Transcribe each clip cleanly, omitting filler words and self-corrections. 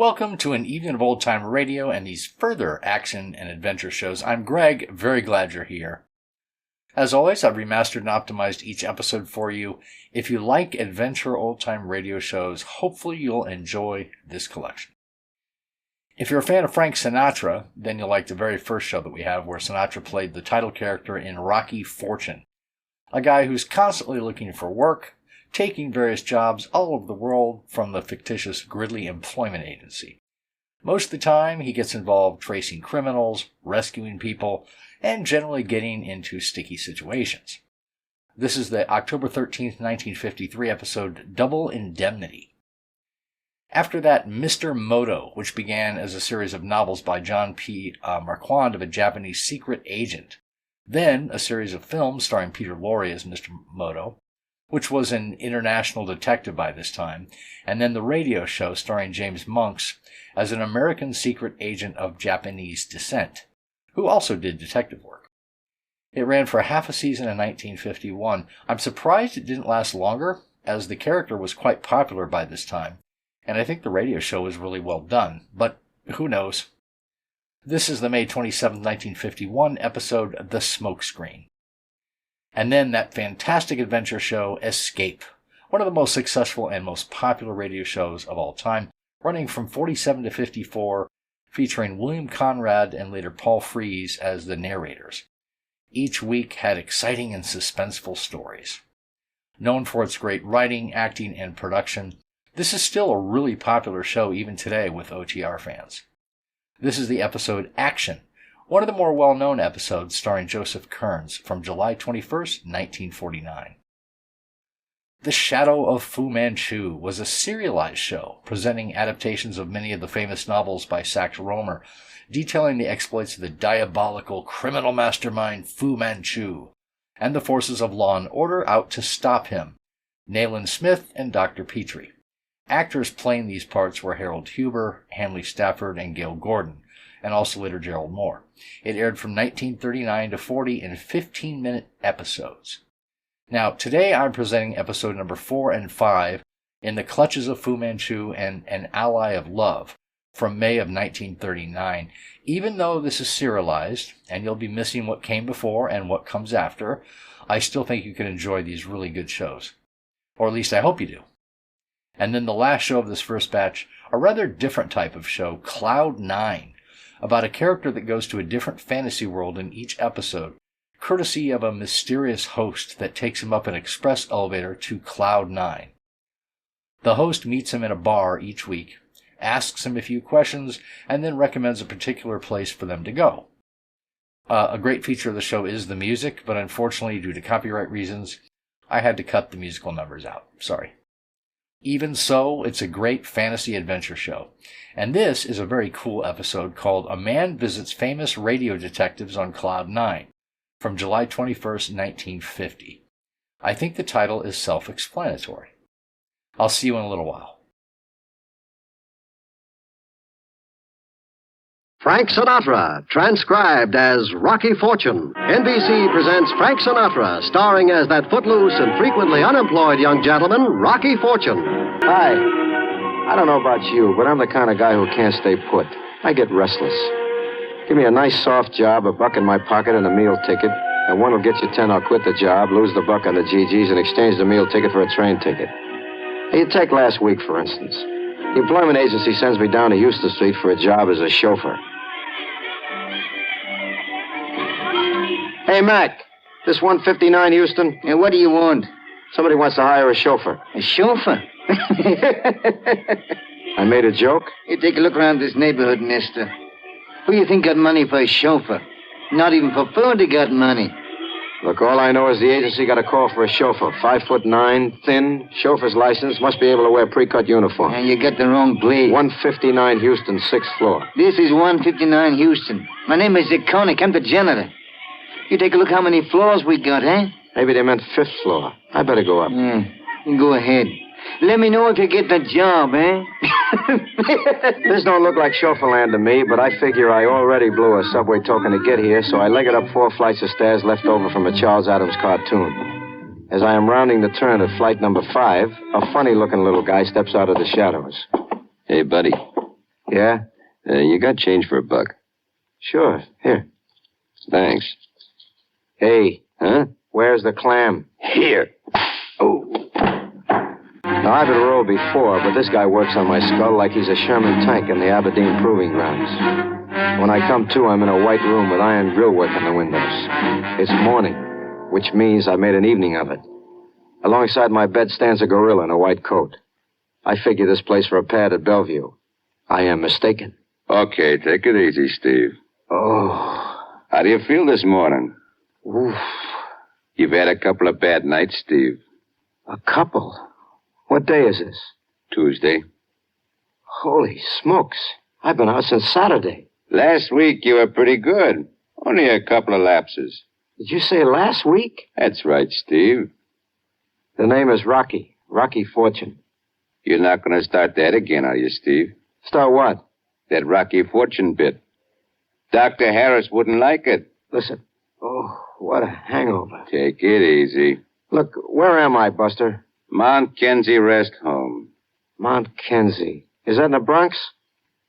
Welcome to an evening of old-time radio and these further action and adventure shows. I'm Greg, very glad you're here. As always, I've remastered and optimized each episode for you. If you like adventure old-time radio shows, hopefully you'll enjoy this collection. If you're a fan of Frank Sinatra, then you'll like the very first show that we have where Sinatra played the title character in Rocky Fortune, a guy who's constantly looking for work, taking various jobs all over the world from the fictitious Gridley Employment Agency. Most of the time, he gets involved tracing criminals, rescuing people, and generally getting into sticky situations. This is the October 13th, 1953 episode Double Indemnity. After that, Mr. Moto, which began as a series of novels by John P. Marquand of a Japanese secret agent. Then, a series of films starring Peter Lorre as Mr. Moto, which was an international detective by this time, and then the radio show starring James Monks as an American secret agent of Japanese descent, who also did detective work. It ran for half a season in 1951. I'm surprised it didn't last longer, as the character was quite popular by this time, and I think the radio show was really well done, but who knows. This is the May 27, 1951 episode, The Smokescreen. And then that fantastic adventure show, Escape, one of the most successful and most popular radio shows of all time, running from 47 to 54, featuring William Conrad and later Paul Frees as the narrators. Each week had exciting and suspenseful stories. Known for its great writing, acting, and production, this is still a really popular show even today with OTR fans. This is the episode Action, one of the more well-known episodes starring Joseph Kearns from July 21st, 1949. The Shadow of Fu Manchu was a serialized show presenting adaptations of many of the famous novels by Sax Rohmer, detailing the exploits of the diabolical criminal mastermind Fu Manchu and the forces of law and order out to stop him, Nayland Smith and Dr. Petrie. Actors playing these parts were Harold Huber, Hanley Stafford, and Gale Gordon, and also later Gerald Moore. It aired from 1939 to 40 in 15-minute episodes. Now, today I'm presenting episode number 4 and 5, In the Clutches of Fu Manchu and An Ally of Love, from May of 1939. Even though this is serialized, and you'll be missing what came before and what comes after, I still think you can enjoy these really good shows. Or at least I hope you do. And then the last show of this first batch, a rather different type of show, Cloud 9, about a character that goes to a different fantasy world in each episode, courtesy of a mysterious host that takes him up an express elevator to Cloud 9. The host meets him in a bar each week, asks him a few questions, and then recommends a particular place for them to go. A great feature of the show is the music, but unfortunately, due to copyright reasons, I had to cut the musical numbers out. Sorry. Even so, it's a great fantasy adventure show. And this is a very cool episode called A Man Visits Famous Radio Detectives on Cloud 9, from July 21st, 1950. I think the title is self-explanatory. I'll see you in a little while. Frank Sinatra, transcribed as Rocky Fortune. NBC presents Frank Sinatra, starring as that footloose and frequently unemployed young gentleman, Rocky Fortune. Hi. I don't know about you, but I'm the kind of guy who can't stay put. I get restless. Give me a nice soft job, a buck in my pocket, and a meal ticket, and one will get you 10, I'll quit the job, lose the buck on the GGs, and exchange the meal ticket for a train ticket. Hey, you take last week, for instance. The employment agency sends me down to Houston Street for a job as a chauffeur. Hey, Mac, this 159 Houston? And what do you want? Somebody wants to hire a chauffeur. A chauffeur? I made a joke? You take a look around this neighborhood, mister. Who you think got money for a chauffeur? Not even for food they got money. Look, all I know is the agency got a call for a chauffeur. 5'9", thin, chauffeur's license, must be able to wear pre-cut uniform. And you got the wrong place. 159 Houston, 6th floor. This is 159 Houston. My name is Decoy. I'm the janitor. You take a look how many floors we got, eh? Maybe they meant 5th floor. I better go up. Yeah, you go ahead. Let me know if you get the job, eh? This don't look like chauffeur land to me, but I figure I already blew a subway token to get here, so I leg it up 4 flights of stairs left over from a Charles Adams cartoon. As I am rounding the turn at flight number 5, a funny-looking little guy steps out of the shadows. Hey, buddy. Yeah? You got change for $1. Sure. Here. Thanks. Hey. Huh? Where's the clam? Here. Oh. Now, I've been rolled before, but this guy works on my skull like he's a Sherman tank in the Aberdeen Proving Grounds. When I come to, I'm in a white room with iron grillwork in the windows. It's morning, which means I made an evening of it. Alongside my bed stands a gorilla in a white coat. I figure this place for a pad at Bellevue. I am mistaken. Okay, take it easy, Steve. Oh. How do you feel this morning? Oof. You've had a couple of bad nights, Steve. A couple? What day is this? Tuesday. Holy smokes. I've been out since Saturday. Last week you were pretty good. Only a couple of lapses. Did you say last week? That's right, Steve. The name is Rocky. Rocky Fortune. You're not going to start that again, are you, Steve? Start what? That Rocky Fortune bit. Dr. Harris wouldn't like it. Listen. Oh, what a hangover. Take it easy. Look, where am I, Buster? Mount Kenzie Rest Home. Mount Kenzie. Is that in the Bronx?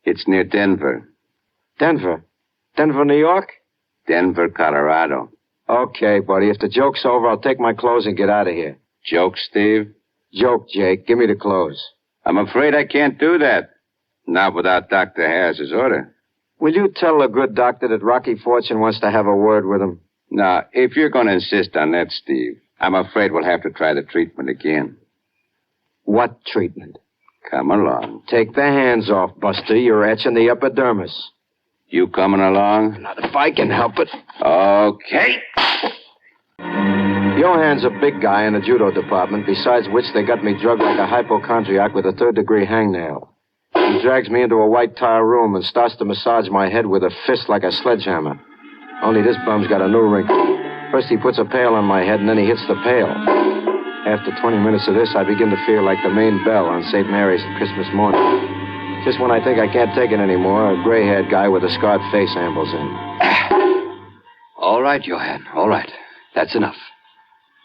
It's near Denver. Denver? Denver, New York? Denver, Colorado. Okay, buddy. If the joke's over, I'll take my clothes and get out of here. Joke, Steve? Joke, Jake. Give me the clothes. I'm afraid I can't do that. Not without Dr. Harris's order. Will you tell the good doctor that Rocky Fortune wants to have a word with him? Now, if you're going to insist on that, Steve, I'm afraid we'll have to try the treatment again. What treatment? Come along. Take the hands off, Buster. You're etching the epidermis. You coming along? Not if I can help it. Okay. Johan's a big guy in the judo department, besides which they got me drugged like a hypochondriac with a third-degree hangnail. He drags me into a white tile room and starts to massage my head with a fist like a sledgehammer. Only this bum's got a new wrinkle. First he puts a pail on my head, and then he hits the pail. After 20 minutes of this, I begin to feel like the main bell on St. Mary's at Christmas morning. Just when I think I can't take it anymore, a gray-haired guy with a scarred face ambles in. All right, Johan, all right. That's enough.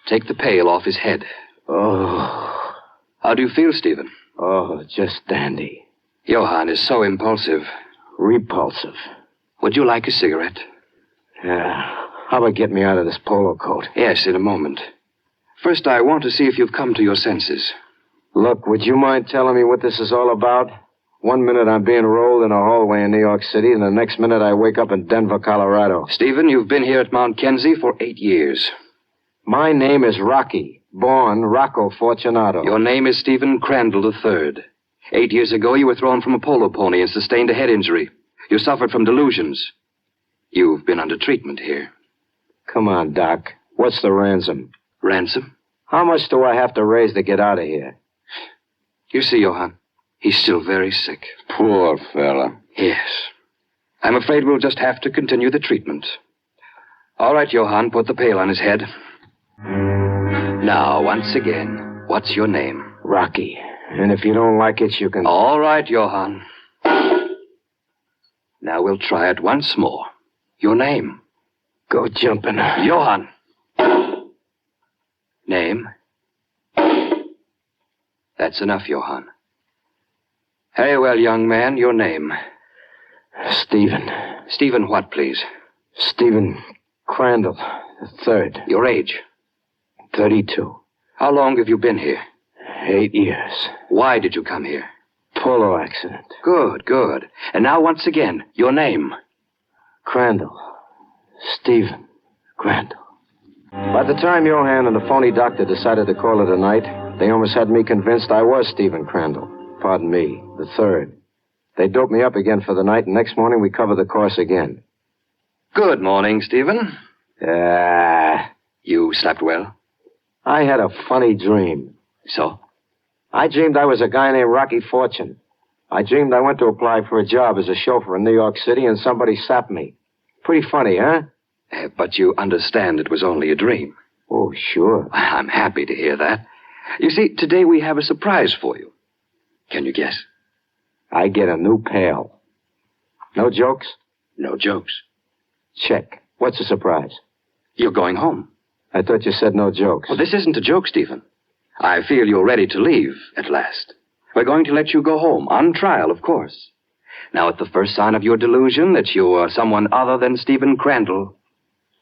Take the pail off his head. Oh. How do you feel, Stephen? Oh, just dandy. Johan is so impulsive. Repulsive. Would you like a cigarette? Yeah. How about get me out of this polo coat? Yes, in a moment. First, I want to see if you've come to your senses. Look, would you mind telling me what this is all about? 1 minute I'm being rolled in a hallway in New York City, and the next minute I wake up in Denver, Colorado. Stephen, you've been here at Mount Kenzie for 8 years. My name is Rocky, born Rocco Fortunato. Your name is Stephen Crandall III. 8 years ago, you were thrown from a polo pony and sustained a head injury. You suffered from delusions. You've been under treatment here. Come on, Doc. What's the ransom? Ransom? How much do I have to raise to get out of here? You see, Johan, he's still very sick. Poor fella. Yes. I'm afraid we'll just have to continue the treatment. All right, Johan, put the pail on his head. Now, once again, what's your name? Rocky. And if you don't like it, you can... All right, Johan. Now we'll try it once more. Your name? Go jumping. Johan. Name? That's enough, Johan. Very well, young man, your name? Stephen. Stephen what, please? Stephen Crandall, III. Your age? 32. How long have you been here? 8 years. Why did you come here? Polo accident. Good, good. And now, once again, your name? Crandall. Stephen Crandall. By the time Johan and the phony doctor decided to call it a night, they almost had me convinced I was Stephen Crandall. Pardon me, the third. They doped me up again for the night, and next morning we covered the course again. Good morning, Stephen. You slept well? I had a funny dream. So? I dreamed I was a guy named Rocky Fortune. I dreamed I went to apply for a job as a chauffeur in New York City, and somebody sapped me. Pretty funny, huh? But you understand it was only a dream. Oh, sure. I'm happy to hear that. You see, today we have a surprise for you. Can you guess? I get a new pail. No jokes? No jokes. Check. What's the surprise? You're going home. I thought you said no jokes. Well, this isn't a joke, Stephen. I feel you're ready to leave at last. We're going to let you go home, on trial, of course. Now, at the first sign of your delusion that you are someone other than Stephen Crandall,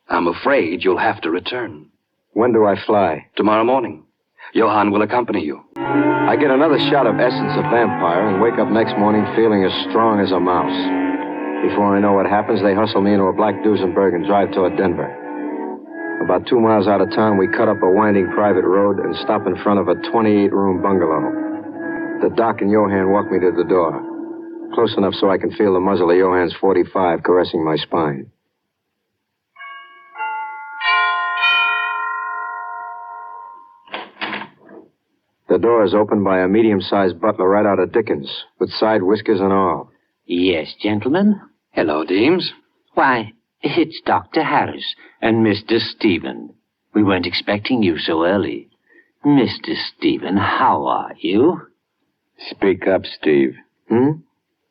I'm afraid you'll have to return. When do I fly? Tomorrow morning. Johann will accompany you. I get another shot of essence of vampire and wake up next morning feeling as strong as a mouse. Before I know what happens, they hustle me into a black Duesenberg and drive toward Denver. About 2 miles out of town, we cut up a winding private road and stop in front of a 28-room bungalow. The doc and Johann walk me to the door. Close enough so I can feel the muzzle of Johann's .45 caressing my spine. The door is opened by a medium-sized butler right out of Dickens, with side whiskers and all. Yes, gentlemen. Hello, Deems. Why, it's Dr. Harris and Mr. Stephen. We weren't expecting you so early. Mr. Stephen, how are you? Speak up, Steve.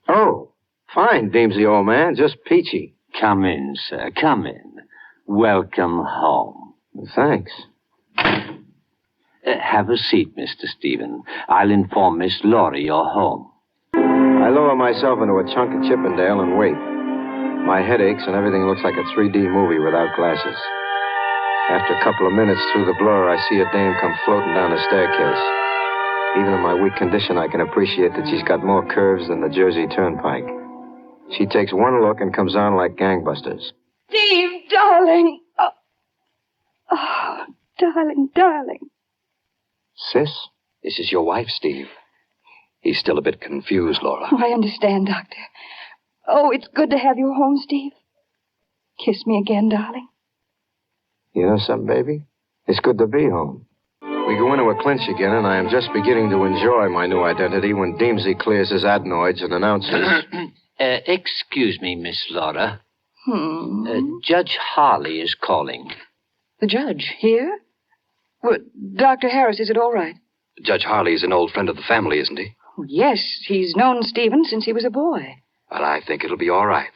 Oh, fine, Deemsy, old man. Just peachy. Come in, sir. Come in. Welcome home. Thanks. Have a seat, Mr. Stephen. I'll inform Miss Laurie you're home. I lower myself into a chunk of Chippendale and wait. My head aches and everything looks like a 3D movie without glasses. After a couple of minutes through the blur, I see a dame come floating down the staircase. Even in my weak condition, I can appreciate that she's got more curves than the Jersey Turnpike. She takes one look and comes on like gangbusters. Steve, darling. Oh, darling, darling. Sis? This is your wife, Steve. He's still a bit confused, Laura. Oh, I understand, Doctor. Oh, it's good to have you home, Steve. Kiss me again, darling. You know something, baby? It's good to be home. We go into a clinch again, and I am just beginning to enjoy my new identity when Deemsy clears his adenoids and announces... Excuse me, Miss Laura. Judge Harley is calling. The judge here? Well, Dr. Harris, is it all right? Judge Harley is an old friend of the family, isn't he? Oh, yes, he's known Stephen since he was a boy. Well, I think it'll be all right.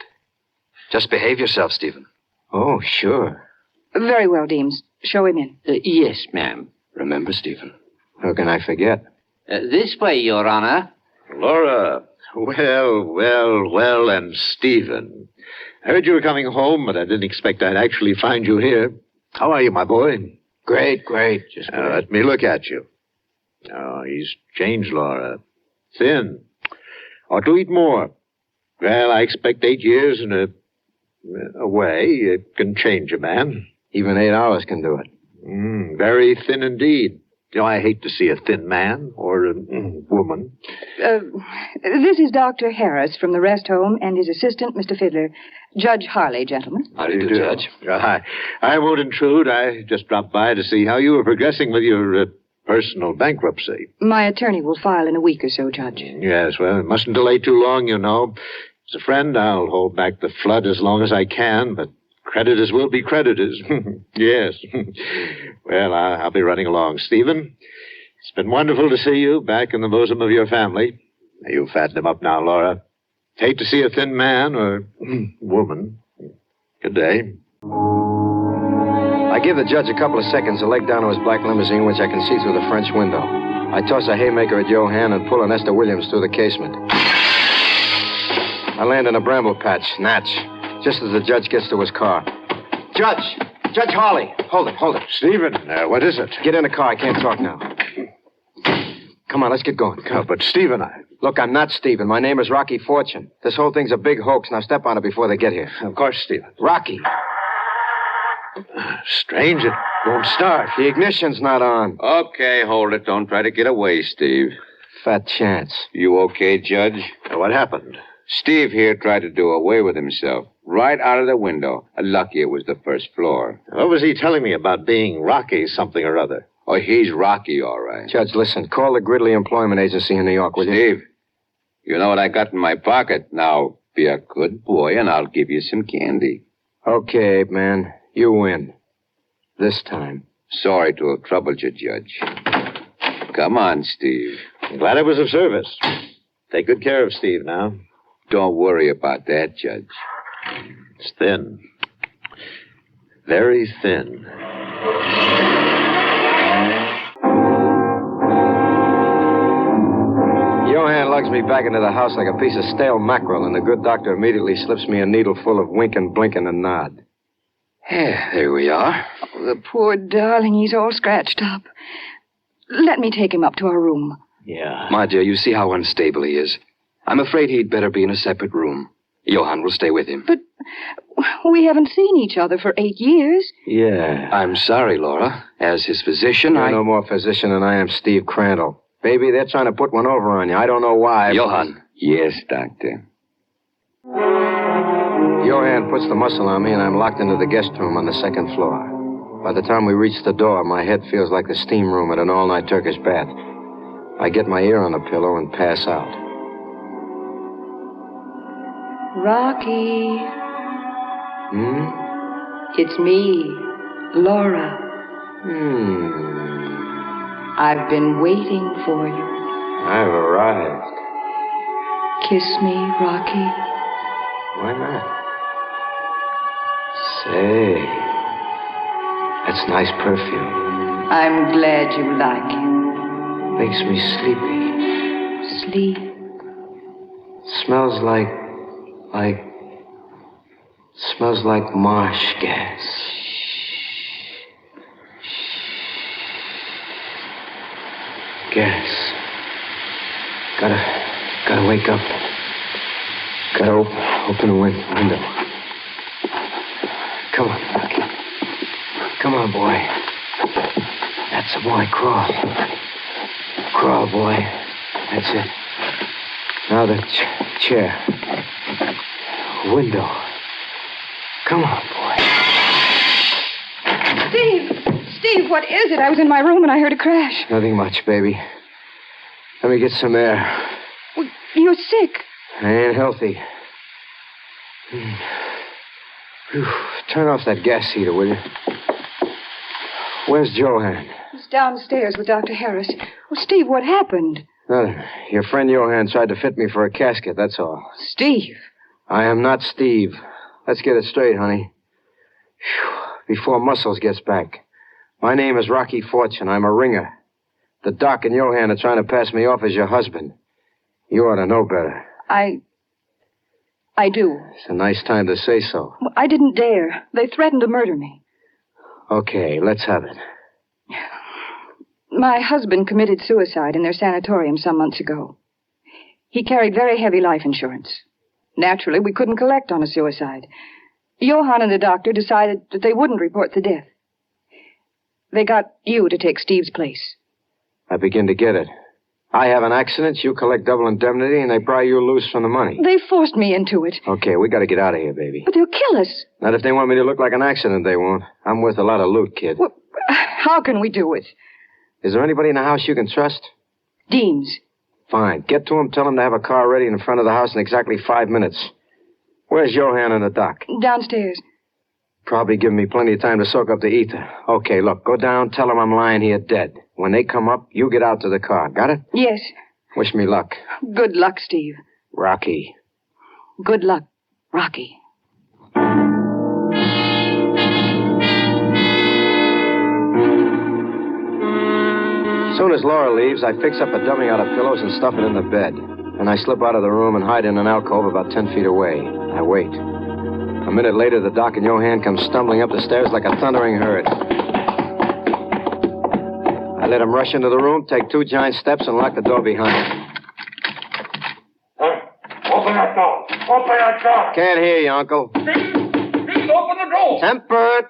Just behave yourself, Stephen. Oh, sure. Very well, Deems. Show him in. Yes, ma'am. Remember, Stephen. How can I forget? This way, Your Honor. Laura, well, and Stephen. I heard you were coming home, but I didn't expect I'd actually find you here. How are you, my boy? Great. Just great. Let me look at you. Oh, he's changed, Laura. Thin. Ought to eat more. Well, I expect 8 years in a way it can change a man. Even 8 hours can do it. Very thin indeed. You know, I hate to see a thin man or a woman. This is Dr. Harris from the rest home and his assistant, Mr. Fiddler. Judge Harley, gentlemen. How do you do, Judge? I won't intrude. I just dropped by to see how you were progressing with your personal bankruptcy. My attorney will file in a week or so, Judge. Yes, well, it mustn't delay too long, you know. As a friend, I'll hold back the flood as long as I can, but creditors will be creditors. Yes. Well, I'll be running along. Stephen, it's been wonderful to see you back in the bosom of your family. You fatten him up now, Laura. Hate to see a thin man or woman. Good day. I give the judge a couple of seconds to leg down to his black limousine, which I can see through the French window. I toss a haymaker at Johann and pull an Esther Williams through the casement. I land in a bramble patch, Natch, just as the judge gets to his car. Judge Harley. Hold it. Stephen, what is it? Get in the car. I can't talk now. Come on, let's get going. Oh, but Stephen, Look, I'm not Stephen. My name is Rocky Fortune. This whole thing's a big hoax. Now step on it before they get here. Of course, Stephen. Rocky. Strange, it won't start. The ignition's not on. Okay, hold it. Don't try to get away, Steve. Fat chance. You okay, Judge? What happened? Steve here tried to do away with himself. Right out of the window. Lucky it was the first floor. What was he telling me about being Rocky something or other? Oh, he's Rocky, all right. Judge, listen. Call the Gridley Employment Agency in New York, will you? Steve, you know what I got in my pocket. Now, be a good boy, and I'll give you some candy. Okay, Ape Man. You win. This time. Sorry to have troubled you, Judge. Come on, Steve. I'm glad I was of service. Take good care of Steve now. Don't worry about that, Judge. It's thin. Very thin. Johan lugs me back into the house like a piece of stale mackerel, and the good doctor immediately slips me a needle full of winking, blinking, and nod. Yeah, there we are. Oh, the poor darling, he's all scratched up. Let me take him up to our room. Yeah. My dear, you see how unstable he is. I'm afraid he'd better be in a separate room. Johan will stay with him. But we haven't seen each other for 8 years. Yeah. I'm sorry, Laura. As his physician, You're no more physician than I am Steve Crandall. Baby, they're trying to put one over on you. I don't know why. Johan. Yes, Doctor. Johan puts the muscle on me, and I'm locked into the guest room on the second floor. By the time we reach the door, my head feels like the steam room at an all-night Turkish bath. I get my ear on the pillow and pass out. Rocky. It's me, Laura. I've been waiting for you. I've arrived. Kiss me, Rocky. Why not? Say, that's nice perfume. I'm glad you like it. Makes me sleepy. Sleep. Smells like marsh gas. Gas. Gotta wake up. Gotta open the window. Come on, Rocky. Come on, boy. That's a boy. Crawl. Crawl, boy. That's it. Now the chair. Window. Come on, boy. Steve, what is it? I was in my room and I heard a crash. Nothing much, baby. Let me get some air. Well, you're sick. I ain't healthy. Whew. Turn off that gas heater, will you? Where's Johan? He's downstairs with Dr. Harris. Well, Steve, what happened? Nothing. Your friend Johan tried to fit me for a casket, that's all. Steve. I am not Steve. Let's get it straight, honey. Whew. Before Muscles gets back. My name is Rocky Fortune. I'm a ringer. The doc and Johan are trying to pass me off as your husband. You ought to know better. I do. It's a nice time to say so. Well, I didn't dare. They threatened to murder me. Okay, let's have it. My husband committed suicide in their sanatorium some months ago. He carried very heavy life insurance. Naturally, we couldn't collect on a suicide. Johan and the doctor decided that they wouldn't report the death. They got you to take Steve's place. I begin to get it. I have an accident, you collect double indemnity, and they pry you loose from the money. They forced me into it. Okay, we gotta get out of here, baby. But they'll kill us. Not if they want me to look like an accident, they won't. I'm worth a lot of loot, kid. Well, how can we do it? Is there anybody in the house you can trust? Deems. Fine. Get to him, tell him to have a car ready in front of the house in exactly 5 minutes. Where's Johan and the doc? Downstairs. Probably giving me plenty of time to soak up the ether. Okay, look, go down, tell them I'm lying here dead. When they come up, you get out to the car. Got it? Yes. Wish me luck. Good luck, Steve. Rocky. Good luck, Rocky. As soon as Laura leaves, I fix up a dummy out of pillows and stuff it in the bed. Then I slip out of the room and hide in an alcove about 10 feet away. I wait. A minute later, the doc and Johan come stumbling up the stairs like a thundering herd. I let them rush into the room, take 2 giant steps, and lock the door behind them. Open that door! Open that door! Can't hear you, Uncle. Please, open the door! Temper!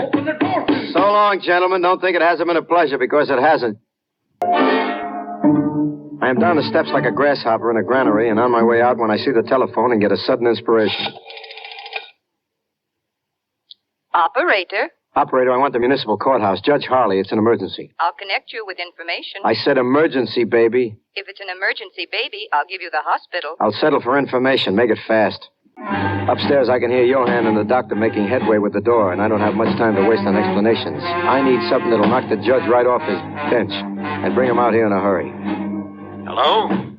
Open the door, please! So long, gentlemen. Don't think it hasn't been a pleasure, because it hasn't. I am down the steps like a grasshopper in a granary, and on my way out when I see the telephone and get a sudden inspiration. Operator, Operator, I want the municipal courthouse. Judge Harley, it's an emergency. I'll connect you with information. I said emergency, baby. If it's an emergency, baby, I'll give you the hospital. I'll settle for information. Make it fast. Upstairs, I can hear Johan and the doctor making headway with the door, and I don't have much time to waste on explanations. I need something that'll knock the judge right off his bench and bring him out here in a hurry. Hello?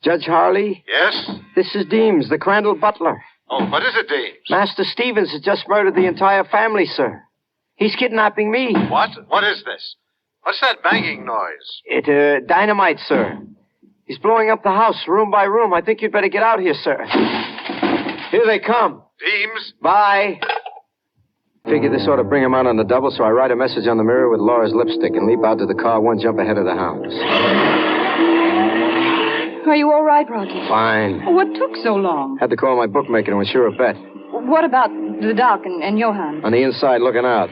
Judge Harley? Yes? This is Deems, the Crandall butler. Oh, what is it, Deems? Master Stevens has just murdered the entire family, sir. He's kidnapping me. What? What is this? What's that banging noise? Dynamite, sir. He's blowing up the house, room by room. I think you'd better get out here, sir. Here they come. Teams? Bye. Figured this ought to bring him out on the double, so I write a message on the mirror with Laura's lipstick and leap out to the car one jump ahead of the hounds. Are you all right, Rocky? Fine. What took so long? Had to call my bookmaker to insure a bet. What about the doc and Johan? On the inside, looking out.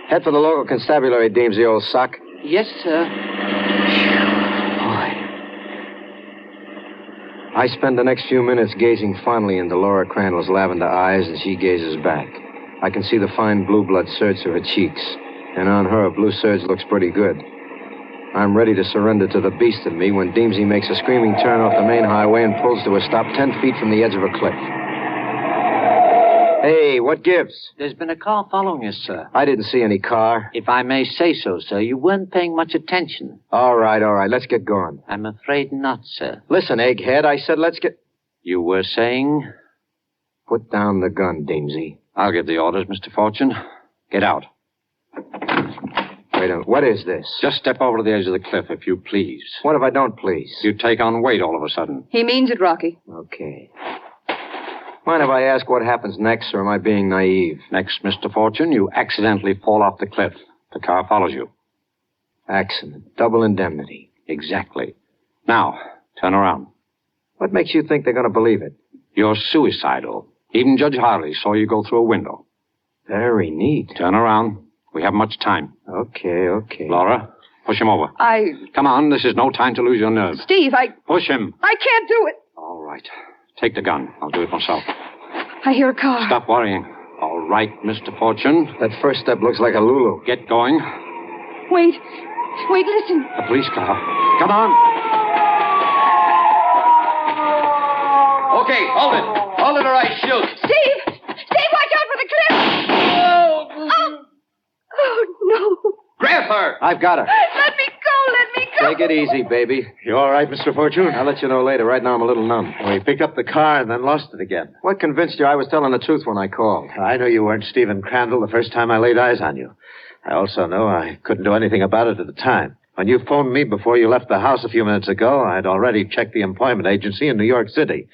Head for the local constabulary, Deems, the old sock. Yes, sir. I spend the next few minutes gazing fondly into Laura Crandall's lavender eyes, and she gazes back. I can see the fine blue blood surge to her cheeks, and on her, a blue surge looks pretty good. I'm ready to surrender to the beast in me when Deemsy makes a screaming turn off the main highway and pulls to a stop 10 feet from the edge of a cliff. Hey, what gives? There's been a car following us, sir. I didn't see any car. If I may say so, sir, you weren't paying much attention. All right, let's get going. I'm afraid not, sir. Listen, egghead, I said let's get... You were saying? Put down the gun, Deemsy. I'll give the orders, Mr. Fortune. Get out. Wait a minute, what is this? Just step over to the edge of the cliff, if you please. What if I don't please? You take on weight all of a sudden. He means it, Rocky. Okay. Mind if I ask what happens next, or am I being naive? Next, Mr. Fortune, you accidentally fall off the cliff. The car follows you. Accident. Double indemnity. Exactly. Now, turn around. What makes you think they're going to believe it? You're suicidal. Even Judge Harley saw you go through a window. Very neat. Turn around. We haven't much time. Okay. Laura, push him over. Come on, this is no time to lose your nerve. Steve, Push him. I can't do it. All right. Take the gun. I'll do it myself. I hear a car. Stop worrying. All right, Mr. Fortune. That first step looks like a Lulu. Get going. Wait, listen. The police car. Come on. Okay, hold it. Hold it or I shoot. Steve, watch out for the cliff. Oh, no. Grab her. I've got her. Let me go. Take it easy, baby. You all right, Mr. Fortune? I'll let you know later. Right now, I'm a little numb. We picked up the car and then lost it again. What convinced you I was telling the truth when I called? I know you weren't Stephen Crandall the first time I laid eyes on you. I also know I couldn't do anything about it at the time. When you phoned me before you left the house a few minutes ago, I'd already checked the employment agency in New York City.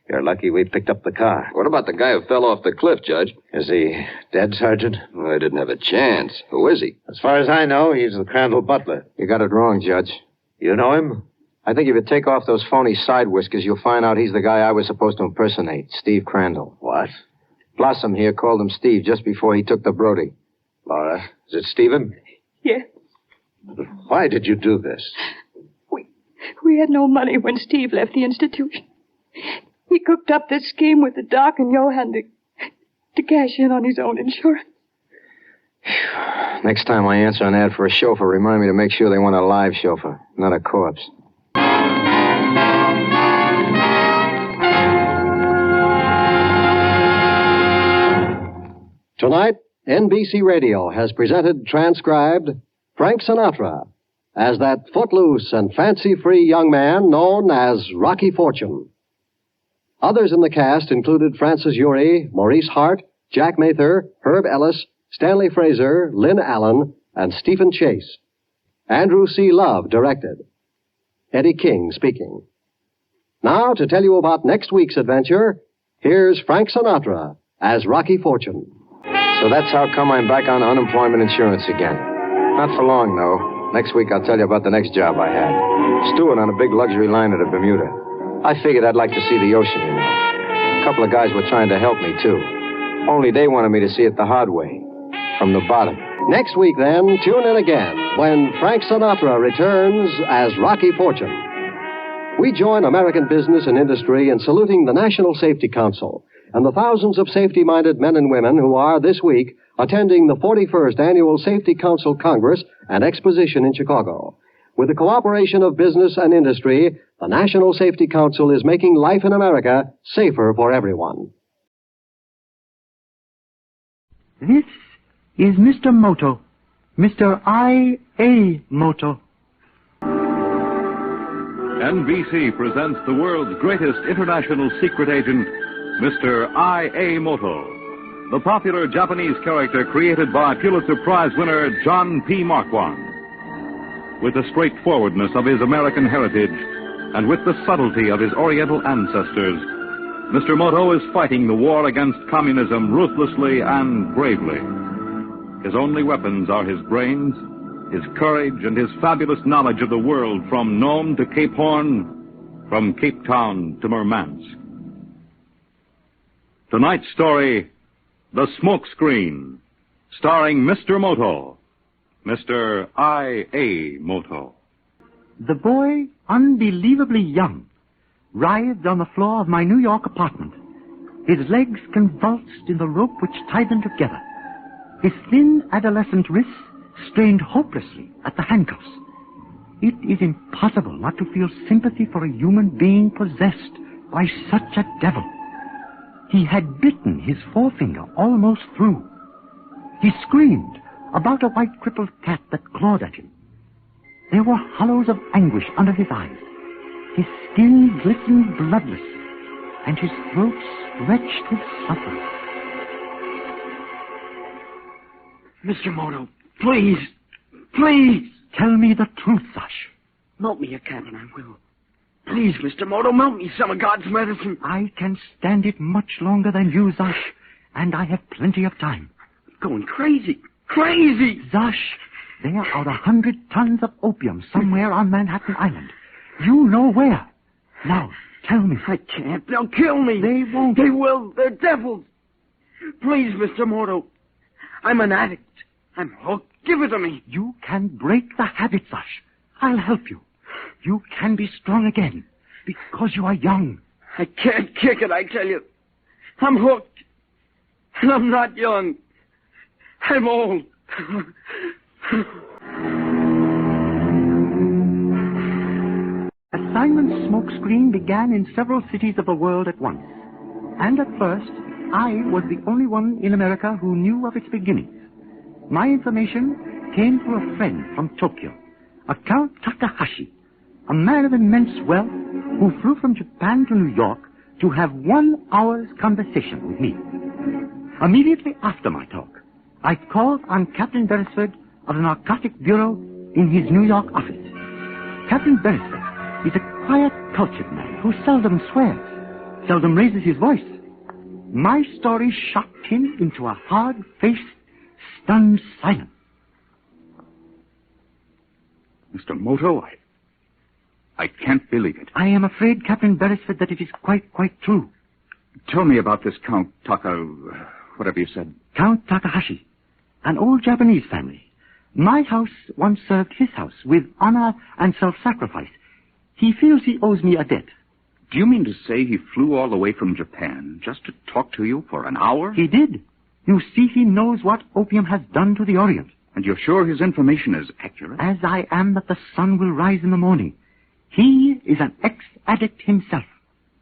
You're lucky we picked up the car. What about the guy who fell off the cliff, Judge? Is he dead, Sergeant? Well, I didn't have a chance. Who is he? As far as I know, he's the Crandall butler. You got it wrong, Judge. You know him? I think if you take off those phony side whiskers, you'll find out he's the guy I was supposed to impersonate, Steve Crandall. What? Blossom here called him Steve just before he took the Brody. Laura, is it Stephen? Yes. Why did you do this? We had no money when Steve left the institution. He cooked up this scheme with the doc and Johan to cash in on his own insurance. Next time I answer an ad for a chauffeur, remind me to make sure they want a live chauffeur, not a corpse. Tonight, NBC Radio has presented, transcribed, Frank Sinatra as that footloose and fancy-free young man known as Rocky Fortune. Others in the cast included Francis Urie, Maurice Hart, Jack Mather, Herb Ellis, Stanley Fraser, Lynn Allen, and Stephen Chase. Andrew C. Love directed. Eddie King speaking. Now, to tell you about next week's adventure, here's Frank Sinatra as Rocky Fortune. So that's how come I'm back on unemployment insurance again. Not for long, though. Next week I'll tell you about the next job I had. Steward on a big luxury liner to Bermuda. I figured I'd like to see the ocean, you know. A couple of guys were trying to help me, too. Only they wanted me to see it the hard way. From the bottom. Next week, then, tune in again when Frank Sinatra returns as Rocky Fortune. We join American business and industry in saluting the National Safety Council and the thousands of safety-minded men and women who are, this week, attending the 41st Annual Safety Council Congress and Exposition in Chicago. With the cooperation of business and industry, the National Safety Council is making life in America safer for everyone. This is Mr. Moto, Mr. I.A. Moto. NBC presents the world's greatest international secret agent, Mr. I.A. Moto, the popular Japanese character created by Pulitzer Prize winner John P. Marquand. With the straightforwardness of his American heritage, and with the subtlety of his Oriental ancestors, Mr. Moto is fighting the war against communism ruthlessly and bravely. His only weapons are his brains, his courage, and his fabulous knowledge of the world from Nome to Cape Horn, from Cape Town to Murmansk. Tonight's story, The Smokescreen, starring Mr. Moto, Mr. I.A. Moto. The boy, unbelievably young, writhed on the floor of my New York apartment. His legs convulsed in the rope which tied them together. His thin adolescent wrists strained hopelessly at the handcuffs. It is impossible not to feel sympathy for a human being possessed by such a devil. He had bitten his forefinger almost through. He screamed about a white crippled cat that clawed at him. There were hollows of anguish under his eyes. His skin glistened bloodless, and his throat stretched with suffering. Mr. Moto, please, please. Tell me the truth, Sash. Melt me a cap and I will. Please, Mr. Moto, melt me some of God's medicine. I can stand it much longer than you, Zash, and I have plenty of time. I'm going crazy. Crazy! Zash, there are 100 tons of opium somewhere on Manhattan Island. You know where. Now, tell me. I can't. They'll kill me. They won't. They will. They're devils. Please, Mr. Moto. I'm an addict. I'm hooked. Give it to me. You can break the habit, Sash. I'll help you. You can be strong again because you are young. I can't kick it, I tell you. I'm hooked. And I'm not young. I'm old. Assignment Smokescreen began in several cities of the world at once. And at first, I was the only one in America who knew of its beginnings. My information came through a friend from Tokyo, a Count Takahashi, a man of immense wealth who flew from Japan to New York to have 1 hour's conversation with me. Immediately after my talk, I called on Captain Beresford of the Narcotic Bureau in his New York office. Captain Beresford is a quiet, cultured man who seldom swears, seldom raises his voice. My story shocked him into a hard-faced, stunned silence. Mr. Moto, I can't believe it. I am afraid, Captain Beresford, that it is quite true. Tell me about this Count whatever you said. Count Takahashi, an old Japanese family. My house once served his house with honor and self-sacrifice. He feels he owes me a debt. Do you mean to say he flew all the way from Japan just to talk to you for an hour? He did. You see, he knows what opium has done to the Orient. And you're sure his information is accurate? As I am that the sun will rise in the morning. He is an ex-addict himself.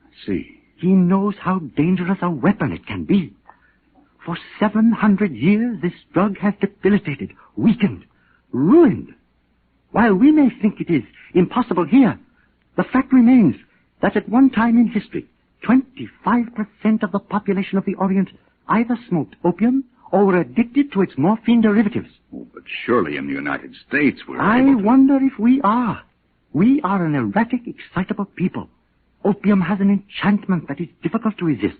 I see. He knows how dangerous a weapon it can be. For 700 years, this drug has debilitated, weakened, ruined. While we may think it is impossible here, the fact remains that at one time in history, 25% of the population of the Orient either smoked opium or were addicted to its morphine derivatives. Oh, but surely in the United States we're I able to... wonder if we are. We are an erratic, excitable people. Opium has an enchantment that is difficult to resist.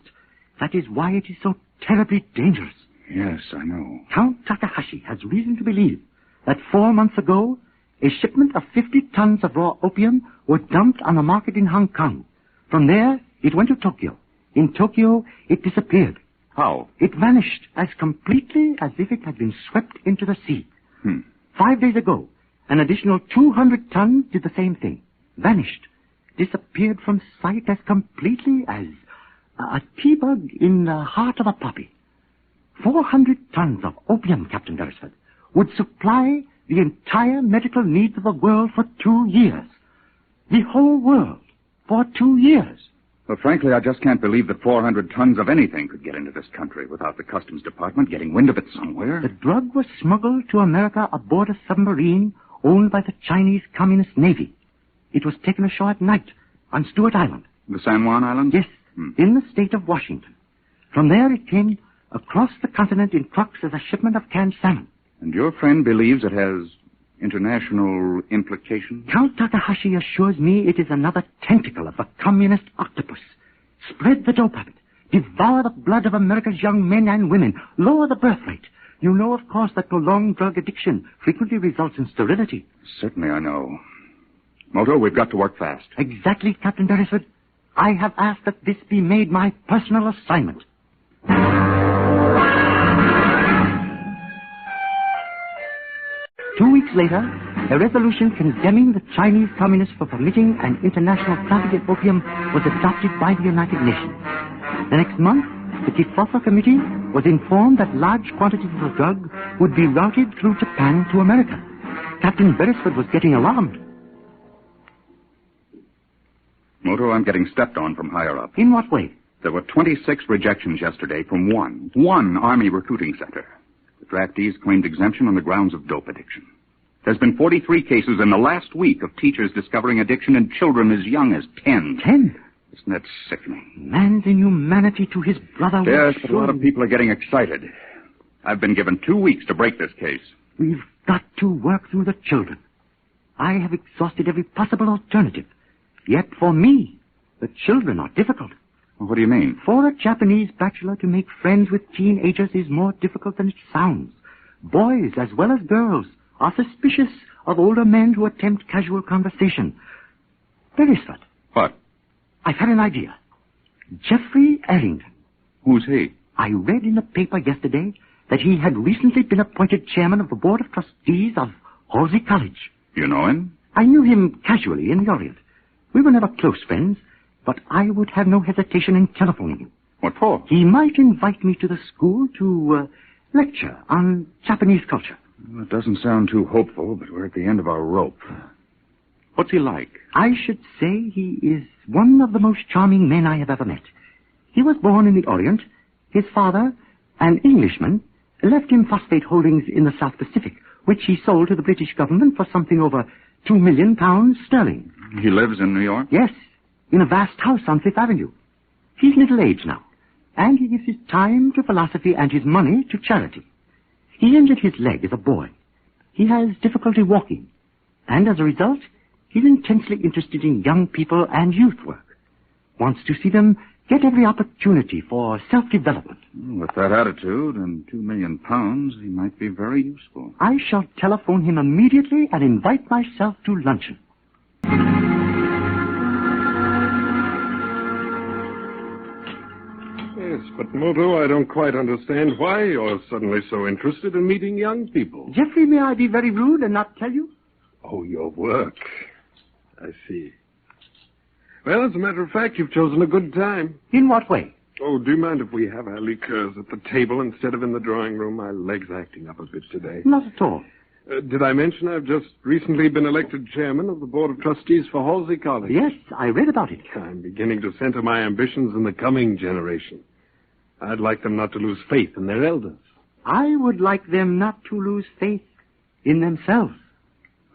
That is why it is so terribly dangerous. Yes, I know. Count Takahashi has reason to believe that 4 months ago, a shipment of 50 tons of raw opium was dumped on the market in Hong Kong. From there, it went to Tokyo. In Tokyo, it disappeared. How? It vanished as completely as if it had been swept into the sea. 5 days ago, an additional 200 tons did the same thing. Vanished. Disappeared from sight as completely as a tea-bug in the heart of a poppy. 400 tons of opium, Captain Beresford, would supply the entire medical needs of the world for 2 years. The whole world for 2 years. Well, frankly, I just can't believe that 400 tons of anything could get into this country without the Customs Department getting wind of it somewhere. The drug was smuggled to America aboard a submarine owned by the Chinese Communist Navy. It was taken ashore at night on Stewart Island. The San Juan Islands? Yes, in the state of Washington. From there it came across the continent in trucks as a shipment of canned salmon. And your friend believes it has International implication? Count Takahashi assures me it is another tentacle of the communist octopus. Spread the dope habit. Devour the blood of America's young men and women. Lower the birth rate. You know, of course, that prolonged drug addiction frequently results in sterility. Certainly I know. Moto, we've got to work fast. Exactly, Captain Beresford. I have asked that this be made my personal assignment. 2 weeks later, a resolution condemning the Chinese communists for permitting an international traffic in opium was adopted by the United Nations. The next month, the Kifofa Committee was informed that large quantities of the drug would be routed through Japan to America. Captain Beresford was getting alarmed. Moto, I'm getting stepped on from higher up. In what way? There were 26 rejections yesterday from one Army recruiting center. The draftees claimed exemption on the grounds of dope addiction. There's been 43 cases in the last week of teachers discovering addiction in children as young as 10. 10? Isn't that sickening? Man's inhumanity to his brother. Yes, but a lot of people are getting excited. I've been given 2 weeks to break this case. We've got to work through the children. I have exhausted every possible alternative. Yet for me, the children are difficult. What do you mean? For a Japanese bachelor to make friends with teenagers is more difficult than it sounds. Boys, as well as girls, are suspicious of older men who attempt casual conversation. Beresford. What? I've had an idea. Jeffrey Arrington. Who's he? I read in the paper yesterday that he had recently been appointed chairman of the board of trustees of Halsey College. You know him? I knew him casually in the Orient. We were never close friends, but I would have no hesitation in telephoning him. What for? He might invite me to the school to lecture on Japanese culture. Well, it doesn't sound too hopeful, but we're at the end of our rope. What's he like? I should say he is one of the most charming men I have ever met. He was born in the Orient. His father, an Englishman, left him phosphate holdings in the South Pacific, which he sold to the British government for something over £2 million sterling. He lives in New York? Yes, in a vast house on Fifth Avenue. He's middle-aged now, and he gives his time to philosophy and his money to charity. He injured his leg as a boy. He has difficulty walking, and as a result, he's intensely interested in young people and youth work. Wants to see them get every opportunity for self-development. With that attitude and £2 million, he might be very useful. I shall telephone him immediately and invite myself to luncheon. Yes, but Moto, I don't quite understand why you're suddenly so interested in meeting young people. Jeffrey, may I be very rude and not tell you? Oh, your work. I see. Well, as a matter of fact, you've chosen a good time. In what way? Oh, do you mind if we have our liqueurs at the table instead of in the drawing room? My leg's acting up a bit today. Not at all. Did I mention I've just recently been elected chairman of the board of trustees for Halsey College? Yes, I read about it. I'm beginning to center my ambitions in the coming generation. I'd like them not to lose faith in their elders. I would like them not to lose faith in themselves.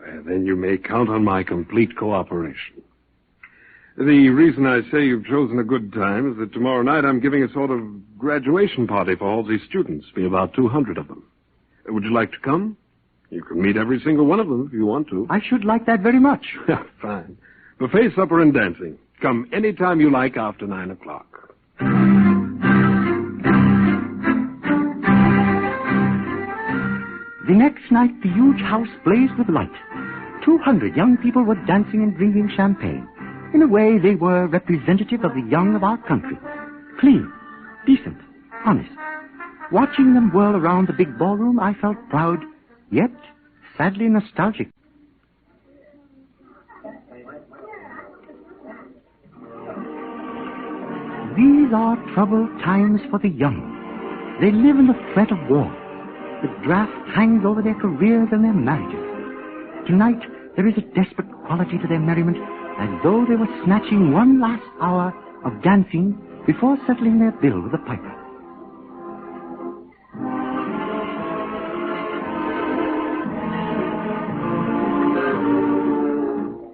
Well, then you may count on my complete cooperation. The reason I say you've chosen a good time is that tomorrow night I'm giving a sort of graduation party for Halsey students. Be about 200 of them. Would you like to come? You can meet every single one of them if you want to. I should like that very much. Fine. Buffet, supper, and dancing. Come any time you like after 9 o'clock. The next night, the huge house blazed with light. 200 young people were dancing and drinking champagne. In a way, they were representative of the young of our country. Clean, decent, honest. Watching them whirl around the big ballroom, I felt proud, yet sadly nostalgic. These are troubled times for the young. They live in the threat of war. The draft hangs over their careers and their marriages. Tonight, there is a desperate quality to their merriment, as though they were snatching one last hour of dancing before settling their bill with the piper.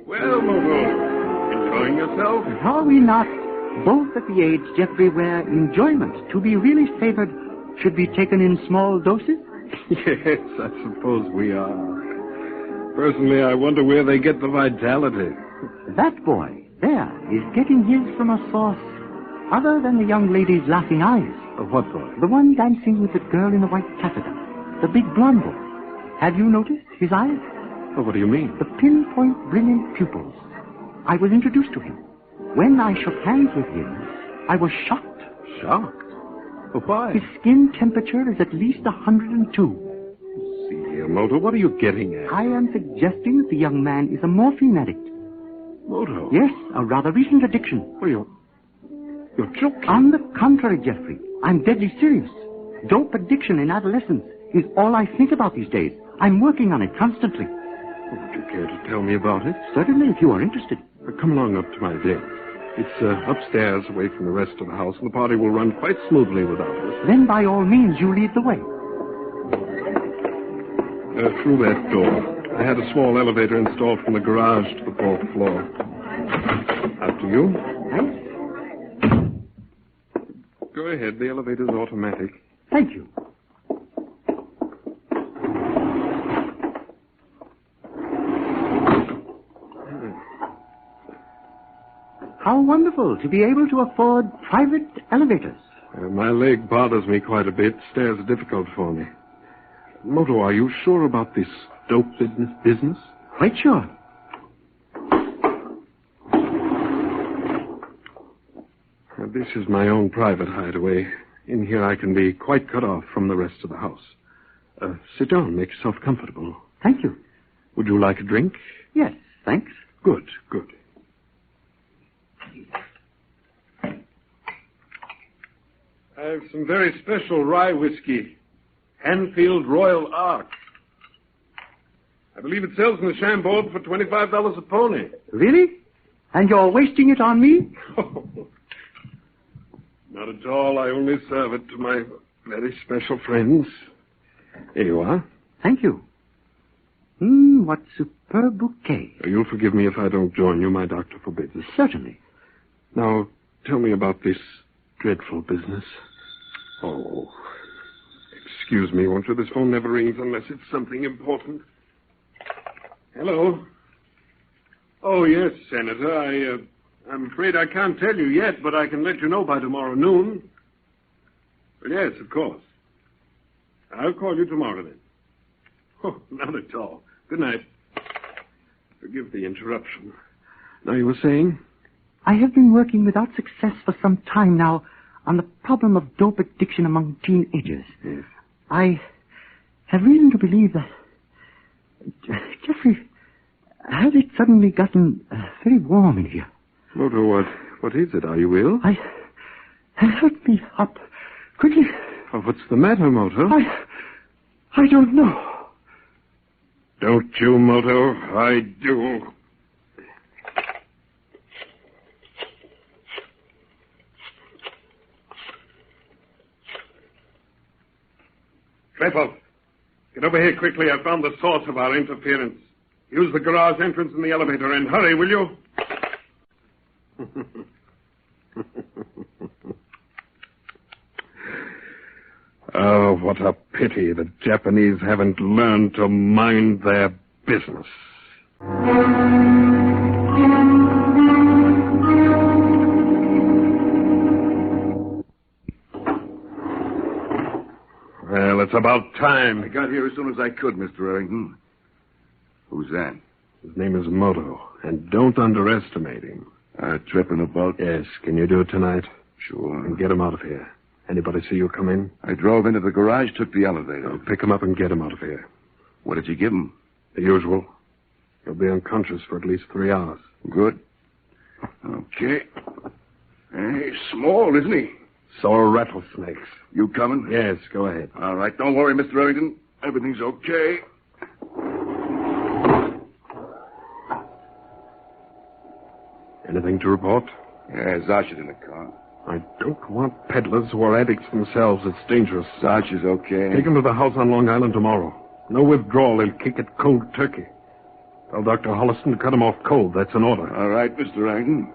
Well, Moto, enjoying yourself? Are we not both at the age, Jeffrey, where enjoyment, to be really favored, should be taken in small doses? Yes, I suppose we are. Personally, I wonder where they get the vitality. That boy, there, is getting his from a source other than the young lady's laughing eyes. What boy? The one dancing with the girl in the white taffeta. The big blonde boy. Have you noticed his eyes? Oh, what do you mean? The pinpoint brilliant pupils. I was introduced to him. When I shook hands with him, I was shocked. Shocked? Why? His skin temperature is at least 102. See here, Moto, what are you getting at? I am suggesting that the young man is a morphine addict. Moto? Yes, a rather recent addiction. Well, you're joking. On the contrary, Jeffrey, I'm deadly serious. Dope addiction in adolescence is all I think about these days. I'm working on it constantly. Would you care to tell me about it? Certainly, if you are interested. Come along up to my den. It's upstairs, away from the rest of the house, and the party will run quite smoothly without us. Then, by all means, you lead the way. Through that door. I had a small elevator installed from the garage to the 4th floor. After you. Thanks. Go ahead. The elevator's automatic. Thank you. How wonderful to be able to afford private elevators. My leg bothers me quite a bit. Stairs are difficult for me. Moto, are you sure about this dope business? Quite sure. This is my own private hideaway. In here I can be quite cut off from the rest of the house. Sit down. Make yourself comfortable. Thank you. Would you like a drink? Yes, thanks. Good, good. I have some very special rye whiskey. Hanfield Royal Ark. I believe it sells in the Chambord for $25 a pony. Really? And you're wasting it on me? Not at all. I only serve it to my very special friends. Here you are. Thank you. What superb bouquet. You'll forgive me if I don't join you. My doctor forbids it. Certainly. Now, tell me about this dreadful business. Oh, excuse me, won't you? This phone never rings unless it's something important. Hello? Oh, yes, Senator. I'm afraid I can't tell you yet, but I can let you know by tomorrow noon. Well, yes, of course. I'll call you tomorrow, then. Oh, not at all. Good night. Forgive the interruption. Now, you were saying? I have been working without success for some time now on the problem of dope addiction among teenagers. Yes. I have reason to believe that... Jeffrey, has it suddenly gotten very warm in here? Moto, what is it? Are you ill? Help me up. Quickly. Oh, what's the matter, Moto? I don't know. Don't you, Moto? I do. Treadwell, get over here quickly. I found the source of our interference. Use the garage entrance in the elevator and hurry, will you? Oh, what a pity the Japanese haven't learned to mind their business. Well, it's about time. I got here as soon as I could, Mr. Errington. Who's that? His name is Moto, and don't underestimate him. Tripping about? Yes. Can you do it tonight? Sure. And get him out of here. Anybody see you come in? I drove into the garage, took the elevator. I'll pick him up and get him out of here. What did you give him? The usual. He'll be unconscious for at least 3 hours. Good. Okay. Hey, small, isn't he? Sore rattlesnakes. You coming? Yes, go ahead. All right, don't worry, Mr. Errington. Everything's okay. Anything to report? Yeah, Zarch is in the car. I don't want peddlers who are addicts themselves. It's dangerous. Zarch is okay. Take him to the house on Long Island tomorrow. No withdrawal. He'll kick it cold turkey. Tell Dr. Holliston to cut him off cold. That's an order. All right, Mr. Errington.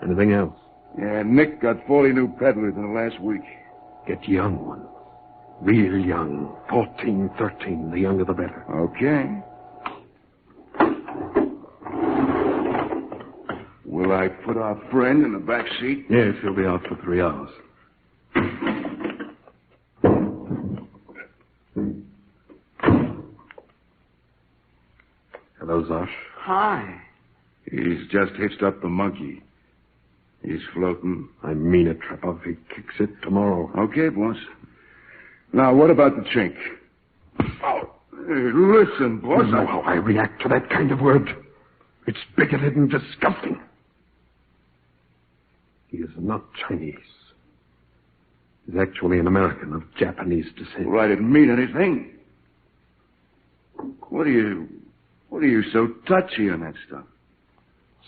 Anything else? Yeah, Nick got 40 new peddlers in the last week. Get young ones. Real young. 14, 13. The younger the better. Okay. I put our friend in the back seat? Yes, he'll be out for 3 hours. Hello, Zosh. Hi. He's just hitched up the monkey. He's floating. I mean it, Trepov. He kicks it tomorrow. Okay, boss. Now, what about the chink? Oh, hey, listen, boss. You know how I react to that kind of word. It's bigoted and disgusting. He is not Chinese. He's actually an American of Japanese descent. Well, I didn't mean anything. What are you so touchy on that stuff?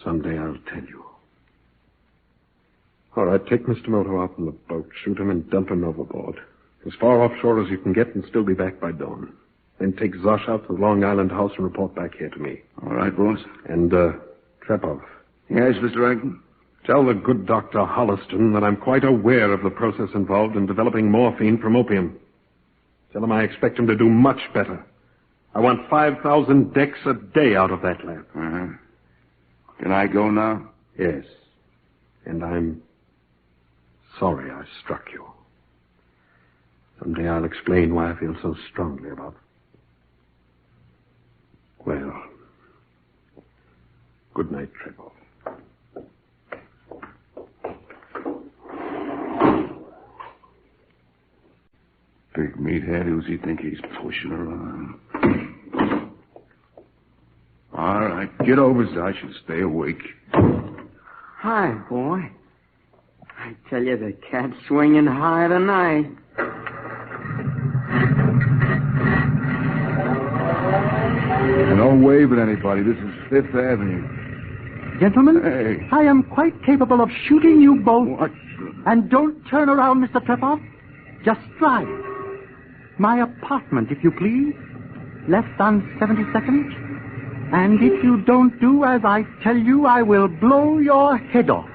Someday I'll tell you. All right, take Mr. Moto out on the boat, shoot him and dump him overboard. As far offshore as you can get and still be back by dawn. Then take Zosh out to the Long Island house and report back here to me. All right, boss. And, Trepov. Yes, Mr. Rankin? Tell the good Dr. Holliston that I'm quite aware of the process involved in developing morphine from opium. Tell him I expect him to do much better. I want 5,000 decks a day out of that lab. Uh-huh. Can I go now? Yes. And I'm sorry I struck you. Someday I'll explain why I feel so strongly about it. Well, good night, Trepov. Big meathead, who's he think he's pushing around? All right, get over, Zosh, and stay awake. Hi, boy. I tell you, the cat's swinging high tonight. And don't wave at anybody. This is 5th Avenue. Gentlemen, Hey. I am quite capable of shooting you both. What? And don't turn around, Mr. Trepov. Just drive. My apartment, if you please. Left on 72nd. And if you don't do as I tell you, I will blow your head off.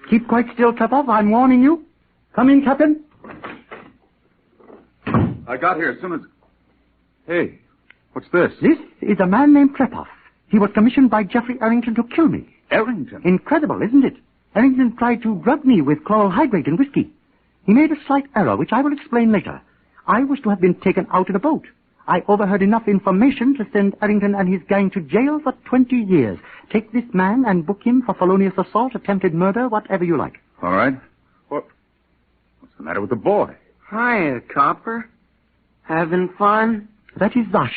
Keep quite still, Trepov. I'm warning you. Come in, Captain. I got here as soon as... Hey, what's this? This is a man named Trepov. He was commissioned by Jeffrey Errington to kill me. Errington? Incredible, isn't it? Errington tried to drug me with chloral hydrate and whiskey. He made a slight error, which I will explain later. I was to have been taken out in a boat. I overheard enough information to send Errington and his gang to jail for 20 years. Take this man and book him for felonious assault, attempted murder, whatever you like. All right. What's the matter with the boy? Hiya, copper. Having fun? That is Zosh.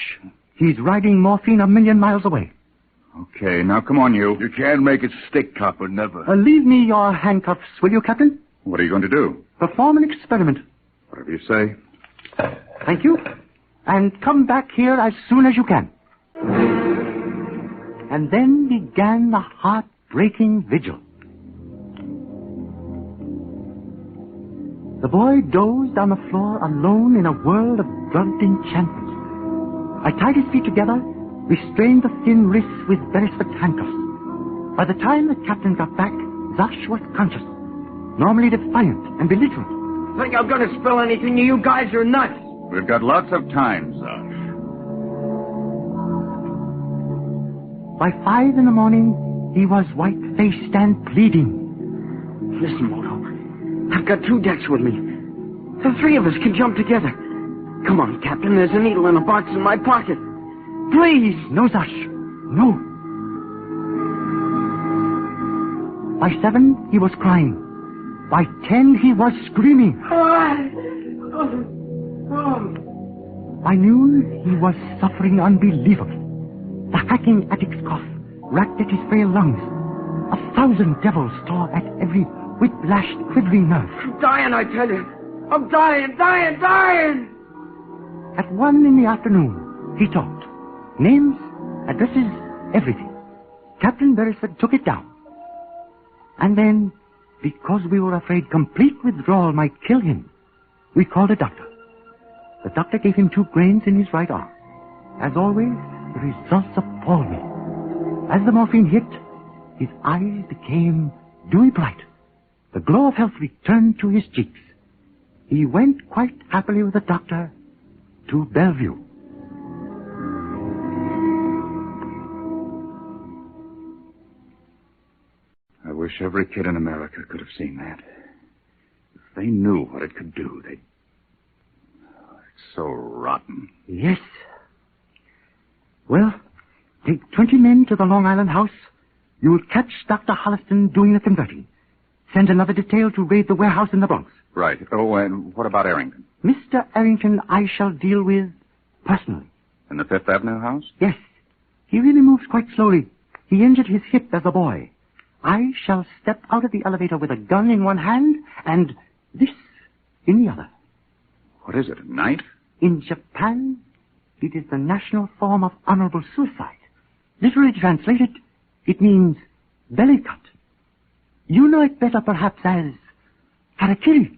He's riding morphine 1,000,000 miles away. Okay, now come on, you. You can't make it stick, copper, never. Leave me your handcuffs, will you, Captain? What are you going to do? Perform an experiment. Whatever you say. Thank you. And come back here as soon as you can. And then began the heart-breaking vigil. The boy dozed on the floor alone in a world of drugged enchantment. I tied his feet together, restrained the thin wrists with Beresford handcuffs. By the time the captain got back, Zosh was conscious, normally defiant and belligerent. Think I'm gonna spill anything? You guys are nuts. We've got lots of time, Zosh. By 5 a.m, he was white-faced and pleading. Listen, Moto. I've got 2 decks with me. The 3 of us can jump together. Come on, Captain. There's a needle in a box in my pocket. Please. No, Zosh. No. By 7, he was crying. By 10, he was screaming. By noon, he was suffering unbelievably. The hacking addict's cough racked at his frail lungs. 1,000 devils tore at every whip-lashed, quivering nerve. I'm dying, I tell you. I'm dying. At 1 p.m, he talked. Names, addresses, everything. Captain Beresford took it down. And then, because we were afraid complete withdrawal might kill him, we called a doctor. The doctor gave him 2 grains in his right arm. As always, the results appalled me. As the morphine hit, His eyes became dewy bright. The glow of health returned to his cheeks. He went quite happily with the doctor to Bellevue. I wish every kid in America could have seen that. If they knew what it could do, they'd... Oh, it's so rotten. Yes. Well, take 20 men to the Long Island house. You'll catch Dr. Holliston doing the converting. Send another detail to raid the warehouse in the Bronx. Right. Oh, and what about Arrington? Mr. Arrington I shall deal with personally. In the Fifth Avenue house? Yes. He really moves quite slowly. He injured his hip as a boy. I shall step out of the elevator with a gun in one hand and this in the other. What is it, a knife? In Japan, it is the national form of honorable suicide. Literally translated, it means belly cut. You know it better perhaps as harakiri.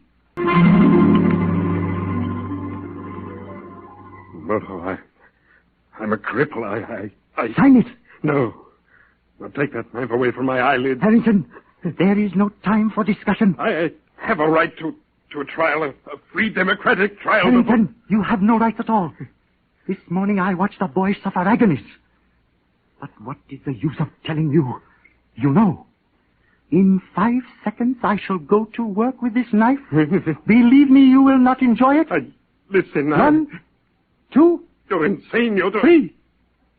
Moto, I'm a cripple. I... Sign it. No. Now take that knife away from my eyelids. Harrington, there is no time for discussion. I have a right to a trial, a free democratic trial. Harrington, you have no rights at all. This morning I watched a boy suffer agonies. But what is the use of telling you? You know. In 5 seconds I shall go to work with this knife. Believe me, you will not enjoy it. Listen, 1, 2... You're insane, you're... 3,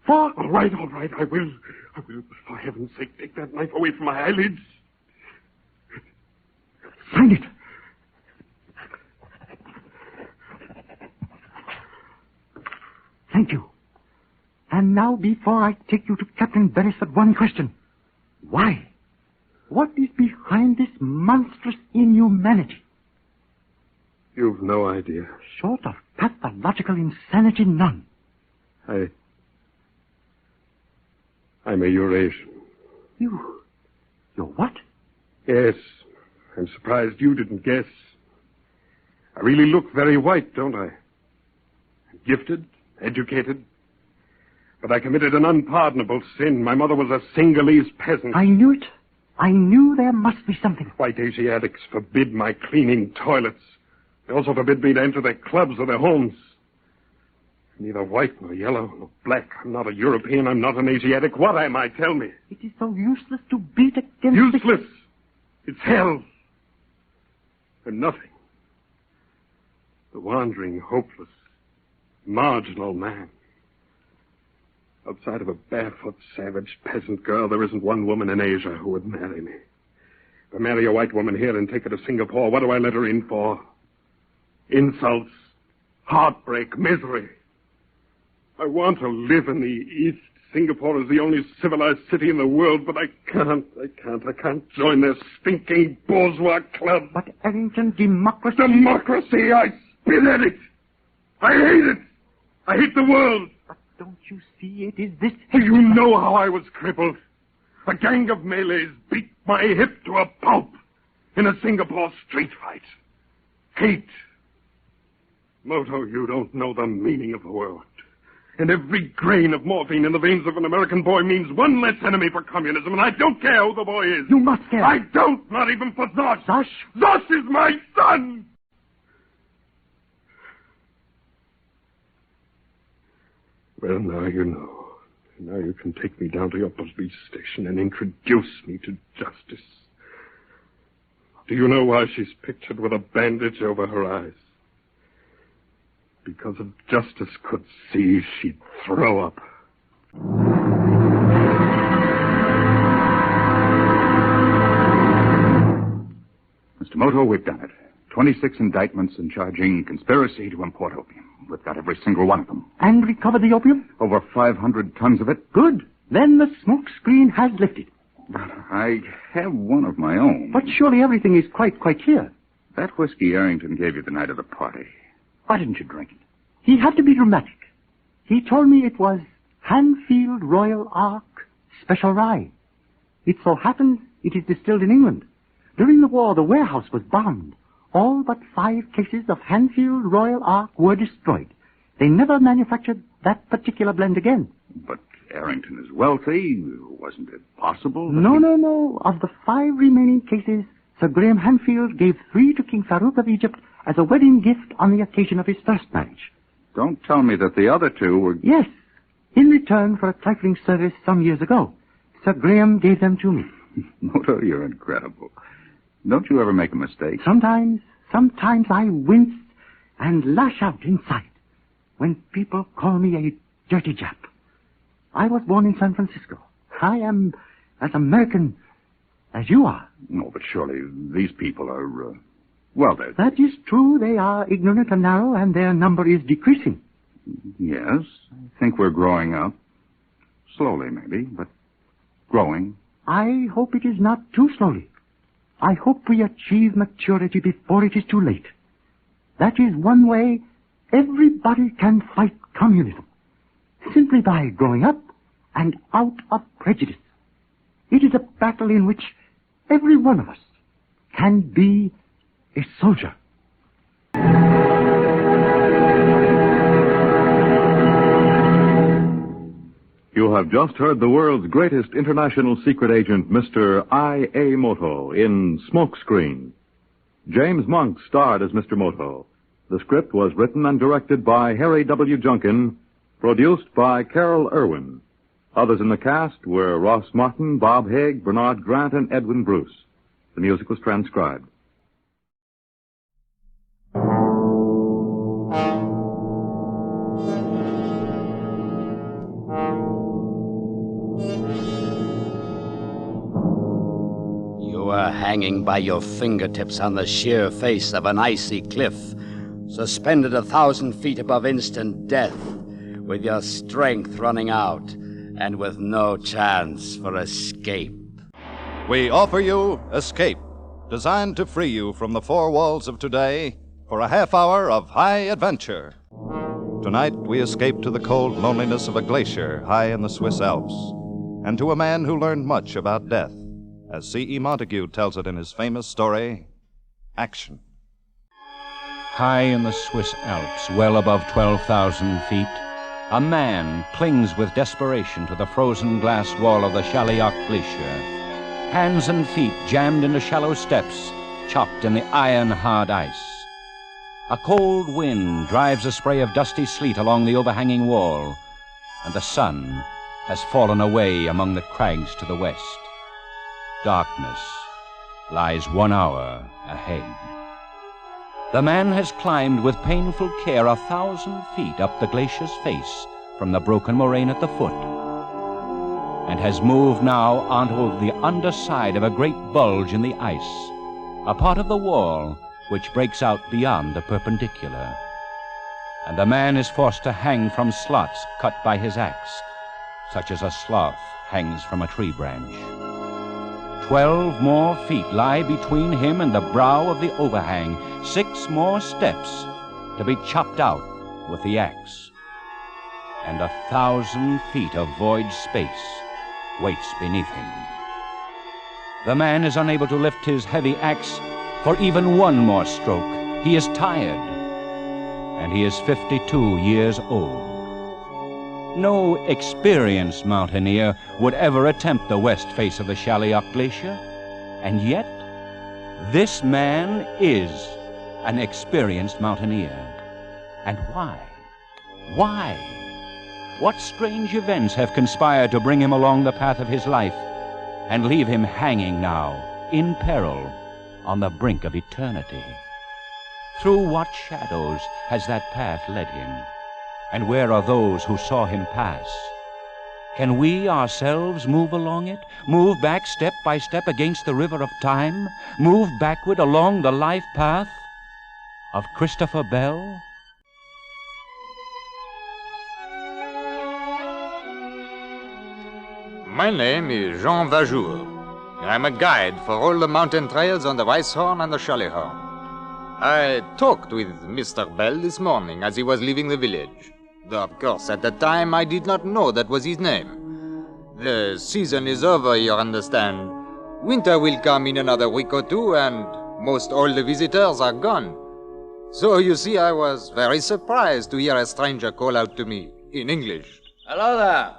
4... All right, I will. For heaven's sake, take that knife away from my eyelids. Sign it. Thank you. And now, before I take you to Captain Beresford, one question. Why? What is behind this monstrous inhumanity? You've no idea. Short of pathological insanity, none. I'm a Eurasian. You're what? Yes. I'm surprised you didn't guess. I really look very white, don't I? I'm gifted, educated. But I committed an unpardonable sin. My mother was a Singalese peasant. I knew it. I knew there must be something. White Asiatics forbid my cleaning toilets. They also forbid me to enter their clubs or their homes. I'm neither white nor yellow nor black. I'm not a European. I'm not an Asiatic. What am I? Tell me. It is so useless to beat against... Useless? It's hell. I'm nothing. The wandering, hopeless, marginal man. Outside of a barefoot, savage peasant girl, there isn't one woman in Asia who would marry me. If I marry a white woman here and take her to Singapore, what do I let her in for? Insults, heartbreak, misery. I want to live in the East. Singapore is the only civilized city in the world, but I can't join their stinking bourgeois club. But Arrington, democracy... Democracy! I spit at it! I hate it! I hate the world! But don't you see it is this... You know how I was crippled. A gang of Malays beat my hip to a pulp in a Singapore street fight. Hate. Moto, you don't know the meaning of the word. And every grain of morphine in the veins of an American boy means one less enemy for communism, and I don't care who the boy is. You must care. I don't, not even for Zosh. Zosh? Zosh is my son! Well, now you know. Now you can take me down to your police station and introduce me to justice. Do you know why she's pictured with a bandage over her eyes? Because if justice could see, she'd throw up. Mr. Moto, we've done it. 26 indictments in charging conspiracy to import opium. We've got every single one of them. And recovered the opium? Over 500 tons of it. Good. Then the smoke screen has lifted. I have one of my own. But surely everything is quite clear. That whiskey Arrington gave you the night of the party. Why didn't you drink it? He had to be dramatic. He told me it was Hanfield Royal Ark Special Rye. It so happens it is distilled in England. During the war, the warehouse was bombed. All but 5 cases of Hanfield Royal Ark were destroyed. They never manufactured that particular blend again. But Arrington is wealthy. Wasn't it possible? No. Of the 5 remaining cases, Sir Graham Hanfield gave 3 to King Farouk of Egypt as a wedding gift on the occasion of his first marriage. Don't tell me that the other 2 were... Yes. In return for a trifling service some years ago, Sir Graham gave them to me. Moto, you're incredible. Don't you ever make a mistake? Sometimes I wince and lash out inside when people call me a dirty Jap. I was born in San Francisco. I am as American as you are. No, but surely these people are, well, they're... That is true. They are ignorant and narrow, and their number is decreasing. Yes, I think we're growing up. Slowly, maybe, but growing. I hope it is not too slowly. I hope we achieve maturity before it is too late. That is one way everybody can fight communism. Simply by growing up and out of prejudice. It is a battle in which every one of us can be a soldier. You have just heard the world's greatest international secret agent, Mr. I.A. Moto, in Smokescreen. James Monk starred as Mr. Moto. The script was written and directed by Harry W. Junkin, produced by Carol Irwin. Others in the cast were Ross Martin, Bob Haig, Bernard Grant, and Edwin Bruce. The music was transcribed. You are hanging by your fingertips on the sheer face of an icy cliff, suspended 1,000 feet above instant death, with your strength running out, and with no chance for escape. We offer you Escape, designed to free you from the 4 walls of today for a half hour of high adventure. Tonight, we escape to the cold loneliness of a glacier high in the Swiss Alps, and to a man who learned much about death, as C.E. Montague tells it in his famous story, Action. High in the Swiss Alps, well above 12,000 feet, a man clings with desperation to the frozen glass wall of the Chaliac Glacier. Hands and feet jammed into shallow steps, chopped in the iron-hard ice. A cold wind drives a spray of dusty sleet along the overhanging wall, and the sun has fallen away among the crags to the west. Darkness lies 1 hour ahead. The man has climbed with painful care 1,000 feet up the glacier's face from the broken moraine at the foot, and has moved now onto the underside of a great bulge in the ice, a part of the wall which breaks out beyond the perpendicular. And the man is forced to hang from slots cut by his axe, such as a sloth hangs from a tree branch. 12 more feet lie between him and the brow of the overhang, 6 more steps to be chopped out with the axe. And 1,000 feet of void space waits beneath him. The man is unable to lift his heavy axe for even 1 more stroke. He is tired, and he is 52 years old. No experienced mountaineer would ever attempt the west face of the Chaliac Glacier, and yet this man is an experienced mountaineer. And why? Why? What strange events have conspired to bring him along the path of his life and leave him hanging now, in peril, on the brink of eternity? Through what shadows has that path led him? And where are those who saw him pass? Can we ourselves move along it? Move back step by step against the river of time? Move backward along the life path of Christopher Bell? My name is Jean Vajour. I'm a guide for all the mountain trails on the Weisshorn and the Schalihorn. I talked with Mr. Bell this morning as he was leaving the village. Though, of course, at the time I did not know that was his name. The season is over, you understand. Winter will come in another week or 2, and most all the visitors are gone. So, you see, I was very surprised to hear a stranger call out to me in English. Hello there.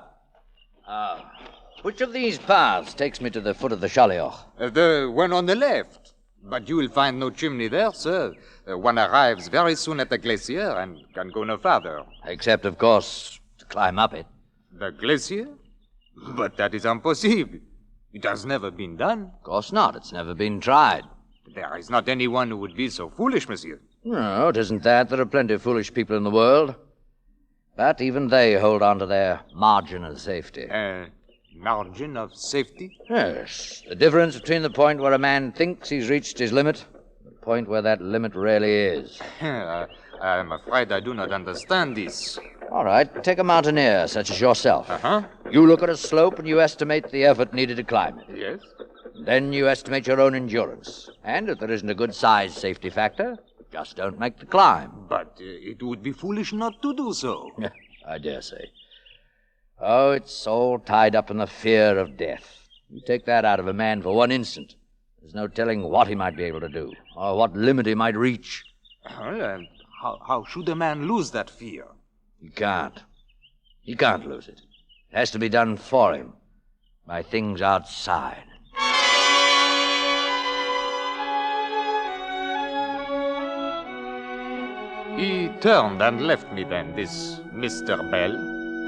Which of these paths takes me to the foot of the Shalioch? The one on the left. But you will find no chimney there, sir. One arrives very soon at the glacier and can go no farther. Except, of course, to climb up it. The glacier? But that is impossible. It has never been done. Of course not. It's never been tried. There is not anyone who would be so foolish, monsieur. No, it isn't that. There are plenty of foolish people in the world. But even they hold on to their margin of safety. Margin of safety? Yes. The difference between the point where a man thinks he's reached his limit and the point where that limit really is. I'm afraid I do not understand this. All right. Take a mountaineer such as yourself. Uh-huh. You look at a slope and you estimate the effort needed to climb it. Yes. Then you estimate your own endurance. And if there isn't a good size safety factor, just don't make the climb. But it would be foolish not to do so. I dare say. Oh, it's all tied up in the fear of death. You take that out of a man for one instant. There's no telling what he might be able to do, or what limit he might reach. Well, how should a man lose that fear? He can't. He can't lose it. It has to be done for him, by things outside. He turned and left me then, this Mr. Bell,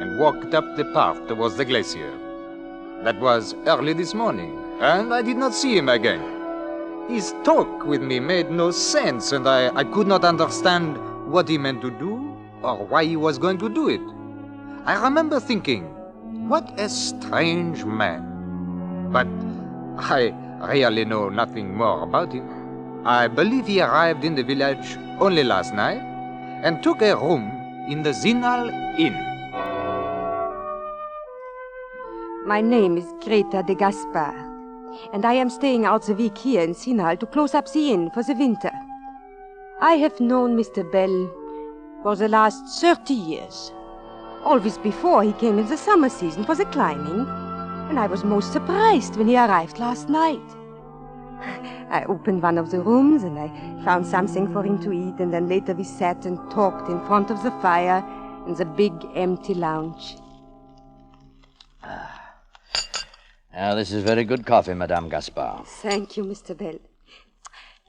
and walked up the path towards the glacier. That was early this morning, and I did not see him again. His talk with me made no sense, and I could not understand what he meant to do or why he was going to do it. I remember thinking, what a strange man. But I really know nothing more about him. I believe he arrived in the village only last night and took a room in the Zinal Inn. My name is Greta de Gaspar, and I am staying out the week here in Zinal to close up the inn for the winter. I have known Mr. Bell for the last 30 years. Always before he came in the summer season for the climbing, and I was most surprised when he arrived last night. I opened one of the rooms and I found something for him to eat, and then later we sat and talked in front of the fire in the big empty lounge. Now, this is very good coffee, Madame Gaspard. Thank you, Mr. Bell.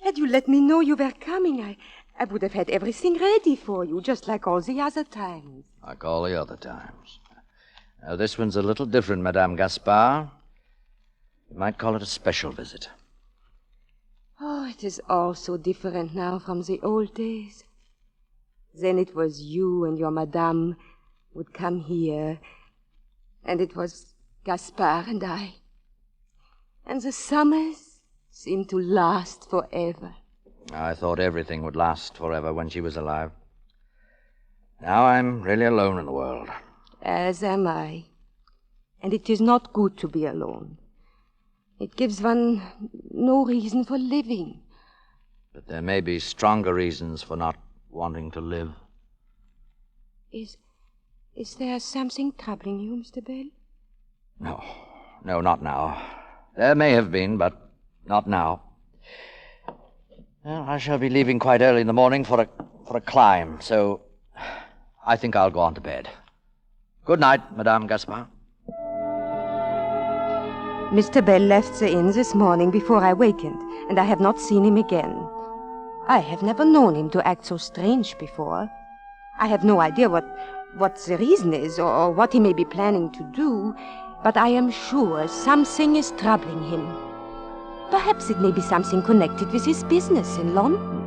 Had you let me know you were coming, I would have had everything ready for you, just like all the other times. Like all the other times. Now, this one's a little different, Madame Gaspard. You might call it a special visit. Oh, it is all so different now from the old days. Then it was you and your madame would come here, and it was Gaspard and I. And the summers seemed to last forever. I thought everything would last forever when she was alive. Now I'm really alone in the world. As am I. And it is not good to be alone. It gives one no reason for living. But there may be stronger reasons for not wanting to live. Is there something troubling you, Mr. Bell? No, not now. There may have been, but not now. Well, I shall be leaving quite early in the morning for a climb, so I think I'll go on to bed. Good night, Madame Gaspard. Mr. Bell left the inn this morning before I wakened, and I have not seen him again. I have never known him to act so strange before. I have no idea what the reason is, or what he may be planning to do, but I am sure something is troubling him. Perhaps it may be something connected with his business in London.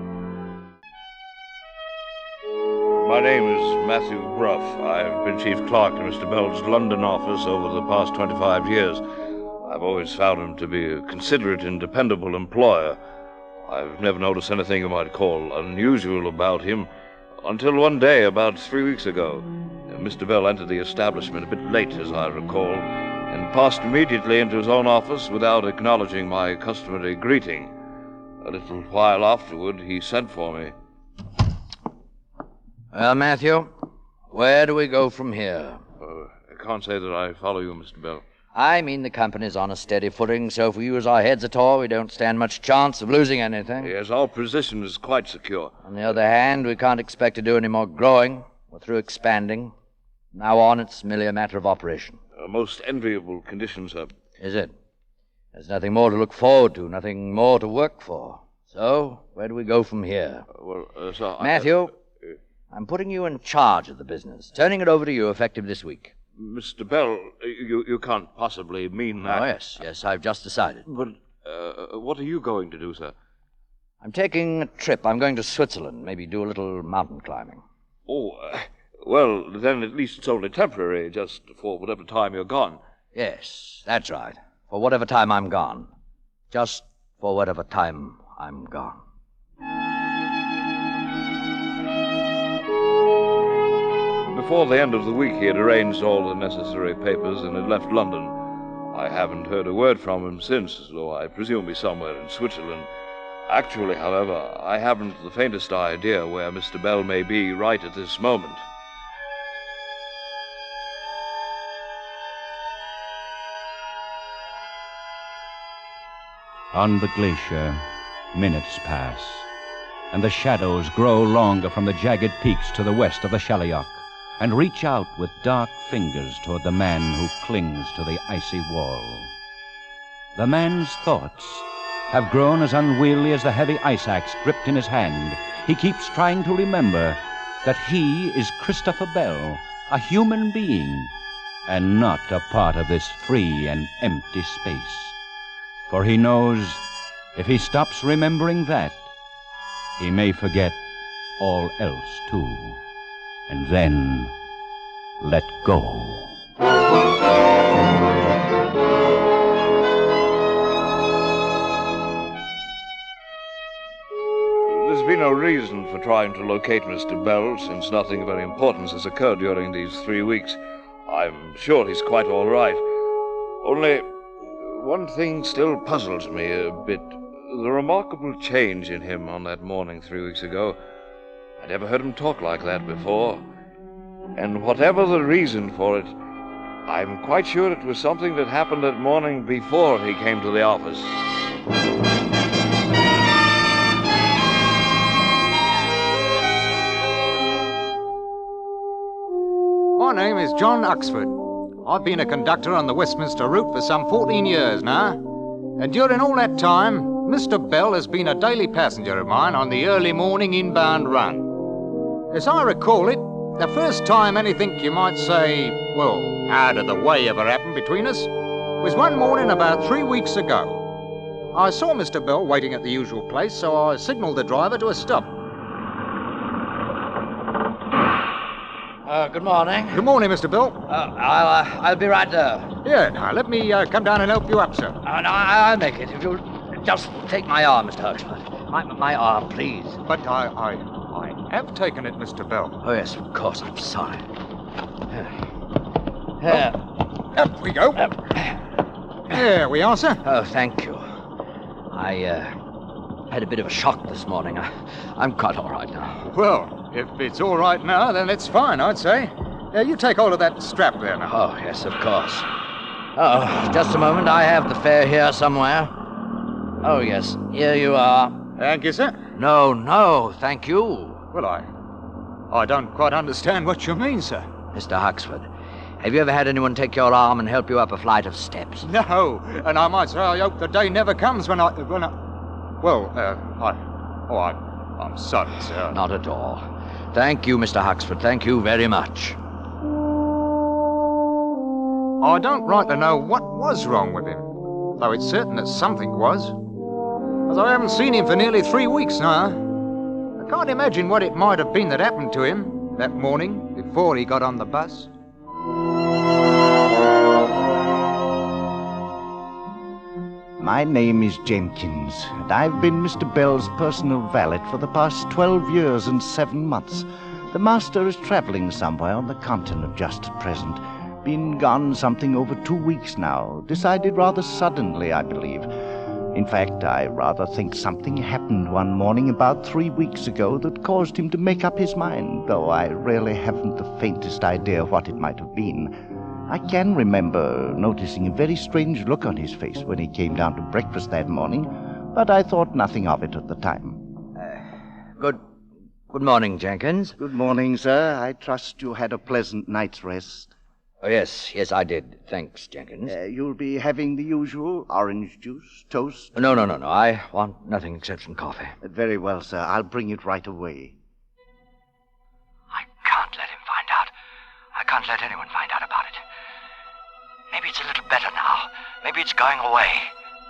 My name is Matthew Bruff. I've been chief clerk in Mr. Bell's London office over the past 25 years. I've always found him to be a considerate and dependable employer. I've never noticed anything you might call unusual about him until one day, about 3 weeks ago. Mr. Bell entered the establishment a bit late, as I recall, and passed immediately into his own office without acknowledging my customary greeting. A little while afterward, he sent for me. Well, Matthew, where do we go from here? I can't say that I follow you, Mr. Bell. I mean the company's on a steady footing, so if we use our heads at all, we don't stand much chance of losing anything. Yes, our position is quite secure. On the other hand, we can't expect to do any more growing. We're through expanding. From now on, it's merely a matter of operation. A most enviable condition, sir. Is it? There's nothing more to look forward to, nothing more to work for. So, where do we go from here? Sir, Matthew, I'm putting you in charge of the business, turning it over to you effective this week. Mr. Bell, you can't possibly mean that. Oh, yes, I've just decided. But what are you going to do, sir? I'm taking a trip. I'm going to Switzerland, maybe do a little mountain climbing. Oh, well, then at least it's only temporary, just for whatever time you're gone. Yes, that's right. For whatever time I'm gone. Just for whatever time I'm gone. Before the end of the week, he had arranged all the necessary papers and had left London. I haven't heard a word from him since, though I presume he's somewhere in Switzerland. Actually, however, I haven't the faintest idea where Mr. Bell may be right at this moment. On the glacier, minutes pass, and the shadows grow longer from the jagged peaks to the west of the Shalliok, and reach out with dark fingers toward the man who clings to the icy wall. The man's thoughts have grown as unwieldy as the heavy ice axe gripped in his hand. He keeps trying to remember that he is Christopher Bell, a human being, and not a part of this free and empty space. For he knows if he stops remembering that, he may forget all else too, and then let go. There's been no reason for trying to locate Mr. Bell, since nothing of any importance has occurred during these 3 weeks. I'm sure he's quite all right. Only one thing still puzzles me a bit. The remarkable change in him on that morning 3 weeks ago. I never heard him talk like that before. And whatever the reason for it, I'm quite sure it was something that happened that morning before he came to the office. My name is John Uxford. I've been a conductor on the Westminster route for some 14 years now. And during all that time, Mr. Bell has been a daily passenger of mine on the early morning inbound run. As I recall it, the first time anything you might say, well, out of the way ever happened between us was one morning about 3 weeks ago. I saw Mr. Bell waiting at the usual place, so I signalled the driver to a stop. Good morning. Good morning, Mr. Bell. I'll be right there. Yeah, now, let me come down and help you up, sir. No, I'll make it. If you'll just take my arm, Mr. Huxford. My arm, please. But I have taken it, Mr. Bell. Oh, yes, of course. I'm sorry. Up we go. There we are, sir. Oh, thank you. I had a bit of a shock this morning. I'm quite all right now. Well, if it's all right now, then it's fine, I'd say. You take hold of that strap there now. Oh, yes, of course. Oh, just a moment. I have the fare here somewhere. Oh, yes. Here you are. Thank you, sir. No, thank you. Well, I don't quite understand what you mean, sir. Mr. Huxford, have you ever had anyone take your arm and help you up a flight of steps? No, and I might say I hope the day never comes when I... I'm sorry, sir. Not at all. Thank you, Mr. Huxford. Thank you very much. I don't rightly know what was wrong with him, though it's certain that something was. As I haven't seen him for nearly 3 weeks now. I can't imagine what it might have been that happened to him that morning before he got on the bus. My name is Jenkins, and I've been Mr. Bell's personal valet for the past 12 years and 7 months. The master is traveling somewhere on the continent just at present. Been gone something over 2 weeks now. Decided rather suddenly, I believe. In fact, I rather think something happened one morning about 3 weeks ago that caused him to make up his mind, though I really haven't the faintest idea what it might have been. I can remember noticing a very strange look on his face when he came down to breakfast that morning, but I thought nothing of it at the time. Good morning, Jenkins. Good morning, sir. I trust you had a pleasant night's rest. Oh, yes, I did. Thanks, Jenkins. You'll be having the usual orange juice, toast? No. I want nothing except some coffee. Very well, sir. I'll bring it right away. I can't let him find out. I can't let anyone find out about it. Maybe it's a little better now. Maybe it's going away.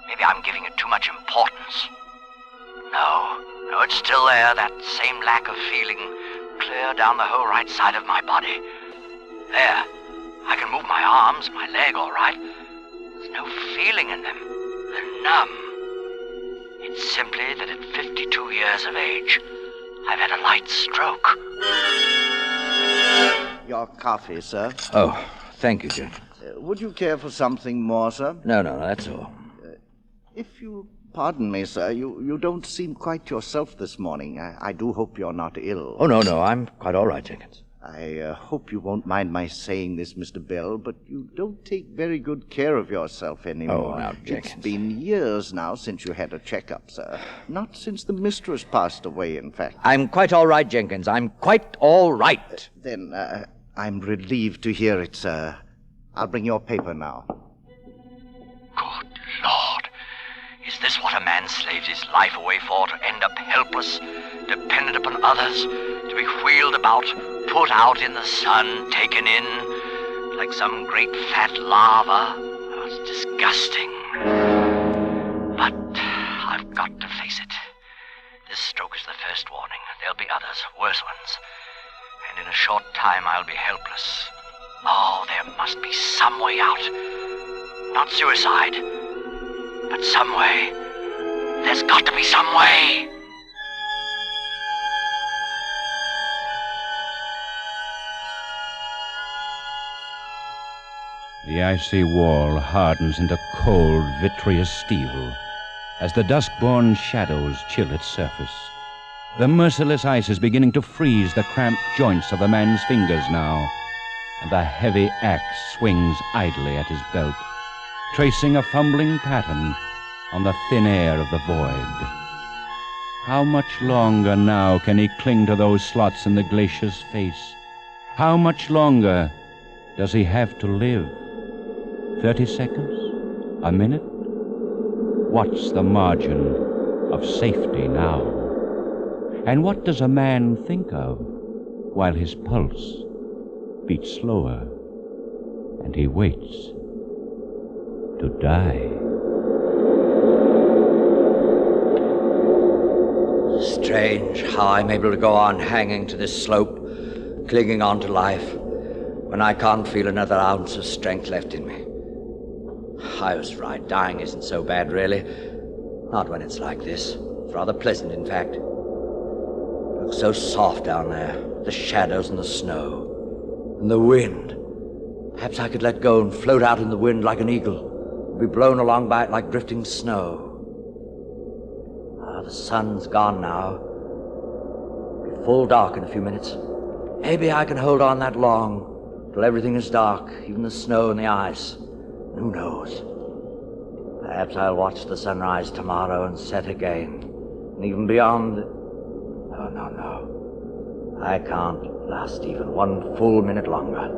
Maybe I'm giving it too much importance. No, it's still there, that same lack of feeling, clear down the whole right side of my body. There. I can move my arms, my leg, all right. There's no feeling in them. They're numb. It's simply that at 52 years of age, I've had a light stroke. Your coffee, sir. Oh, thank you, Jenkins. Would you care for something more, sir? No, that's all. If you pardon me, sir, you don't seem quite yourself this morning. I do hope you're not ill. Oh, no, I'm quite all right, Jenkins. I hope you won't mind my saying this, Mr. Bell, but you don't take very good care of yourself anymore. Oh, now, Jenkins. It's been years now since you had a checkup, sir. Not since the mistress passed away, in fact. I'm quite all right, Jenkins. I'm quite all right. Then I'm relieved to hear it, sir. I'll bring your paper now. Good Lord. Is this what a man slaves his life away for, to end up helpless, dependent upon others, to be wheeled about, put out in the sun, taken in, like some great fat larva? Oh, it's disgusting. But I've got to face it. This stroke is the first warning. There'll be others, worse ones. And in a short time I'll be helpless. Oh, there must be some way out. Not suicide, but some way. There's got to be some way. The icy wall hardens into cold, vitreous steel as the dusk-born shadows chill its surface. The merciless ice is beginning to freeze the cramped joints of the man's fingers now, and the heavy axe swings idly at his belt, tracing a fumbling pattern on the thin air of the void. How much longer now can he cling to those slots in the glacier's face? How much longer does he have to live? 30 seconds? A minute? What's the margin of safety now? And what does a man think of while his pulse beats slower and he waits to die? Strange how I'm able to go on hanging to this slope, clinging on to life, when I can't feel another ounce of strength left in me. I was right, dying isn't so bad, really. Not when it's like this. It's rather pleasant, in fact. It looks so soft down there, the shadows and the snow, and the wind. Perhaps I could let go and float out in the wind like an eagle, be blown along by it like drifting snow. The sun's gone now. It'll be full dark in a few minutes. Maybe I can hold on that long, till everything is dark, even the snow and the ice. Who knows? Perhaps I'll watch the sunrise tomorrow and set again. And even beyond... Oh, no. I can't last even one full minute longer.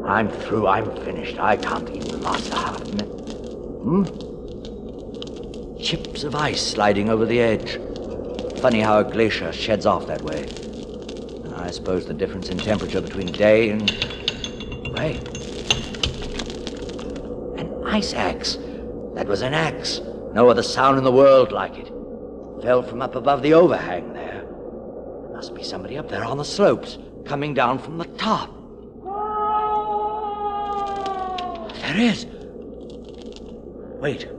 I'm through. I'm finished. I can't even last a half minute. Chips of ice sliding over the edge. Funny how a glacier sheds off that way. I suppose the difference in temperature between day and... Wait. An ice axe. That was an axe. No other sound in the world like it. Fell from up above the overhang there. There must be somebody up there on the slopes, coming down from the top. There is. Wait,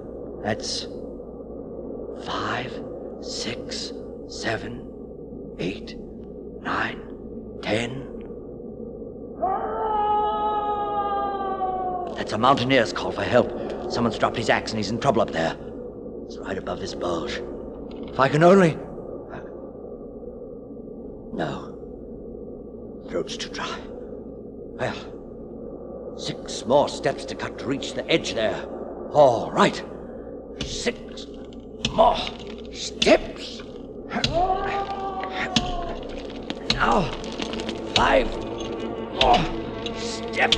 that's 5, 6, 7, 8, 9, 10. That's a mountaineer's call for help. Someone's dropped his axe and he's in trouble up there. It's right above this bulge. If I can only... No. Throat's too dry. Well, 6 more steps to cut to reach the edge there. All right. 6 more steps. Now, 5 more Step.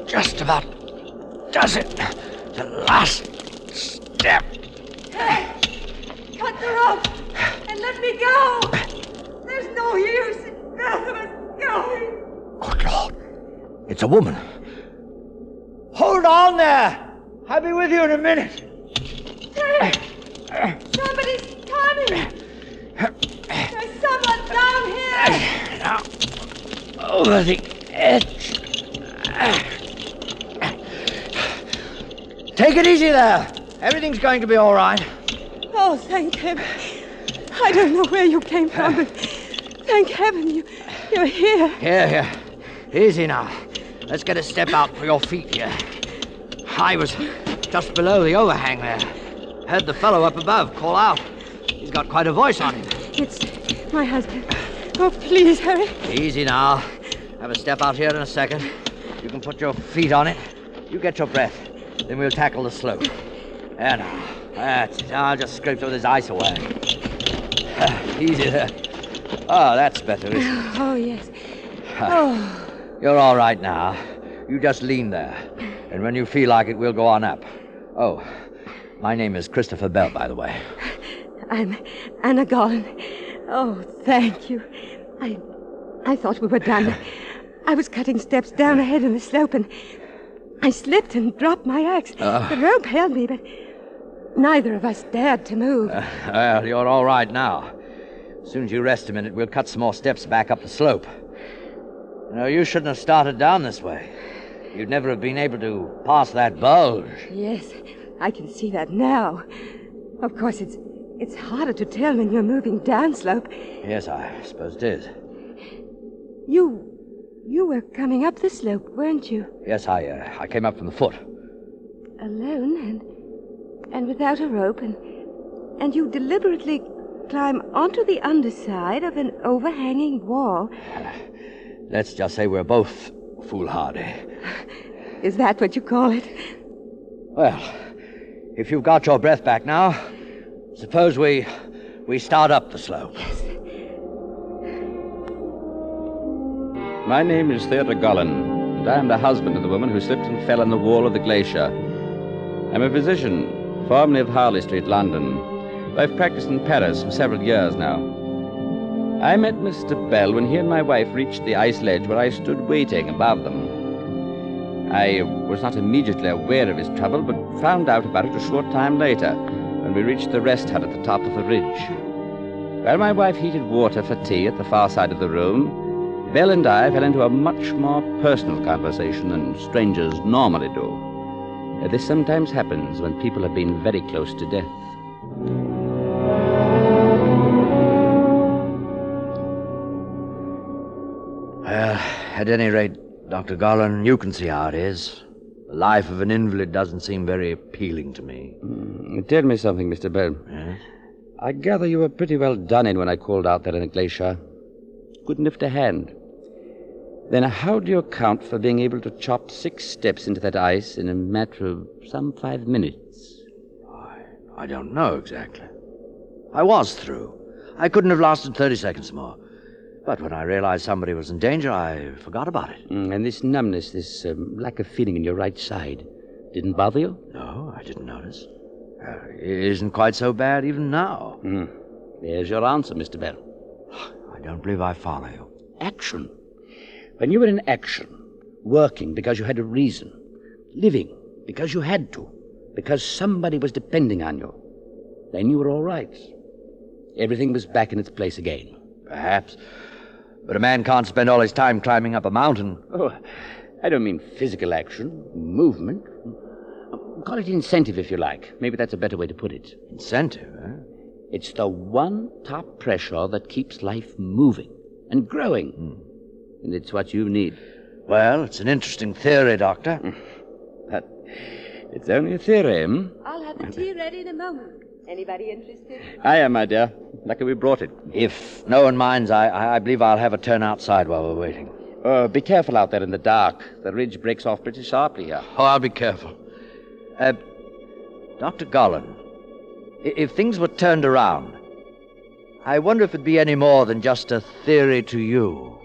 Just about does it. The last step. Hey, cut the rope and let me go. There's no use in both of us going. Good Lord. It's a woman. Hold on there. I'll be with you in a minute. Hey, somebody's coming. There's someone down here. Now, over the edge. Take it easy there. Everything's going to be all right. Oh, thank heaven. I don't know where you came from, but thank heaven you're here. Here. Easy now. Let's get a step out for your feet here. I was just below the overhang there. Heard the fellow up above call out. He's got quite a voice on him. It's my husband. Oh, please, hurry. Easy now. Have a step out here in a second. You can put your feet on it. You get your breath. Then we'll tackle the slope. There now. That's it. I'll just scrape some of this ice away. Easy there. Oh, that's better, isn't it? Oh, yes. Oh. You're all right now. You just lean there. And when you feel like it, we'll go on up. Oh, my name is Christopher Bell, by the way. I'm Anna Gollin. Oh, thank you. I thought we were done. I was cutting steps down ahead in the slope, and I slipped and dropped my axe. The rope held me, but neither of us dared to move. Well, you're all right now. As soon as you rest a minute, we'll cut some more steps back up the slope. You shouldn't have started down this way. You'd never have been able to pass that bulge. Yes, I can see that now. Of course, it's harder to tell when you're moving downslope. Yes, I suppose it is. You were coming up the slope, weren't you? Yes, I came up from the foot. Alone and without a rope, and you deliberately climb onto the underside of an overhanging wall. Let's just say we're both foolhardy. Is that what you call it? Well, if you've got your breath back now, suppose we start up the slope. Yes. My name is Theodore Gollin, and I am the husband of the woman who slipped and fell on the wall of the glacier. I'm a physician, formerly of Harley Street, London. I've practiced in Paris for several years now. I met Mr. Bell when he and my wife reached the ice ledge where I stood waiting above them. I was not immediately aware of his trouble, but found out about it a short time later, when we reached the rest hut at the top of the ridge. While my wife heated water for tea at the far side of the room, Bell and I fell into a much more personal conversation than strangers normally do. This sometimes happens when people have been very close to death. Well, at any rate, Dr. Gollin, you can see how it is. The life of an invalid doesn't seem very appealing to me. Tell me something, Mr. Bell. Yes? I gather you were pretty well done in when I called out there in the glacier. Couldn't lift a hand. Then how do you account for being able to chop 6 steps into that ice in a matter of some 5 minutes? I don't know exactly. I was through. I couldn't have lasted 30 seconds more. But when I realized somebody was in danger, I forgot about it. And this numbness, this lack of feeling in your right side, didn't bother you? No, I didn't notice. It isn't quite so bad even now. There's your answer, Mr. Bell. I don't believe I follow you. Action. When you were in action, working because you had a reason, living because you had to, because somebody was depending on you, then you were all right. Everything was back in its place again. Perhaps. But a man can't spend all his time climbing up a mountain. Oh, I don't mean physical action, movement. Call it incentive if you like. Maybe that's a better way to put it. Incentive, eh? It's the one top pressure that keeps life moving and growing. And it's what you need. Well, it's an interesting theory, Doctor. But it's only a theory, I'll have the tea ready in a moment. Anybody interested? I am, my dear. Lucky we brought it. If no one minds, I believe I'll have a turn outside while we're waiting. Be careful out there in the dark. The ridge breaks off pretty sharply here. Oh, I'll be careful. Dr. Gollin, If things were turned around, I wonder if it'd be any more than just a theory to you.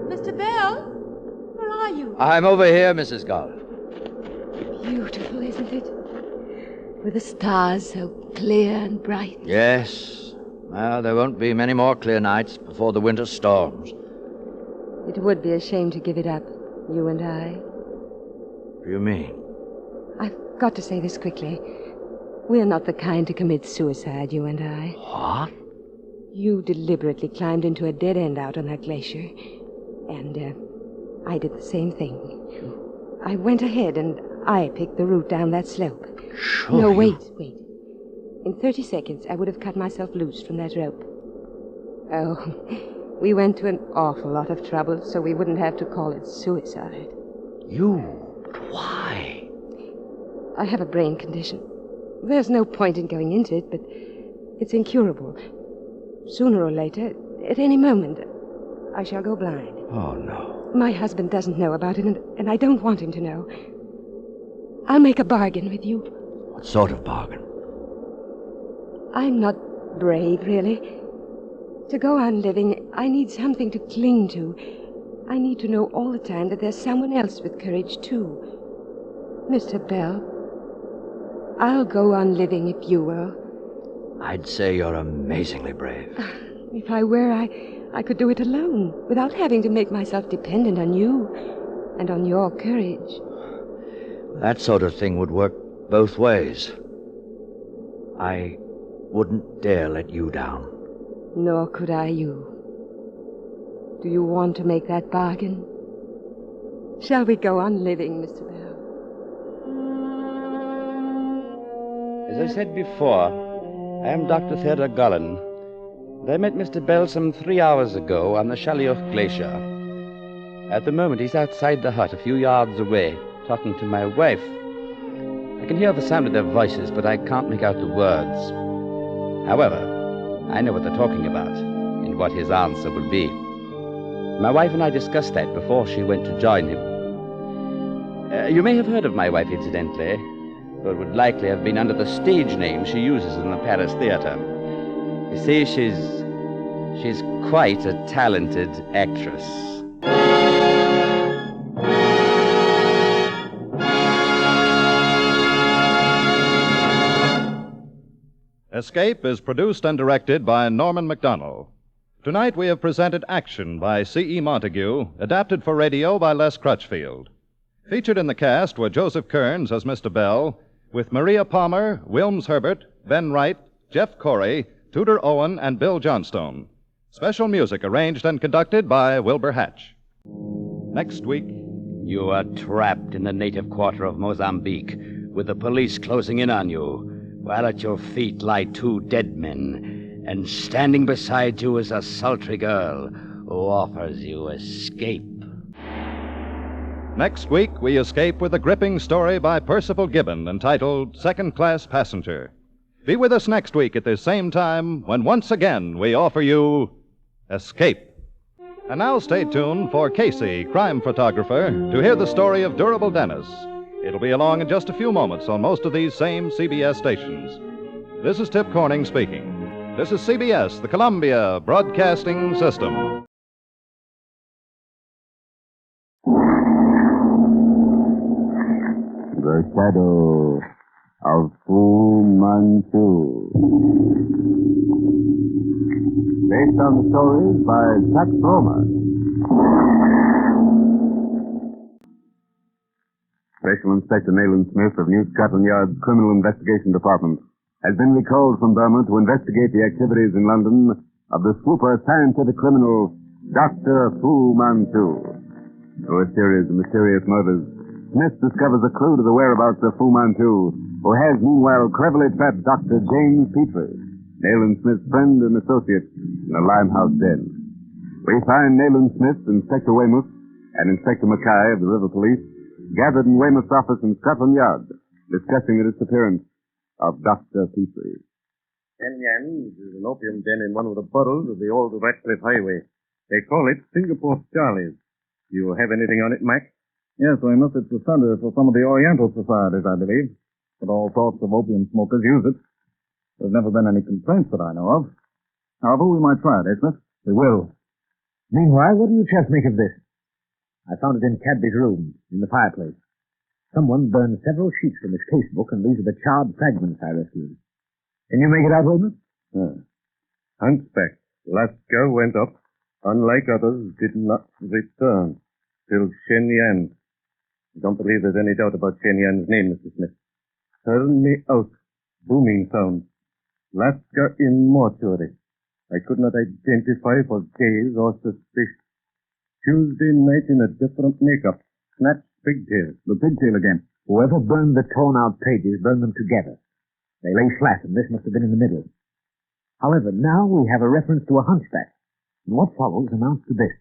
Mr. Bell? Where are you? I'm over here, Mrs. Scarlet. Beautiful, isn't it? With the stars so clear and bright. Yes. Well, there won't be many more clear nights before the winter storms. It would be a shame to give it up, you and I. What do you mean? I've got to say this quickly. We're not the kind to commit suicide, you and I. What? You deliberately climbed into a dead end out on that glacier. And, I did the same thing. I went ahead and I picked the route down that slope. Sure. No, wait. In 30 seconds, I would have cut myself loose from that rope. Oh, we went to an awful lot of trouble so we wouldn't have to call it suicide. You? Why? I have a brain condition. There's no point in going into it, but it's incurable. Sooner or later, at any moment, I shall go blind. Oh, no. My husband doesn't know about it, and I don't want him to know. I'll make a bargain with you. What sort of bargain? I'm not brave, really. To go on living, I need something to cling to. I need to know all the time that there's someone else with courage, too. Mr. Bell, I'll go on living if you will. I'd say you're amazingly brave. If I were, I could do it alone, without having to make myself dependent on you and on your courage. That sort of thing would work both ways. I wouldn't dare let you down. Nor could I you. Do you want to make that bargain? Shall we go on living, Mr. Bell? As I said before, I am Dr. Theodore Gullen. And I met Mr. Bell some 3 hours ago on the Shalioch Glacier. At the moment, he's outside the hut a few yards away, talking to my wife. I can hear the sound of their voices, but I can't make out the words. However, I know what they're talking about and what his answer will be. My wife and I discussed that before she went to join him. You may have heard of my wife, incidentally, though it would likely have been under the stage name she uses in the Paris theater. You see, she's quite a talented actress. Escape is produced and directed by Norman MacDonald. Tonight we have presented Action by C.E. Montague, adapted for radio by Les Crutchfield. Featured in the cast were Joseph Kearns as Mr. Bell, with Maria Palmer, Wilms Herbert, Ben Wright, Jeff Corey, Tudor Owen, and Bill Johnstone. Special music arranged and conducted by Wilbur Hatch. Next week... You are trapped in the native quarter of Mozambique, with the police closing in on you, while at your feet lie 2 dead men, and standing beside you is a sultry girl who offers you escape. Next week, we escape with a gripping story by Percival Gibbon entitled Second Class Passenger. Be with us next week at this same time when once again we offer you Escape. And now stay tuned for Casey, crime photographer, to hear the story of Durable Dennis. It'll be along in just a few moments on most of these same CBS stations. This is Tip Corning speaking. This is CBS, the Columbia Broadcasting System. The Shadow of Fu Manchu. Based on the stories by Pat Romer. Special Inspector Nayland Smith of New Scotland Yard's Criminal Investigation Department has been recalled from Burma to investigate the activities in London of the swooper scientific criminal Dr. Fu Manchu. Through a series of mysterious murders, Smith discovers a clue to the whereabouts of Fu Manchu, who has meanwhile cleverly trapped Dr. James Petrie, Nayland Smith's friend and associate, in a Limehouse den. We find Nayland Smith, Inspector Weymouth, and Inspector Mackay of the River Police gathered in Weymouth's office in Scotland Yard, discussing the disappearance of Dr. Petrie. Yan's is an opium den in one of the boroughs of the old Ratcliffe Highway. They call it Singapore Charlie's. Do you have anything on it, Mac? Yes, I noticed the thunder for some of the Oriental societies, I believe. but all sorts of opium smokers use it. There's never been any complaints that I know of. However, we might try it, eh, Smith? We will. Meanwhile, what do you chaps make of this? I found it in Cadby's room, in the fireplace. Someone burned several sheets from his casebook, and these are the charred fragments I rescued. Can you make it out, Weymouth? Hunchback. Lascar went up. Unlike others, did not return till Shen Yan. I don't believe there's any doubt about Shen Yan's name, Mr. Smith. Turn me out. Booming sound. Lascar in mortuary. I could not identify for days or suspicion. Tuesday night in a different makeup. Snatched pigtail. The pigtail again. Whoever burned the torn-out pages burned them together. They lay flat, and this must have been in the middle. However, now we have a reference to a hunchback. And what follows amounts to this.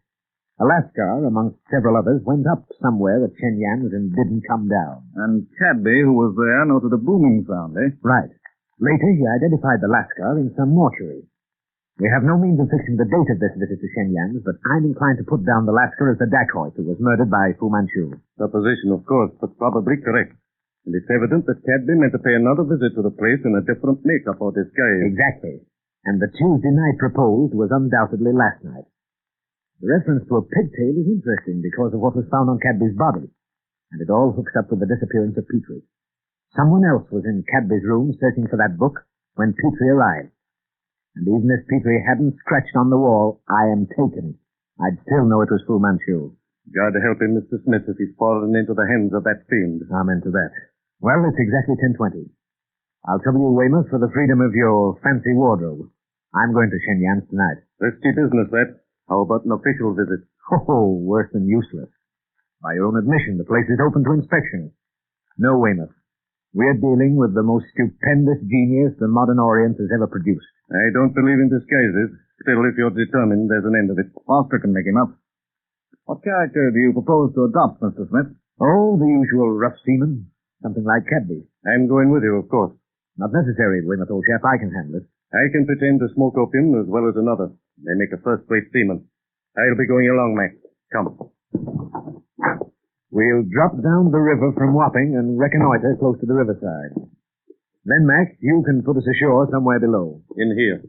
A Lascar, amongst several others, went up somewhere at Shenyang's and didn't come down. And Cadby, who was there, noted a booming sound, eh? Right. Later, he identified the Lascar in some mortuary. We have no means of fixing the date of this visit to Shenyang's, but I'm inclined to put down the Lascar as the Decoy who was murdered by Fu Manchu. Supposition, of course, but probably correct. And it's evident that Cadby meant to pay another visit to the place in a different makeup or disguise. Exactly. And the Tuesday night proposed was undoubtedly last night. The reference to a pigtail is interesting because of what was found on Cadby's body, and it all hooks up with the disappearance of Petrie. Someone else was in Cadby's room searching for that book when Petrie arrived. And even if Petrie hadn't scratched on the wall, I am taken, I'd still know it was Fu Manchu. God help him, Mr. Smith, if he's fallen into the hands of that fiend. Amen to that. Well, it's exactly 10:20. I'll trouble you, Weymouth, for the freedom of your fancy wardrobe. I'm going to Shenyang's tonight. Risky business, that. How about an official visit? Oh, worse than useless. By your own admission, the place is open to inspection. No, Weymouth. We're dealing with the most stupendous genius the modern Orient has ever produced. I don't believe in disguises. Still, if you're determined, there's an end of it. Foster can make him up. What character do you propose to adopt, Mr. Smith? Oh, the usual rough seaman. Something like Cadby. I'm going with you, of course. Not necessary, Weymouth, old chap. I can handle it. I can pretend to smoke opium as well as another. They make a first-rate seaman. I'll be going along, Mac. Come. We'll drop down the river from Wapping and reconnoiter close to the riverside. Then, Mac, you can put us ashore somewhere below. In here.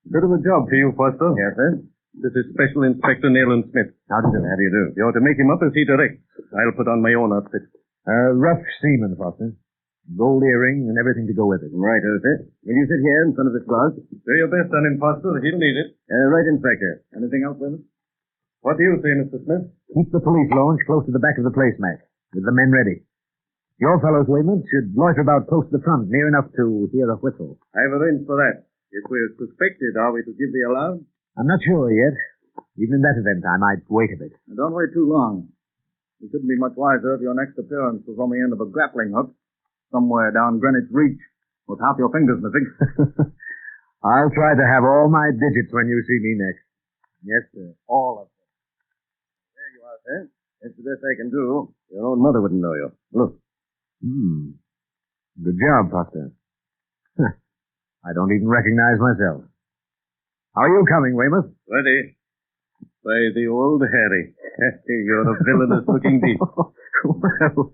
Bit of a job for you, Foster. Yes, sir? This is Special Inspector Nayland Smith. How do you do? How do you do? You're to make him up as he directs. I'll put on my own outfit. Rough seaman, Foster. Gold earring and everything to go with it. Right, sir. Will you sit here in front of this glass? Do your best on him, Foster. He'll need it. Right, Inspector. Anything else, Willis? What do you say, Mr. Smith? Keep the police launch close to the back of the place, Mac, with the men ready. Your fellows, Weymouth, should loiter about close to the front, near enough to hear a whistle. I've arranged for that. If we're suspected, are we to give the alarm? I'm not sure yet. Even in that event, I might wait a bit. Don't wait too long. You couldn't be much wiser if your next appearance was on the end of a grappling hook, somewhere down Greenwich Reach, with half your fingers missing. I'll try to have all my digits when you see me next. Yes, sir. All of them. There you are, sir. It's the best I can do. Your own mother wouldn't know you. Look. Good job, Foster. I don't even recognize myself. How are you coming, Weymouth? Ready. By the old Harry. You're a villainous-looking beast. Well,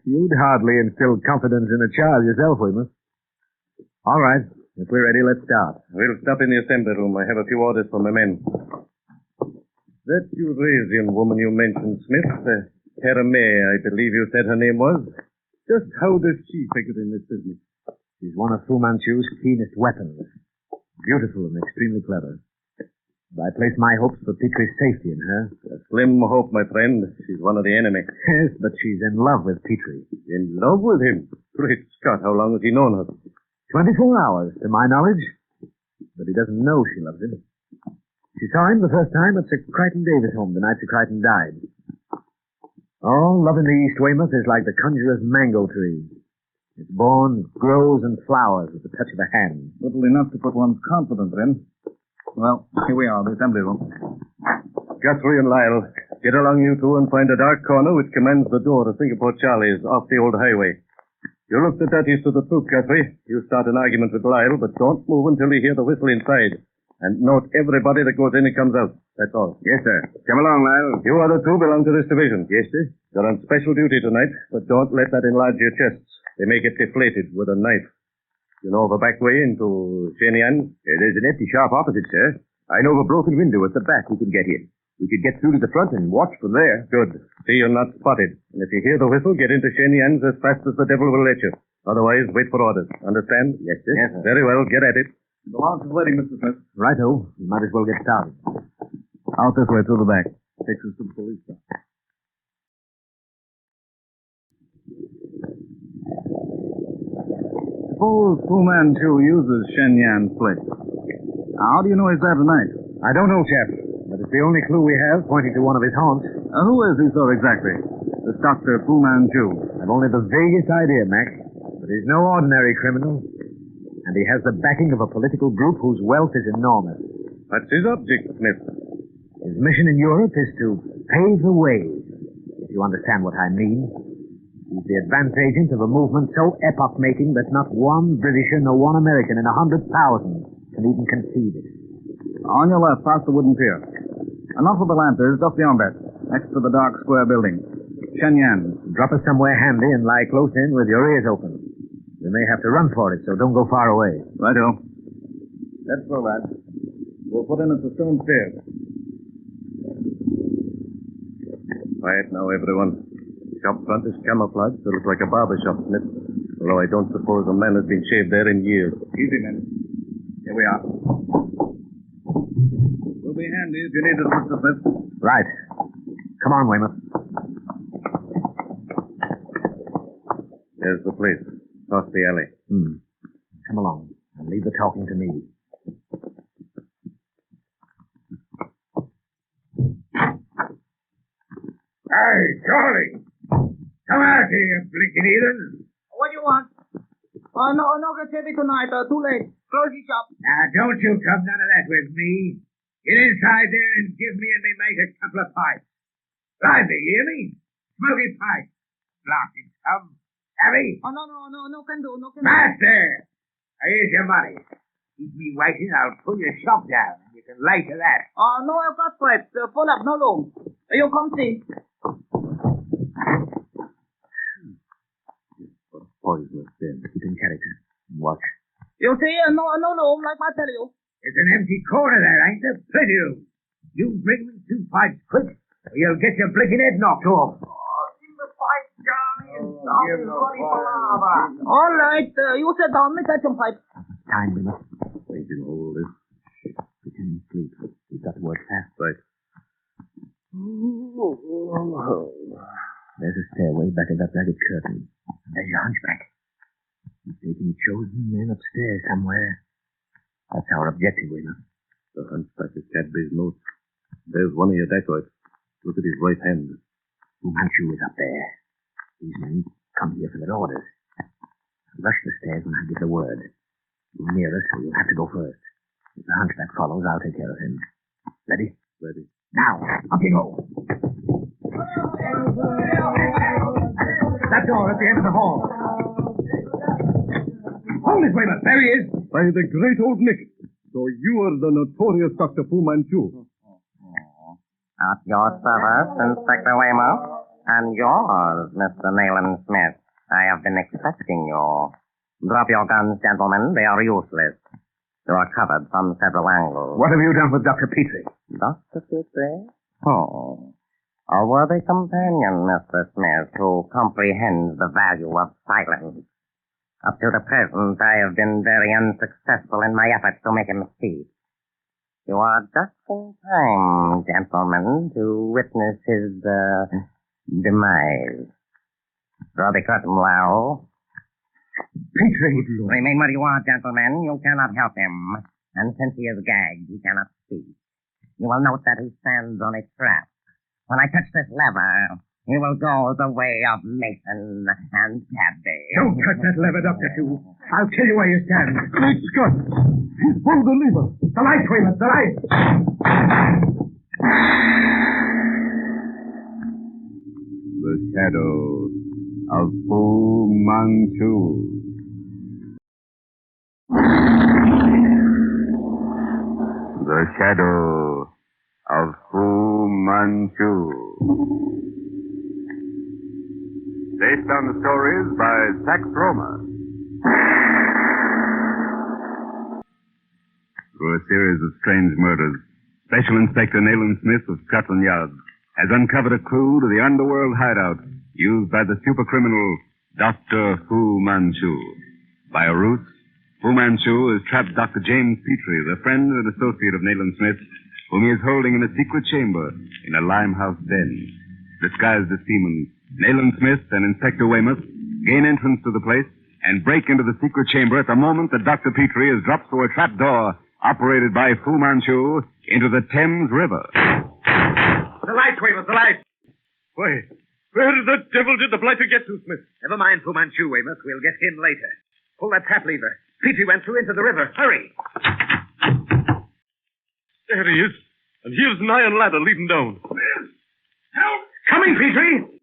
you'd hardly instill confidence in a child yourself, Weymouth. All right. If we're ready, let's start. We'll stop in the assembly room. I have a few orders for my men. That Eurasian woman you mentioned, Smith, Karameh, I believe you said her name was. Just how does she figure in this business? She's one of Fu Manchu's keenest weapons. Beautiful and extremely clever. But I place my hopes for Petrie's safety in her. A slim hope, my friend. She's one of the enemy. Yes, but she's in love with Petrie. In love with him? Great Scott, how long has he known her? 24 hours, to my knowledge. But he doesn't know she loves him. She saw him the first time at Sir Crichton Davis' home the night Sir Crichton died. Oh, love in the East, Weymouth, is like the conjurer's mango tree. It's born, grows, and flowers with the touch of a hand. Little enough to put one's confidence in. Well, here we are, the assembly room. Guthrie and Lyle, get along you two and find a dark corner which commands the door to Singapore Charlie's off the old highway. You look the dirtiest of the troop, Guthrie. You start an argument with Lyle, but don't move until you hear the whistle inside. And note everybody that goes in and comes out. That's all. Yes, sir. Come along, Lyle. You other two belong to this division. Yes, sir. You're on special duty tonight, but don't let that enlarge your chests. They may get deflated with a knife. You know of a back way into Shenyang? There's an empty shop opposite, sir. I know of a broken window at the back we can get in. We could get through to the front and watch from there. Good. See you're not spotted. And if you hear the whistle, get into Shenyang as fast as the devil will let you. Otherwise, wait for orders. Understand? Yes, sir. Yes, sir. Very well. Get at it. The lounge is waiting, Mr. Smith. Righto. We might as well get started. Out this way, through the back. Takes us to the police station. Suppose Fu Manchu uses Shenyang's place. How do you know he's there tonight? I don't know, Chef. But it's the only clue we have pointing to one of his haunts. Who is he, sir, exactly? This Dr. Fu Manchu. I've only the vaguest idea, Mac. But he's no ordinary criminal. And he has the backing of a political group whose wealth is enormous. What's his object, Smith? His mission in Europe is to pave the way, if you understand what I mean. He's the advance agent of a movement so epoch-making that not one Britisher nor one American in 100,000 can even conceive it. On your left, past the wooden pier. Enough of the lamp is just beyond that, next to the dark square building. Shenyang. Drop us somewhere handy and lie close in with your ears open. We may have to run for it, so don't go far away. Righto. That's so, lad. We'll put in at the stone stairs. Quiet now, everyone. Shop front is camouflaged, so it looks like a barber shop, Smith. Although I don't suppose a man has been shaved there in years. Easy, men. Here we are. We'll be handy if you need us, Mr. Smith. Right. Come on, Weymouth. There's the place. Across the alley. Come along. And leave the talking to me. Hey, Charlie! Come out here, you blinking heathen! What do you want? No get heavy tonight. Too late. Close your shop. Now, don't you come none of that with me. Get inside there and give me and me mate a couple of pipes. Lively, you hear me? Smoky pipes. Blasted some. Abby? No can do. Master! Now, here's your money. Keep me waiting, I'll pull your shop down, and you can lay to that. No, I've got pipes. Full up, no room. You come see. Poisonous sin. Keep in character. Watch. You see, no room, like I tell you. There's an empty corner there, ain't there? Plenty room. You bring me 2 pipes quick, or you'll get your blinking head knocked off. Give me the pipe, Johnny. All right, you sit down, me touch some pipe. Time, Weymouth. We can hold this. Pretend to sleep. We've got to work fast. Right. There's a stairway back of that ragged curtain. There's your hunchback. He's taking chosen men upstairs somewhere. That's our objective, Weymouth. The hunchback is Cadby's note. There's one of your decoys. Look at his right hand. Manchu is up there. These men come here for their orders. Rush the stairs when I give the word. You're near us, so you'll have to go first. If the hunchback follows, I'll take care of him. Ready? Ready. Now, up you go. That door at the end of the hall. Hold it, Weymouth. There he is. By the great old Nick. So you are the notorious Dr. Fu Manchu. At your service, Inspector Weymouth. And yours, Mr. Nayland Smith. I have been expecting you. Drop your guns, gentlemen. They are useless. You are covered from several angles. What have you done with Dr. Petrie? Dr. Petrie? A worthy companion, Mr. Smith, who comprehends the value of silence. Up to the present, I have been very unsuccessful in my efforts to make him speak. You are just in time, gentlemen, to witness his, demise. Draw the curtain, Lau. Petrie! Remain where you are, gentlemen. You cannot help him. And since he is gagged, he cannot speak. You will note that he stands on a trap. When I touch this lever, he will go the way of Mason and Cadby. Don't touch that lever, Dr. Fu. I'll tell you where you stand. Great Scott! He's pulled the lever. The light, Weymouth, the light! The shadow of Fu Manchu. The shadow of Fu Manchu. Based on the stories by Pax Roma. Through a series of strange murders, Special Inspector Nayland Smith of Scotland Yard has uncovered a clue to the underworld hideout used by the supercriminal Dr. Fu Manchu. By a ruse, Fu Manchu has trapped Dr. James Petrie, the friend and associate of Nayland Smith, whom he is holding in a secret chamber in a Limehouse den. Disguised as seamen, Nayland Smith and Inspector Weymouth gain entrance to the place and break into the secret chamber at the moment that Dr. Petrie is dropped through a trap door operated by Fu Manchu into the Thames River. The light, Weymouth, the light. Why, where the devil did the blighter get to, Smith? Never mind Fu Manchu, Weymouth. We'll get him later. Pull that trap lever. Petrie went through into the river. Hurry. There he is. And here's an iron ladder leading down. Help! Coming, Petrie!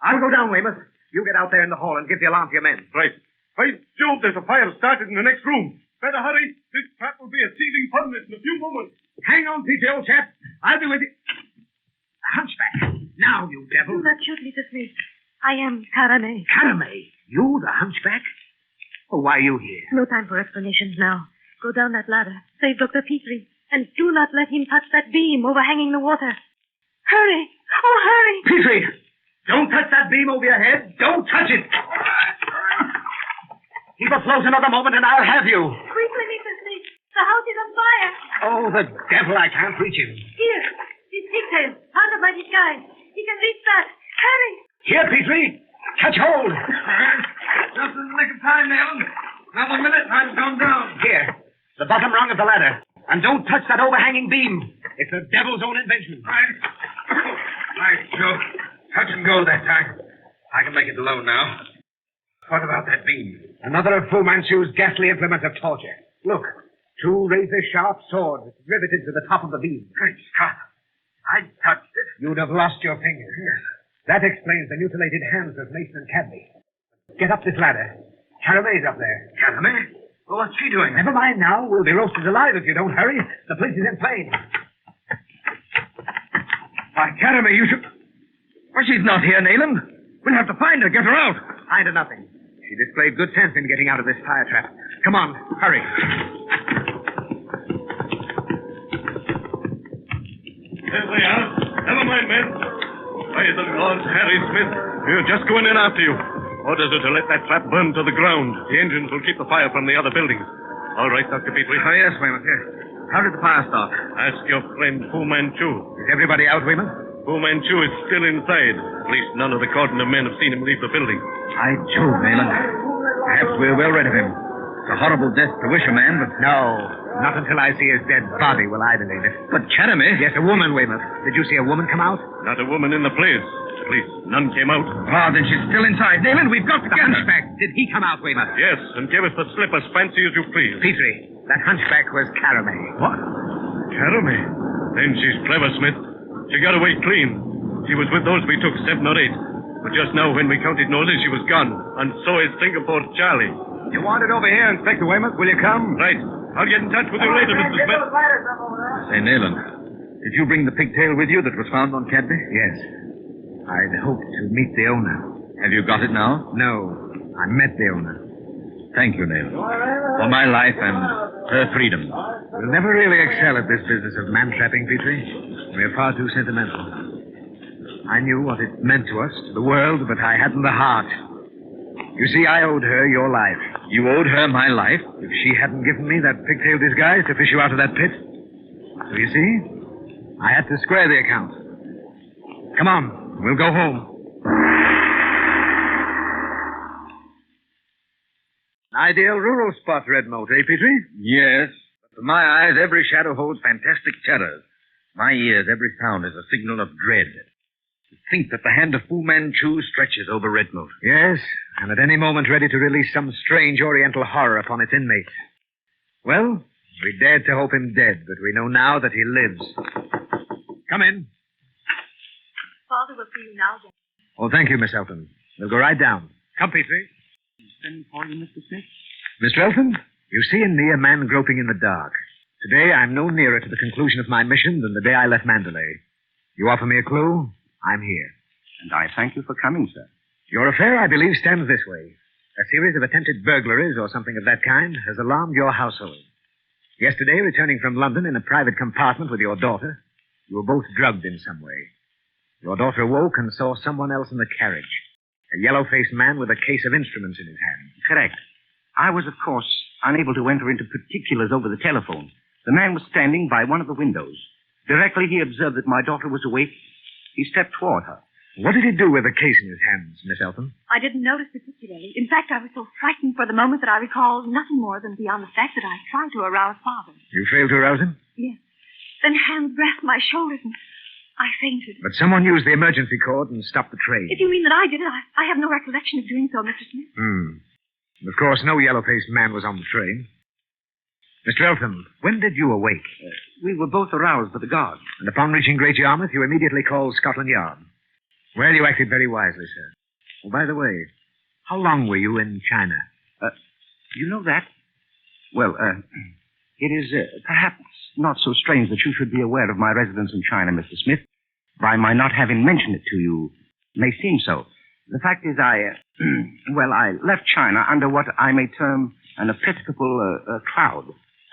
I'll go down, Weymouth. You get out there in the hall and give the alarm to your men. Right. By Jove, there's a fire started in the next room. Better hurry. This trap will be a seething furnace in a few moments. Hang on, Petrie, old chap. I'll be with you. The hunchback. Now, you devil. Do not shoot, Mr. Smith. I am Karame. Karame? You, the hunchback? Oh, why are you here? No time for explanations now. Go down that ladder. Save Dr. Petrie. And do not let him touch that beam overhanging the water. Hurry! Oh, hurry! Petrie! Don't touch that beam over your head. Don't touch it. Keep afloat another moment and I'll have you. Quickly, Mr. Smith. The house is on fire. Oh, the devil, I can't reach him. Here. This pigtail. Part of my disguise. He can reach that. Hurry! Here, Petrie. Catch hold. Just in the nick of time, Nayland. Another minute and I'm gone down. Here. The bottom rung of the ladder. And don't touch that overhanging beam. It's the devil's own invention. Right, Joe. Touch and go that time. I can make it alone now. What about that beam? Another of Fu Manchu's ghastly implements of torture. Look, two razor-sharp swords riveted to the top of the beam. Great Scott. I touched it. You'd have lost your finger. That explains the mutilated hands of Mason and Cadby. Get up this ladder. Carame's up there. Carame? Well, what's she doing? Never mind now. We'll be roasted alive if you don't hurry. The place is in flames. Why, Carame, you should... Well, she's not here, Nayland. We'll have to find her. Get her out. Find her nothing. She displayed good sense in getting out of this fire trap. Come on, hurry. There they are. Never mind, men. By the Lord's Harry Smith, we're just going in after you. Orders are to let that trap burn to the ground. The engines will keep the fire from the other buildings. All right, Dr. Petrie. Oh, yes, Weymouth, yes. How did the fire start? Ask your friend Fu Manchu. Is everybody out, Weymouth? Fu Manchu is still inside. At least none of the cordon of men have seen him leave the building. By Jove, Nayland. Perhaps we're well rid of him. It's a horrible death to wish a man, but... No, not until I see his dead body will I believe it. But Carame... Yes, a woman, Weymouth. Did you see a woman come out? Not a woman in the place. At least none came out. Oh, then she's still inside. Nayland, we've got to get her. The hunchback. Did he come out, Weymouth? Yes, and gave us the slip as fancy as you please. Petrie, that hunchback was Carame. What? Carame? Then she's clever, Smith. She got away clean. She was with those we took, 7 or 8. But just now, when we counted noses, she was gone. And so is Singapore Charlie. You want it over here, Inspector Weymouth? Will you come? Right. I'll get in touch with you later, Mr. Smith. Say, Nayland, did you bring the pigtail with you that was found on Cadby? Yes. I'd hoped to meet the owner. Have you got it now? No. I met the owner. Thank you, Nayland. For my life and her freedom. We'll never really excel at this business of man-trapping, Petrie. We're far too sentimental. I knew what it meant to us, to the world, but I hadn't the heart. You see, I owed her your life. You owed her my life? If she hadn't given me that pigtail disguise to fish you out of that pit. So you see, I had to square the account. Come on, we'll go home. Ideal rural spot, Red Moat, eh, Petrie? Yes. But to my eyes, every shadow holds fantastic terrors. My ears, every sound is a signal of dread. To think that the hand of Fu Manchu stretches over Redmoat. Yes, and at any moment ready to release some strange oriental horror upon its inmates. Well, we dared to hope him dead, but we know now that he lives. Come in. Father will see you now, Jack. Oh, thank you, Miss Elton. We'll go right down. Come, Petrie. Send for you, Mr. Smith. Mr. Elton, you see in me a man groping in the dark. Today, I'm no nearer to the conclusion of my mission than the day I left Mandalay. You offer me a clue, I'm here. And I thank you for coming, sir. Your affair, I believe, stands this way. A series of attempted burglaries or something of that kind has alarmed your household. Yesterday, returning from London in a private compartment with your daughter, you were both drugged in some way. Your daughter awoke and saw someone else in the carriage. A yellow-faced man with a case of instruments in his hand. Correct. I was, of course, unable to enter into particulars over the telephone. The man was standing by one of the windows. Directly he observed that my daughter was awake, he stepped toward her. What did he do with the case in his hands, Miss Eltham? I didn't notice particularly. In fact, I was so frightened for the moment that I recall nothing more than beyond the fact that I tried to arouse Father. You failed to arouse him? Yes. Then hands grasped my shoulders and I fainted. But someone used the emergency cord and stopped the train. If you mean that I did it, I have no recollection of doing so, Mr. Smith. Of course, no yellow-faced man was on the train. Mr. Eltham, when did you awake? We were both aroused by the guard. And upon reaching Great Yarmouth, you immediately called Scotland Yard. Well, you acted very wisely, sir. Oh, by the way, how long were you in China? You know that? Well, it is perhaps not so strange that you should be aware of my residence in China, Mr. Smith. By my not having mentioned it to you, may seem so. The fact is, I left China under what I may term an episcopal cloud.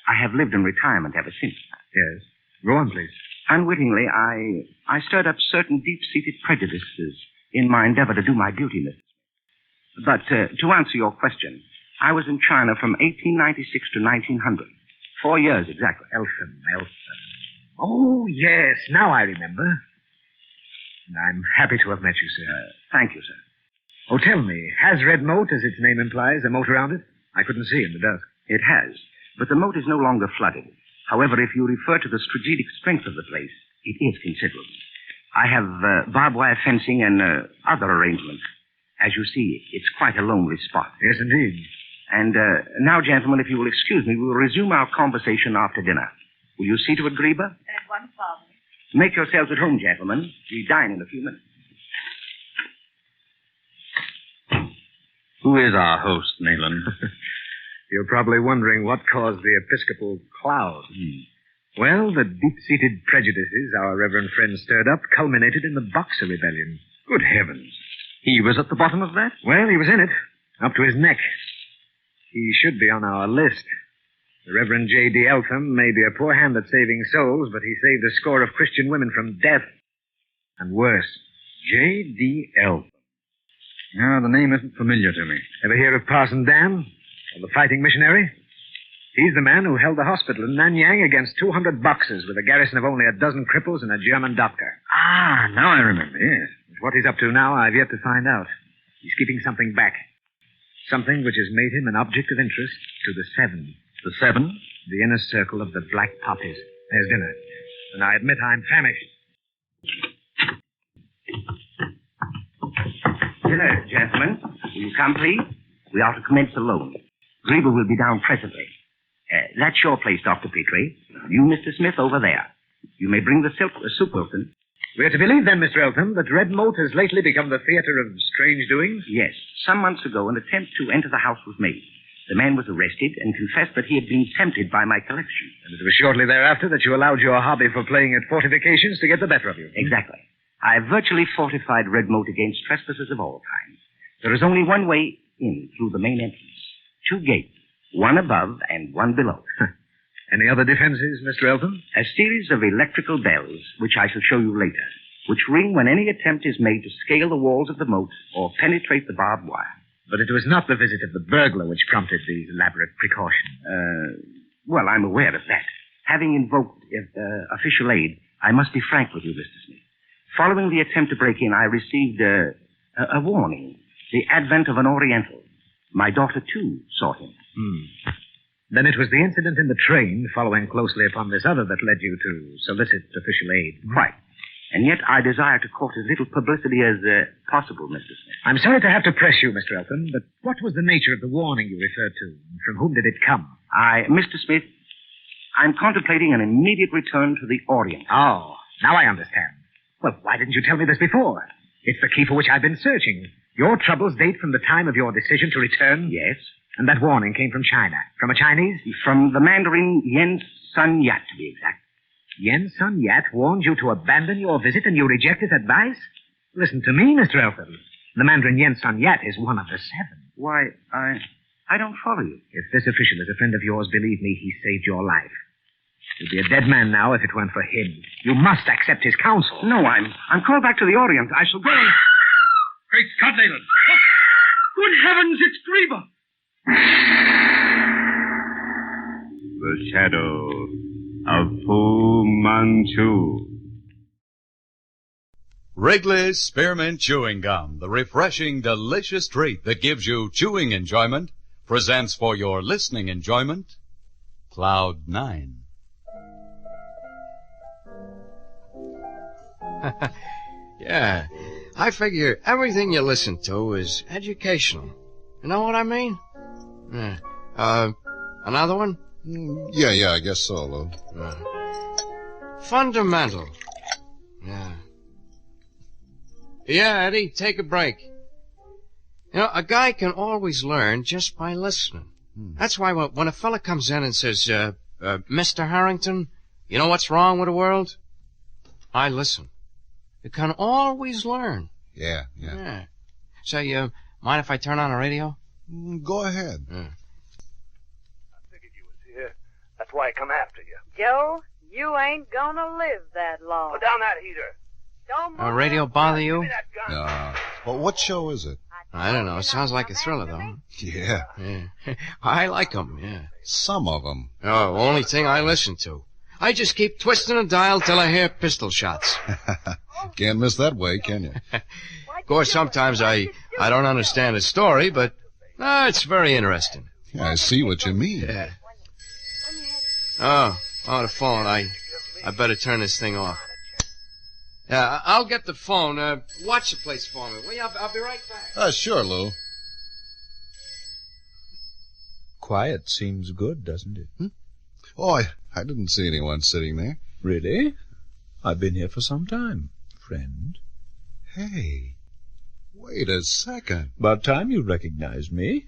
I have lived in retirement ever since. Yes. Go on, please. Unwittingly, I stirred up certain deep-seated prejudices in my endeavor to do my duty, Mr. Smith. But to answer your question, I was in China from 1896 to 1900. 4 years exactly. Eltham. Oh, yes. Now I remember. And I'm happy to have met you, sir. Thank you, sir. Oh, tell me, has Red Moat, as its name implies, a moat around it? I couldn't see in the dusk. It has, but the moat is no longer flooded. However, if you refer to the strategic strength of the place, it is considerable. I have barbed wire fencing and other arrangements. As you see, it's quite a lonely spot. Yes, indeed. And now, gentlemen, if you will excuse me, we will resume our conversation after dinner. Will you see to it, Greba? At once, Father. Make yourselves at home, gentlemen. We dine in a few minutes. Who is our host, Nayland? You're probably wondering what caused the episcopal cloud. Well, the deep-seated prejudices our reverend friend stirred up culminated in the Boxer Rebellion. Good heavens. He was at the bottom of that? Well, he was in it, up to his neck. He should be on our list. The Reverend J.D. Eltham may be a poor hand at saving souls, but he saved a score of Christian women from death. And worse. J.D. Eltham. Yeah, the name isn't familiar to me. Ever hear of Parson Dan? Or the fighting missionary? He's the man who held the hospital in Nanyang against 200 Boxers with a garrison of only a dozen cripples and a German doctor. Ah, now I remember, yes. What he's up to now, I've yet to find out. He's keeping something back. Something which has made him an object of interest to the Seven. The Seven? The inner circle of the Black Poppies. There's dinner. And I admit I'm famished. Dinner, gentlemen. Will you come, please? We are to commence alone. Greba will be down presently. That's your place, Dr. Petrie. You, Mr. Smith, over there. You may bring the soup, Wilson. We're to believe, then, Mr. Eltham, that Red Moat has lately become the theater of strange doings? Yes. Some months ago, an attempt to enter the house was made. The man was arrested and confessed that he had been tempted by my collection. And it was shortly thereafter that you allowed your hobby for playing at fortifications to get the better of you. Exactly. I have virtually fortified Red Moat against trespassers of all kinds. There is only one way in through the main entrance. 2 gates, one above and one below. Any other defenses, Mr. Eltham? A series of electrical bells, which I shall show you later, which ring when any attempt is made to scale the walls of the moat or penetrate the barbed wire. But it was not the visit of the burglar which prompted these elaborate precautions. Well, I'm aware of that. Having invoked official aid, I must be frank with you, Mr. Smith. Following the attempt to break in, I received a warning. The advent of an Oriental. My daughter, too, saw him. Then it was the incident in the train, following closely upon this other, that led you to solicit official aid. Quite. And yet I desire to court as little publicity as possible, Mr. Smith. I'm sorry to have to press you, Mr. Eltham, but what was the nature of the warning you referred to? And from whom did it come? Mr. Smith, I'm contemplating an immediate return to the Orient. Oh, now I understand. Well, why didn't you tell me this before? It's the key for which I've been searching. Your troubles date from the time of your decision to return? Yes. And that warning came from China. From a Chinese? From the Mandarin Yen Sun Yat, to be exact. Yen Sun Yat warned you to abandon your visit and you reject his advice? Listen to me, Mr. Eltham. The Mandarin Yen Sun Yat is one of the 7. Why, I don't follow you. If this official is a friend of yours, believe me, he saved your life. You'd be a dead man now if it weren't for him. You must accept his counsel. No, I'm called back to the Orient. I shall go and... Great Scott, Leland! Good heavens, it's Greba! The Shadow of Fu Manchu. Wrigley's Spearmint Chewing Gum, the refreshing, delicious treat that gives you chewing enjoyment, presents for your listening enjoyment, Cloud 9. Yeah, I figure everything you listen to is educational. You know what I mean? Another one? Yeah, I guess so, Lou. Fundamental. Yeah, Eddie, take a break. You know, a guy can always learn just by listening. That's why when a fella comes in and says, Mr. Harrington, you know what's wrong with the world? I listen. You can always learn. Yeah. Say, mind if I turn on the radio? Go ahead. Here. That's why I come after you. Joe, you ain't gonna live that long. Put down that heater. Don't Radio bother you? No. Well, what show is it? I don't know. It sounds like a thriller, though. Yeah. I like 'em, yeah. Some of them. Oh, only thing I listen to. I just keep twisting the dial till I hear pistol shots. Can't miss that way, can you? Of course, sometimes I don't understand the story, but it's very interesting. Yeah, I see what you mean. Yeah. Oh, the phone. I better turn this thing off. Yeah, I'll get the phone. Watch the place for me, will you? I'll be right back. Sure, Lou. Quiet seems good, doesn't it? Oh, I didn't see anyone sitting there. Really? I've been here for some time, friend. Hey, wait a second. About time you recognized me.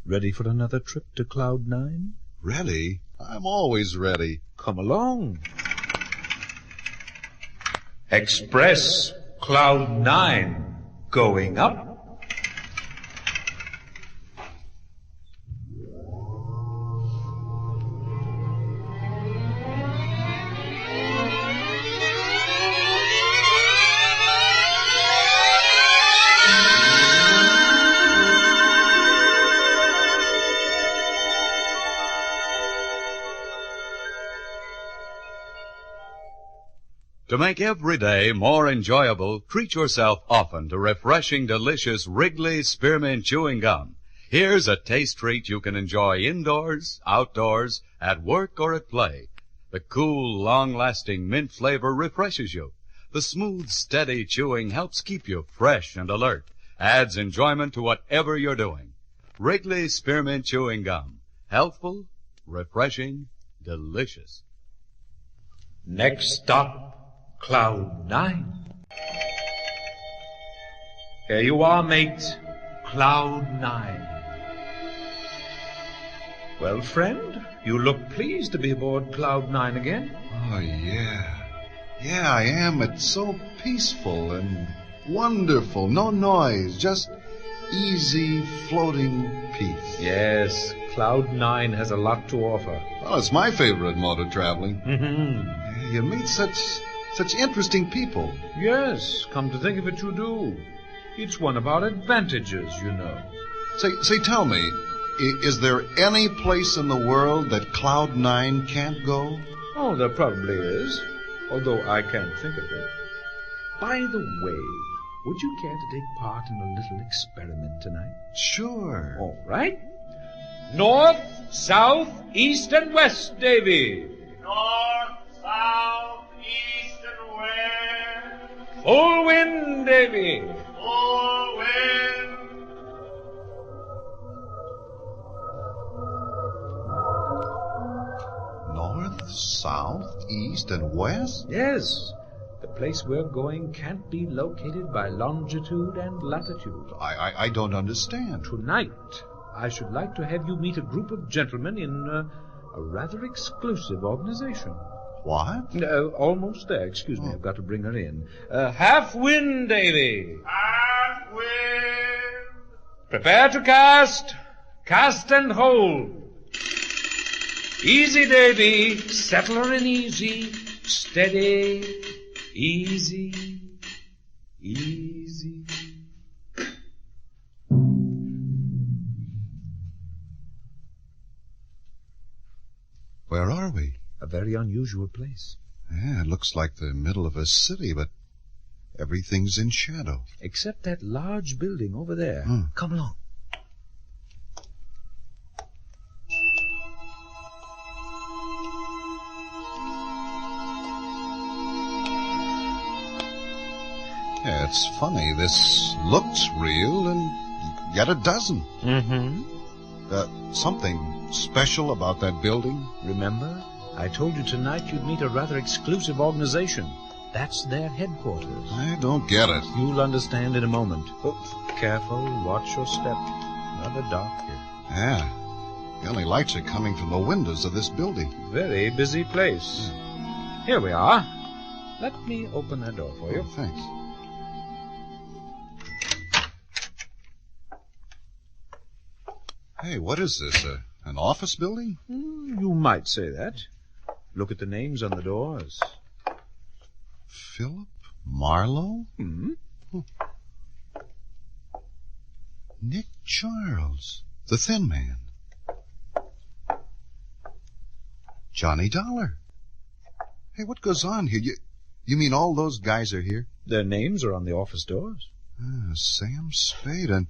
Ready for another trip to Cloud 9? Ready? I'm always ready. Come along. Express Cloud 9 going up. To make every day more enjoyable, treat yourself often to refreshing, delicious Wrigley's Spearmint Chewing Gum. Here's a taste treat you can enjoy indoors, outdoors, at work, or at play. The cool, long-lasting mint flavor refreshes you. The smooth, steady chewing helps keep you fresh and alert, adds enjoyment to whatever you're doing. Wrigley's Spearmint Chewing Gum. Healthful, refreshing, delicious. Next stop, Cloud 9. Here you are, mate. Cloud 9. Well, friend, you look pleased to be aboard Cloud 9 again. Oh, yeah. Yeah, I am. It's so peaceful and wonderful. No noise, just easy, floating peace. Yes, Cloud 9 has a lot to offer. Well, it's my favorite mode of traveling. Mm-hmm. You meet such interesting people. Yes, come to think of it, you do. It's one of our advantages, you know. Say, tell me, is there any place in the world that Cloud 9 can't go? Oh, there probably is, although I can't think of it. By the way, would you care to take part in a little experiment tonight? Sure. All right. North, south, east, and west, Davy. North, south, east, and west. Full wind, Davy. Full wind. North, south, east, and west? Yes. The place we're going can't be located by longitude and latitude. I don't understand. Tonight, I should like to have you meet a group of gentlemen in a rather exclusive organization. What? Almost there. Excuse me, I've got to bring her in. Half wind, Davy. Half wind. Prepare to cast. Cast and hold. Easy, Davy. Settle her in easy. Steady. Easy. Easy. Where are we? A very unusual place. Yeah, it looks like the middle of a city, but everything's in shadow. Except that large building over there. Come along. Yeah, it's funny. This looks real, and yet it doesn't. Something special about that building? Remember? I told you tonight you'd meet a rather exclusive organization. That's their headquarters. I don't get it. You'll understand in a moment. Oh, careful. Watch your step. Rather dark here. Yeah. The only lights are coming from the windows of this building. Very busy place. Here we are. Let me open that door for you. Oh, thanks. Hey, what is this? An office building? You might say that. Look at the names on the doors. Philip Marlowe? Nick Charles, the thin man. Johnny Dollar. Hey, what goes on here? You mean all those guys are here? Their names are on the office doors. Sam Spade and...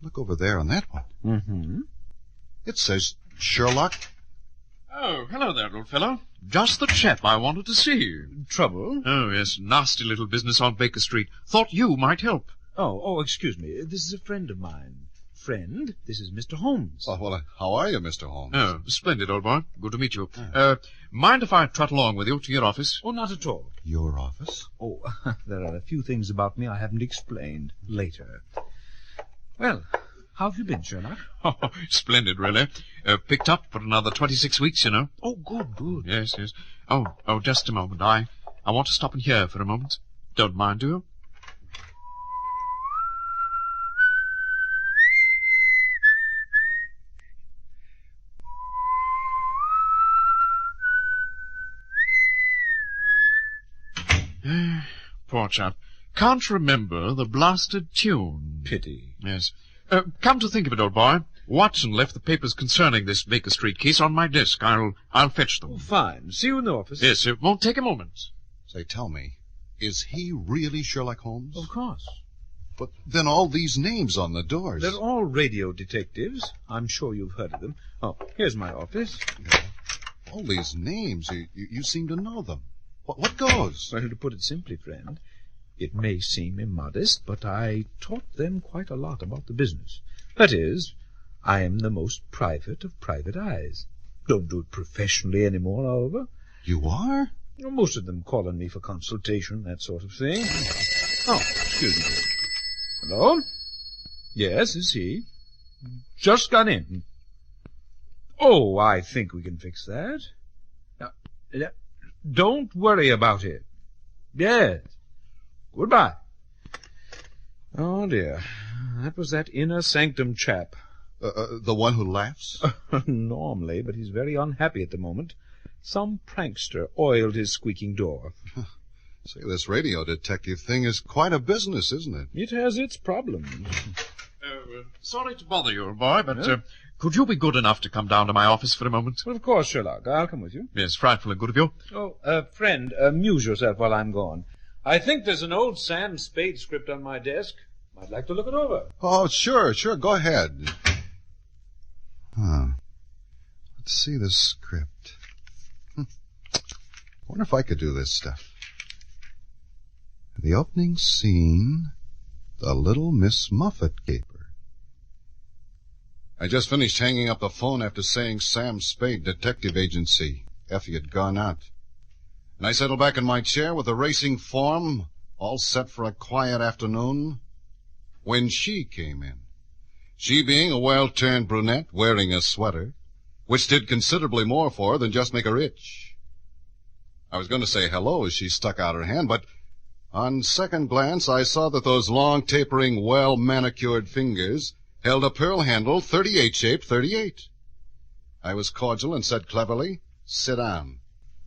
Look over there on that one. It says Sherlock. Oh, hello there, old fellow. Just the chap I wanted to see. Trouble? Oh, yes, nasty little business on Baker Street. Thought you might help. Oh, excuse me. This is a friend of mine. Friend, this is Mr. Holmes. Oh, well, how are you, Mr. Holmes? Oh, splendid, old boy. Good to meet you. Mind if I trot along with you to your office? Oh, not at all. Your office? Oh, there are a few things about me I haven't explained. Later. Well, how have you been, Sherlock? Oh, splendid, really. Picked up for another 26 weeks, you know. Oh, good. Yes. Oh, just a moment. I want to stop in here for a moment. Don't mind, do you? Poor chap. Can't remember the blasted tune. Pity. Yes. Come to think of it, old boy, Watson left the papers concerning this Baker Street case on my desk. I'll fetch them. Oh, fine. See you in the office. Yes, it won't take a moment. Say, tell me, is he really Sherlock Holmes? Of course. But then all these names on the doors. They're all radio detectives. I'm sure you've heard of them. Oh, here's my office. All these names, you seem to know them. What goes? Well, to put it simply, friend, it may seem immodest, but I taught them quite a lot about the business. That is, I am the most private of private eyes. Don't do it professionally any more, however. You are? Most of them call on me for consultation, that sort of thing. Oh, excuse me. Hello? Yes, it's he. Just got in. Oh, I think we can fix that. Now, don't worry about it. Yes. Goodbye. Oh, dear. That was that inner sanctum chap. The one who laughs? Normally, but he's very unhappy at the moment. Some prankster oiled his squeaking door. Say, this radio detective thing is quite a business, isn't it? It has its problems. Sorry to bother you, old boy, but could you be good enough to come down to my office for a moment? Well, of course, Sherlock. I'll come with you. Yes, frightfully good of you. Oh, friend, amuse yourself while I'm gone. I think there's an old Sam Spade script on my desk. I'd like to look it over. Oh, sure. Go ahead. Let's see the script. Wonder if I could do this stuff. The opening scene, the Little Miss Muffet caper. I just finished hanging up the phone after saying Sam Spade Detective Agency. Effie had gone out. And I settled back in my chair with a racing form, all set for a quiet afternoon, when she came in. She being a well-turned brunette wearing a sweater, which did considerably more for her than just make her itch. I was going to say hello as she stuck out her hand, but On second glance, I saw that those long, tapering, well-manicured fingers held a pearl handle 38-shaped 38. I was cordial and said cleverly, "Sit down."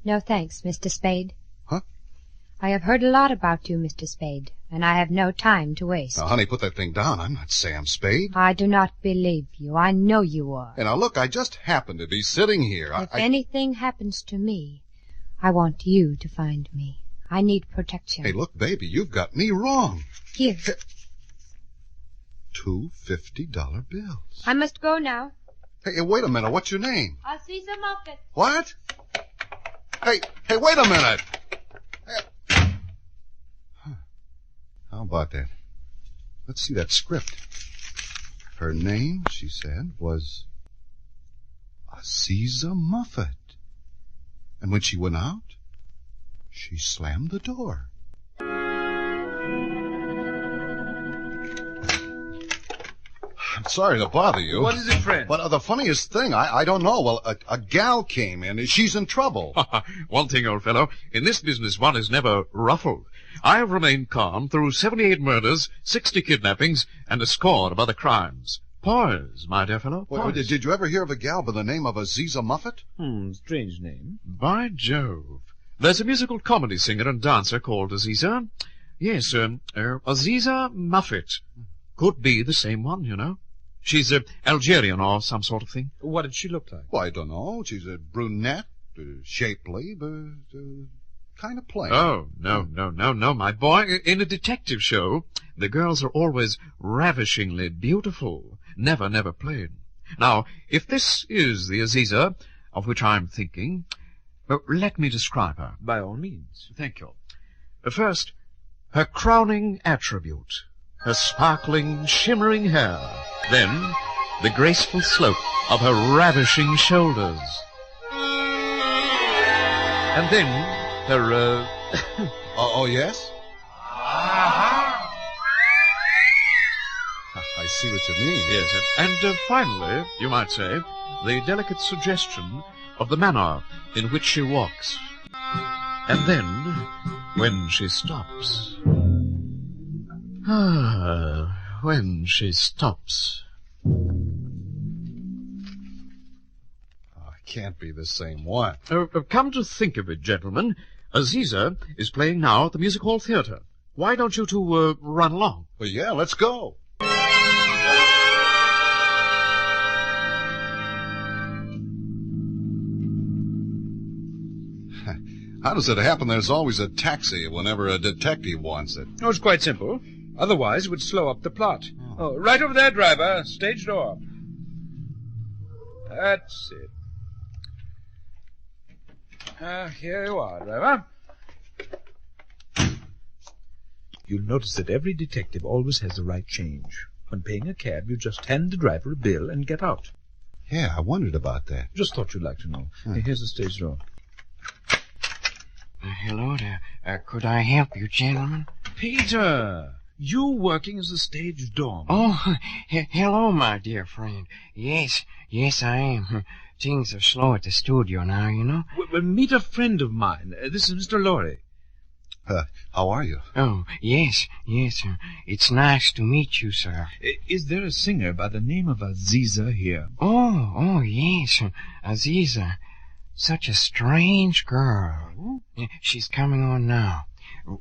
No thanks, Mr. Spade. Huh? I have heard a lot about you, Mr. Spade, and I have no time to waste. Now, honey, put that thing down. I'm not Sam Spade. I do not believe you. I know you are. And now, look, I just happened to be sitting here. If anything happens to me, I want you to find me. I need protection. Hey, look, baby, you've got me wrong. Here. 2 $50 bills. I must go now. Hey, wait a minute. What's your name? I'll see some Muffet. What? Hey, wait a minute. How about that? Let's see that script. Her name, she said, was Aziza Muffet. And when she went out, she slammed the door. I'm sorry to bother you. What is it, friend? But the funniest thing, I don't know. Well, a gal came in, and she's in trouble. One thing, old fellow, in this business one is never ruffled. I have remained calm through 78 murders, 60 kidnappings, and a score of other crimes. Poise, my dear fellow, poise. Well, did you ever hear of a gal by the name of Aziza Muffet? Strange name. By Jove. There's a musical comedy singer and dancer called Aziza. Yes, Aziza Muffet. Could be the same one, you know. She's Algerian or some sort of thing. What did she look like? Well, I don't know. She's a brunette, shapely, but kind of plain. Oh, no, my boy. In a detective show, the girls are always ravishingly beautiful. Never plain. Now, if this is the Aziza of which I'm thinking, let me describe her. By all means. Thank you. First, her crowning attribute, her sparkling, shimmering hair. Then, the graceful slope of her ravishing shoulders. And then, her, Oh, yes? I see what you mean. Yes, and finally, you might say, the delicate suggestion of the manner in which she walks. And then, when she stops. When she stops. Can't be the same one. Come to think of it, gentlemen, Aziza is playing now at the Music Hall Theatre. Why don't you two run along? Well, yeah, let's go. How does it happen there's always a taxi whenever a detective wants it? Oh, it's quite simple. Otherwise, it would slow up the plot. Oh, right over there, driver. Stage door. That's it. Here you are, driver. You'll notice that every detective always has the right change. When paying a cab, you just hand the driver a bill and get out. Yeah, I wondered about that. Just thought you'd like to know. Here's the stage door. Hello there. Could I help you, gentlemen? Peter! You working as the stage doorman? Oh, hello, my dear friend. Yes, I am. Things are slow at the studio now, you know. Well, meet a friend of mine. This is Mr. Lorry. How are you? Oh, yes. It's nice to meet you, sir. Is there a singer by the name of Aziza here? Oh, yes. Aziza. Such a strange girl. She's coming on now.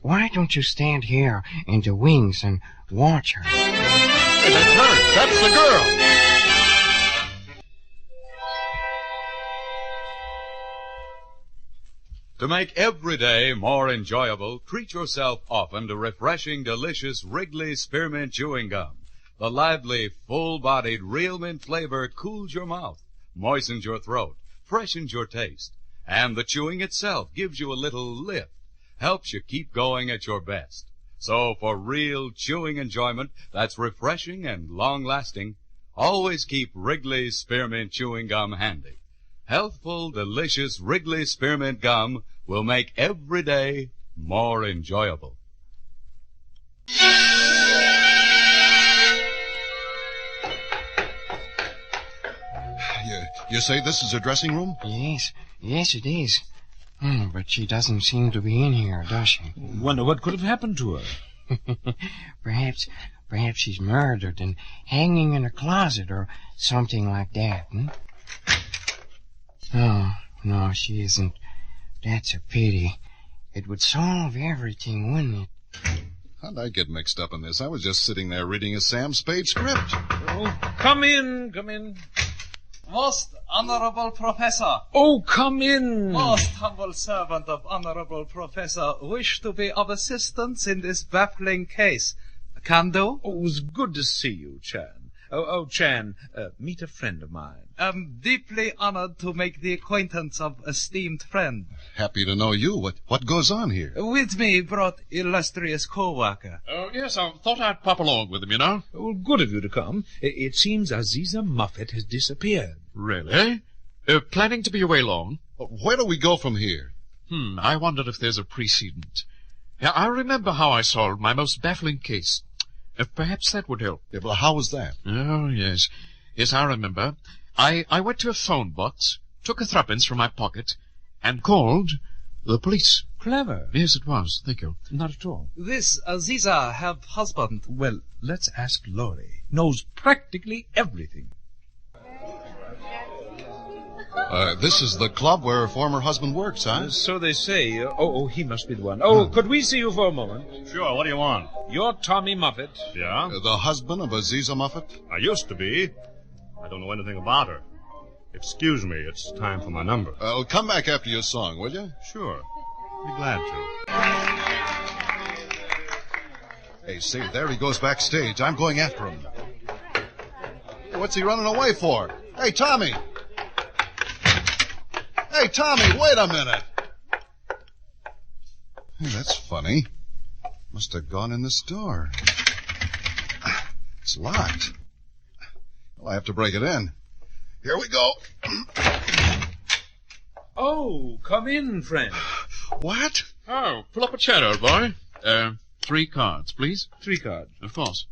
Why don't you stand here in the wings and watch her? Hey, that's her. That's the girl. To make every day more enjoyable, treat yourself often to refreshing, delicious Wrigley Spearmint Chewing Gum. The lively, full-bodied, real mint flavor cools your mouth, moistens your throat, freshens your taste, and the chewing itself gives you a little lift, helps you keep going at your best. So for real chewing enjoyment that's refreshing and long-lasting, always keep Wrigley Spearmint Chewing Gum handy. Healthful, delicious Wrigley Spearmint Gum will make every day more enjoyable. You say this is a dressing room? Yes, it is. But she doesn't seem to be in here, does she? Wonder what could have happened to her. Perhaps she's murdered and hanging in a closet or something like that, Oh, no, she isn't. That's a pity. It would solve everything, wouldn't it? How'd I get mixed up in this? I was just sitting there reading a Sam Spade script. Oh, come in. Most honorable professor. Oh, come in. Most humble servant of honorable professor. Wish to be of assistance in this baffling case. Can do? Oh, it was good to see you, Chan. Chan, meet a friend of mine. I'm deeply honored to make the acquaintance of esteemed friend. Happy to know you. What goes on here? With me brought illustrious co-worker. Oh, yes, I thought I'd pop along with him, you know. Well, good of you to come. It seems Aziza Muffet has disappeared. Really? Planning to be away long? Where do we go from here? I wonder if there's a precedent. Yeah, I remember how I solved my most baffling case. Perhaps that would help. Yeah, but how was that? Oh, yes. Yes, I remember. I went to a phone box, took a threepence from my pocket, and called the police. Clever. Yes, it was. Thank you. Not at all. This Aziza have husband. Well, let's ask Laurie. Knows practically everything. This is the club where her former husband works, huh? So they say. He must be the one. Could we see you for a moment? Sure, what do you want? You're Tommy Muffet. Yeah? The husband of Aziza Muffet? I used to be. I don't know anything about her. Excuse me, it's time for my number. Come back after your song, will you? Sure. Be glad to. Hey, see, there he goes backstage. I'm going after him. What's he running away for? Hey, Tommy! Hey, Tommy, wait a minute. Hey, that's funny. Must have gone in this door. It's locked. Well, I have to break it in. Here we go. Oh, come in, friend. What? Oh, pull up a chair, old boy. 3 cards, please. 3 cards? Of course.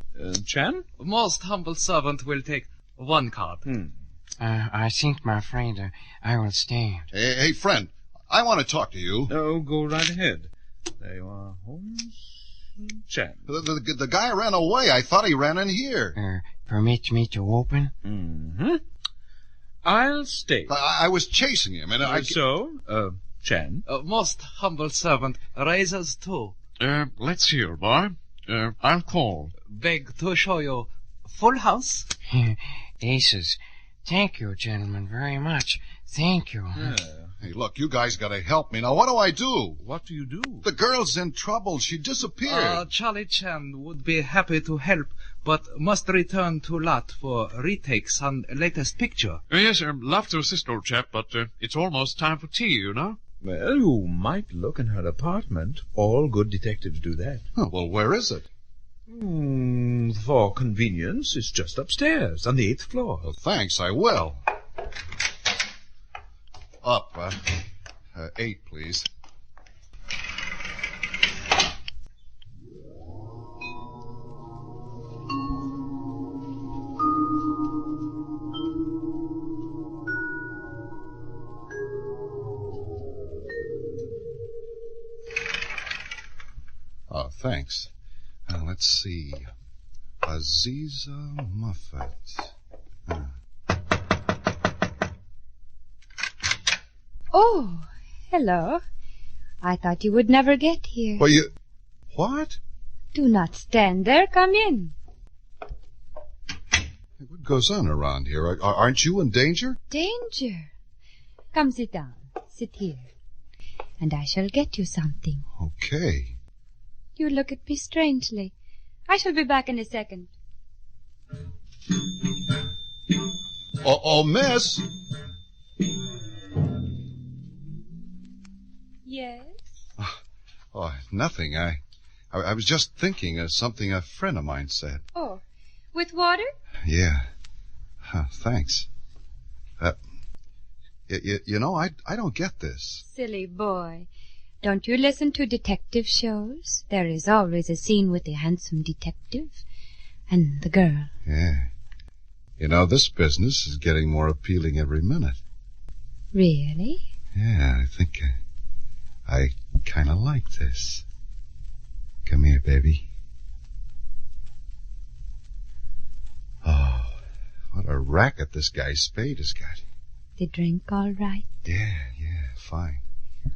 Chan? Most humble servant will take 1 card. I think, my friend, I will stand. Hey, friend, I want to talk to you. Oh, go right ahead. There you are, Holmes. Chan. The guy ran away. I thought he ran in here. Permit me to open? Mm-hmm. I'll stay. I was chasing him, and Chan? Most humble servant raises 2. Let's see, old boy. I'll call. Beg to show you full house. Aces. Thank you, gentlemen, very much. Thank you. Hey, look, you guys gotta help me. Now, what do I do? What do you do? The girl's in trouble. She disappeared. Charlie Chan would be happy to help, but must return to lot for retakes on latest picture. Yes, love to assist, old chap, but it's almost time for tea, you know. Well, you might look in her apartment. All good detectives do that. Oh, well, where is it? For convenience, it's just upstairs, on the 8th floor. Well, thanks, I will. Up, 8, please. Oh, thanks. Let's see. Aziza Muffet. Oh, hello. I thought you would never get here. Well, What? Do not stand there. Come in. What goes on around here? Aren't you in danger? Danger. Come sit down. Sit here. And I shall get you something. Okay. You look at me strangely. I shall be back in a second. Miss? Yes? Oh, nothing. I was just thinking of something a friend of mine said. Oh, with water? Yeah. Thanks. You know, I don't get this. Silly boy. Don't you listen to detective shows? There is always a scene with a handsome detective and the girl. Yeah. You know, this business is getting more appealing every minute. Really? Yeah, I I kind of like this. Come here, baby. Oh, what a racket this guy Spade has got. The drink all right? Yeah, fine.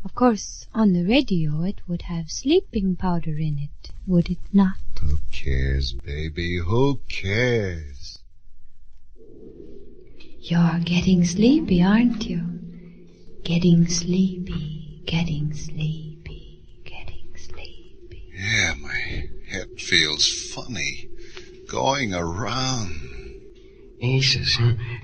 Of course, on the radio it would have sleeping powder in it, would it not? Who cares, baby? Who cares? You're getting sleepy, aren't you? Getting sleepy, getting sleepy, getting sleepy. Yeah, my head feels funny. Going around. Jesus,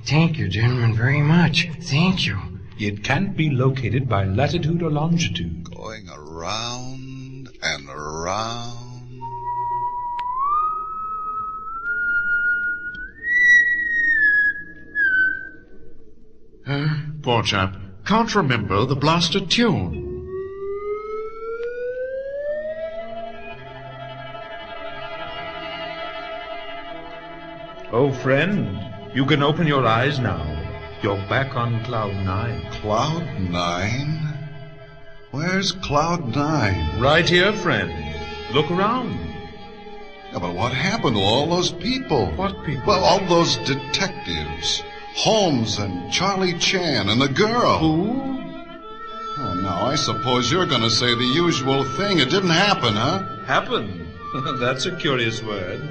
thank you, gentlemen, very much. Thank you. It can't be located by latitude or longitude. Going around and around. Poor chap. Can't remember the blasted tune. Oh, friend, you can open your eyes now. You're back on Cloud 9. Cloud 9? Where's Cloud 9? Right here, friend. Look around. Yeah, but what happened to all those people? What people? Well, all those detectives. Holmes and Charlie Chan and the girl. Who? Oh, now, I suppose you're going to say the usual thing. It didn't happen, huh? Happen? That's a curious word.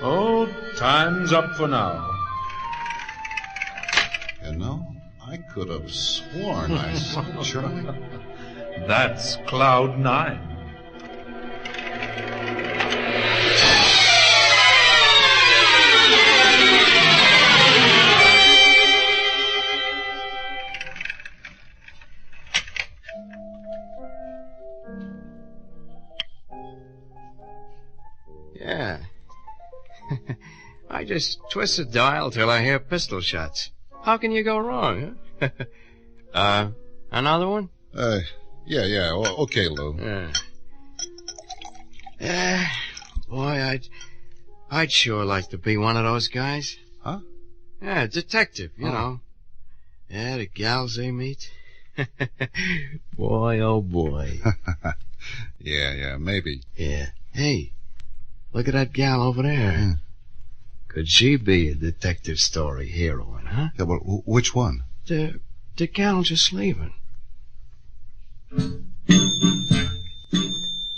Oh, time's up for now. You know, I could have sworn I saw Charlie. That's Cloud 9. Yeah. I just twist the dial till I hear pistol shots. How can you go wrong, huh? Another one? Yeah. Okay, Lou. Boy, I'd sure like to be one of those guys. Huh? Yeah, detective, you know. Yeah, the gals they meet. Boy, oh boy. Yeah, maybe. Yeah. Hey, look at that gal over there. Could she be a detective story heroine, huh? Yeah, well, which one? The gal just leaving.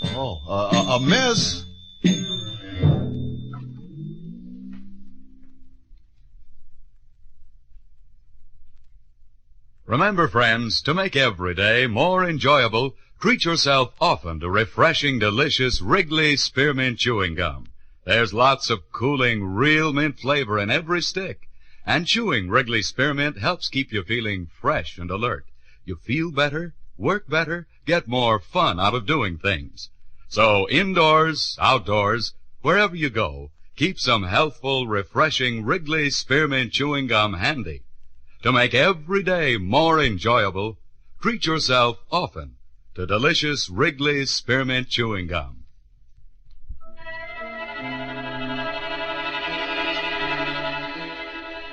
Oh, a miss. Remember, friends, to make every day more enjoyable, treat yourself often to refreshing, delicious Wrigley Spearmint Chewing Gum. There's lots of cooling, real mint flavor in every stick. And chewing Wrigley Spearmint helps keep you feeling fresh and alert. You feel better, work better, get more fun out of doing things. So indoors, outdoors, wherever you go, keep some healthful, refreshing Wrigley Spearmint Chewing Gum handy. To make every day more enjoyable, treat yourself often to delicious Wrigley Spearmint Chewing Gum.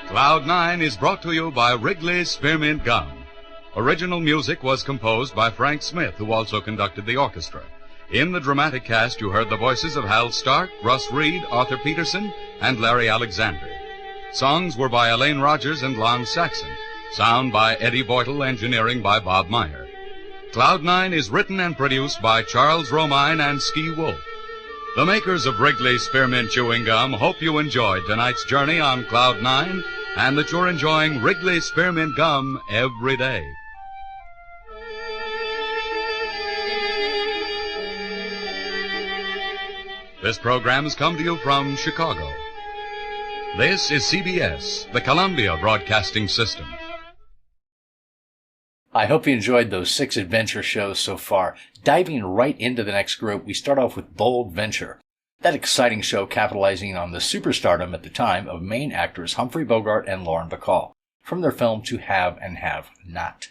Cloud 9 is brought to you by Wrigley Spearmint Gum. Original music was composed by Frank Smith, who also conducted the orchestra. In the dramatic cast, you heard the voices of Hal Stark, Russ Reed, Arthur Peterson, and Larry Alexander. Songs were by Elaine Rogers and Lon Saxon. Sound by Eddie Boytle, engineering by Bob Meyer. Cloud 9 is written and produced by Charles Romine and Ski Wolf. The makers of Wrigley Spearmint Chewing Gum hope you enjoyed tonight's journey on Cloud 9 and that you're enjoying Wrigley Spearmint Gum every day. This program has come to you from Chicago. This is CBS, the Columbia Broadcasting System. I hope you enjoyed those 6 adventure shows so far. Diving right into the next group, we start off with Bold Venture. That exciting show capitalizing on the superstardom at the time of main actors Humphrey Bogart and Lauren Bacall, from their film To Have and Have Not.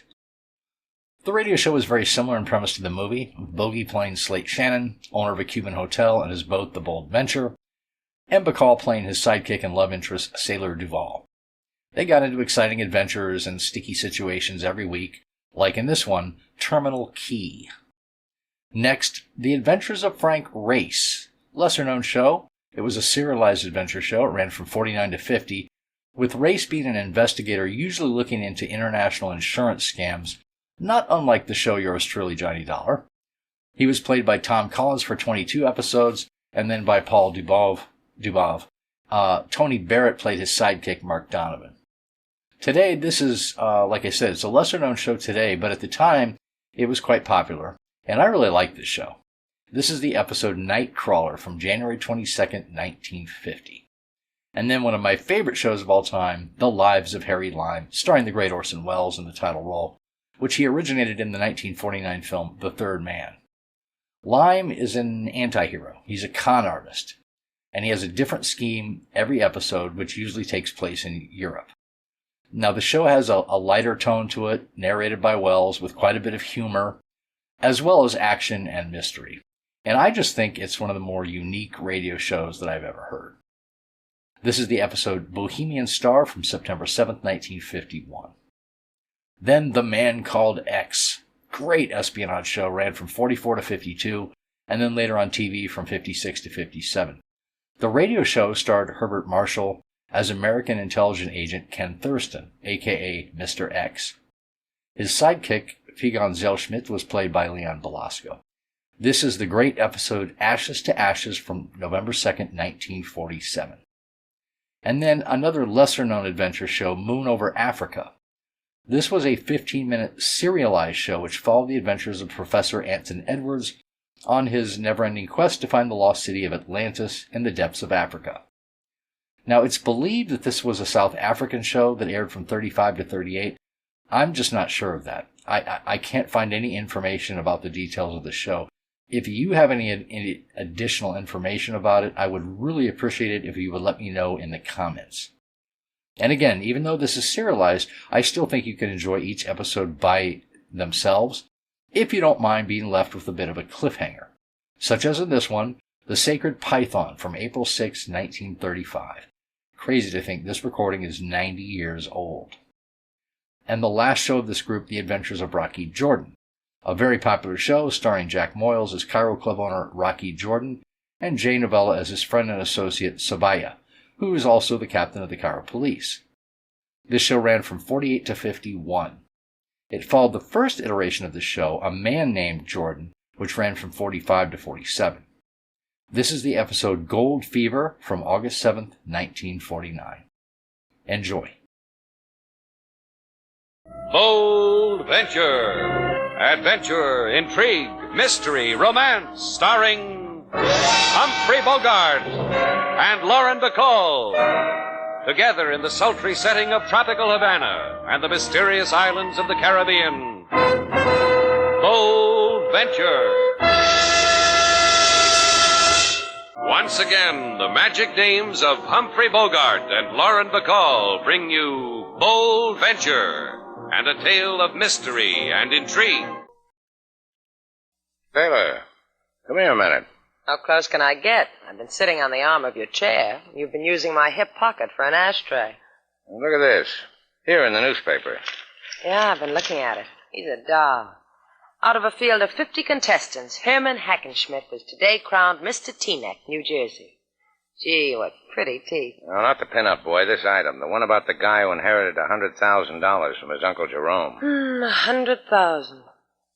The radio show is very similar in premise to the movie, with Bogey playing Slate Shannon, owner of a Cuban hotel and his boat, the Bold Venture, and Bacall playing his sidekick and love interest, Sailor Duval. They got into exciting adventures and sticky situations every week, like in this one, Terminal Key. Next, The Adventures of Frank Race. Lesser-known show. It was a serialized adventure show. It ran from 49 to 50, with Race being an investigator usually looking into international insurance scams, not unlike the show Yours Truly, Johnny Dollar. He was played by Tom Collins for 22 episodes, and then by Paul Dubov. Tony Barrett played his sidekick, Mark Donovan. Today, this is, like I said, it's a lesser-known show today, but at the time, it was quite popular, and I really liked this show. This is the episode Nightcrawler from January 22nd, 1950. And then one of my favorite shows of all time, The Lives of Harry Lime, starring the great Orson Welles in the title role, which he originated in the 1949 film The Third Man. Lime is an anti-hero. He's a con artist, and he has a different scheme every episode, which usually takes place in Europe. Now, the show has a lighter tone to it, narrated by Welles, with quite a bit of humor, as well as action and mystery. And I just think it's one of the more unique radio shows that I've ever heard. This is the episode Bohemian Star from September 7th, 1951. Then The Man Called X. Great espionage show, ran from 44 to 52, and then later on TV from 56 to 57. The radio show starred Herbert Marshall as American intelligence agent Ken Thurston, a.k.a. Mr. X. His sidekick, Figon Zellschmidt, was played by Leon Belasco. This is the great episode Ashes to Ashes from November 2nd, 1947. And then another lesser-known adventure show, Moon Over Africa. This was a 15-minute serialized show which followed the adventures of Professor Anson Edwards on his never-ending quest to find the lost city of Atlantis in the depths of Africa. Now, it's believed that this was a South African show that aired from 35 to 38. I'm just not sure of that. I can't find any information about the details of the show. If you have any additional information about it, I would really appreciate it if you would let me know in the comments. And again, even though this is serialized, I still think you can enjoy each episode by themselves, if you don't mind being left with a bit of a cliffhanger. Such as in this one, The Sacred Python from April 6, 1935. Crazy to think this recording is 90 years old. And the last show of this group, The Adventures of Rocky Jordan. A very popular show starring Jack Moyles as Cairo Club owner Rocky Jordan and Jay Novella as his friend and associate Sabaya, who is also the captain of the Cairo Police. This show ran from 48 to 51. It followed the first iteration of the show, A Man Named Jordan, which ran from 45 to 47. This is the episode Gold Fever from August 7th, 1949. Enjoy. Bold Venture. Adventure, intrigue, mystery, romance, starring Humphrey Bogart and Lauren Bacall. Together in the sultry setting of tropical Havana and the mysterious islands of the Caribbean. Bold Venture. Once again, the magic names of Humphrey Bogart and Lauren Bacall bring you Bold Venture and a tale of mystery and intrigue. Taylor, come here a minute. How close can I get? I've been sitting on the arm of your chair. You've been using my hip pocket for an ashtray. Look at this. Here in the newspaper. Yeah, I've been looking at it. He's a doll. Out of a field of 50 contestants, Herman Hackenschmidt was today crowned Mr. Teaneck, New Jersey. Gee, what pretty teeth. No, not the pin-up boy, this item. The one about the guy who inherited $100,000 from his Uncle Jerome. 100,000.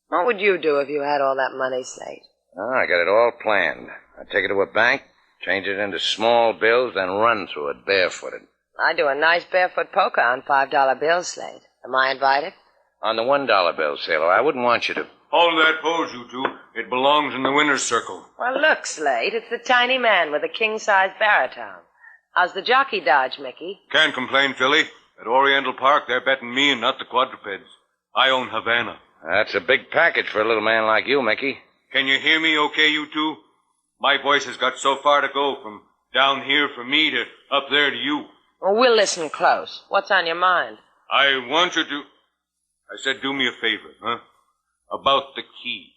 What would you do if you had all that money, Slate? Oh, I got it all planned. I'd take it to a bank, change it into small bills, then run through it barefooted. I'd do a nice barefoot polka on $5 bills, Slate. Am I invited? On the $1 bill, Sailor, I wouldn't want you to... Hold that pose, you two. It belongs in the winner's circle. Well, look, Slate, it's the tiny man with a king-size baritone. How's the jockey dodge, Mickey? Can't complain, Philly. At Oriental Park, they're betting me and not the quadrupeds. I own Havana. That's a big package for a little man like you, Mickey. Can you hear me okay, you two? My voice has got so far to go from down here for me to up there to you. Well, we'll listen close. What's on your mind? I want you to... I said do me a favor, huh? About the key.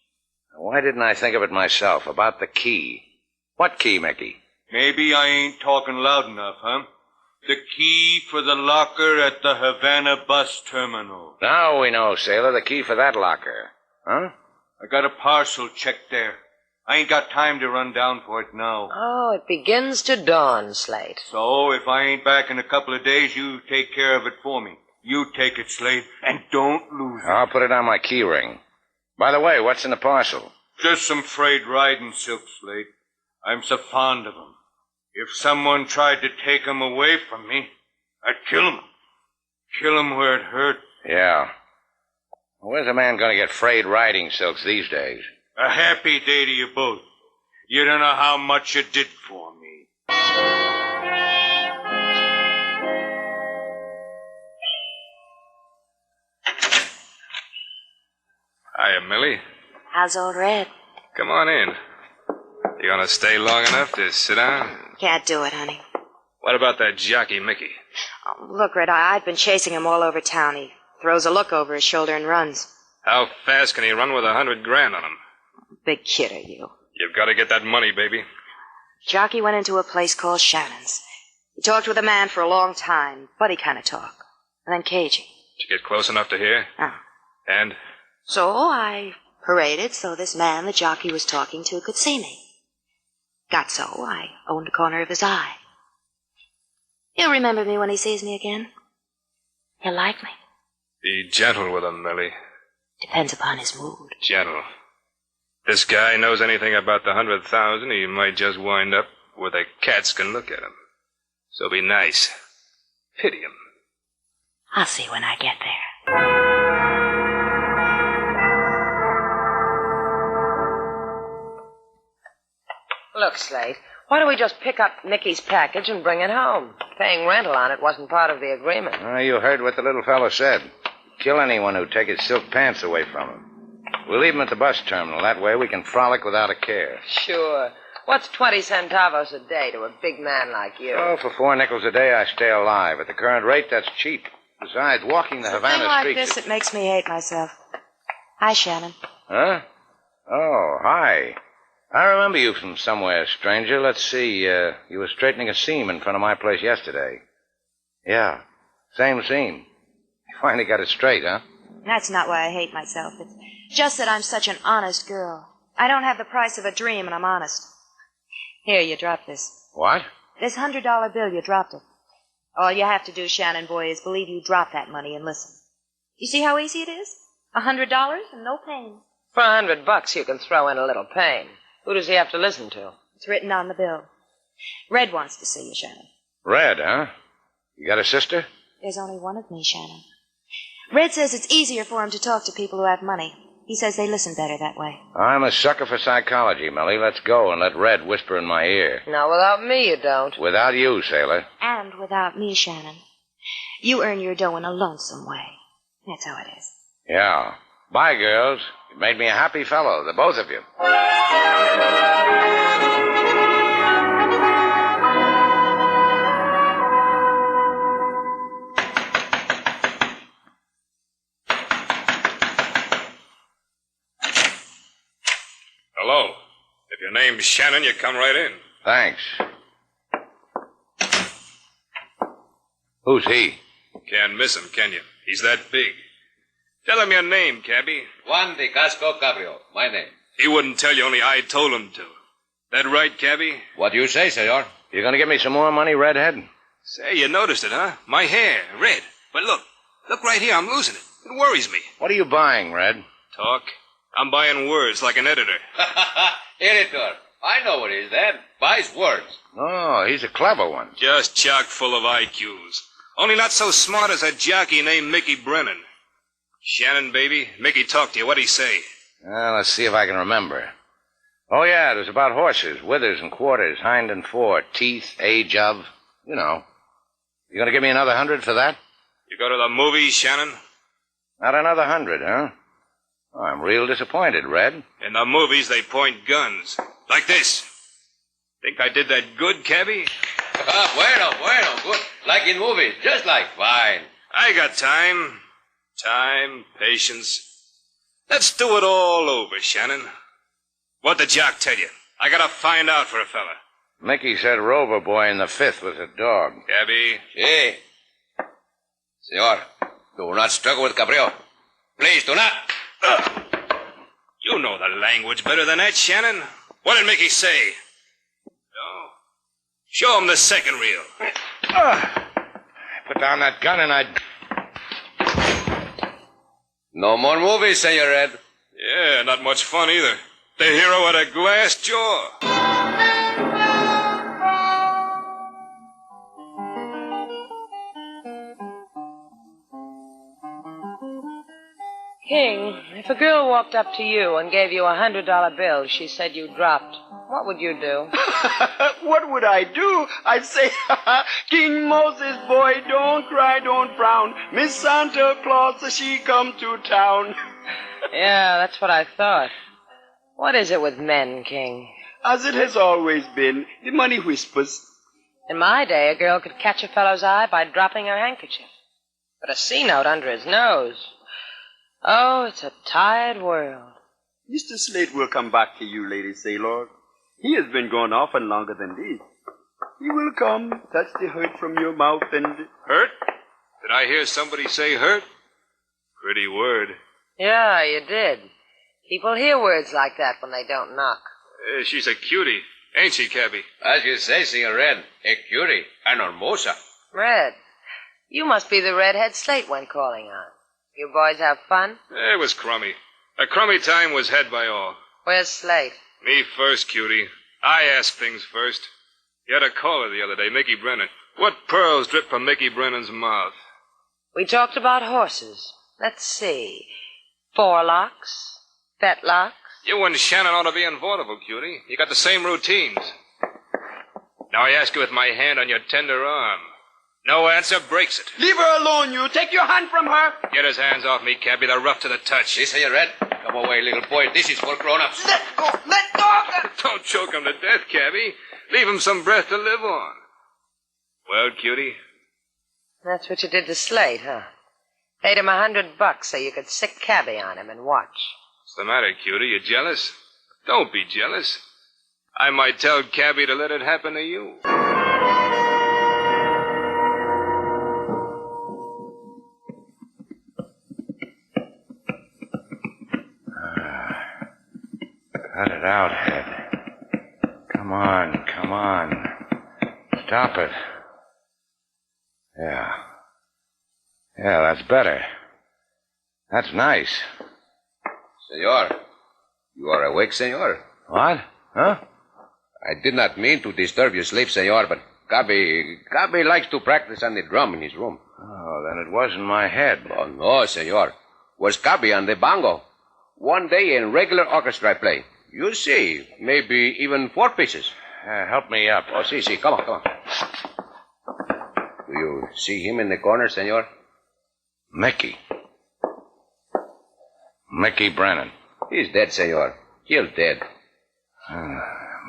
Why didn't I think of it myself? About the key. What key, Mickey? Maybe I ain't talking loud enough, huh? The key for the locker at the Havana bus terminal. Now we know, Sailor, the key for that locker. Huh? I got a parcel checked there. I ain't got time to run down for it now. Oh, it begins to dawn, Slate. So, if I ain't back in a couple of days, you take care of it for me. You take it, Slade, and don't lose it. I'll put it on my key ring. By the way, what's in the parcel? Just some frayed riding silk, Slade. I'm so fond of 'em. If someone tried to take 'em away from me, I'd kill 'em. Kill 'em where it hurt. Yeah. Where's a man going to get frayed riding silks these days? A happy day to you both. You don't know how much you did for me. Hiya, Millie. How's old Red? Come on in. You gonna stay long enough to sit down? Can't do it, honey. What about that jockey, Mickey? Oh, look, Red, I've been chasing him all over town. He throws a look over his shoulder and runs. How fast can he run with $100,000 on him? Big kid are you. You've got to get that money, baby. Jockey went into a place called Shannon's. He talked with a man for a long time, buddy kind of talk. And then cagey. Did you get close enough to hear? And? So I paraded so this man the jockey was talking to could see me. Got so I owned a corner of his eye. He'll remember me when he sees me again. He'll like me. Be gentle with him, Millie. Depends upon his mood. Gentle. This guy knows anything about the 100,000, he might just wind up where the cats can look at him. So be nice. Pity him. I'll see when I get there. Look, Slate, why don't we just pick up Mickey's package and bring it home? Paying rental on it wasn't part of the agreement. You heard what the little fellow said. Kill anyone who'd take his silk pants away from him. We'll leave him at the bus terminal. That way we can frolic without a care. Sure. What's 20 centavos a day to a big man like you? Oh, for 4 nickels a day, I stay alive. At the current rate, that's cheap. Besides, walking the Havana like streets... this, it makes me hate myself. Hi, Shannon. Huh? Oh, hi. I remember you from somewhere, stranger. Let's see, you were straightening a seam in front of my place yesterday. Yeah, same seam. You finally got it straight, huh? That's not why I hate myself. It's just that I'm such an honest girl. I don't have the price of a dream, and I'm honest. Here, you dropped this. What? This $100 bill, you dropped it. All you have to do, Shannon boy, is believe you dropped that money and listen. You see how easy it is? $100 and no pain. For $100 you can throw in a little pain. Who does he have to listen to? It's written on the bill. Red wants to see you, Shannon. Red, huh? You got a sister? There's only one of me, Shannon. Red says it's easier for him to talk to people who have money. He says they listen better that way. I'm a sucker for psychology, Millie. Let's go and let Red whisper in my ear. No, without me you don't. Without you, sailor. And without me, Shannon. You earn your dough in a lonesome way. That's how it is. Yeah. Bye, girls. You made me a happy fellow, the both of you. Hello. If your name's Shannon, you come right in. Thanks. Who's he? Can't miss him, can you? He's that big. Tell him your name, cabby. Juan de Casco Cabrio, my name. He wouldn't tell you, only I told him to. That right, cabby? What do you say, senor? You gonna give me some more money, Redhead? Say, you noticed it, huh? My hair, red. But look right here, I'm losing it. It worries me. What are you buying, Red? Talk. I'm buying words like an editor. Editor. I know what is that. Buys words. Oh, he's a clever one. Just chock full of IQs. Only not so smart as a jockey named Mickey Brennan. Shannon, baby, Mickey talked to you. What'd he say? Well, let's see if I can remember. Oh, yeah, it was about horses, withers and quarters, hind and fore, teeth, age of, you know. You gonna give me another 100 for that? You go to the movies, Shannon? Not another 100, huh? Oh, I'm real disappointed, Red. In the movies, they point guns. Like this. Think I did that good, cabby? Bueno, good. Like in movies, just like fine. I got time. Time, patience. Let's do it all over, Shannon. What'd the jock tell you? I gotta find out for a fella. Mickey said Rover Boy in the 5th was a dog. Cabby? Sí. Senor, do not struggle with Cabrio. Please, do not. You You know the language better than that, Shannon. What did Mickey say? No. Show him the second reel. Put down that gun and I'd... No more movies, Senor Red. Yeah, not much fun either. The hero had a glass jaw. King, if a girl walked up to you and gave you $100 bill she said you dropped, what would you do? What would I do? I'd say, King Moses, boy, don't cry, don't frown. Miss Santa Claus, she come to town. Yeah, that's what I thought. What is it with men, King? As it has always been, the money whispers. In my day, a girl could catch a fellow's eye by dropping her handkerchief. But a C-note under his nose. Oh, it's a tired world. Mr. Slate will come back to you, Lady Sailor. He has been gone often longer than this. He will come, touch the hurt from your mouth and... Hurt? Did I hear somebody say hurt? Pretty word. Yeah, you did. People hear words like that when they don't knock. She's a cutie, ain't she, Cabby? As you say, Senor Red, a cutie, an hermosa. Red, you must be the redhead Slate went calling on. You boys have fun? It was crummy. A crummy time was had by all. Where's Slate? Me first, cutie. I asked things first. You had a caller the other day, Mickey Brennan. What pearls drip from Mickey Brennan's mouth? We talked about horses. Let's see. Forelocks, fetlocks. You and Shannon ought to be in vaudeville, cutie. You got the same routines. Now I ask you with my hand on your tender arm. No answer breaks it. Leave her alone, you. Take your hand from her. Get his hands off me, Cabby. They're rough to the touch. See, Senor Red? Come away, little boy. This is for grown-ups. Let go. Let go. Don't choke him to death, Cabby. Leave him some breath to live on. Well, cutie? That's what you did to Slate, huh? Paid him $100 so you could sick Cabby on him and watch. What's the matter, cutie? You jealous? Don't be jealous. I might tell Cabby to let it happen to you. Cut it out, Head. Come on, come on. Stop it. Yeah. Yeah, that's better. That's nice. Senor, you are awake, senor? What? Huh? I did not mean to disturb your sleep, senor, but Cabby likes to practice on the drum in his room. Oh, then it wasn't my head. Oh, no, senor. Was Cabby on the bongo. One day in regular orchestra play. You see, maybe even 4 pieces. Help me up. Oh, see. Come on. Do you see him in the corner, senor? Mickey Brennan. He's dead, senor. Killed dead.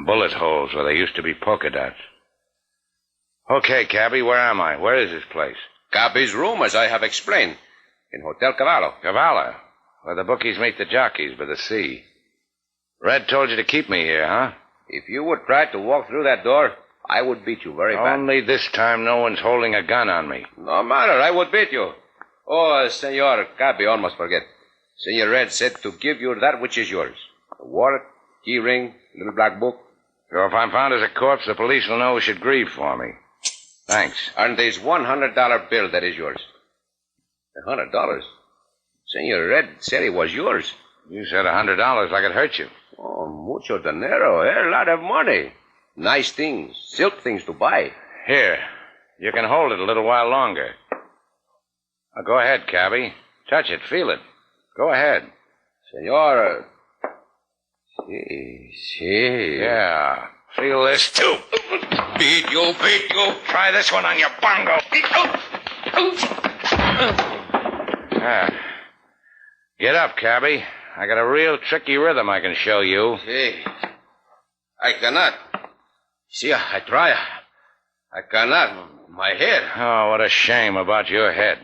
Bullet holes where there used to be polka dots. Okay, Cabby, where am I? Where is this place? Cabby's room, as I have explained. In Hotel Cavallo. Cavallo? Where the bookies meet the jockeys by the sea. Red told you to keep me here, huh? If you would try to walk through that door, I would beat you very bad. Only this time no one's holding a gun on me. No matter, I would beat you. Oh, senor, Cabby almost forget. Senor Red said to give you that which is yours. A wallet, key ring, little black book. So if I'm found as a corpse, the police will know who should grieve for me. Thanks. And there's $100 bill that is yours. $100? Senor Red said it was yours. You said $100 like it hurt you. Oh, mucho dinero, a lot of money. Nice things, silk things to buy. Here, you can hold it a little while longer. Now go ahead, Cabby. Touch it, feel it. Go ahead. Senor, see. Yeah, feel this too. Beat you. Try this one on your bongo. Get up, Cabby. I got a real tricky rhythm I can show you. See, I cannot. See, I try. I cannot. My head. Oh, what a shame about your head.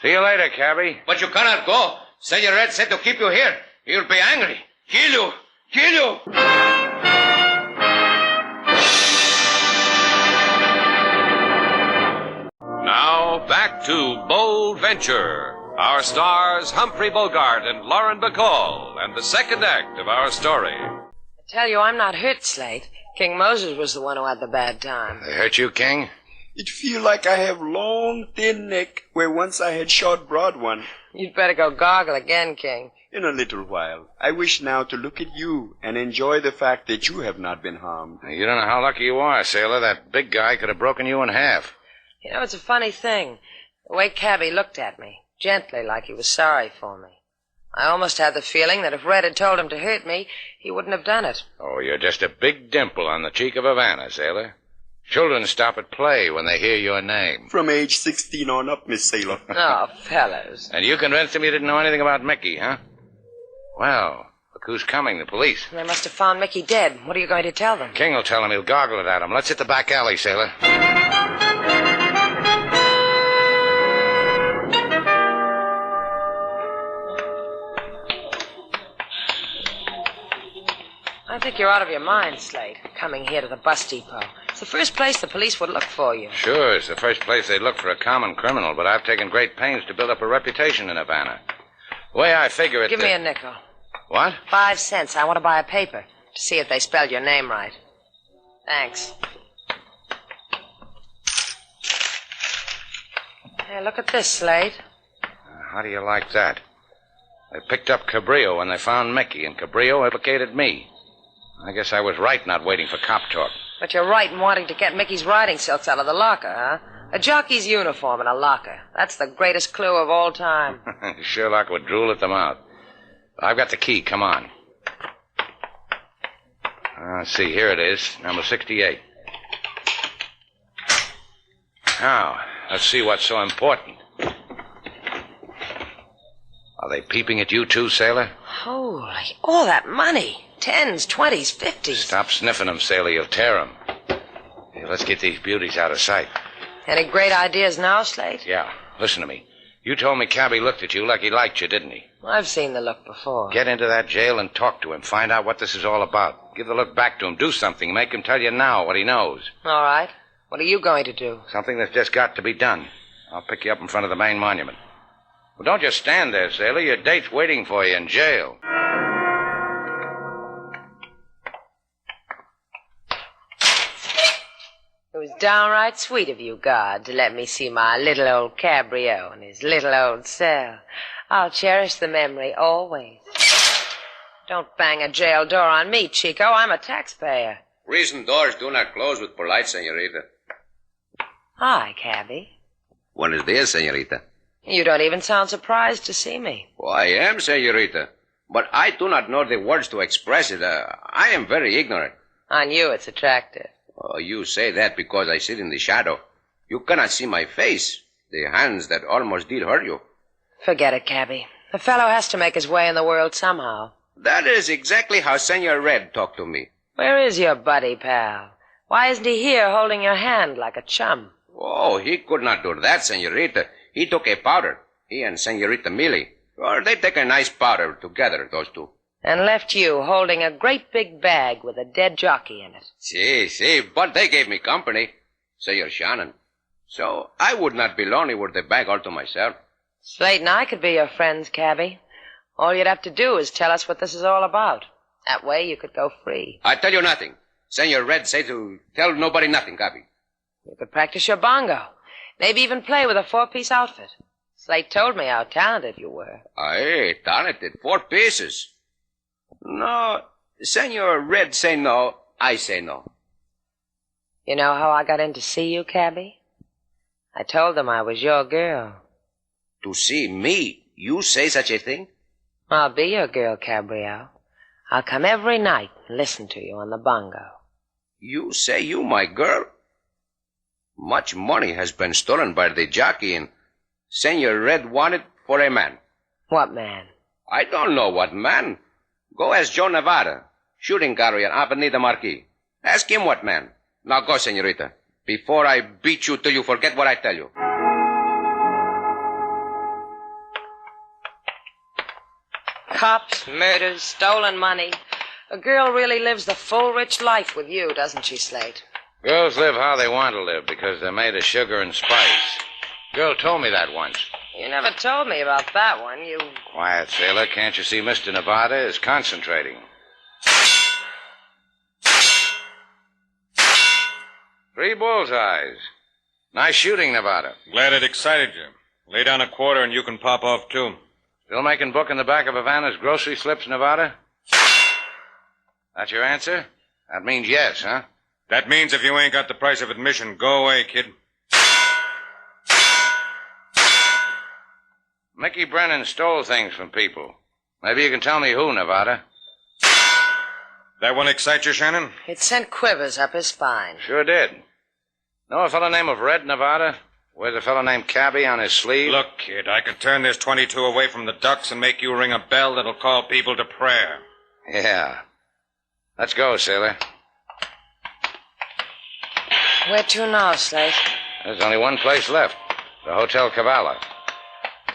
See you later, Cabby. But you cannot go. Senor Red said to keep you here. He'll be angry. Kill you. Now, back to Bold Venture, Our stars, Humphrey Bogart and Lauren Bacall, and the second act of our story. I tell you, I'm not hurt, Slate. King Moses was the one who had the bad time. They hurt you, King? It feel like I have long, thin neck where once I had short, broad one. You'd better go gargle again, King. In a little while. I wish now to look at you and enjoy the fact that you have not been harmed. You don't know how lucky you are, sailor. That big guy could have broken you in half. You know, it's a funny thing. The way Cabby looked at me, gently, like he was sorry for me. I almost had the feeling that if Red had told him to hurt me, he wouldn't have done it. Oh, you're just a big dimple on the cheek of Havana, sailor. Children stop at play when they hear your name. From age 16 on up, Miss Sailor. Oh, fellas. And you convinced him you didn't know anything about Mickey, huh? Well, look who's coming, the police. They must have found Mickey dead. What are you going to tell them? King will tell him. He'll gargle it at him. Let's hit the back alley, sailor. I think you're out of your mind, Slate, coming here to the bus depot. It's the first place the police would look for you. Sure, it's the first place they'd look for a common criminal, but I've taken great pains to build up a reputation in Havana. The way I figure it... Give me a nickel. What? 5 cents. I want to buy a paper to see if they spelled your name right. Thanks. Hey, look at this, Slate. How do you like that? They picked up Cabrillo when they found Mickey, and Cabrillo implicated me. I guess I was right not waiting for cop talk. But you're right in wanting to get Mickey's riding silks out of the locker, huh? A jockey's uniform in a locker. That's the greatest clue of all time. Sherlock would drool at them out. I've got the key. Come on. Let's see. Here it is. Number 68. Now, let's see what's so important. Are they peeping at you too, sailor? Holy, all that money. 10s, 20s, 50s. Stop sniffing them, sailor. You'll tear them. Hey, let's get these beauties out of sight. Any great ideas now, Slate? Yeah. Listen to me. You told me Cabby looked at you like he liked you, didn't he? I've seen the look before. Get into that jail and talk to him. Find out what this is all about. Give the look back to him. Do something. Make him tell you now what he knows. All right. What are you going to do? Something that's just got to be done. I'll pick you up in front of the main monument. Well, don't just stand there, sailor. Your date's waiting for you in jail. It was downright sweet of you, God, to let me see my little old Cabrio in his little old cell. I'll cherish the memory always. Don't bang a jail door on me, Chico. I'm a taxpayer. Prison doors do not close with polite, senorita. Hi, Cabby. Buenos dias, senorita. You don't even sound surprised to see me. Oh, I am, senorita. But I do not know the words to express it. I am very ignorant. On you, it's attractive. Oh, you say that because I sit in the shadow. You cannot see my face. The hands that almost did hurt you. Forget it, Cabby. The fellow has to make his way in the world somehow. That is exactly how Senor Red talked to me. Where is your buddy, pal? Why isn't he here holding your hand like a chum? Oh, he could not do that, senorita. He took a powder. He and Senorita Millie. Or they take a nice powder together, those two. And left you holding a great big bag with a dead jockey in it. See, but they gave me company. Senor Shannon. So I would not be lonely with the bag all to myself. Slate and I could be your friends, Cabby. All you'd have to do is tell us what this is all about. That way you could go free. I tell you nothing. Senor Red say to tell nobody nothing, Cabby. You could practice your bongo. Maybe even play with a 4-piece outfit. Slate told me how talented you were. Aye, talented. 4 pieces. No, Senor Red say no, I say no. You know how I got in to see you, Cabby? I told them I was your girl. To see me? You say such a thing? I'll be your girl, Cabrio. I'll come every night and listen to you on the bongo. You say you my girl? Much money has been stolen by the jockey, and Senor Red wanted for a man. What man? I don't know what man. Go ask Joe Nevada, shooting carrier, Avenida Marquis. Ask him what man. Now go, senorita, before I beat you till you forget what I tell you. Cops, murders, stolen money. A girl really lives the full, rich life with you, doesn't she, Slate? Girls live how they want to live because they're made of sugar and spice. Girl told me that once. You never told me about that one. You... Quiet, sailor. Can't you see Mr. Nevada is concentrating? 3 bullseyes. Nice shooting, Nevada. Glad it excited you. Lay down a quarter and you can pop off, too. Still making book in the back of Havana's grocery slips, Nevada? That's your answer? That means yes, huh? That means if you ain't got the price of admission, go away, kid. Mickey Brennan stole things from people. Maybe you can tell me who, Nevada. That one excite you, Shannon? It sent quivers up his spine. Sure did. Know a fellow named Red, Nevada? Wears a fellow named Cabby on his sleeve? Look, kid, I can turn this 22 away from the ducks and make you ring a bell that'll call people to prayer. Yeah. Let's go, sailor. Where to now, Slate? There's only one place left. The Hotel Cavallo.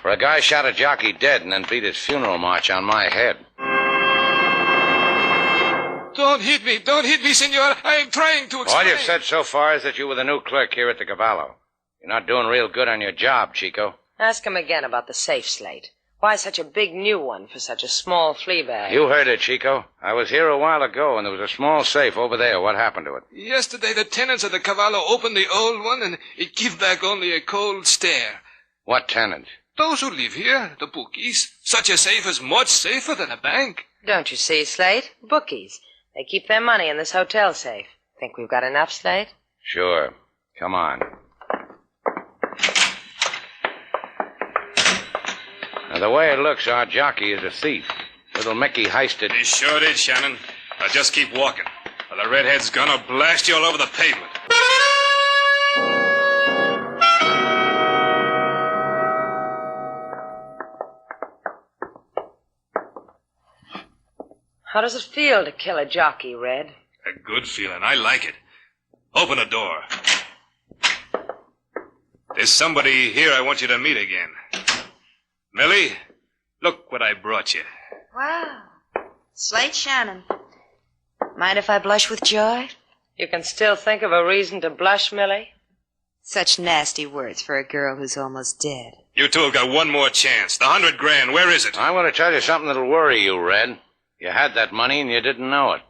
For a guy shot a jockey dead and then beat his funeral march on my head. Don't hit me, senor. I am trying to explain. All you've said so far is that you were the new clerk here at the Cavallo. You're not doing real good on your job, Chico. Ask him again about the safe, Slate. Why such a big new one for such a small flea bag? You heard it, Chico. I was here a while ago, and there was a small safe over there. What happened to it? Yesterday, the tenants of the Cavallo opened the old one, and it gave back only a cold stare. What tenants? Those who live here, the bookies. Such a safe is much safer than a bank. Don't you see, Slate? Bookies. They keep their money in this hotel safe. Think we've got enough, Slate? Sure. Come on. Now, the way it looks, our jockey is a thief. Little Mickey heisted... He sure did, Shannon. Now just keep walking, or the redhead's gonna blast you all over the pavement. How does it feel to kill a jockey, Red? A good feeling. I like it. Open the door. There's somebody here I want you to meet again. Millie, look what I brought you. Wow. Slate Shannon. Mind if I blush with joy? You can still think of a reason to blush, Millie? Such nasty words for a girl who's almost dead. You two have got one more chance. The $100,000, where is it? I want to tell you something that'll worry you, Red. You had that money and you didn't know it.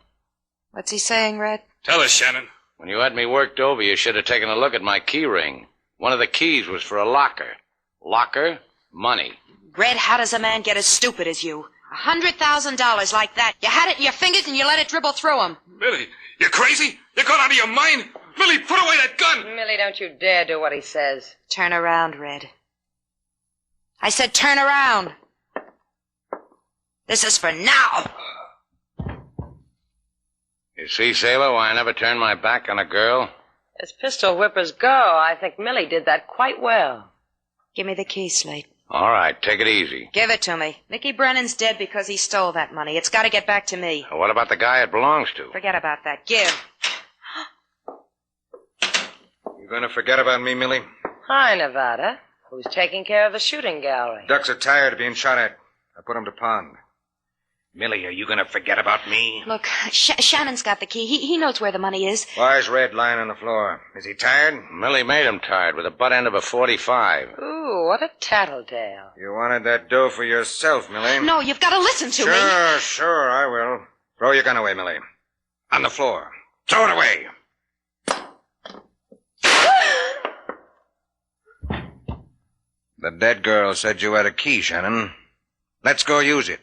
What's he saying, Red? Tell us, Shannon. When you had me worked over, you should have taken a look at my key ring. One of the keys was for a locker. Locker, money. Red, how does a man get as stupid as you? $100,000 like that. You had it in your fingers and you let it dribble through them. Millie, you crazy? You gone out of your mind? Millie, put away that gun! Millie, don't you dare do what he says. Turn around, Red. I said turn around. This is for now. You see, sailor, why I never turn my back on a girl? As pistol whippers go, I think Millie did that quite well. Give me the key, Slate. All right, take it easy. Give it to me. Mickey Brennan's dead because he stole that money. It's got to get back to me. What about the guy it belongs to? Forget about that. Give. You gonna forget about me, Millie? Hi, Nevada. Who's taking care of the shooting gallery? Ducks are tired of being shot at. I put 'em to pond. Millie, are you gonna forget about me? Look, Shannon's got the key. He knows where the money is. Why's Red lying on the floor? Is he tired? Millie made him tired with the butt end of a .45. Ooh, what a tattletale. You wanted that dough for yourself, Millie. No, you've got to listen to me. Sure, I will. Throw your gun away, Millie. On the floor. Throw it away. The dead girl said you had a key, Shannon. Let's go use it.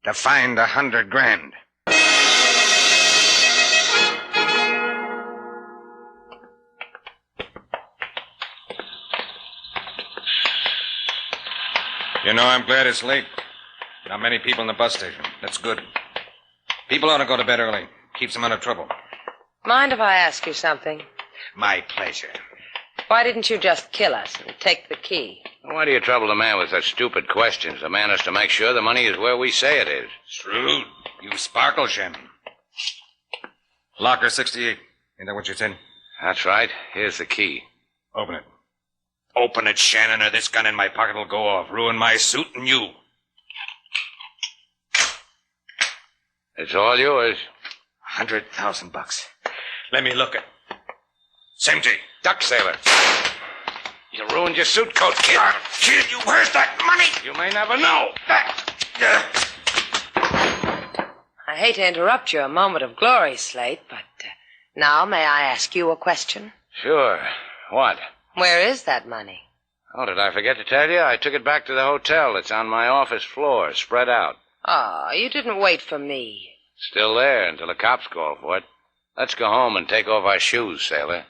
To find $100,000. You know, I'm glad it's late. Not many people in the bus station. That's good. People ought to go to bed early. Keeps them out of trouble. Mind if I ask you something? My pleasure. Why didn't you just kill us and take the key? Why do you trouble the man with such stupid questions? The man has to make sure the money is where we say it is. Shrewd. You sparkle, Shannon. Locker 68. Ain't that what you said? That's right. Here's the key. Open it. Open it, Shannon, or this gun in my pocket will go off. Ruin my suit and you. It's all yours. $100,000. Let me look at. It's empty. Duck, sailor. You ruined your suit coat, kid. Kid, you, where's that money? You may never know. I hate to interrupt your moment of glory, Slate, but now may I ask you a question? Sure. What? Where is that money? Oh, did I forget to tell you? I took it back to the hotel. It's on my office floor, spread out. Oh, you didn't wait for me. Still there until the cops call for it. Let's go home and take off our shoes, sailor.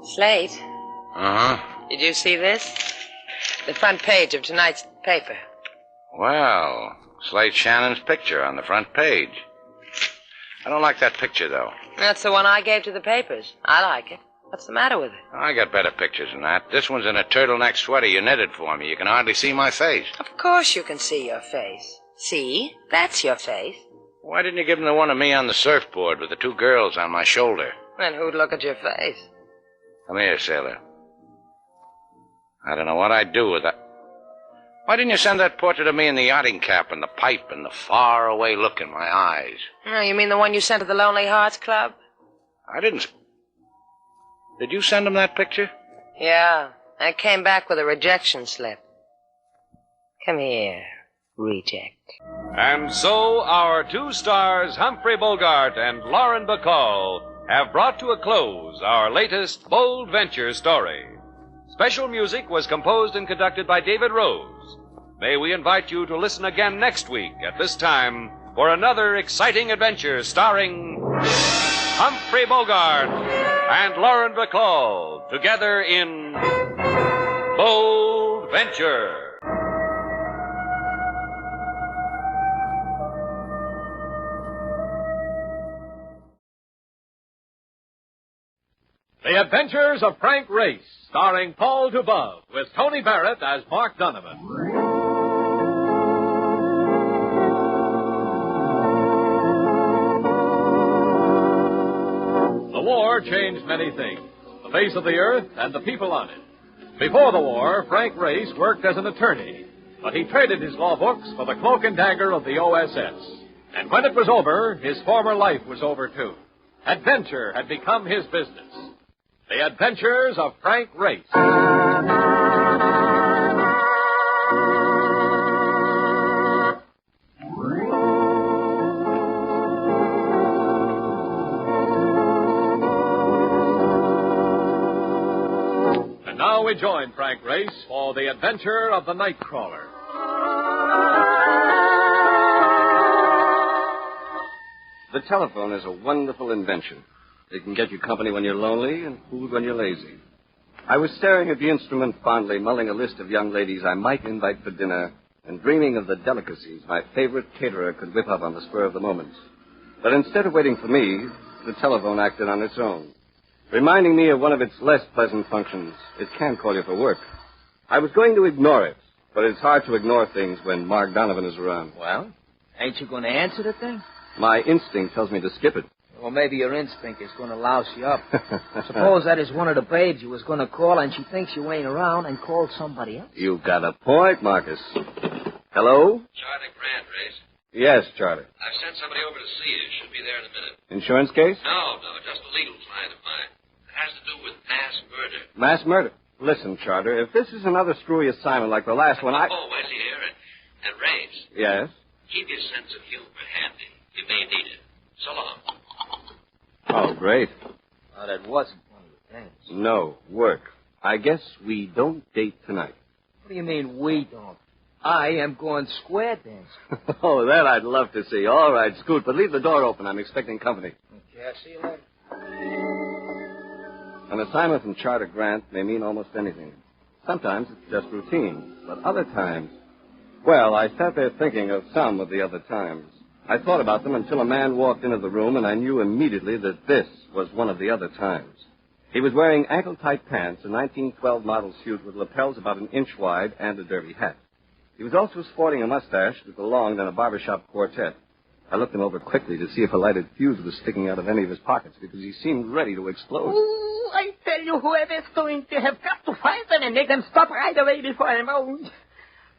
Slate, Uh-huh. did you see this? The front page of tonight's paper. Well, Slate Shannon's picture on the front page. I don't like that picture, though. That's the one I gave to the papers. I like it. What's the matter with it? I got better pictures than that. This one's in a turtleneck sweater you knitted for me. You can hardly see my face. Of course you can see your face. See? That's your face. Why didn't you give him the one of me on the surfboard with the two girls on my shoulder? Then who'd look at your face? Come here, sailor. I don't know what I'd do with that. Why didn't you send that portrait of me in the yachting cap and the pipe and the far-away look in my eyes? Oh, you mean the one you sent to the Lonely Hearts Club? I didn't. Did you send him that picture? Yeah. I came back with a rejection slip. Come here, reject. And so our two stars, Humphrey Bogart and Lauren Bacall, have brought to a close our latest bold venture story. Special music was composed and conducted by David Rose. May we invite you to listen again next week at this time for another exciting adventure starring Humphrey Bogart and Lauren Bacall together in Bold Venture. The Adventures of Frank Race, starring Paul Dubove, with Tony Barrett as Mark Donovan. The war changed many things, the face of the earth and the people on it. Before the war, Frank Race worked as an attorney, but he traded his law books for the cloak and dagger of the OSS. And when it was over, his former life was over too. Adventure had become his business. The Adventures of Frank Race. And now we join Frank Race for the adventure of the Nightcrawler. The telephone is a wonderful invention. It can get you company when you're lonely and food when you're lazy. I was staring at the instrument fondly, mulling a list of young ladies I might invite for dinner, and dreaming of the delicacies my favorite caterer could whip up on the spur of the moment. But instead of waiting for me, the telephone acted on its own, reminding me of one of its less pleasant functions. It can call you for work. I was going to ignore it, but it's hard to ignore things when Mark Donovan is around. Well, ain't you going to answer the thing? My instinct tells me to skip it. Well, maybe your instinct is going to louse you up. Suppose that is one of the babes you was going to call, and she thinks you ain't around and called somebody else. You've got a point, Marcus. Hello? Charlie Grant, Race. Yes, Charlie. I've sent somebody over to see you. Should be there in a minute. Insurance case? No, just a legal client of mine. It has to do with mass murder. Mass murder. Listen, Charter, if this is another screwy assignment like the last one, Oh, I see here. And Race, Yes? keep your sense of humor handy. You may need it. So long. Oh, great. Oh, that wasn't one of the things. No, work. I guess we don't date tonight. What do you mean we don't? I am going square dancing. Oh, that I'd love to see. All right, Scoot, but leave the door open. I'm expecting company. Okay, I'll see you later. An assignment from Charter Grant may mean almost anything. Sometimes it's just routine, but other times... Well, I sat there thinking of some of the other times. I thought about them until a man walked into the room, and I knew immediately that this was one of the other times. He was wearing ankle-tight pants, a 1912 model suit with lapels about an inch wide, and a derby hat. He was also sporting a mustache that belonged in a barbershop quartet. I looked him over quickly to see if a lighted fuse was sticking out of any of his pockets, because he seemed ready to explode. Ooh, I tell you, whoever's going to have got to find them and make them stop right away before I'm old.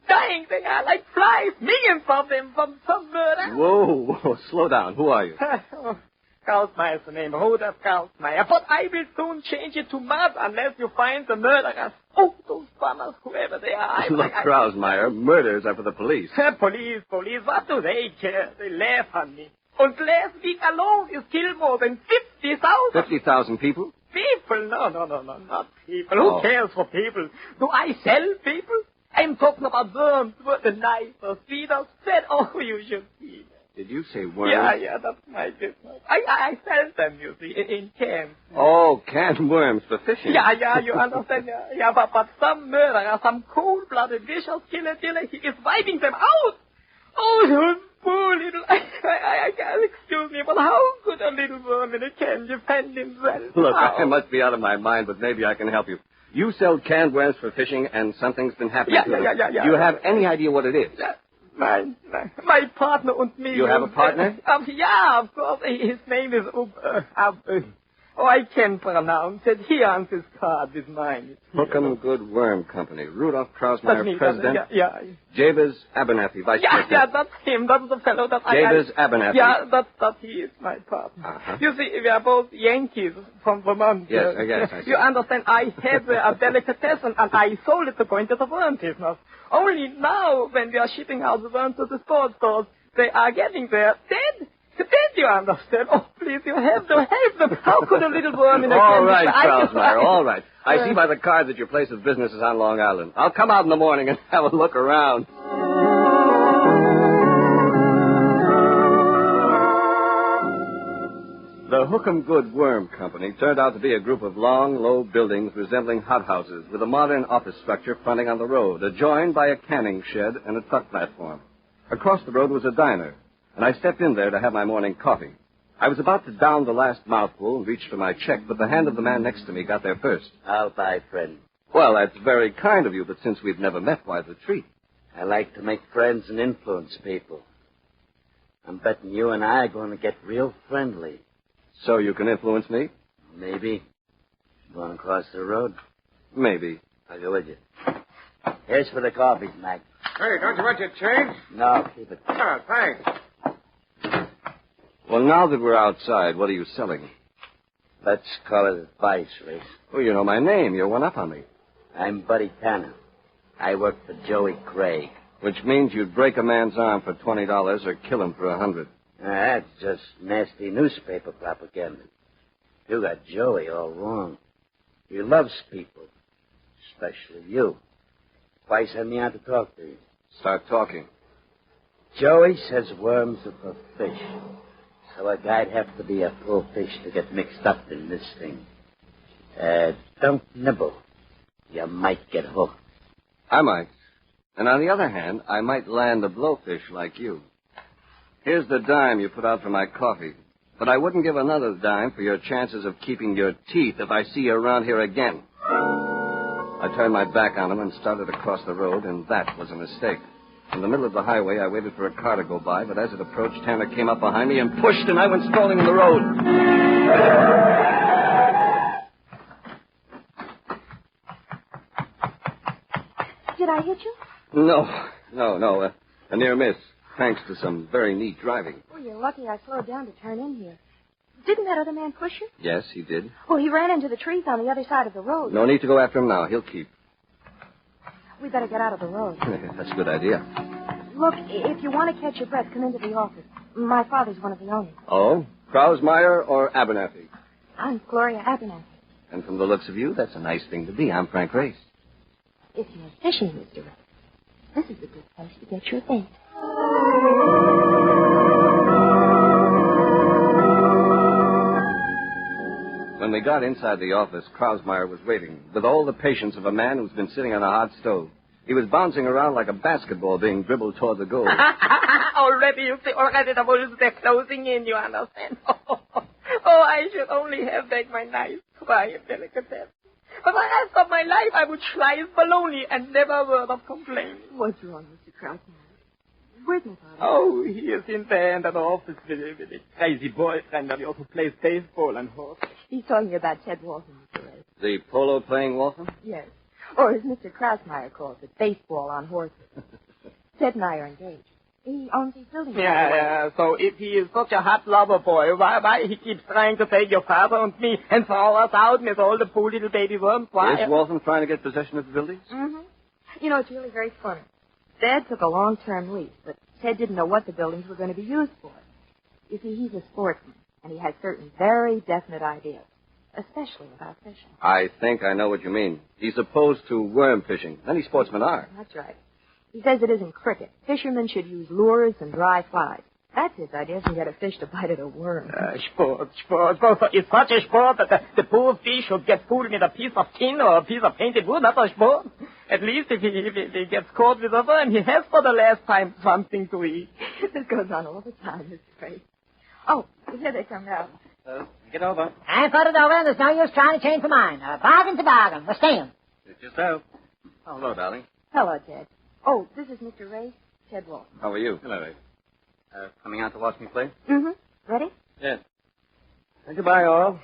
dying. They are like flies, millions of them from some murder. Whoa, slow down. Who are you? Krausmeyer's the name, Rudolf Krausmeyer. But I will soon change it to Mud unless you find the murderers. Oh, those bummers, whoever they are. Look, Krausmeyer, murders are for the police. Police, what do they care? They laugh on me. And last week alone is killed more than 50,000. 50,000 people? People? No, not people. Who cares for people? Do I sell people? I'm talking about worms, the knife, or feed or fed. Oh, you should see them. Did you say worms? Yeah, that's my business. I sell them, you see, in cans. Oh, canned worms for fishing. Yeah, you understand? Yeah, but some murderer, some cold-blooded, vicious killer, he is wiping them out. Oh, those poor little... I can't excuse me, but how could a little worm in a can defend himself? Look, I must be out of my mind, but maybe I can help you. You sell canned worms for fishing, and something's been happening to them. Yeah. Do you have any idea what it is? My partner and me. You have a partner? Yeah, of course. His name is I can't pronounce it. He owns his card with mine. Hookham Good Worm Company. Rudolf Krausmeyer, president. Yeah. Jabez Abernathy, vice president. Yeah, that's him. That's the fellow that Jabez Abernathy. Yeah, that he is my partner. Uh-huh. You see, we are both Yankees from Vermont. Yes, I see. You understand, I had a delicatessen and I sold it to go into the worm business. Only now, when we are shipping out the worms to the sports stores, they are getting there dead. Dead, you understand? Oh, please, you have to help them. How could a little worm in a All right, Krausmeyer, all right. I see by the card that your place of business is on Long Island. I'll come out in the morning and have a look around. The Hookham Good Worm Company turned out to be a group of long, low buildings resembling hothouses with a modern office structure fronting on the road, adjoined by a canning shed and a truck platform. Across the road was a diner, and I stepped in there to have my morning coffee. I was about to down the last mouthful and reach for my check, but the hand of the man next to me got there first. I'll buy, friend. Well, that's very kind of you, but since we've never met, why the treat? I like to make friends and influence people. I'm betting you and I are going to get real friendly. So you can influence me? Maybe. Going across the road? Maybe. I'll go with you. Here's for the coffee, Mac. Hey, don't you want your change? No, keep it. Oh, thanks. Well, now that we're outside, what are you selling? Let's call it advice, Race. Oh, you know my name. You're one up on me. I'm Buddy Tanner. I work for Joey Craig. Which means you'd break a man's arm for $20 or kill him for $100. That's just nasty newspaper propaganda. You got Joey all wrong. He loves people, especially you. Why send me out to talk to you? Start talking. Joey says worms are for fish. So a guy'd have to be a full fish to get mixed up in this thing. Don't nibble. You might get hooked. I might. And on the other hand, I might land a blowfish like you. Here's the dime you put out for my coffee. But I wouldn't give another dime for your chances of keeping your teeth if I see you around here again. I turned my back on him and started across the road, and that was a mistake. In the middle of the highway, I waited for a car to go by, but as it approached, Tanner came up behind me and pushed, and I went sprawling in the road. Did I hit you? No. A near miss, thanks to some very neat driving. Oh, you're lucky I slowed down to turn in here. Didn't that other man push you? Yes, he did. Oh, he ran into the trees on the other side of the road. No need to go after him now. He'll keep. We better get out of the road. That's a good idea. Look, if you want to catch your breath, come into the office. My father's one of the owners. Oh? Krausmeyer or Abernathy? I'm Gloria Abernathy. And from the looks of you, that's a nice thing to be. I'm Frank Race. If you're fishing, Mr. Race, this is a good place to get your bait. When we got inside the office, Krausmeyer was waiting, with all the patience of a man who's been sitting on a hot stove. He was bouncing around like a basketball being dribbled toward the goal. Already the wolves, they're closing in, you understand? I should only have back my nice, quiet delicatessen. For the rest of my life, I would slice bologna and never a word of complaint. What's wrong, Mr. Krausmeyer? Where's my father? Oh, he is in there in that office with a crazy boyfriend that he also plays baseball and horse. He's talking about Ted Walton, Mr. Race. The polo-playing Walton? Yes. Or as Mr. Krausmeyer calls it, baseball on horses. Ted and I are engaged. He owns these buildings. Yeah. So if he is such a hot lover boy, why he keeps trying to take your father and me and throw us out with all the poor little baby worms? Why? Is Waltham trying to get possession of the buildings? Mm-hmm. You know, it's really very funny. Dad took a long-term lease, but Ted didn't know what the buildings were going to be used for. You see, he's a sportsman, and he has certain very definite ideas, especially about fishing. I think I know what you mean. He's opposed to worm fishing. Many sportsmen are. That's right. He says it isn't cricket. Fishermen should use lures and dry flies. That's his idea to get a fish to bite at a worm. Sport. It's such a sport that the poor fish should get fooled with a piece of tin or a piece of painted wood. That's a sport. At least if he gets caught with a worm, he has for the last time something to eat. This goes on all the time. It's great. Oh, here they come now. Get over. I put it over, and there's no use trying to change my mind. Bargain's a bargain. We're staying. It's yourself. Oh, hello, darling. Hello, Ted. Oh, this is Mr. Ray, Ted Walton. How are you? Hello, Ray. Coming out to watch me play? Mm-hmm. Ready? Yes. And goodbye, all.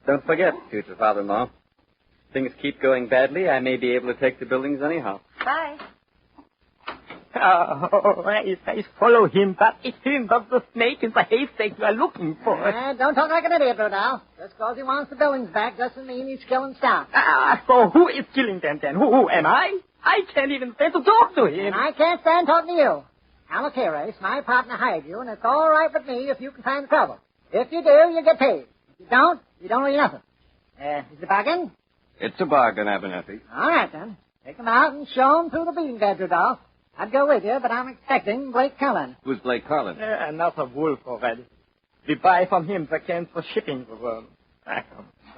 Don't forget, future father-in-law. Things keep going badly, I may be able to take the buildings anyhow. Bye. Oh, I follow him. That is him. That's the snake in the haystack you are looking for. Don't talk like an idiot, Rudolph. Just because he wants the buildings back doesn't mean he's killing stock. So who is killing them then? Who am I? I can't even stand to talk to him. And I can't stand talking to you. Now, look here, Ace. My partner hired you, and it's all right with me if you can find the trouble. If you do, you get paid. If you don't owe nothing. Is it a bargain? It's a bargain, Abernathy. All right, then. Take him out and show him through the beating bed, Rudolph. I'd go with you, but I'm expecting Blake Cullen. Who's Blake Carlin? Another wolf already. We buy from him the cans for shipping the worms.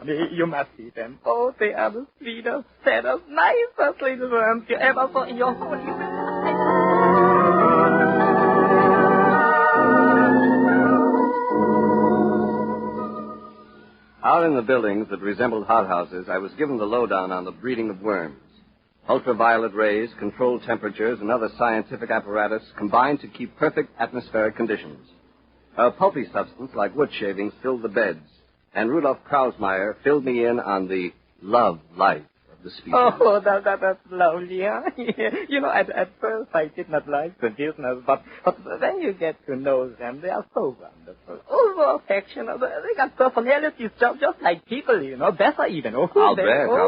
You must see them. Oh, they are the sweetest, saddest, nicest little worms you ever saw in your whole human life. Out in the buildings that resembled hothouses, I was given the lowdown on the breeding of worms. Ultraviolet rays, controlled temperatures, and other scientific apparatus combined to keep perfect atmospheric conditions. A pulpy substance like wood shavings filled the beds, and Rudolf Krausmeyer filled me in on the love life of the species. Oh, that's lovely, huh? You know, at first I did not like the business, but when you get to know them, they are so wonderful. Oh, so affectionate. They got personalities just like people, you know, better even. Oh, I'll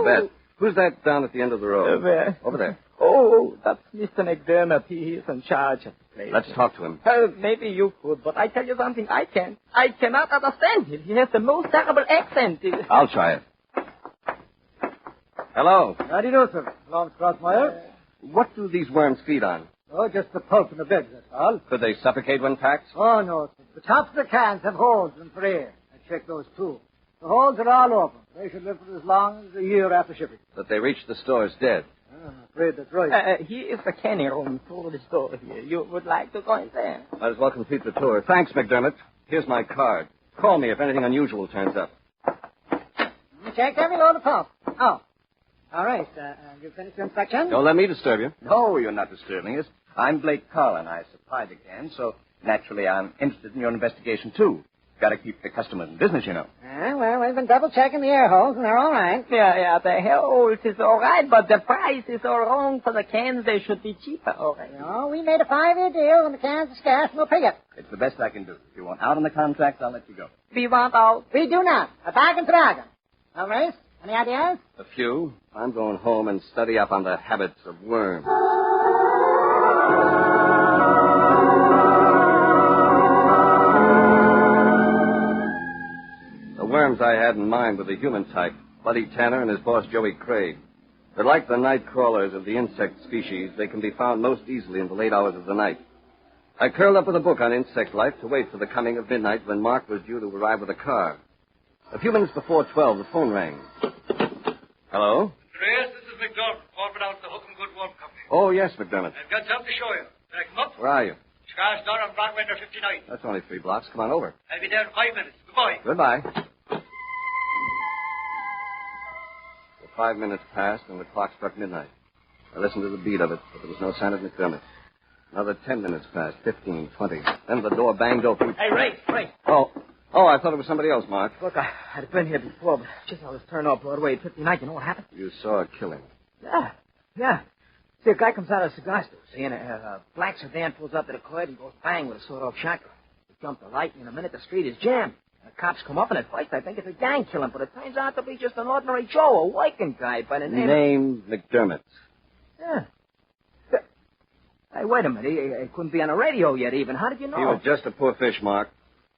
bet. Who's that down at the end of the road? Where? Over there. Oh, that's Mr. McDermott. He is in charge of the place. Let's talk to him. Maybe you could, but I tell you something, I can't. I cannot understand him. He has the most terrible accent. I'll try it. Hello. How do you do, sir? Lawrence Crossmeyer. What do these worms feed on? Oh, just the pulp in the beds, that's all. Could they suffocate when packed? Oh, no, sir. The tops of the cans have holes in them for air. I checked those, too. The holes are all open. They should live for as long as a year after shipping. But they reach the stores dead. I'm afraid that's right. Here is the canning room through the store here. You would like to go in there? Might as well complete the tour. Thanks, McDermott. Here's my card. Call me if anything unusual turns up. You checked every load of pulp. Oh. All right. You finished your inspection? Don't let me disturb you. No, you're not disturbing us. I'm Blake Carlin. I supplied the cans, so naturally I'm interested in your investigation, too. Got to keep the customers in business, you know. Well, we've been double-checking the air holes, and they're all right. Yeah, the air holes is all right, but the price is all wrong for the cans. They should be cheaper already. No, we made a 5-year deal, and the cans are scarce, and we'll pay it. It's the best I can do. If you want out on the contract, I'll let you go. We want out. We do not. A bargain's a bargain. Well, Race, any ideas? A few. I'm going home and study up on the habits of worms. The worms I had in mind were the human type, Buddy Tanner and his boss Joey Craig. They're like the night crawlers of the insect species. They can be found most easily in the late hours of the night. I curled up with a book on insect life to wait for the coming of midnight when Mark was due to arrive with a car. A few minutes before 12, the phone rang. Hello? Reyes, this is McDermott, corporate out of the Hook and Good Worm Company. Oh, yes, McDermott. I've got something to show you. Can I come up? Where are you? Scar's door on Broadway 59. That's only 3 blocks. Come on over. I'll be there in 5 minutes. Goodbye. Goodbye. 5 minutes passed, and the clock struck midnight. I listened to the beat of it, but there was no sign of McDermott. Another 10 minutes passed, 15, 20. Then the door banged open. Hey, Ray. Oh, I thought it was somebody else, Mark. Look, I'd been here before, but just as I was turned off Broadway at 59, you know what happened? You saw a killing. Yeah. See, a guy comes out of the cigar store, see, and a black sedan pulls up to the curb and goes bang with a sawed-off shotgun. They jump the light, and in a minute the street is jammed. The cops come up, and at first I think it's a gang killing, but it turns out to be just an ordinary Joe, a working guy by the name... McDermott. Yeah. Hey, wait a minute. He couldn't be on the radio yet, even. How did you know? He was just a poor fish, Mark.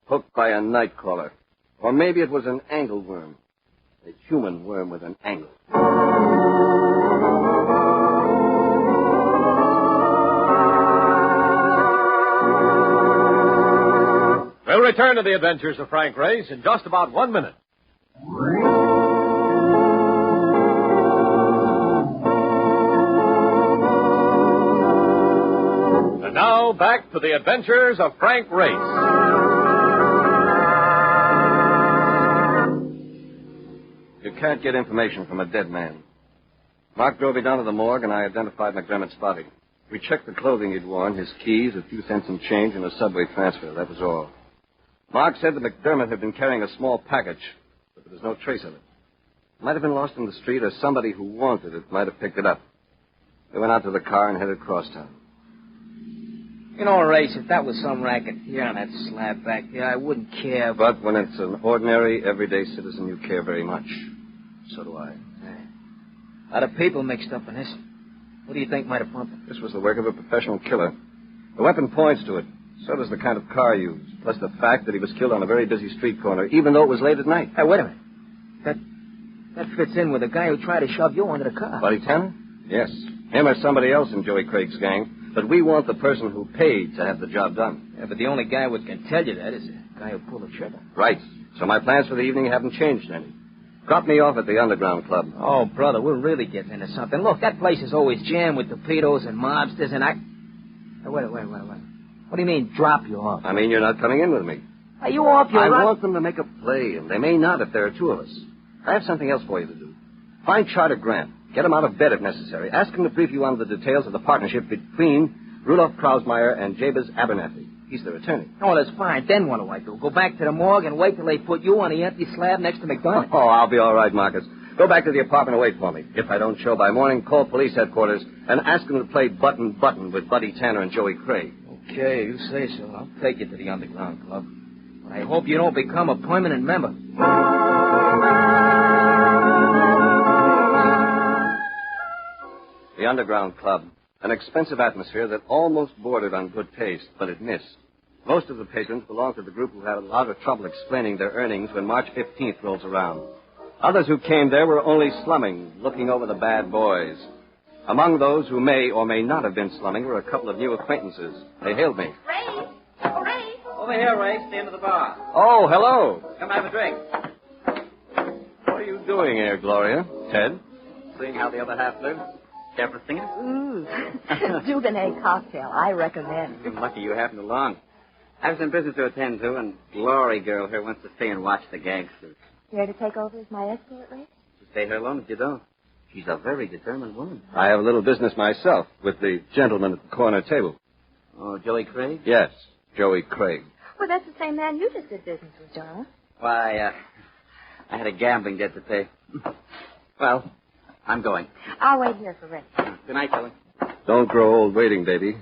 Hooked by a night caller. Or maybe it was an angleworm. A human worm with an angle. We'll return to the adventures of Frank Race in just about 1 minute. And now, back to the adventures of Frank Race. You can't get information from a dead man. Mark drove me down to the morgue, and I identified McDermott's body. We checked the clothing he'd worn, his keys, a few cents in change, and a subway transfer. That was all. Mark said that McDermott had been carrying a small package, but there was no trace of it. It might have been lost in the street, or somebody who wanted it might have picked it up. They went out to the car and headed across town. You know, Race, if that was some racket here on that slab back there, I wouldn't care. But when it's an ordinary, everyday citizen, you care very much. So do I. A lot of people mixed up in this. What do you think might have pumped it? This was the work of a professional killer. The weapon points to it. So does the kind of car used, plus the fact that he was killed on a very busy street corner, even though it was late at night. Hey, wait a minute. That fits in with the guy who tried to shove you under the car. Buddy Tanner? Yes. Him or somebody else in Joey Craig's gang. But we want the person who paid to have the job done. Yeah, but the only guy who can tell you that is the guy who pulled the trigger. Right. So my plans for the evening haven't changed any. Drop me off at the Underground Club. Oh, brother, we're really getting into something. Look, that place is always jammed with torpedoes and mobsters, and I... Hey, wait. What do you mean, drop you off? I mean, you're not coming in with me. Are you off your... I want them to make a play, and they may not if there are two of us. I have something else for you to do. Find Charter Grant. Get him out of bed if necessary. Ask him to brief you on the details of the partnership between Rudolph Krausmeyer and Jabez Abernathy. He's their attorney. Oh, that's fine. Then what do I do? Go back to the morgue and wait till they put you on the empty slab next to McDonald? Oh, I'll be all right, Marcus. Go back to the apartment and wait for me. If I don't show by morning, call police headquarters and ask them to play button with Buddy Tanner and Joey Craig. Okay, you say so. I'll take you to the Underground Club. But I hope you don't become a permanent member. The Underground Club. An expensive atmosphere that almost bordered on good taste, but it missed. Most of the patrons belonged to the group who had a lot of trouble explaining their earnings when March 15th rolls around. Others who came there were only slumming, looking over the bad boys. Among those who may or may not have been slumming were a couple of new acquaintances. They hailed me. Ray! Oh, Ray! Over here, Ray. Stand at the bar. Oh, hello. Come have a drink. What are you doing here, Gloria? Ted? Seeing how the other half lives. Care for singing? Ooh. Dubonnet cocktail. I recommend. You're lucky you happened along. I have some business to attend to, and Glory girl here wants to stay and watch the gangsters. Care to take over as my escort, Ray? Stay here alone if you don't. She's a very determined woman. I have a little business myself with the gentleman at the corner table. Oh, Joey Craig? Yes, Joey Craig. Well, that's the same man you just did business with, John. Why, I had a gambling debt to pay. Well, I'm going. I'll wait here for Ray. Good night, Joey. Don't grow old waiting, baby.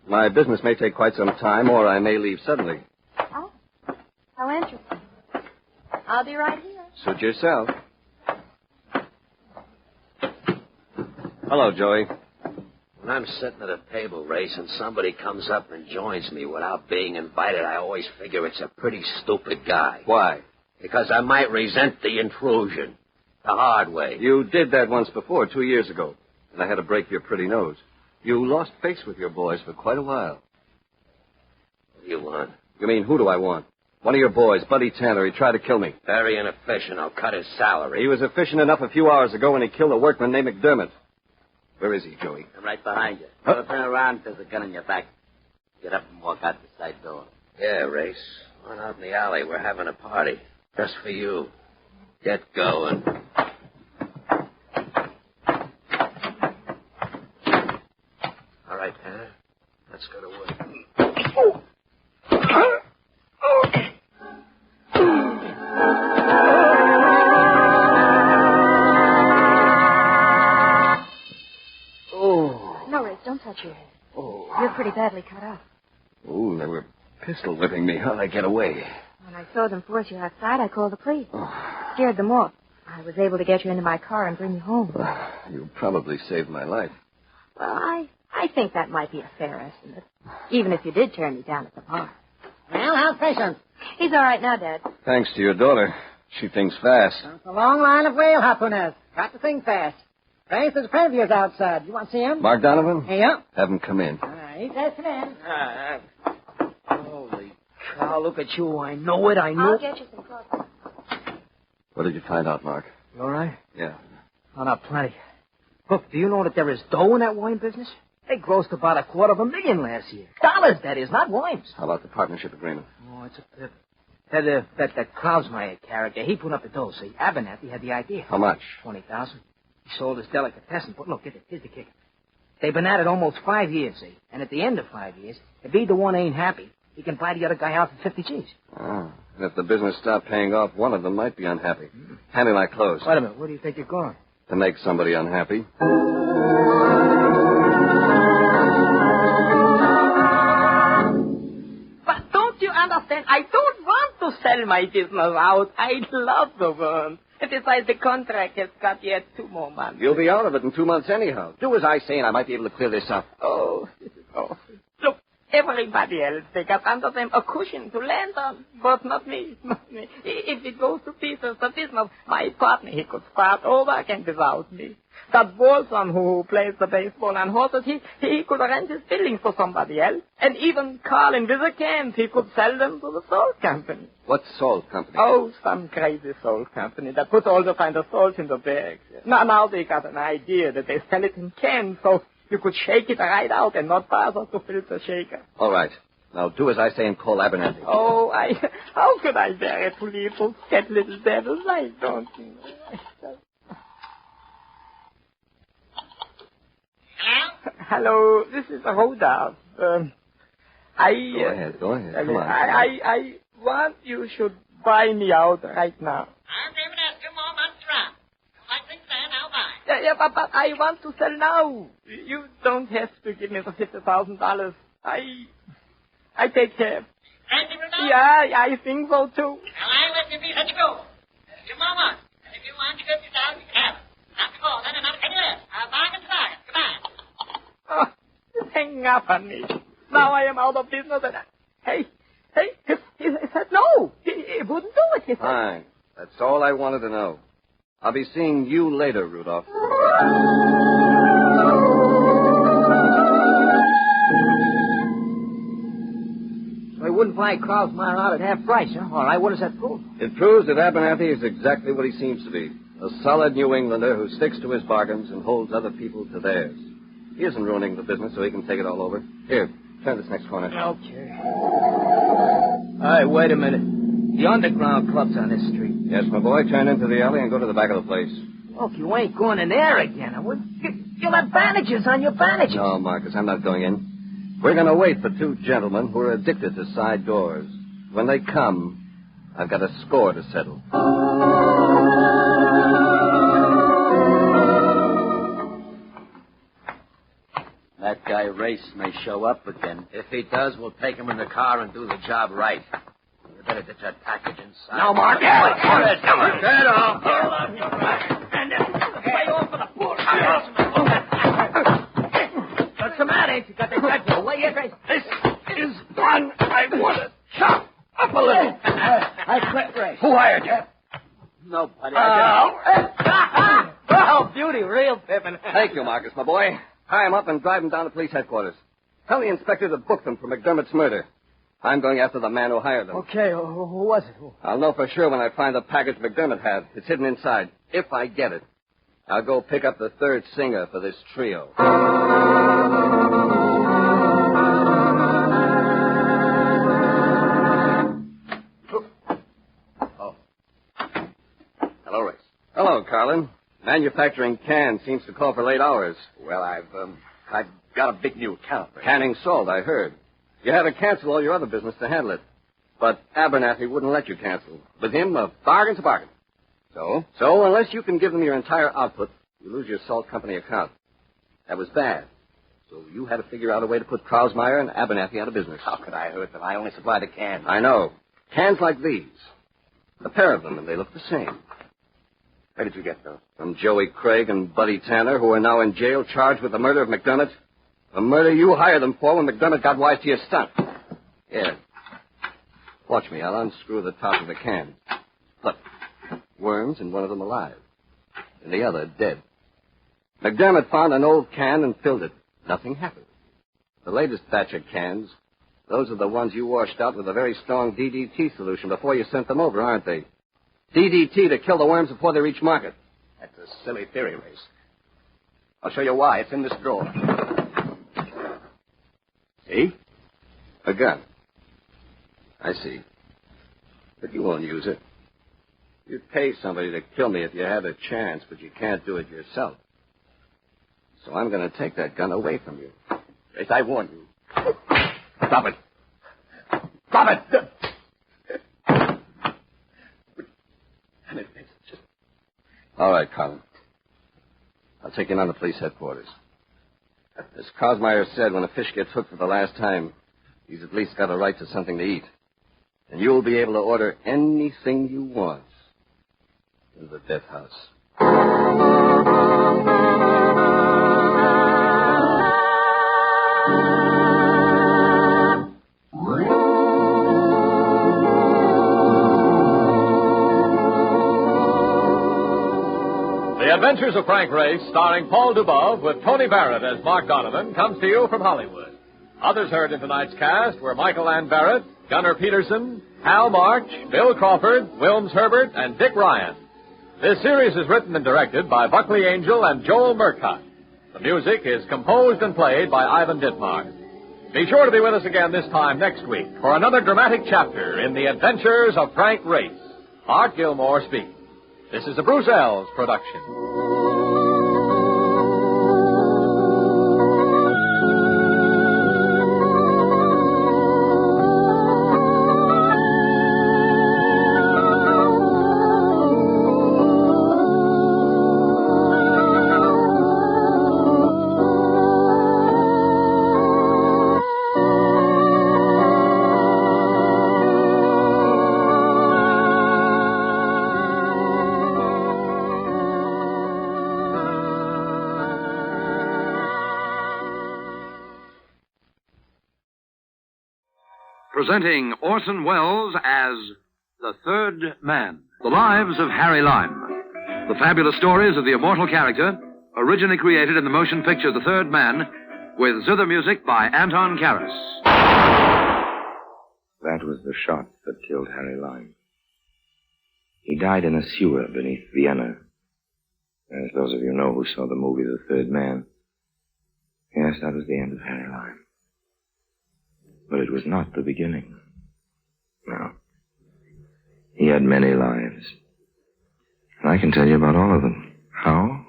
My business may take quite some time, or I may leave suddenly. Oh, how interesting. I'll be right here. Suit yourself. Hello, Joey. When I'm sitting at a table, Race, and somebody comes up and joins me without being invited, I always figure it's a pretty stupid guy. Why? Because I might resent the intrusion. The hard way. You did that once before, 2 years ago, and I had to break your pretty nose. You lost face with your boys for quite a while. What do you want? You mean, who do I want? One of your boys, Buddy Tanner. He tried to kill me. Very inefficient. I'll cut his salary. He was efficient enough a few hours ago when he killed a workman named McDermott. Where is he, Joey? I'm right behind you. Huh? Don't turn around. There's a gun in your back. Get up and walk out the side door. Yeah, Race. Run out in the alley. We're having a party. Just for you. Get going. All right, Tanner. Let's go to work. Ouch. You're pretty badly cut up. Oh, they were pistol whipping me. How'd I get away? When I saw them force you outside, I called the police. Scared them off. I was able to get you into my car and bring you home. You probably saved my life. Well, I think that might be a fair estimate. Even if you did turn me down at the bar. Well, how's Patience? He's all right now, Dad. Thanks to your daughter. She thinks fast. It's a long line of whale harpooners. Got to think fast. Grace, there's Previous outside. You want to see him? Mark Donovan? Yeah. Have him come in. All right, let's come in. Holy cow, look at you. I know it, I know. I'll get you some coffee. What did you find out, Mark? You all right? Yeah. Found out plenty. Look, do you know that there is dough in that wine business? They grossed about $250,000 last year. Dollars, that is, not wines. How about the partnership agreement? Oh, it's a pip. That Krausmeyer character, he put up the dough, see? Abernathy had the idea. How much? $20,000. He sold his delicatessen, but look, here's the kicker. They've been at it almost 5 years, see? And at the end of 5 years, if either one ain't happy, he can buy the other guy out for 50 G's. Oh. And if the business stopped paying off, one of them might be unhappy. Hand me my clothes. Wait a minute, where do you think you're going? To make somebody unhappy. But don't you understand? I don't want to sell my business out. I love the world. And besides, the contract has got yet 2 more months. You'll be out of it in 2 months anyhow. Do as I say, and I might be able to clear this up. Oh, this is awful. Look, everybody else, they got under them a cushion to land on. But not me, not me. If it goes to pieces, the business, my partner, he could start over again without me. That Wilson who plays the baseball and horses, he could arrange his buildings for somebody else. And even Carlin with the cans, he could sell them to the salt company. What salt company? Oh, some crazy salt company that puts all the kind of salt in the bags. Now they got an idea that they sell it in cans, so you could shake it right out and not bother to fill the shaker. All right. Now do as I say and call Abernathy. Oh, how could I bear it to leave those scared little devils? I don't know. Hello, this is Rhoda. Go ahead. Come on. I want you should buy me out right now. Yeah, but I want to sell now. You don't have to give me the $50,000. I take care. Yeah, I think so too. Now, I let you be such a go. Your mama. And if you want your $50,000, you can have it. Not to call, then, and not a penny less. Bargain's a bargain. Goodbye. Oh, just hanging up on me. Now I am out of business and Hey, he said no. He wouldn't do it, he said. Fine. That's all I wanted to know. I'll be seeing you later, Rudolph. So he wouldn't buy Krausmeyer out at half price, huh? All right, what does that prove? It proves that Abernathy is exactly what he seems to be. A solid New Englander who sticks to his bargains and holds other people to theirs. He isn't ruining the business so he can take it all over. Here, turn this next corner. Okay. All right, wait a minute. The underground club's on this street. Yes, my boy, turn into the alley and go to the back of the place. Look, you ain't going in there again. You'll have bandages on your bandages. No, Marcus, I'm not going in. We're going to wait for 2 gentlemen who are addicted to side doors. When they come, I've got a score to settle. That guy Race may show up again. If he does, we'll take him in the car and do the job right. You better get that package inside. No, Mark. Get off. Right off of the floor. What's the matter? Ain't you got the judge away yet? This is one I want to chop up a little. I quit Race. Who hired you? Nobody. Oh, beauty, real pippin'. Thank you, Marcus, my boy. Tie him up and drive him down to police headquarters. Tell the inspector to book them for McDermott's murder. I'm going after the man who hired them. Okay, who was it? I'll know for sure when I find the package McDermott had. It's hidden inside. If I get it, I'll go pick up the 3rd singer for this trio. Oh. Hello, Race. Hello, Carlin. Manufacturing cans seems to call for late hours. Well, I've got a big new account. Canning salt, I heard. You had to cancel all your other business to handle it. But Abernathy wouldn't let you cancel. With him, a bargain's a bargain. So unless you can give them your entire output, you lose your salt company account. That was bad. So you had to figure out a way to put Krausmeyer and Abernathy out of business. How could I hurt them? I only supply the cans. I know. Cans like these. A pair of them, and they look the same. Where did you get those? From Joey Craig and Buddy Tanner, who are now in jail charged with the murder of McDermott. The murder you hired them for when McDermott got wise to your stunt. Here. Watch me. I'll unscrew the top of the can. Look. Worms and one of them alive. And the other dead. McDermott found an old can and filled it. Nothing happened. The latest batch of cans, those are the ones you washed out with a very strong DDT solution before you sent them over, aren't they? DDT to kill the worms before they reach market. That's a silly theory, Race. I'll show you why. It's in this drawer. See? A gun. I see. But you won't use it. You'd pay somebody to kill me if you had a chance, but you can't do it yourself. So I'm going to take that gun away from you. Race, I warn you. Stop it. Stop it! All right, Colin. I'll take you down to police headquarters. As Krausmeyer said, when a fish gets hooked for the last time, he's at least got a right to something to eat. And you'll be able to order anything you want in the death house. The Adventures of Frank Race, starring Paul Dubov with Tony Barrett as Mark Donovan, comes to you from Hollywood. Others heard in tonight's cast were Michael Ann Barrett, Gunnar Peterson, Hal March, Bill Crawford, Wilms Herbert, and Dick Ryan. This series is written and directed by Buckley Angel and Joel Murcott. The music is composed and played by Ivan Ditmar. Be sure to be with us again this time next week for another dramatic chapter in the Adventures of Frank Race. Art Gilmore speaking. This is a Bruce Ells production. Presenting Orson Welles as The Third Man. The Lives of Harry Lime. The fabulous stories of the immortal character, originally created in the motion picture The Third Man, with zither music by Anton Karas. That was the shot that killed Harry Lime. He died in a sewer beneath Vienna. As those of you know who saw the movie The Third Man. Yes, that was the end of Harry Lime. But it was not the beginning. No. He had many lives. And I can tell you about all of them. How?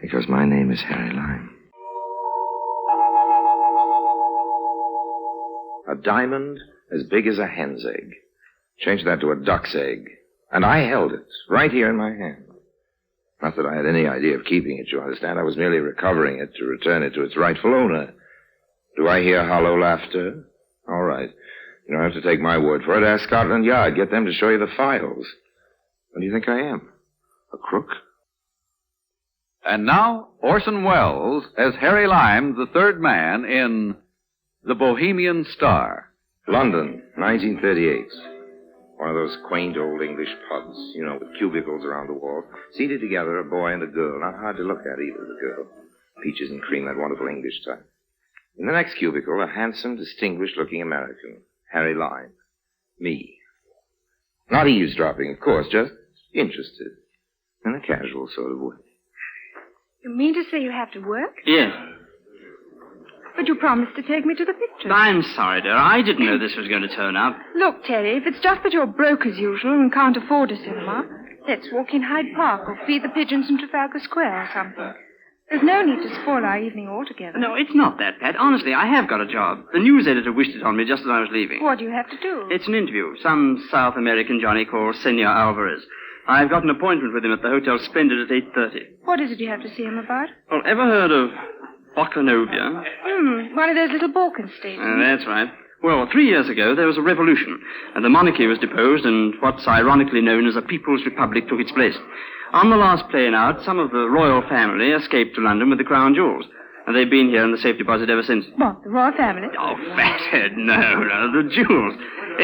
Because my name is Harry Lime. A diamond as big as a hen's egg. Change that to a duck's egg. And I held it right here in my hand. Not that I had any idea of keeping it, you understand. I was merely recovering it to return it to its rightful owner. Do I hear hollow laughter? All right. You don't have to take my word for it. Ask Scotland Yard. Get them to show you the files. What do you think I am? A crook? And now, Orson Welles as Harry Lime, the third man in The Bohemian Star. London, 1938. One of those quaint old English pubs, you know, with cubicles around the wall. Seated together, a boy and a girl. Not hard to look at either, the girl. Peaches and cream, that wonderful English type. In the next cubicle, a handsome, distinguished-looking American, Harry Lime. Me. Not eavesdropping, of course, just interested. In a casual sort of way. You mean to say you have to work? Yes. But you promised to take me to the pictures. I'm sorry, dear. I didn't know this was going to turn up. Look, Terry, if it's just that you're broke as usual and can't afford a cinema, let's walk in Hyde Park or feed the pigeons in Trafalgar Square or something. There's no need to spoil our evening altogether. No, it's not that, Pat. Honestly, I have got a job. The news editor wished it on me just as I was leaving. What do you have to do? It's an interview. Some South American Johnny called Senor Alvarez. I've got an appointment with him at the Hotel Splendid at 8:30. What is it you have to see him about? Well, ever heard of Bokanovia? One of those little Balkan states. That's right. Well, 3 years ago, there was a revolution, and the monarchy was deposed, and what's ironically known as a People's Republic took its place. On the last playing out, some of the royal family escaped to London with the crown jewels, and they've been here in the safe deposit ever since. What, the royal family? Oh, fathead, no, the jewels.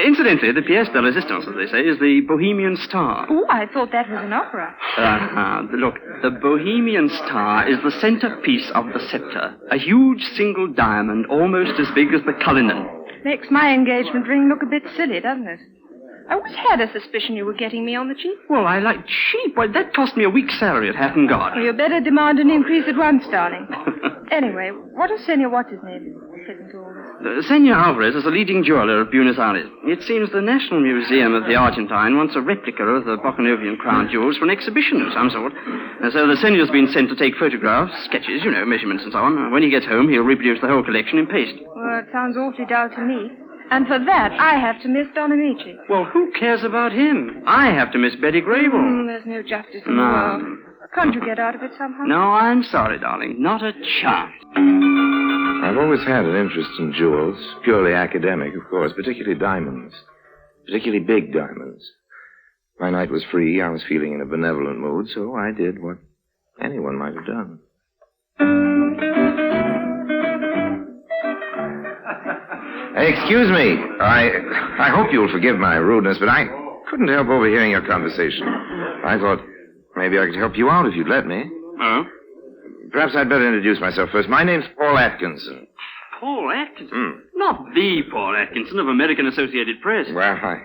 Incidentally, the pièce de résistance, as they say, is the Bohemian Star. Oh, I thought that was an opera. Look, the Bohemian Star is the centerpiece of the scepter. A huge single diamond, almost as big as the Cullinan. Makes my engagement ring look a bit silly, doesn't it? I always had a suspicion you were getting me on the cheap. Well, I like cheap. Why, that cost me a week's salary at Hatton Garden. Well, you better demand an increase at once, darling. Anyway, what is Senor What's-His-Name fitting to all this? Senor Alvarez is a leading jeweler of Buenos Aires. It seems the National Museum of the Argentine wants a replica of the Bocanovian crown jewels for an exhibition of some sort. And so the senor's been sent to take photographs, sketches, measurements and so on. When he gets home, he'll reproduce the whole collection in paste. Well, it sounds awfully dull to me. And for that, I have to miss Don Amici. Well, who cares about him? I have to miss Betty Grable. There's no justice in the world. Can't you get out of it somehow? No, I'm sorry, darling. Not a chance. I've always had an interest in jewels, purely academic, of course, particularly diamonds. Particularly big diamonds. My night was free, I was feeling in a benevolent mood, so I did what anyone might have done. Excuse me. I hope you'll forgive my rudeness, but I couldn't help overhearing your conversation. I thought maybe I could help you out if you'd let me. Oh? Perhaps I'd better introduce myself first. My name's Paul Atkinson. Paul Atkinson? Not the Paul Atkinson of American Associated Press. Well,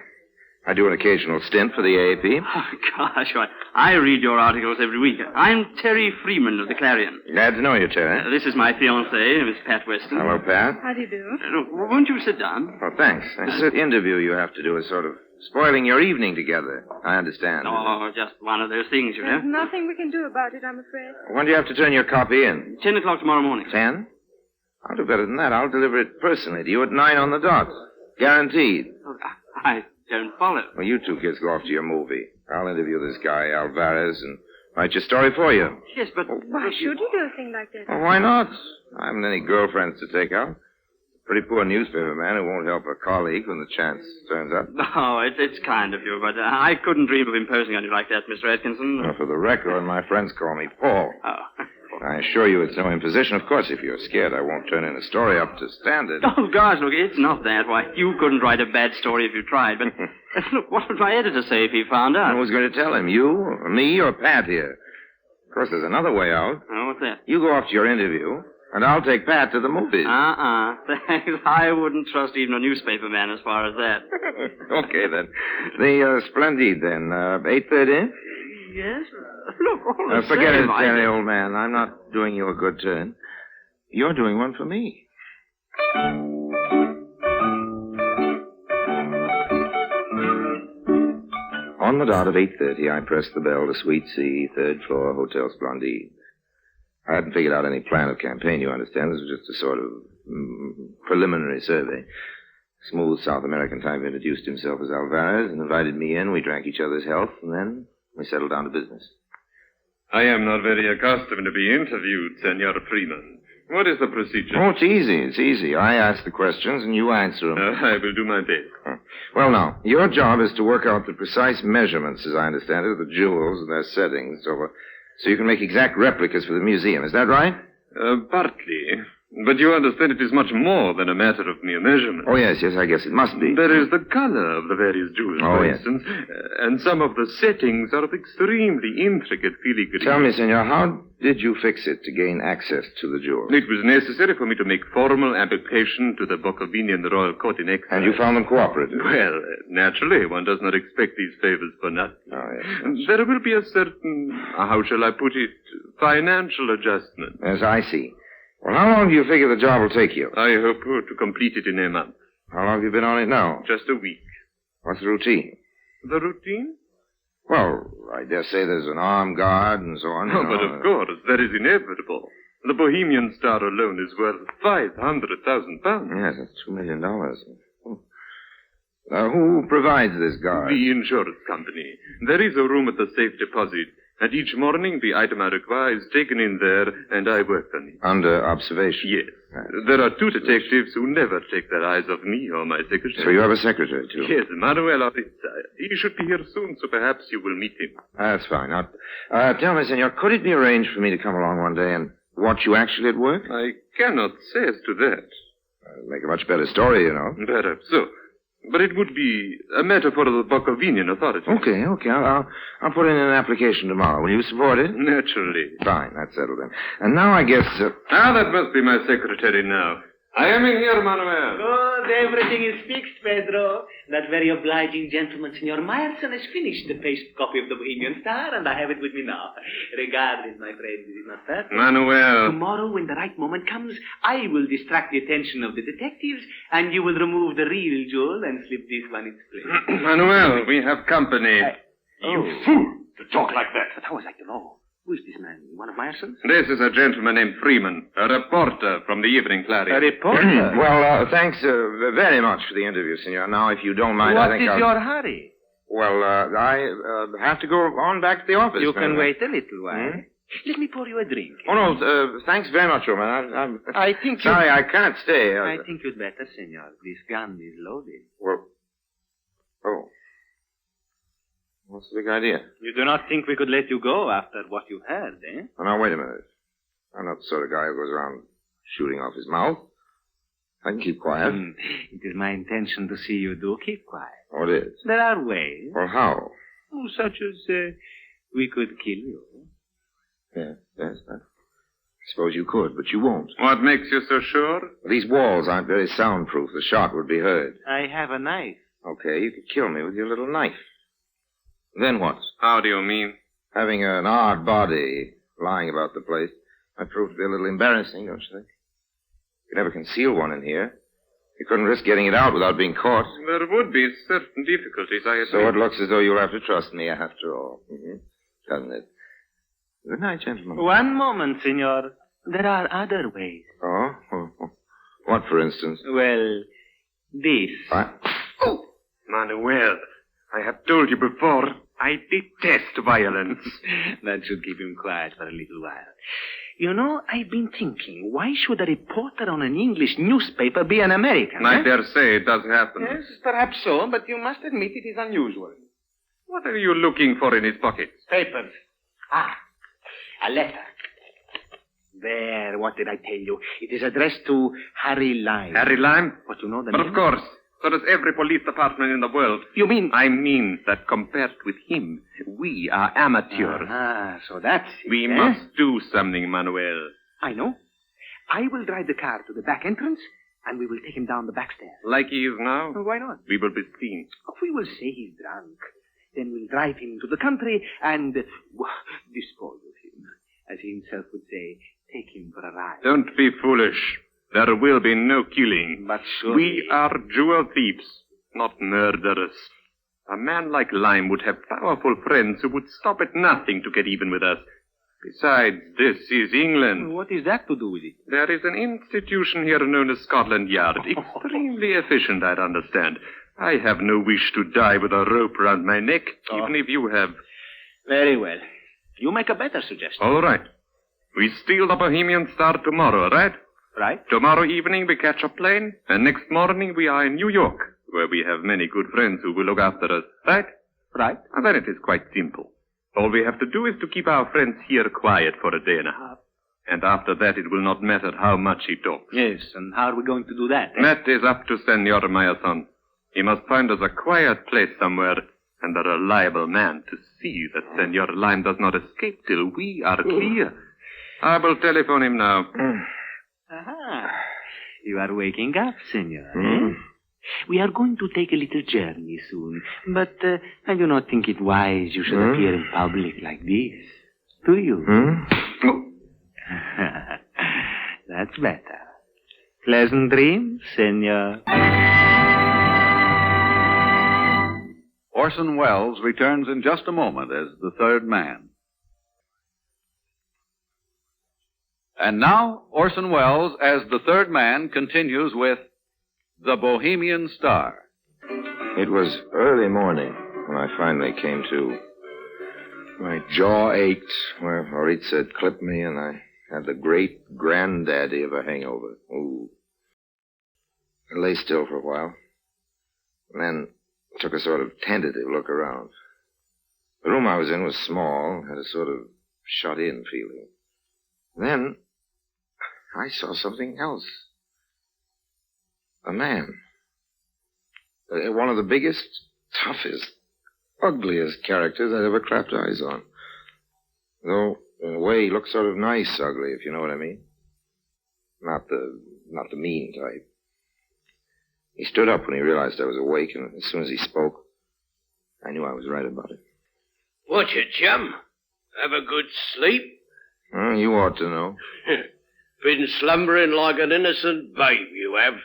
I do an occasional stint for the AAP. Oh, gosh, I read your articles every week. I'm Terry Freeman of the Clarion. Glad to know you, Terry. This is my fiancée, Miss Pat Weston. Hello, Pat. How do you do? Look, won't you sit down? Oh, thanks. This interview you have to do is sort of spoiling your evening together. I understand. Oh, just one of those things, you know. There's nothing we can do about it, I'm afraid. When do you have to turn your copy in? 10 o'clock tomorrow morning. 10? I'll do better than that. I'll deliver it personally to you at 9 on the dot. Guaranteed. Oh, I don't follow. Well, you two kids go off to your movie. I'll interview this guy, Alvarez, and write your story for you. Yes, but... Why should you do a thing like that? Well, why not? I haven't any girlfriends to take out. Pretty poor newspaper man who won't help a colleague when the chance turns up. No, it's kind of you, but I couldn't dream of imposing on you like that, Mr. Atkinson. Well, for the record, my friends call me Paul. Oh. I assure you it's no imposition. Of course, if you're scared, I won't turn in a story up to standard. Oh, gosh, look, it's not that. Why, you couldn't write a bad story if you tried, but... Look, what would my editor say if he found out? Who's going to tell him? You, or me, or Pat here? Of course, there's another way out. Oh, what's that? You go off to your interview, and I'll take Pat to the movies. Thanks. I wouldn't trust even a newspaper man as far as that. Okay, then. The Splendid, then. 8:30? Yes? Look, all the forget same, it, Terry, old man. I'm not doing you a good turn. You're doing one for me. On the dot of 8:30, I pressed the bell to Suite C, 3rd floor, Hotel Splendid. I hadn't figured out any plan of campaign, you understand. This was just a sort of preliminary survey. Smooth South American type introduced himself as Alvarez and invited me in. We drank each other's health, and then we settled down to business. I am not very accustomed to be interviewed, Senor Freeman. What is the procedure? Oh, it's easy. It's easy. I ask the questions, and you answer them. I will do my best. Well, now, your job is to work out the precise measurements, as I understand it, of the jewels and their settings, so you can make exact replicas for the museum. Is that right? Partly. But you understand it is much more than a matter of mere measurement. Oh, yes, I guess it must be. There is the color of the various jewels, for instance, and some of the settings are of extremely intricate filigree. Tell me, senor, how did you fix it to gain access to the jewels? It was necessary for me to make formal application to the Bohemian Royal Court in Exile. And you found them cooperative? Well, naturally, one does not expect these favors for nothing. Oh, yes. There will be a certain, how shall I put it, financial adjustment. Yes, I see. Well, how long do you figure the job will take you? I hope to complete it in a month. How long have you been on it now? Just a week. What's the routine? The routine? Well, I dare say there's an armed guard and so on. Oh, but of course, that is inevitable. The Bohemian Star alone is worth £500,000. Yes, that's $2 million. Who provides this guard? The insurance company. There is a room at the safe deposit, and each morning the item I require is taken in there, and I work on it. Under observation? Yes. There are 2 detectives who never take their eyes off me or my secretary. So you have a secretary, too? Yes, Manuel of it. He should be here soon, so perhaps you will meet him. That's fine. Now, tell me, senor, could it be arranged for me to come along one day and watch you actually at work? I cannot say as to that. Make a much better story, you know. Perhaps so. But it would be a matter for the Bohemian authorities. Okay. I'll put in an application tomorrow. Will you support it? Naturally. Fine, that's settled then. And now I guess... that must be my secretary now. I am in here, Manuel. Good, everything is fixed, Pedro. That very obliging gentleman, Senor Meyerson, has finished the paste copy of the Bohemian Star, and I have it with me now. Regardless, my friend, is it not perfect? Manuel. Tomorrow, when the right moment comes, I will distract the attention of the detectives, and you will remove the real jewel and slip this one in its place. Manuel, we have company. You fool, to talk like that. But how was I to know? Who is this man? One of Meyerson's? This is a gentleman named Freeman, a reporter from the Evening Clarion. A reporter? Well, thanks very much for the interview, senor. Now, if you don't mind, I think What is your hurry? Well, I have to go on back to the office. You can wait a little while. Let me pour you a drink. Oh, no, thanks very much, Roman. I think Sorry, I can't stay. I think you'd better, senor. This gun is loaded. Well, what's the big idea? You do not think we could let you go after what you've heard, eh? Oh, now, wait a minute. I'm not the sort of guy who goes around shooting off his mouth. I can keep quiet. It is my intention to see you do keep quiet. Oh, it is? There are ways. Well, how? Oh, such as we could kill you. Yes. I suppose you could, but you won't. What makes you so sure? These walls aren't very soundproof. The shot would be heard. I have a knife. Okay, you could kill me with your little knife. Then what? How do you mean? Having an odd body lying about the place might prove to be a little embarrassing, don't you think? You never conceal one in here. You couldn't risk getting it out without being caught. There would be certain difficulties, I admit. So it looks as though you'll have to trust me after all. Doesn't it? Good night, gentlemen. One moment, senor. There are other ways. Oh? What, for instance? Well, this. What? Oh! Manuel, I have told you before, I detest violence. That should keep him quiet for a little while. You know, I've been thinking, why should a reporter on an English newspaper be an American? I dare say it does happen. Yes, perhaps so, but you must admit it is unusual. What are you looking for in his pockets? Papers. A letter. There, what did I tell you? It is addressed to Harry Lime. Harry Lime? But you know the But name? of course. So does every police department in the world. You mean? I mean that compared with him, we are amateurs. So that's it, We must do something, Manuel. I know. I will drive the car to the back entrance, and we will take him down the back stairs. Like he is now? Why not? We will be seen. We will say he's drunk. Then we'll drive him to the country and dispose of him. As he himself would say, take him for a ride. Don't be foolish. There will be no killing. But surely... We are jewel thieves, not murderers. A man like Lime would have powerful friends who would stop at nothing to get even with us. Besides, this is England. What is that to do with it? There is an institution here known as Scotland Yard. Extremely efficient, I'd understand. I have no wish to die with a rope round my neck, even if you have. Very well. You make a better suggestion. All right. We steal the Bohemian Star tomorrow, right? Right. Tomorrow evening we catch a plane, and next morning we are in New York, where we have many good friends who will look after us, right? Right. And then it is quite simple. All we have to do is to keep our friends here quiet for a day and a half. And after that it will not matter how much he talks. Yes, and how are we going to do that? That is up to Senor Meyerson. He must find us a quiet place somewhere, and a reliable man to see that Senor Lime does not escape till we are clear. I will telephone him now. Aha. You are waking up, senor. We are going to take a little journey soon, but I do not think it wise you should appear in public like this. Do you? That's better. Pleasant dreams, senor. Orson Welles returns in just a moment as the third man. And now, Orson Welles as the third man continues with The Bohemian Star. It was early morning when I finally came to My jaw ached where Horitza had clipped me, and I had the great granddaddy of a hangover. Ooh. I lay still for a while, and then took a sort of tentative look around. The room I was in was small, had a sort of shut-in feeling. Then I saw something else. A man. One of the biggest, toughest, ugliest characters I'd ever clapped eyes on. Though, in a way, he looked sort of nice ugly, if you know what I mean. Not the mean type. He stood up when he realized I was awake, and as soon as he spoke, I knew I was right about it. What's it, chum? Have a good sleep? Well, you ought to know. Been slumbering like an innocent babe, you have.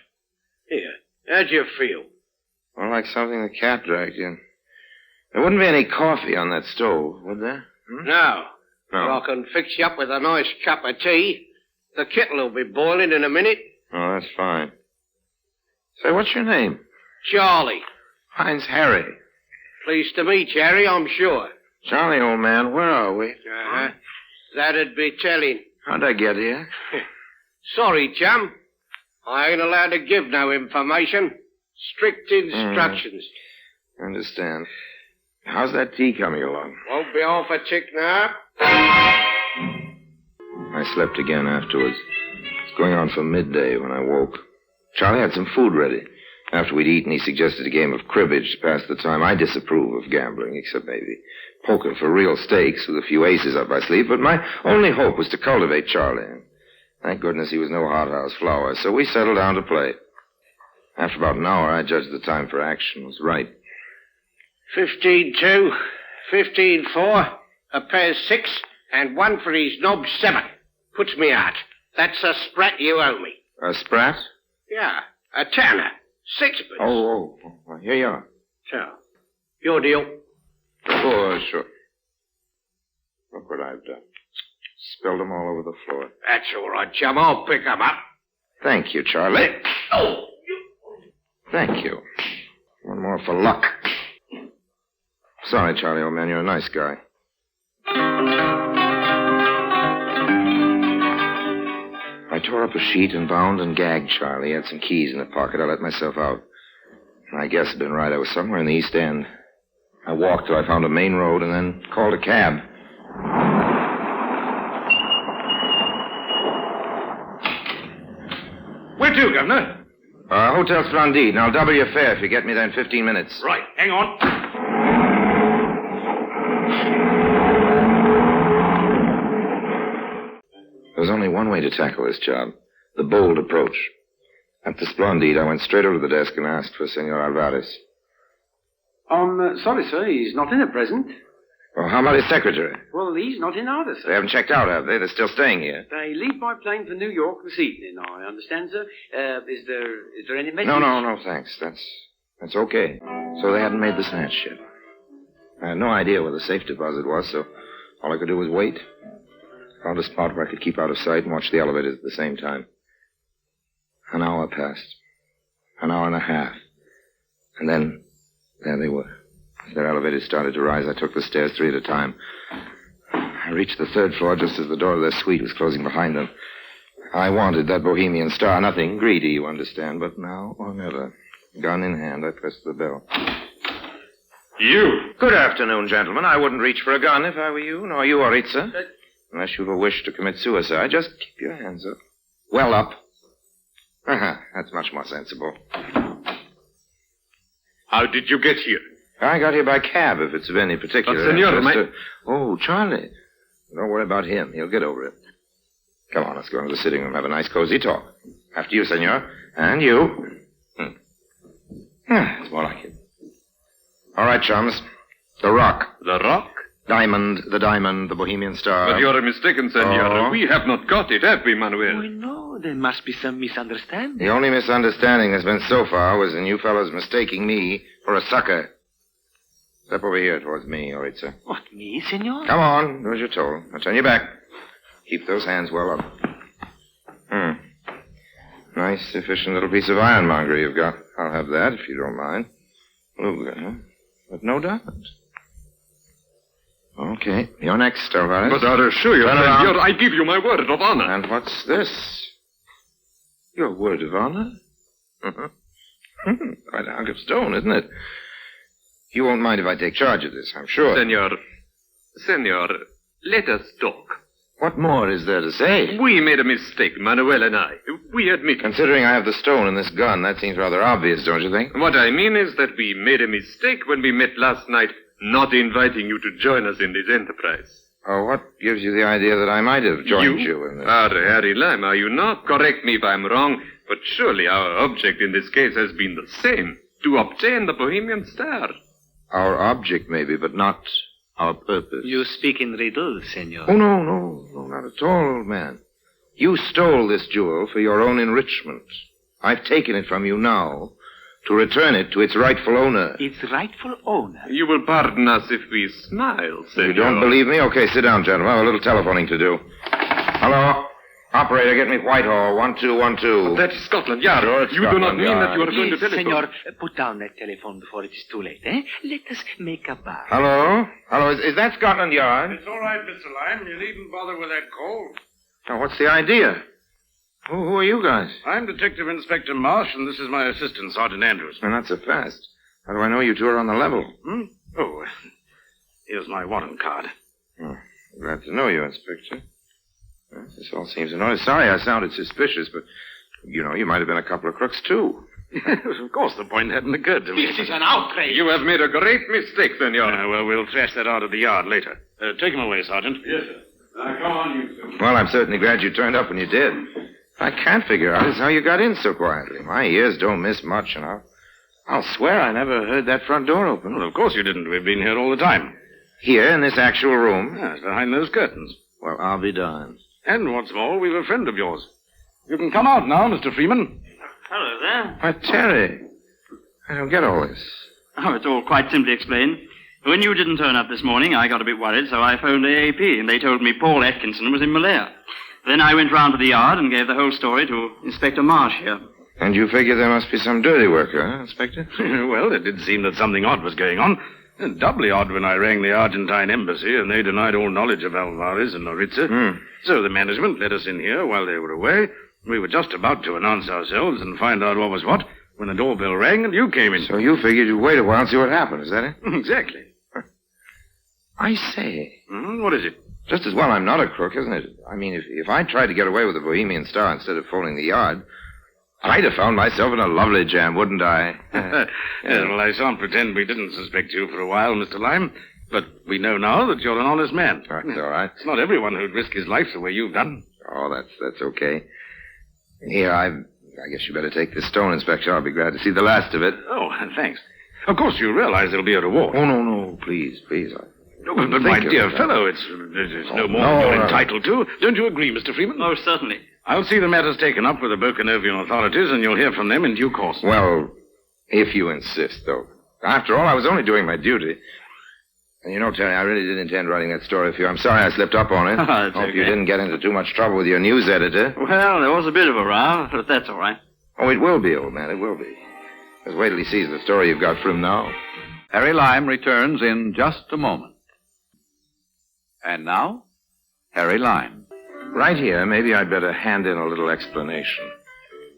Here, how'd you feel? Well, like something the cat dragged in. There wouldn't be any coffee on that stove, would there? No. No. I can fix you up with a nice cup of tea. The kettle will be boiling in a minute. Oh, that's fine. Say, what's your name? Charlie. Mine's Harry. Pleased to meet you, Harry, I'm sure. Charlie, old man, where are we? Uh-huh. That'd be telling. How'd I get here? Sorry, chum. I ain't allowed to give no information. Strict instructions. Understand. How's that tea coming along? Won't be off a tick now. I slept again afterwards. It's going on for midday when I woke. Charlie had some food ready. After we'd eaten, he suggested a game of cribbage to pass the time. I disapprove of gambling, except maybe poker for real stakes with a few aces up my sleeve. But my only hope was to cultivate Charlie. Thank goodness he was no hothouse flower, so we settled down to play. After about an hour, I judged the time for action was right. 15-2, 15-4, a pair 6, and one for his knob 7. Puts me out. That's a sprat you owe me. A sprat? Yeah, a tanner. 6pence. Oh, well, here you are. So, your deal. Oh, sure. Look what I've done. Spilled them all over the floor. That's all right, chum. I'll pick 'em up. Thank you, Charlie. Oh! Thank you. One more for luck. Sorry, Charlie, old man. You're a nice guy. I tore up a sheet and bound and gagged Charlie. He had some keys in the pocket. I let myself out. I guess I'd been right. I was somewhere in the East End. I walked till I found a main road and then called a cab. Where to, Governor? Hotel Splendide, and I'll double your fare if you get me there in 15 minutes. Right. Hang on. There was only one way to tackle this job. The bold approach. At the Splendide, I went straight over to the desk and asked for Senor Alvarez. I'm sorry, sir. He's not in at present. Well, how about his secretary? Well, he's not in either, sir. They haven't checked out, have they? They're still staying here. They leave by plane for New York this evening, I understand, sir. Is there any message? No, thanks. That's okay. So they hadn't made the snatch yet. I had no idea where the safe deposit was, so all I could do was wait. Found a spot where I could keep out of sight and watch the elevators at the same time. An hour passed. An hour and a half. And then, there they were. As their elevators started to rise, I took the stairs 3 at a time. I reached the 3rd floor just as the door of their suite was closing behind them. I wanted that Bohemian star. Nothing greedy, you understand, but now or never. Gun in hand, I pressed the bell. You? Good afternoon, gentlemen. I wouldn't reach for a gun if I were you, nor you, Horitza. Unless you've a wish to commit suicide, just keep your hands up. Well up. That's much more sensible. How did you get here? I got here by cab, if it's of any particular interest. Oh, Charlie. Don't worry about him. He'll get over it. Come on, let's go into the sitting room, have a nice, cozy talk. After you, senor. And you. It's more like it. All right, chums. The Rock. The Rock? Diamond, the Bohemian star. But you're mistaken, senor. Oh. We have not got it, have we, Manuel? Oh, no, there must be some misunderstanding. The only misunderstanding there's been so far was in you fellows mistaking me for a sucker. Step over here towards me, Horitza. What, me, senor? Come on, do as you're told. Now turn your back. Keep those hands well up. Nice, efficient little piece of ironmongery you've got. I'll have that, if you don't mind. But no diamond. Okay, you're next, Alvarez. But I assure you, Turn friend, around. I give you my word of honor. And what's this? Your word of honor? Quite a hunk of stone, isn't it? You won't mind if I take charge of this, I'm sure. Senor, let us talk. What more is there to say? We made a mistake, Manuel and I. We admit. Considering I have the stone and this gun, that seems rather obvious, don't you think? What I mean is that we made a mistake when we met last night, not inviting you to join us in this enterprise. Oh, what gives you the idea that I might have joined you in this? Harry Lime, are you not? Correct me if I'm wrong, but surely our object in this case has been the same, to obtain the Bohemian star. Our object, maybe, but not our purpose. You speak in riddles, senor. Oh, no, not at all, old man. You stole this jewel for your own enrichment. I've taken it from you now to return it to its rightful owner. Its rightful owner? You will pardon us if we smile, senor. You don't believe me? Okay, sit down, gentlemen. I have a little telephoning to do. Hello? Operator, get me Whitehall, 1212. That's Scotland Yard. Sure, it's you do not Scotland mean Yard. that you are going to telephone. Senor, put down that telephone before it is too late, eh? Let us make a bar. Hello, is that Scotland Yard? It's all right, Mr. Lime. You needn't bother with that call. Now, what's the idea? Who are you guys? I'm Detective Inspector Marsh, and this is my assistant, Sergeant Andrews. Well, not so fast. How do I know you two are on the level? Oh, here's my warrant card. Glad to know you, Inspector. Well, this all seems in order. Sorry I sounded suspicious, but, you might have been a couple of crooks, too. Of course, the point hadn't occurred to me. This is an outrage. You have made a great mistake, senor. Well, we'll thrash that out of the yard later. Take him away, Sergeant. Yes, sir. Now, come on, you two. Well, I'm certainly glad you turned up when you did. I can't figure out is how you got in so quietly. My ears don't miss much, and I'll swear I never heard that front door open. Well, of course you didn't. We've been here all the time. Here, in this actual room? Yes, behind those curtains. Well, I'll be darned. And what's more, we've a friend of yours. You can come out now, Mr. Freeman. Hello there. Why, Terry, I don't get all this. Oh, it's all quite simply explained. When you didn't turn up this morning, I got a bit worried, so I phoned AAP, and they told me Paul Atkinson was in Malaya. Then I went round to the yard and gave the whole story to Inspector Marsh here. And you figure there must be some dirty work, huh, Inspector? Well, it did seem that something odd was going on. And doubly odd when I rang the Argentine embassy, and they denied all knowledge of Alvarez and Noritza. So the management let us in here while they were away. We were just about to announce ourselves and find out what was what when the doorbell rang and you came in. So you figured you'd wait a while and see what happened, is that it? Exactly. I say. What is it? Just as well I'm not a crook, isn't it? I mean, if I tried to get away with the Bohemian star instead of phoning the yard, I'd have found myself in a lovely jam, wouldn't I? Yes, well, I shan't pretend we didn't suspect you for a while, Mr. Lime. But we know now that you're an honest man. That's all right. It's not everyone who'd risk his life the way you've done. Oh, that's okay. Here, I guess you better take this stone, Inspector. I'll be glad to see the last of it. Oh, thanks. Of course, you realize there'll be a reward. Oh, no, please. But my dear fellow, it's no more than you're entitled to. Don't you agree, Mr. Freeman? Oh, certainly. I'll see the matter's taken up with the Bokanovian authorities, and you'll hear from them in due course. Well, if you insist, though. After all, I was only doing my duty. And Terry, I really did intend writing that story for you. I'm sorry I slipped up on it. It's Hope okay. you didn't get into too much trouble with your news editor. Well, there was a bit of a row, but that's all right. Oh, it will be, old man, it will be. Just wait till he sees the story you've got for him now. Harry Lime returns in just a moment. And now, Harry Lime. Right here, maybe I'd better hand in a little explanation.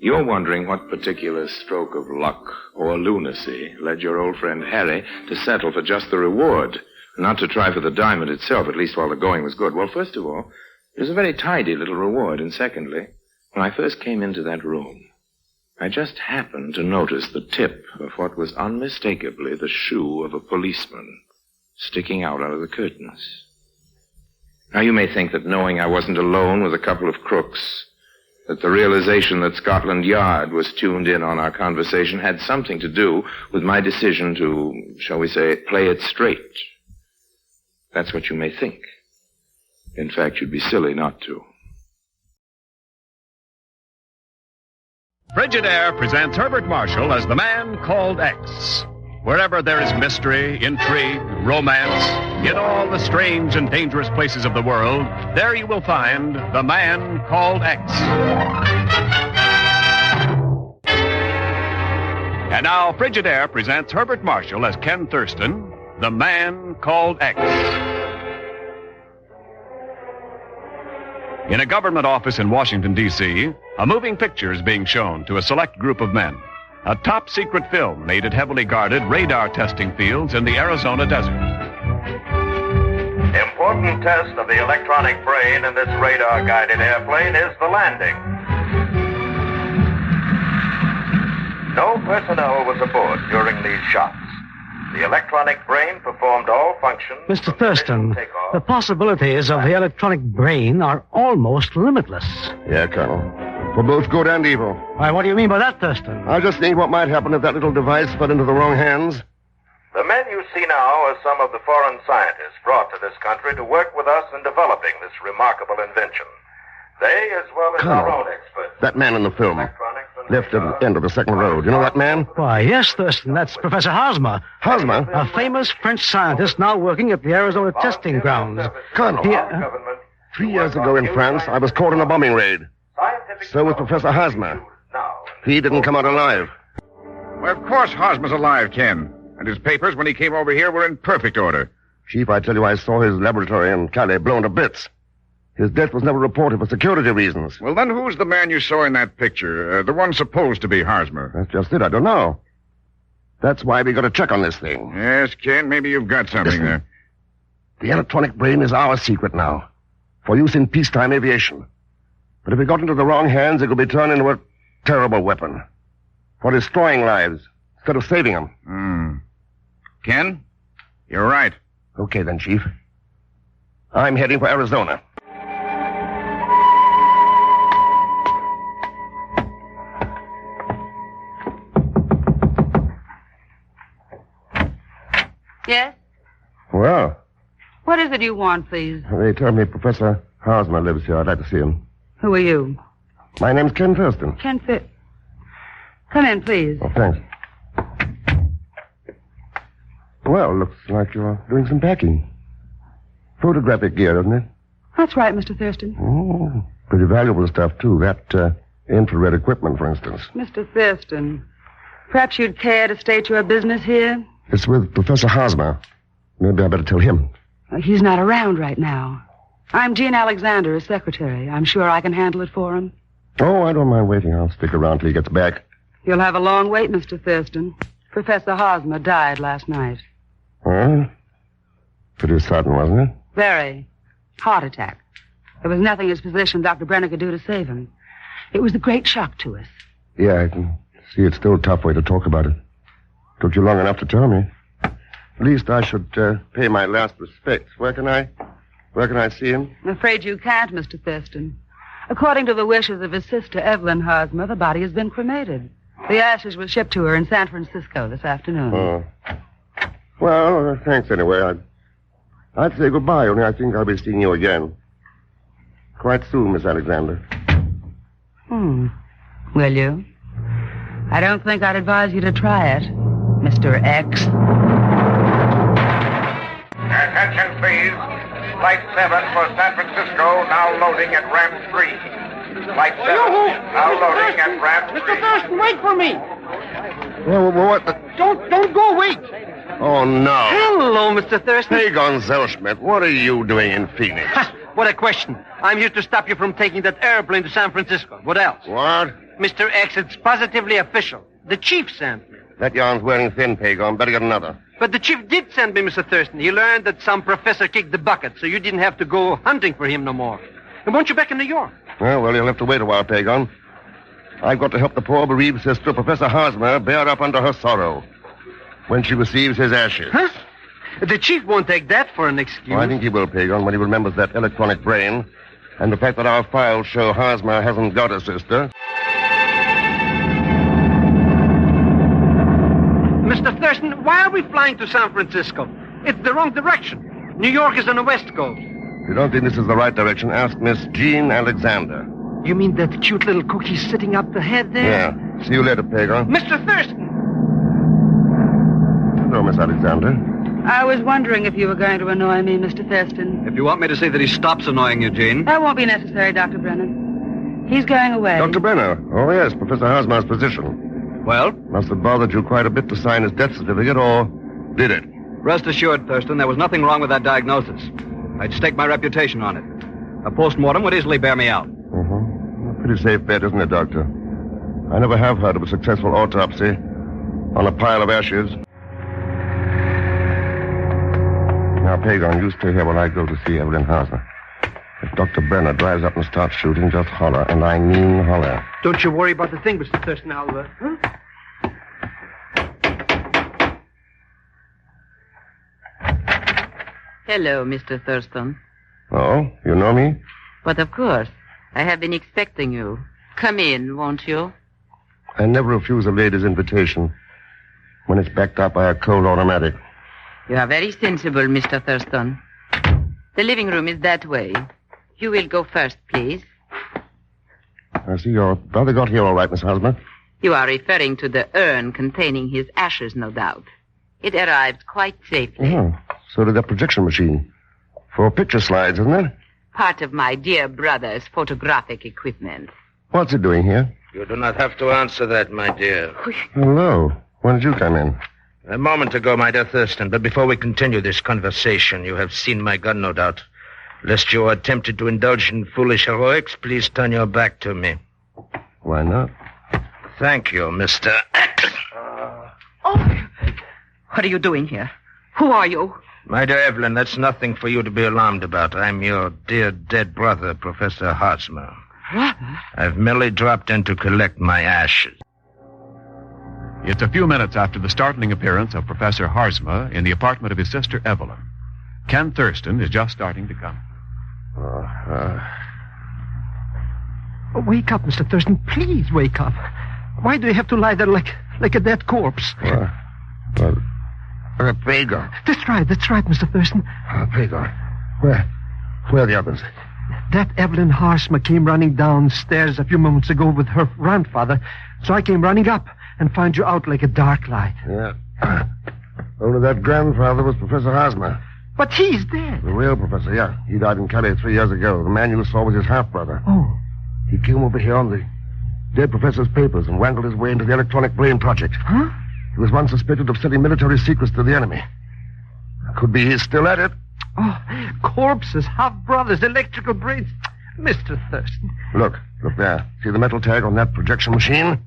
You're wondering what particular stroke of luck or lunacy led your old friend Harry to settle for just the reward, not to try for the diamond itself, at least while the going was good. Well, first of all, it was a very tidy little reward, and secondly, when I first came into that room, I just happened to notice the tip of what was unmistakably the shoe of a policeman sticking out under the curtains. Now, you may think that knowing I wasn't alone with a couple of crooks, that the realization that Scotland Yard was tuned in on our conversation had something to do with my decision to, shall we say, play it straight. That's what you may think. In fact, you'd be silly not to. Frigidaire presents Herbert Marshall as the man called X. Wherever there is mystery, intrigue, romance, in all the strange and dangerous places of the world, there you will find the man called X. And now Frigidaire presents Herbert Marshall as Ken Thurston, the man called X. In a government office in Washington, D.C., a moving picture is being shown to a select group of men. A top-secret film made at heavily guarded radar testing fields in the Arizona desert. Important test of the electronic brain in this radar-guided airplane is the landing. No personnel was aboard during these shots. The electronic brain performed all functions. Mr. Thurston, the possibilities of the electronic brain are almost limitless. Yeah, Colonel. For both good and evil. Why, what do you mean by that, Thurston? I just think what might happen if that little device fell into the wrong hands. The men you see now are some of the foreign scientists brought to this country to work with us in developing this remarkable invention. They, as well as our own experts. That man in the film. Left at the end of the second road. You know that man? Why, yes, Thurston. That's Professor Hosmer. Hosmer? A famous French scientist now working at the Arizona testing grounds. Colonel, 3 years ago in France, I was caught in a bombing raid. So was Professor Hosmer. He didn't come out alive. Well, of course Hosmer's alive, Ken. And his papers, when he came over here, were in perfect order. Chief, I tell you, I saw his laboratory in Calais blown to bits. His death was never reported for security reasons. Well, then who's the man you saw in that picture? The one supposed to be Hosmer? That's just it. I don't know. That's why we got to check on this thing. Yes, Ken, maybe you've got something there. The electronic brain is our secret now, for use in peacetime aviation. But if it got into the wrong hands, it could be turned into a terrible weapon for destroying lives instead of saving them. Ken, you're right. Okay, then, Chief. I'm heading for Arizona. Yes? Well, What is it you want, please? they tell me Professor Hosmer lives here. I'd like to see him. Who are you? My name's Ken Thurston. Ken Fit. Come in, please. Oh, thanks. Well, looks like you're doing some packing. Photographic gear, doesn't it? That's right, Mr. Thurston. Oh, pretty valuable stuff, too. That infrared equipment, for instance. Mr. Thurston, perhaps you'd care to state your business here? It's with Professor Hosmer. Maybe I better tell him. He's not around right now. I'm Jean Alexander, his secretary. I'm sure I can handle it for him. Oh, I don't mind waiting. I'll stick around till he gets back. You'll have a long wait, Mr. Thurston. Professor Hosmer died last night. Huh? Pretty sudden, wasn't it? Very. Heart attack. There was nothing his physician, Dr. Brenner, could do to save him. It was a great shock to us. Yeah, I can see it's still a tough way to talk about it. Took you long enough to tell me. At least I should pay my last respects. Where can I see him? I'm afraid you can't, Mr. Thurston. According to the wishes of his sister, Evelyn Hosmer, the body has been cremated. The ashes were shipped to her in San Francisco this afternoon. Oh. Well, thanks anyway. I'd say goodbye, only I think I'll be seeing you again. Quite soon, Miss Alexander. Will you? I don't think I'd advise you to try it, Mr. X. Attention, please. Flight 7 for San Francisco, now loading at ramp 3. Flight 7, now loading at ramp 3. Mr. Thurston, wait for me. Well, what the... Don't go, wait. Oh, no. Hello, Mr. Thurston. Hey, Gonzalschmidt, what are you doing in Phoenix? What a question. I'm here to stop you from taking that airplane to San Francisco. What else? What? Mr. X, it's positively official. The chief sent me. That yarn's wearing thin, Pagon. Better get another. But the chief did send me, Mr. Thurston. He learned that some professor kicked the bucket, so you didn't have to go hunting for him no more. And won't you back in New York? Well, you'll have to wait a while, Pagon. I've got to help the poor bereaved sister, Professor Hosmer, bear up under her sorrow when she receives his ashes. Huh? The chief won't take that for an excuse. Well, I think he will, Pagon, when he remembers that electronic brain and the fact that our files show Hosmer hasn't got a sister. Mr. Thurston, why are we flying to San Francisco? It's the wrong direction. New York is on the west coast. If you don't think this is the right direction, ask Miss Jean Alexander. You mean that cute little cookie sitting up ahead there? Yeah. See you later, Pagon. Mr. Thurston! Hello, Miss Alexander. I was wondering if you were going to annoy me, Mr. Thurston. If you want me to say that he stops annoying you, Jean. That won't be necessary, Dr. Brennan. He's going away. Dr. Brenner? Oh, yes, Professor Hosmer's physician. Well? Must have bothered you quite a bit to sign his death certificate, or did it? Rest assured, Thurston, there was nothing wrong with that diagnosis. I'd stake my reputation on it. A postmortem would easily bear me out. A pretty safe bet, isn't it, Doctor? I never have heard of a successful autopsy on a pile of ashes. Now, Pagon, you stay here while I go to see Evelyn Hauser. If Dr. Brenner drives up and starts shooting, just holler, and I mean holler. Don't you worry about the thing, Mr. Thurston. I'll, Hello, Mr. Thurston. Oh, you know me? But of course. I have been expecting you. Come in, won't you? I never refuse a lady's invitation when it's backed up by a cold automatic. You are very sensible, Mr. Thurston. The living room is that way. You will go first, please. I see your brother got here all right, Miss Hosmer. You are referring to the urn containing his ashes, no doubt. It arrived quite safely. Oh, so did that projection machine. For picture slides, isn't it? Part of my dear brother's photographic equipment. What's it doing here? You do not have to answer that, my dear. Hello. When did you come in? A moment ago, my dear Thurston, but before we continue this conversation, you have seen my gun, no doubt. Lest you are tempted to indulge in foolish heroics, please turn your back to me. Why not? Thank you, Mr. What are you doing here? Who are you? My dear Evelyn, that's nothing for you to be alarmed about. I'm your dear dead brother, Professor Hosmer. Brother? I've merely dropped in to collect my ashes. It's a few minutes after the startling appearance of Professor Harzma in the apartment of his sister Evelyn. Ken Thurston is just starting to come. Wake up, Mr. Thurston. Please wake up. Why do you have to lie there like a dead corpse? Pagon. That's right, Mr. Thurston. Pagon. Where are the others? That Evelyn Harsma came running downstairs a few moments ago with her grandfather, so I came running up and found you out like a dark light. Yeah. Only that grandfather was Professor Hosmer. But he's dead. The real professor, yeah. He died in Calais 3 years ago. The man you saw was his half-brother. Oh. He came over here on the dead professor's papers and wangled his way into the electronic brain project. Huh? He was once suspected of selling military secrets to the enemy. Could be he's still at it. Oh, corpses, half-brothers, electrical brains. Mr. Thurston. Look there. See the metal tag on that projection machine?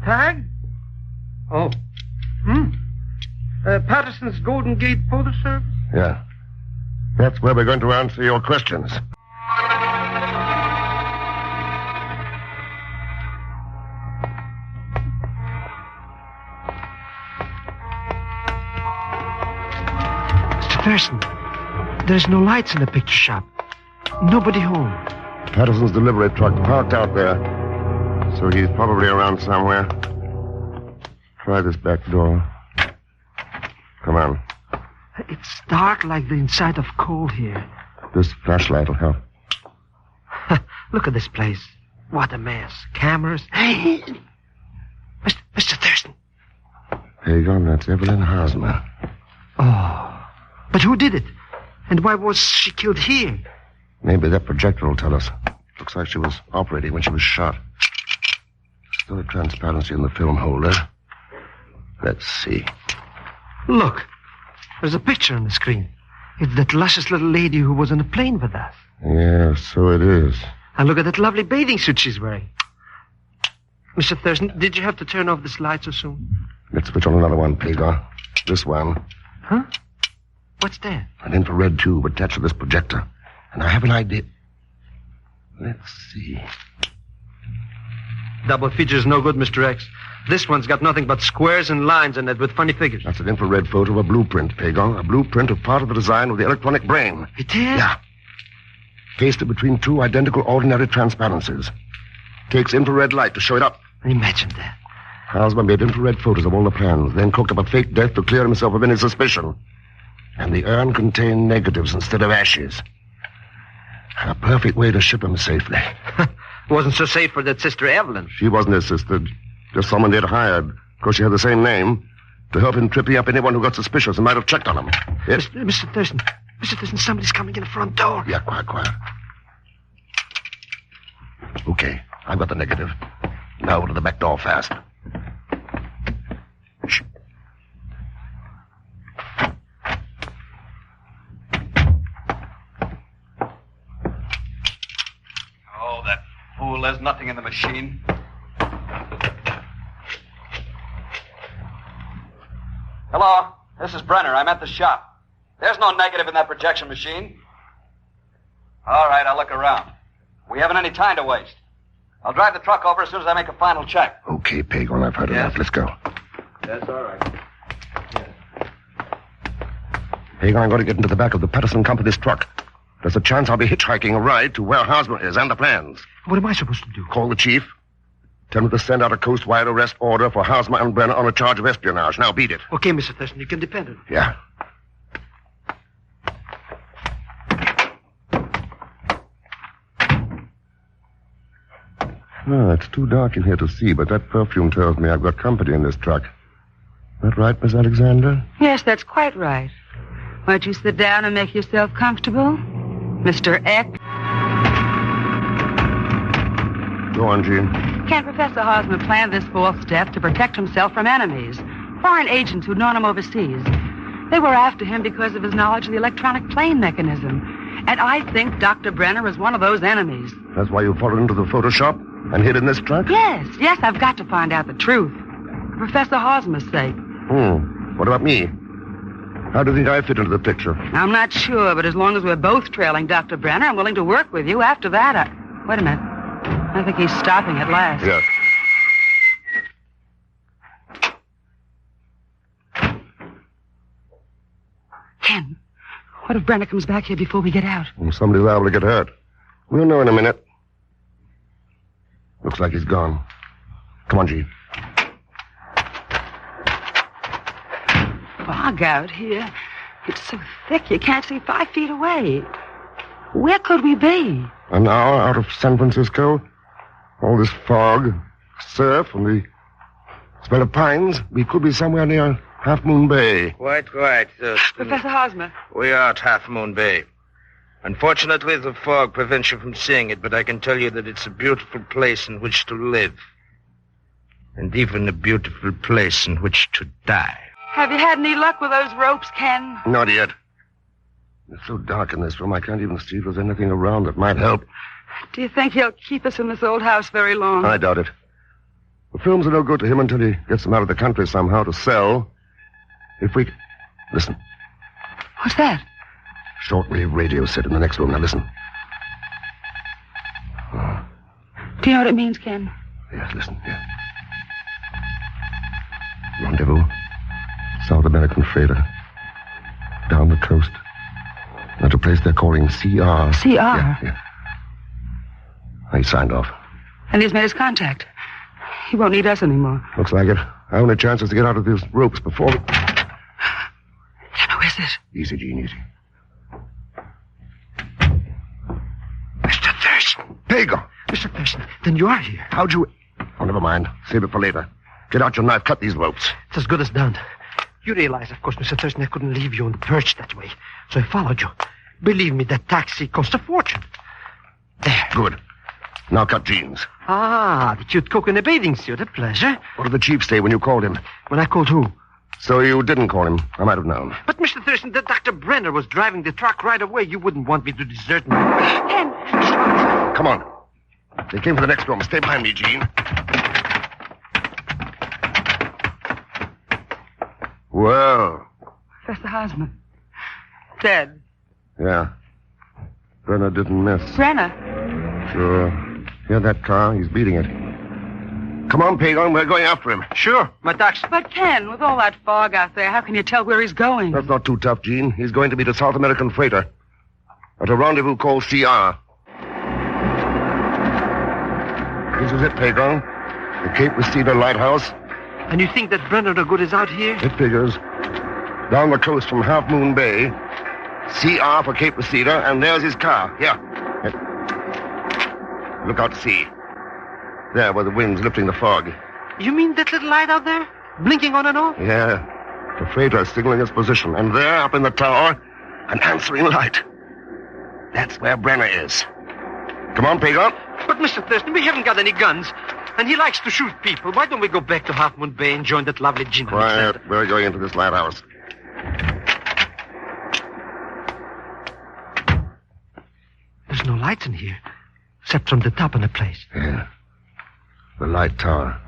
Tag? Oh. Patterson's Golden Gate Photo Service? Yeah. That's where we're going to answer your questions. Mr. Thurston, there's no lights in the picture shop. Nobody home. Patterson's delivery truck parked out there. So he's probably around somewhere. Try this back door. Come on. It's dark like the inside of coal here. This flashlight will help. Look at this place. What a mess. Cameras. Hey! Mr. Thurston. Pagon, that's Evelyn Hosmer. Oh. But who did it? And why was she killed here? Maybe that projector will tell us. Looks like she was operating when she was shot. Still a transparency in the film holder. Let's see. Look. There's a picture on the screen. It's that luscious little lady who was on the plane with us. Yeah, so it is. And look at that lovely bathing suit she's wearing. Mr. Thurston, did you have to turn off this light so soon? Let's switch on another one, Pagon. This one. Huh? What's that? An infrared tube attached to this projector. And I have an idea. Let's see. Double feature's no good, Mr. X. This one's got nothing but squares and lines in it with funny figures. That's an infrared photo of a blueprint, Pagon. A blueprint of part of the design of the electronic brain. It is? Yeah. Pasted between two identical ordinary transparencies. Takes infrared light to show it up. Imagine that. Hosmer made infrared photos of all the plans, then cooked up a fake death to clear himself of any suspicion. And the urn contained negatives instead of ashes. A perfect way to ship him safely. Wasn't so safe for that Sister Evelyn. She wasn't his sister. Just someone they'd hired, because she had the same name, to help him tripping up anyone who got suspicious and might have checked on him. Yes? Mr. Thurston, somebody's coming in the front door. Yeah, quiet. Okay, I've got the negative. Now to the back door fast. Shh. fool. There's nothing in the machine. Hello, this is Brenner. I'm at the shop. There's no negative in that projection machine. All right, I'll look around. We haven't any time to waste. I'll drive the truck over as soon as I make a final check. Okay, Pagon, I've heard enough. Let's go. That's all right. Pagon, I'm going to get into the back of the Patterson Company's truck. There's a chance I'll be hitchhiking a ride to where Hosmer is and the plans. What am I supposed to do? Call the chief. Tell him to send out a coast-wide arrest order for Hosmer and Brenner on a charge of espionage. Now, beat it. Okay, Mr. Thurston, you can depend on it. Yeah. Oh, it's too dark in here to see, but that perfume tells me I've got company in this truck. That right, Miss Alexander? Yes, that's quite right. Won't you sit down and make yourself comfortable? Mr. Eck? Go on, Jean. Can Professor Hosmer plan this fourth step to protect himself from enemies? Foreign agents who'd known him overseas. They were after him because of his knowledge of the electronic plane mechanism. And I think Dr. Brenner is one of those enemies. That's why you followed into the Photoshop and hid in this truck? Yes, I've got to find out the truth. For Professor Hosmer's sake. What about me? How do you think I fit into the picture? I'm not sure, but as long as we're both trailing Dr. Brenner, I'm willing to work with you. After that, Wait a minute. I think he's stopping at last. Yes. Ken, what if Brenner comes back here before we get out? Somebody's liable to get hurt. We'll know in a minute. Looks like he's gone. Come on, Jean. Fog out here. It's so thick you can't see 5 feet away. Where could we be? An hour out of San Francisco. All this fog, surf, and the smell of pines. We could be somewhere near Half Moon Bay. Quite right, Thurston. Professor Hosmer. We are at Half Moon Bay. Unfortunately, the fog prevents you from seeing it, but I can tell you that it's a beautiful place in which to live. And even a beautiful place in which to die. Have you had any luck with those ropes, Ken? Not yet. It's so dark in this room, I can't even see if there's anything around that might help. Do you think he'll keep us in this old house very long? I doubt it. The films are no good to him until he gets them out of the country somehow to sell. If we... Listen. What's that? Shortwave radio set in the next room. Now listen. Do you know what it means, Ken? Yes, listen. Yeah. Rendezvous. South American freighter. Down the coast. At a place they're calling CR. CR? Yeah. He signed off. And he's made his contact. He won't need us anymore. Looks like it. Our only chance is to get out of these ropes before we... Who is this? Easy, Gene, easy. Mr. Thurston. Pago. Mr. Thurston, then you are here. How'd you... Oh, never mind. Save it for later. Get out your knife. Cut these ropes. It's as good as done. You realize, of course, Mr. Thurston, I couldn't leave you on the perch that way. So I followed you. Believe me, that taxi cost a fortune. There. Good. Now cut Jeans. Ah, the cute cook in a bathing suit. A pleasure. What did the chief say when you called him? When I called who? So you didn't call him. I might have known. But, Mr. Thurston, that Dr. Brenner was driving the truck right away. You wouldn't want me to desert me. Ken! Come on. They came from the next room. Stay behind me, Jean. Well. Professor Hosmer. Dead. Yeah. Brenner didn't miss. Brenner? Sure. Hear that car? He's beating it. Come on, Pagon. We're going after him. Sure. My taxi. But, Ken, with all that fog out there, how can you tell where he's going? That's not too tough, Jean. He's going to meet a South American freighter at a rendezvous called CR. This is it, Pagon. The Cape Reseda Lighthouse. And you think that Brenner the Good is out here? It figures. Down the coast from Half Moon Bay. CR for Cape Reseda, and there's his car. Here. Look out to sea. There, where the wind's lifting the fog. You mean that little light out there? Blinking on and off? Yeah. The freighter is signaling its position. And there, up in the tower, an answering light. That's where Brenner is. Come on, Pagon. But, Mr. Thurston, we haven't got any guns. And he likes to shoot people. Why don't we go back to Half Moon Bay and join that lovely gin? Quiet. We're going into this lighthouse. There's no lights in here. Except from the top of the place. Yeah. The light tower.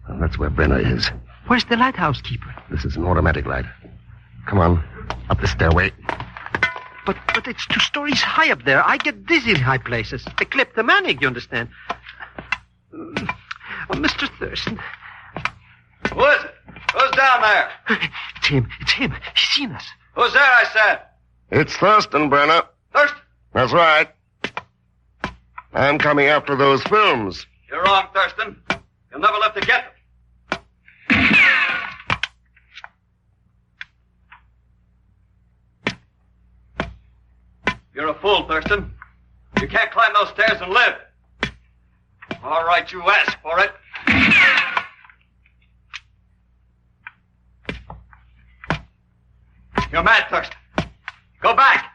And that's where Brenner is. Where's the lighthouse keeper? This is an automatic light. Come on. Up the stairway. But it's 2 stories high up there. I get dizzy in high places. A kleptomaniac, you understand? Oh, Mr. Thurston. Who is it? Who's down there? It's him. It's him. He's seen us. Who's there, I said? It's Thurston, Brenner. Thurston? That's right. I'm coming after those films. You're wrong, Thurston. You'll never live to get them. You're a fool, Thurston. You can't climb those stairs and live. All right, you asked for it. You're mad, Thurston. Go back.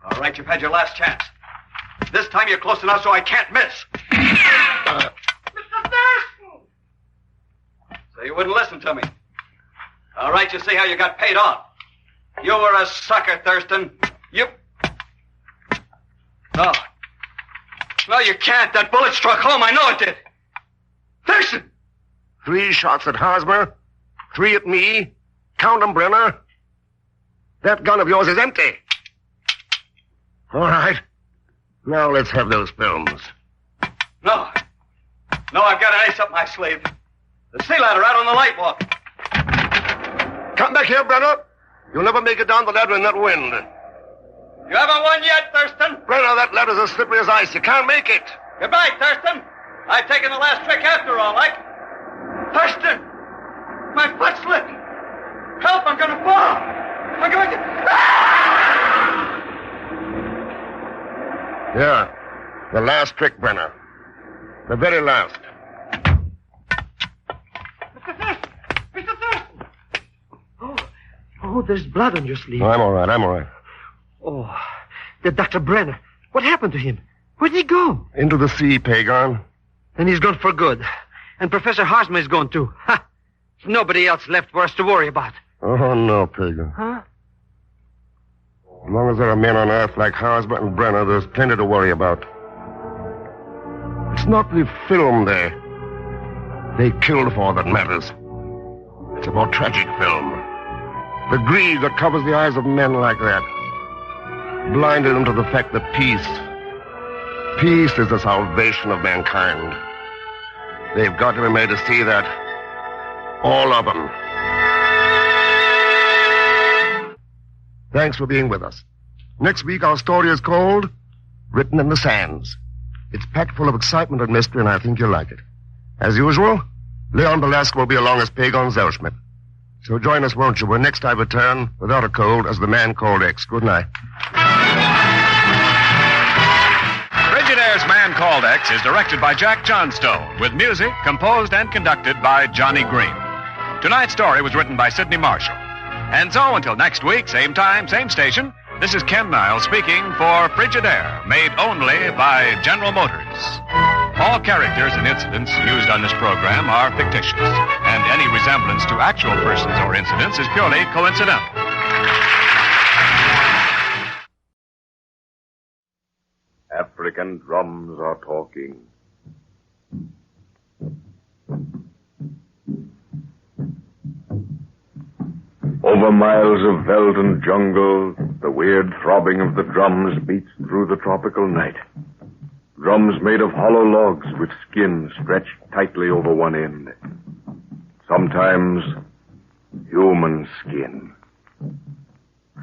All right, you've had your last chance. This time you're close enough so I can't miss. Mr. Thurston! So you wouldn't listen to me. All right, you see how you got paid off. You were a sucker, Thurston. You... No. No, you can't. That bullet struck home. I know it did. Thurston! 3 shots at Hosmer. 3 at me. Count 'em, Brenner. That gun of yours is empty. All right. Now let's have those films. No. No, I've got an ace up my sleeve. The sea ladder out on the light walk. Come back here, Brenner. You'll never make it down the ladder in that wind. You haven't won yet, Thurston. Brenner, that ladder's as slippery as ice. You can't make it. Goodbye, Thurston. I've taken the last trick after all, like. Thurston! My foot slipped. Help, I'm going to fall. I'm going to... Yeah. The last trick, Brenner. The very last. Mr. Thurston! Mr. Thurston! Oh, there's blood on your sleeve. No, I'm all right. Oh, the Dr. Brenner. What happened to him? Where'd he go? Into the sea, Pagon. Then he's gone for good. And Professor Hosmer is gone, too. Ha! There's nobody else left for us to worry about. Oh, no, Pagan. Huh? As long as there are men on Earth like Hosmer and Brenner, there's plenty to worry about. It's not the film they killed for that matters. It's a more tragic film. The greed that covers the eyes of men like that blinded them to the fact that peace is the salvation of mankind. They've got to be made to see that. All of them. Thanks for being with us. Next week, our story is called Written in the Sands. It's packed full of excitement and mystery, and I think you'll like it. As usual, Leon Belasco will be along as Pagon Zellschmidt. So join us, won't you, when next I return, without a cold, as the man called X. Good night. Frigidaire's Man Called X is directed by Jack Johnstone, with music composed and conducted by Johnny Green. Tonight's story was written by Sidney Marshall. And so, until next week, same time, same station, this is Ken Niles speaking for Frigidaire, made only by General Motors. All characters and incidents used on this program are fictitious, and any resemblance to actual persons or incidents is purely coincidental. African drums are talking. Over miles of veldt and jungle, the weird throbbing of the drums beats through the tropical night. Drums made of hollow logs with skin stretched tightly over one end. Sometimes human skin.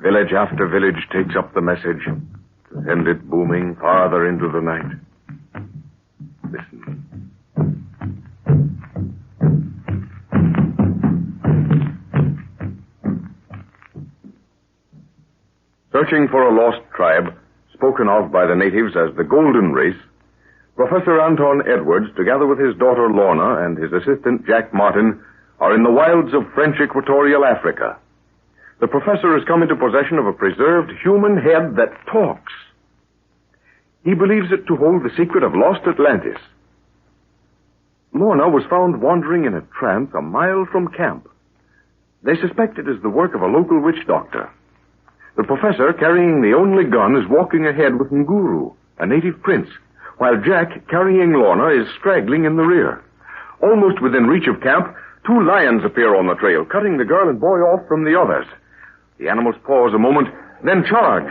Village after village takes up the message to send it booming farther into the night. Listen. Searching for a lost tribe, spoken of by the natives as the Golden Race, Professor Anton Edwards, together with his daughter Lorna and his assistant Jack Martin, are in the wilds of French Equatorial Africa. The professor has come into possession of a preserved human head that talks. He believes it to hold the secret of lost Atlantis. Lorna was found wandering in a trance a mile from camp. They suspect it is the work of a local witch doctor. The professor, carrying the only gun, is walking ahead with Nguru, a native prince, while Jack, carrying Lorna, is straggling in the rear. Almost within reach of camp, 2 lions appear on the trail, cutting the girl and boy off from the others. The animals pause a moment, then charge.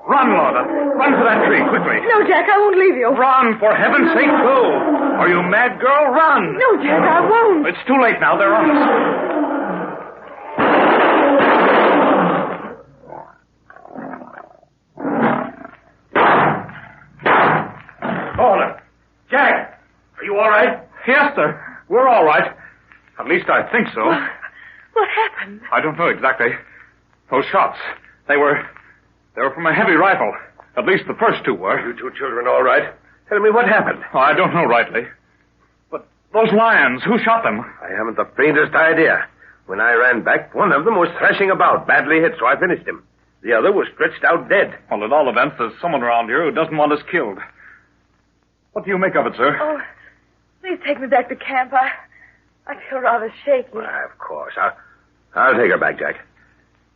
Run, Lorna. Run for that tree, quickly. No, Jack, I won't leave you. Run, for heaven's sake, go. Are you mad, girl? Run. No, Jack, I won't. It's too late now. They're on us. Lorna. Jack, are you all right? Yes, sir. We're all right. At least I think so. What happened? I don't know exactly. Those shots, they were from a heavy rifle. At least the first 2 were. You 2 children all right? Tell me what happened. Oh, I don't know rightly. But those lions, who shot them? I haven't the faintest idea. When I ran back, one of them was thrashing about, badly hit, so I finished him. The other was stretched out dead. Well, at all events, there's someone around here who doesn't want us killed. What do you make of it, sir? Oh, please take me back to camp. I feel rather shaky. Why, of course. I'll take her back, Jack.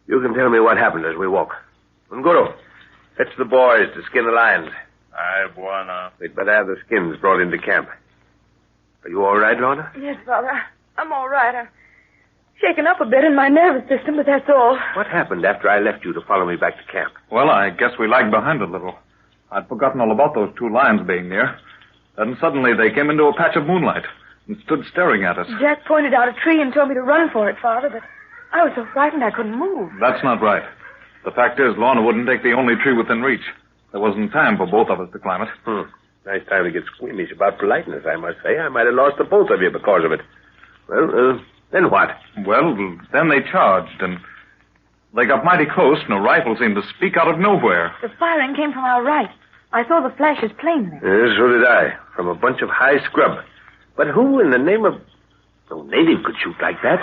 You can tell me what happened as we walk. Nguru, fetch the boys to skin the lions. Aye, Buana. We'd better have the skins brought into camp. Are you all right, Lorna? Yes, Father. I'm all right. I'm shaken up a bit in my nervous system, but that's all. What happened after I left you to follow me back to camp? Well, I guess we lagged behind a little. I'd forgotten all about those 2 lions being near. Then suddenly they came into a patch of moonlight and stood staring at us. Jack pointed out a tree and told me to run for it, Father, but I was so frightened I couldn't move. That's not right. The fact is, Lorna wouldn't take the only tree within reach. There wasn't time for both of us to climb it. Nice time to get squeamish about politeness, I must say. I might have lost the both of you because of it. Well, then what? Well, then they charged, and they got mighty close, and a rifle seemed to speak out of nowhere. The firing came from our right. I saw the flashes plainly. Yes, so did I. From a bunch of high scrub. But who in the name of... No native could shoot like that.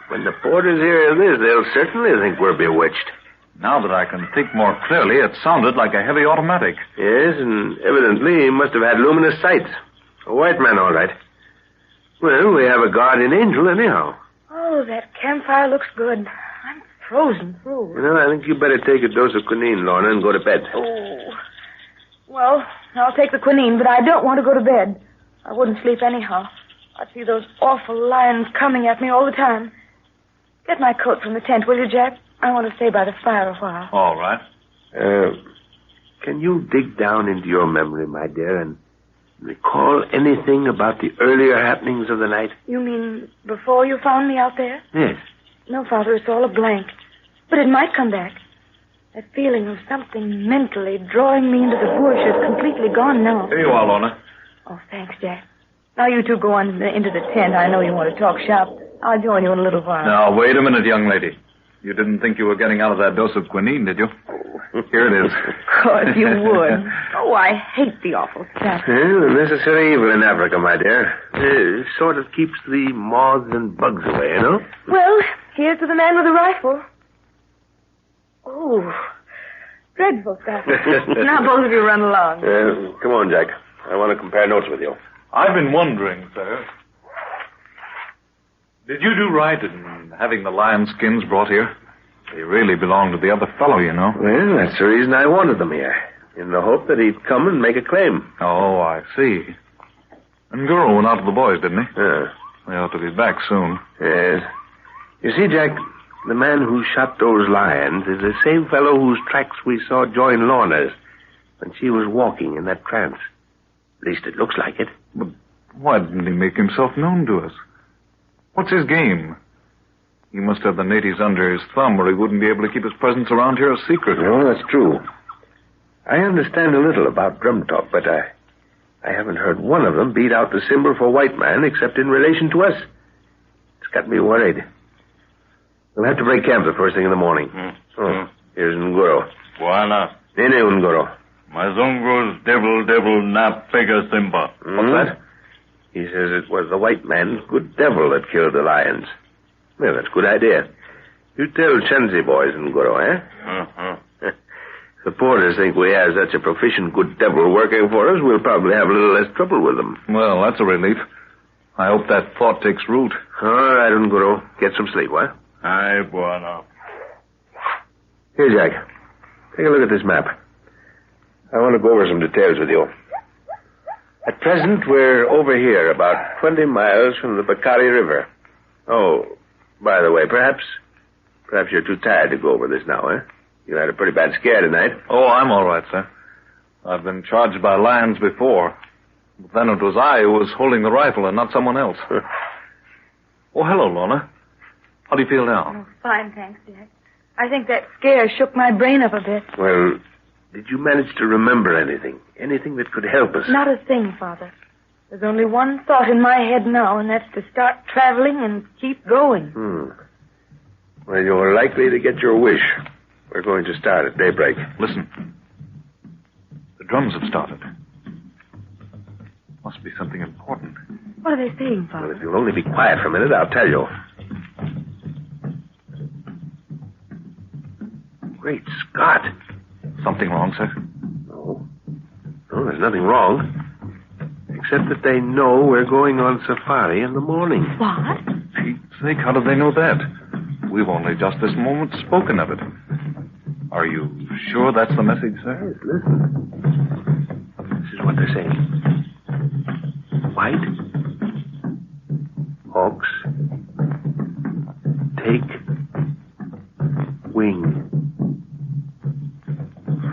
When the porters hear of this, they'll certainly think we're bewitched. Now that I can think more clearly, it sounded like a heavy automatic. Yes, and evidently he must have had luminous sights. A white man, all right. Well, we have a guardian angel anyhow. Oh, that campfire looks good. I'm frozen through. You know, I think you better take a dose of quinine, Lorna, and go to bed. Oh. Well, I'll take the quinine, but I don't want to go to bed. I wouldn't sleep anyhow. I'd see those awful lions coming at me all the time. Get my coat from the tent, will you, Jack? I want to stay by the fire a while. All right. Can you dig down into your memory, my dear, and recall anything about the earlier happenings of the night? You mean before you found me out there? Yes. No, Father, it's all a blank. But it might come back. That feeling of something mentally drawing me into the bush is completely gone now. Here you are, Lorna. Oh, thanks, Jack. Now you two go on into the tent. I know you want to talk shop. I'll join you in a little while. Now, wait a minute, young lady. You didn't think you were getting out of that dose of quinine, did you? Here it is. Of course you would. Oh, I hate the awful stuff. Well, the necessary evil in Africa, my dear. It sort of keeps the moths and bugs away, you know? Well, here's to the man with the rifle. Oh, dreadful stuff. Now both of you run along. Come on, Jack. I want to compare notes with you. I've been wondering, sir. Did you do right in having the lion skins brought here? They really belong to the other fellow, you know. Well, that's the reason I wanted them here. In the hope that he'd come and make a claim. Oh, I see. And Guru went out with the boys, didn't he? Yeah. They ought to be back soon. Yes. You see, Jack, the man who shot those lions is the same fellow whose tracks we saw join Lorna's when she was walking in that trance. At least it looks like it. But why didn't he make himself known to us? What's his game? He must have the natives under his thumb, or he wouldn't be able to keep his presence around here a secret. No, that's true. I understand a little about drum talk, but I haven't heard one of them beat out the symbol for white man except in relation to us. It's got me worried. We'll have to break camp the first thing in the morning. Here's Nguru. Buana. Nene Nguru. Mazungu's devil na pega simba. What's that? He says it was the white man's good devil that killed the lions. Well, that's a good idea. You tell Chenzi boys, Nguru, eh? If the porters think we have such a proficient good devil working for us, we'll probably have a little less trouble with them. Well, that's a relief. I hope that thought takes root. All right, Nguru. Get some sleep, what? Aye, Buana. Here, Jack. Take a look at this map. I want to go over some details with you. At present, we're over here, about 20 miles from the Bakari River. Oh, by the way, perhaps you're too tired to go over this now, eh? You had a pretty bad scare tonight. Oh, I'm all right, sir. I've been charged by lions before. But then it was I who was holding the rifle and not someone else. Oh, hello, Lorna. How do you feel now? Oh, fine, thanks, Jack. I think that scare shook my brain up a bit. Well, did you manage to remember anything? Anything that could help us? Not a thing, Father. There's only one thought in my head now, and that's to start traveling and keep going. Well, you're likely to get your wish. We're going to start at daybreak. Listen. The drums have started. Must be something important. What are they saying, Father? Well, if you'll only be quiet for a minute, I'll tell you. Great Scott. Something wrong, sir? No, there's nothing wrong. Except that they know we're going on safari in the morning. What? Pete's sake, how do they know that? We've only just this moment spoken of it. Are you sure that's the message, sir? Yes, listen. This is what they're saying. White hawks take wing.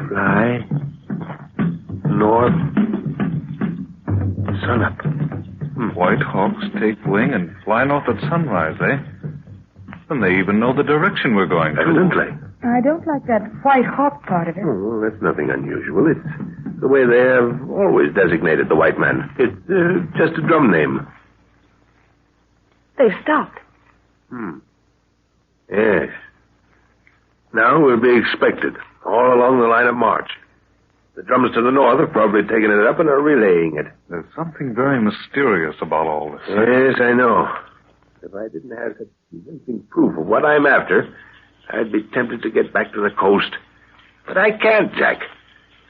Fly north sunup. White hawks take wing and fly north at sunrise, eh? And they even know the direction we're going to. Evidently. I don't like that white hawk part of it. Oh, that's nothing unusual. It's the way they have always designated the white man. It's just a drum name. They've stopped. Yes. Now we'll be expected, all along the line of march. The drums to the north have probably taken it up and are relaying it. There's something very mysterious about all this. Yes, I know. If I didn't have such convincing proof of what I'm after, I'd be tempted to get back to the coast. But I can't, Jack.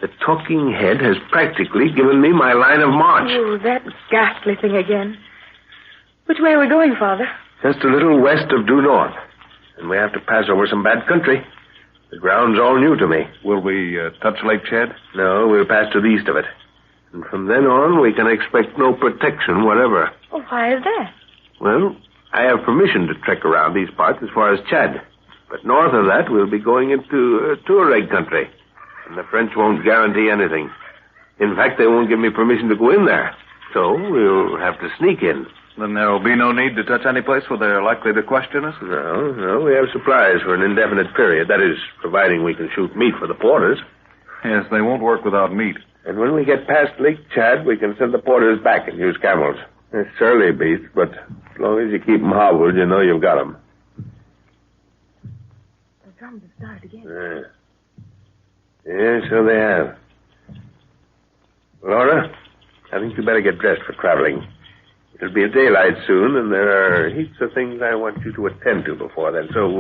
The talking head has practically given me my line of march. Oh, that ghastly thing again. Which way are we going, Father? Just a little west of due north. And we have to pass over some bad country. The ground's all new to me. Will we touch Lake Chad? No, we'll pass to the east of it. And from then on, we can expect no protection whatever. Oh, why is that? Well, I have permission to trek around these parts as far as Chad. But north of that, we'll be going into Tuareg country. And the French won't guarantee anything. In fact, they won't give me permission to go in there. So we'll have to sneak in. Then there will be no need to touch any place where they're likely to question us? No, we have supplies for an indefinite period. That is, providing we can shoot meat for the porters. Yes, they won't work without meat. And when we get past Lake Chad, we can send the porters back and use camels. They're surly beasts, but as long as you keep them hobbled, you know you've got them. The drums have started again. Yeah, so they have. Laura, I think you better get dressed for traveling. It'll be daylight soon, and there are heaps of things I want you to attend to before then. So,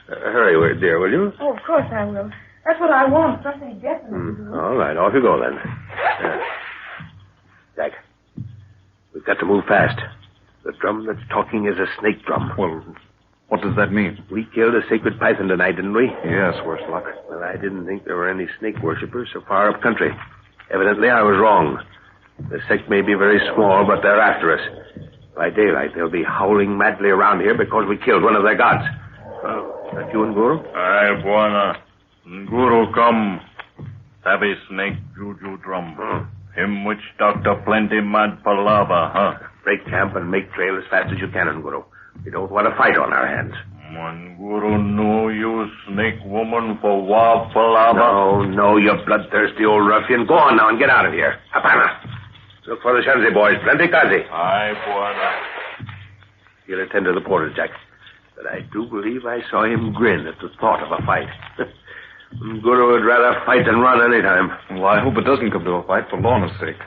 hurry, dear, will you? Oh, of course I will. That's what I want, something definite. All right, off you go then. Jack, we've got to move fast. The drum that's talking is a snake drum. Well, what does that mean? We killed a sacred python tonight, didn't we? Yes, worse luck. Well, I didn't think there were any snake worshippers so far up country. Evidently, I was wrong. The sect may be very small, but they're after us. By daylight, they'll be howling madly around here because we killed one of their gods. Is that you, Nguru? Aye, Buana. Nguru come. Savvy snake juju drum. Him witch doctor plenty mad palava, huh? Break camp and make trail as fast as you can, Nguru. We don't want a fight on our hands. Nguru know you snake woman for wa palava. No, you bloodthirsty old ruffian. Go on now and get out of here. Hapana. Look for the Shanzi boys. Plenty kazi. Aye, Buana. He'll attend to the porters, Jack. But I do believe I saw him grin at the thought of a fight. Guru would rather fight than run any time. Well, I hope it doesn't come to a fight for Lorna's sake.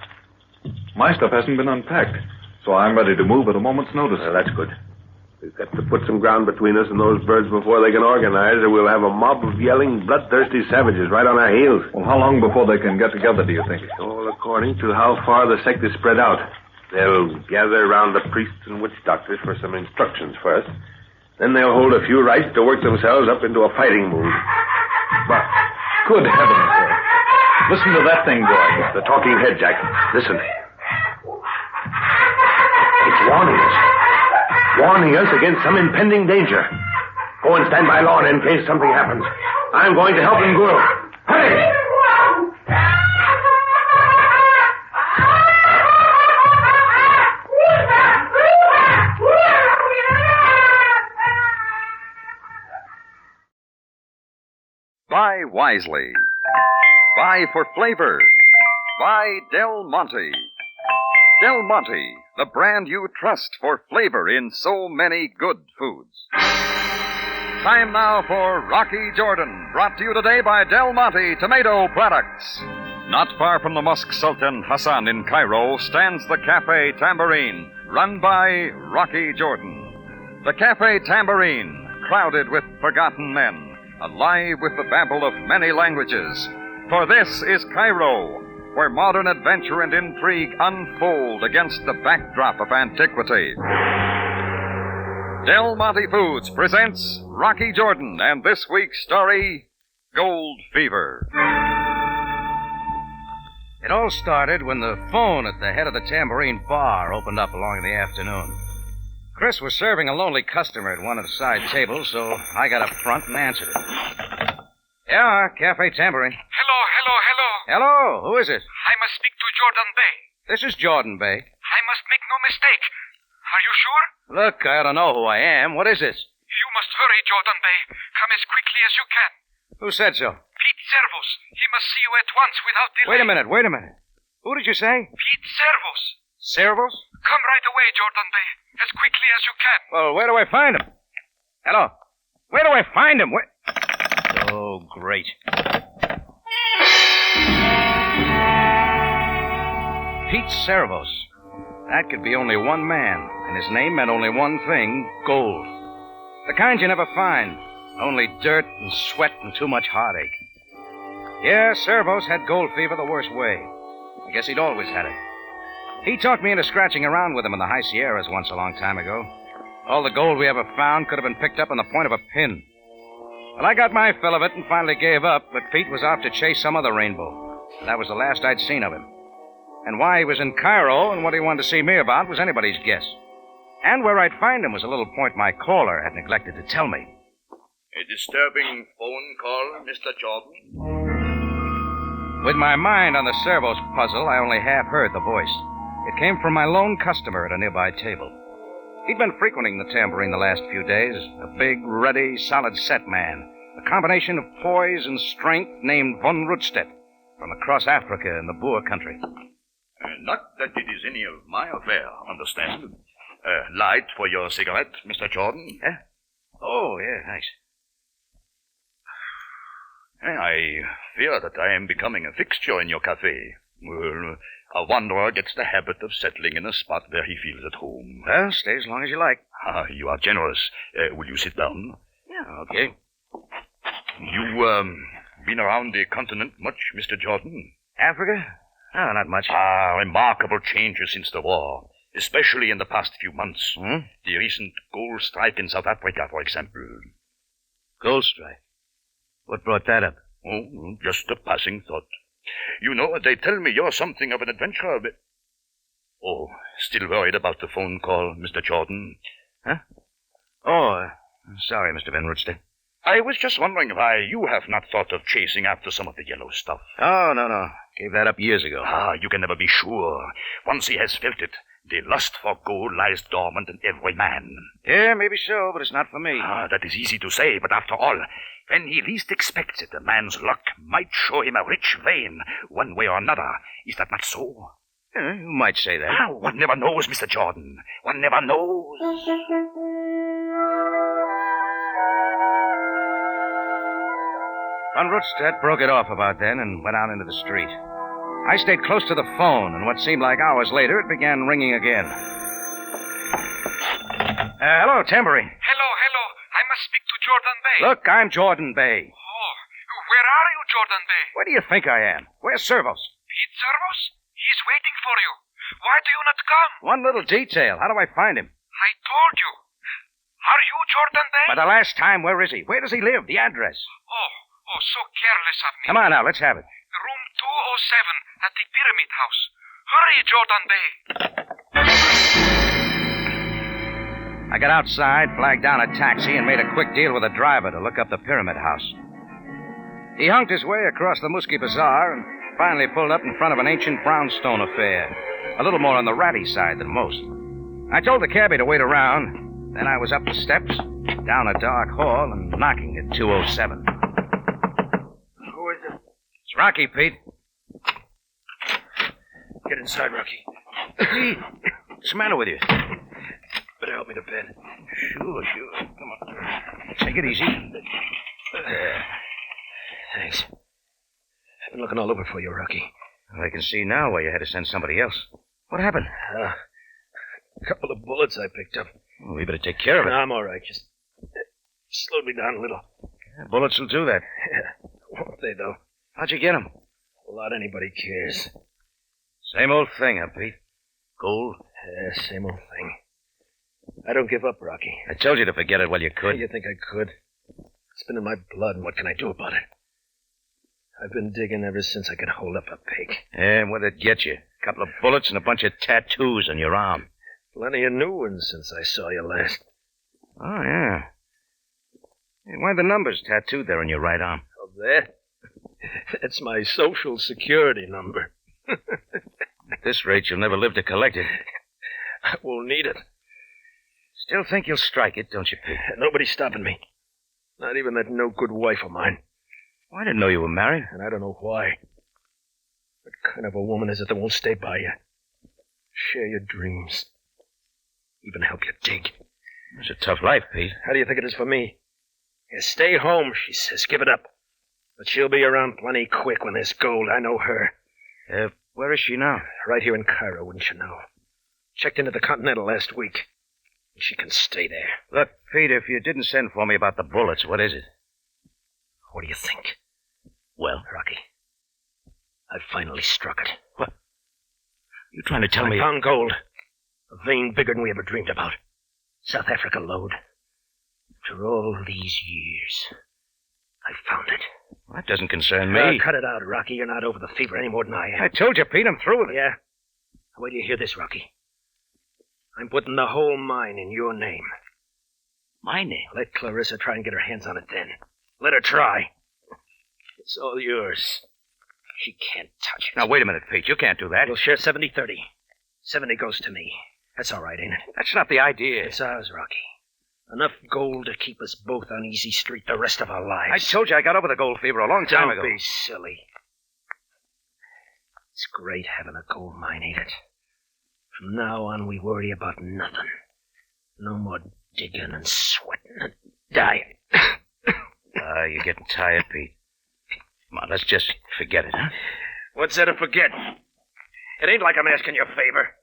My stuff hasn't been unpacked, so I'm ready to move at a moment's notice. Well, that's good. We've got to put some ground between us and those birds before they can organize, or we'll have a mob of yelling, bloodthirsty savages right on our heels. Well, how long before they can get together, do you think? All according to how far the sect is spread out. They'll gather around the priests and witch doctors for some instructions first. Then they'll hold a few rites to work themselves up into a fighting mood. But Good heavens, sir. Listen to that thing, boy. The talking head, Jack. Listen. It's warning us. Warning us against some impending danger. Go and stand by Lorna in case something happens. I'm going to help him, Guru. Hurry! Buy wisely. Buy for flavor. Buy Del Monte. Del Monte, the brand you trust for flavor in so many good foods. Time now for Rocky Jordan, brought to you today by Del Monte Tomato Products. Not far from the Mosque Sultan Hassan in Cairo stands the Cafe Tambourine, run by Rocky Jordan. The Cafe Tambourine, crowded with forgotten men, alive with the babble of many languages. For this is Cairo, where modern adventure and intrigue unfold against the backdrop of antiquity. Del Monte Foods presents Rocky Jordan and this week's story, Gold Fever. It all started when the phone at the head of the Tambourine Bar opened up along in the afternoon. Chris was serving a lonely customer at one of the side tables, so I got up front and answered it. Yeah, Cafe Tambourine. Hello, who is it? I must speak to Jordan Bay. This is Jordan Bay. I must make no mistake. Are you sure? Look, I don't know who I am. What is this? You must hurry, Jordan Bay. Come as quickly as you can. Who said so? Pete Servos. He must see you at once without delay. Wait a minute. Who did you say? Pete Servos. Servos? Come right away, Jordan Bay. As quickly as you can. Well, where do I find him? Hello? Where do I find him? Where... Oh, great. Pete Servos. That could be only one man, and his name meant only one thing, gold. The kind you never find. Only dirt and sweat and too much heartache. Yeah, Servos had gold fever the worst way. I guess he'd always had it. He talked me into scratching around with him in the High Sierras once a long time ago. All the gold we ever found could have been picked up on the point of a pin. Well, I got my fill of it and finally gave up, but Pete was off to chase some other rainbow. That was the last I'd seen of him. And why he was in Cairo and what he wanted to see me about was anybody's guess. And where I'd find him was a little point my caller had neglected to tell me. A disturbing phone call, Mr. Jordan. With my mind on the Servos puzzle, I only half heard the voice. It came from my lone customer at a nearby table. He'd been frequenting the Tambourine the last few days, a big, ruddy, solid-set man, a combination of poise and strength named von Rundstedt, from across Africa in the Boer country. Not that it is any of my affair, understand? Light for your cigarette, Mr. Jordan? Yeah? Oh, yeah, thanks. I fear that I am becoming a fixture in your cafe. Well, a wanderer gets the habit of settling in a spot where he feels at home. Well, stay as long as you like. You are generous. Will you sit down? Yeah, okay. You, been around the continent much, Mr. Jordan? Africa? Oh, not much. Remarkable changes since the war, especially in the past few months. The recent gold strike in South Africa, for example. Gold strike? What brought that up? Oh, just a passing thought. You know, they tell me you're something of an adventurer, but... Oh, still worried about the phone call, Mr. Jordan? Huh? Oh, sorry, Mr. Van Rundstedt. I was just wondering why you have not thought of chasing after some of the yellow stuff. Oh, no. Gave that up years ago. You can never be sure. Once he has felt it, the lust for gold lies dormant in every man. Yeah, maybe so, but it's not for me. That is easy to say, but after all, when he least expects it, a man's luck might show him a rich vein, one way or another. Is that not so? You might say that. One never knows, Mr. Jordan. One never knows. Von Rundstedt broke it off about then and went out into the street. I stayed close to the phone, and what seemed like hours later, it began ringing again. Hello, Tambourine. Hello. I must speak to Jordan Bay. Look, I'm Jordan Bay. Oh, where are you, Jordan Bay? Where do you think I am? Where's Servos? Pete Servos? He's waiting for you. Why do you not come? One little detail. How do I find him? I told you. Are you Jordan Bay? But the last time, where is he? Where does he live? The address. Oh, Oh, so careless of me. Come on now, let's have it. Room 207 at the Pyramid House. Hurry, Jordan Bay. I got outside, flagged down a taxi, and made a quick deal with the driver to look up the Pyramid House. He hunked his way across the Muskie Bazaar and finally pulled up in front of an ancient brownstone affair, a little more on the ratty side than most. I told the cabbie to wait around. Then I was up the steps, down a dark hall, and knocking at 207. Who is it? It's Rocky, Pete. Get inside, Rocky. Pete, what's the matter with you? Better help me to bed. Sure. Come on. Take it easy. Thanks. I've been looking all over for you, Rocky. I can see now why you had to send somebody else. What happened? A couple of bullets I picked up. Well, we better take care of it. No, I'm all right. Just slowed me down a little. Yeah, bullets will do that. Yeah. Won't they, though? How'd you get them? A lot anybody cares. Same old thing, huh, Pete? Gold? Yeah, same old thing. I don't give up, Rocky. I told you to forget it while you could. You think I could? It's been in my blood, and what can I do about it? I've been digging ever since I could hold up a pig. Yeah, what'd it get you? A couple of bullets and a bunch of tattoos on your arm. Plenty of new ones since I saw you last. Oh, yeah. Hey, why are the numbers tattooed there on your right arm? Oh, there? That's my Social Security number. At this rate, you'll never live to collect it. I won't need it. Still think you'll strike it, don't you, Pete? Nobody's stopping me. Not even that no-good wife of mine. Well, I didn't know you were married. And I don't know why. What kind of a woman is it that won't stay by you? Share your dreams. Even help you dig. It's a tough life, Pete. How do you think it is for me? Yeah, stay home, she says. Give it up. But she'll be around plenty quick when there's gold. I know her. Where is she now? Right here in Cairo, wouldn't you know? Checked into the Continental last week. She can stay there. Look, Pete, if you didn't send for me about the bullets, what is it? What do you think? Well? Rocky, I finally struck it. What? You trying to tell me... I found gold. A vein bigger than we ever dreamed about. South Africa lode. After all these years, I found it. Well, that doesn't concern me. Cut it out, Rocky. You're not over the fever any more than I am. I told you, Pete, I'm through with it. Yeah? Wait till you hear this, Rocky. I'm putting the whole mine in your name. My name? Let Clarissa try and get her hands on it then. Let her try. It's all yours. She can't touch it. Now, wait a minute, Pete. You can't do that. We'll share 70-30. 70 goes to me. That's all right, ain't it? That's not the idea. It's ours, Rocky. Enough gold to keep us both on easy street the rest of our lives. I told you I got over the gold fever a long time ago. Don't be silly. It's great having a gold mine, ain't it? From now on, we worry about nothing. No more digging and sweating and dying. You're getting tired, Pete. Come on, let's just forget it, huh? What's there to forget? It ain't like I'm asking you a favor.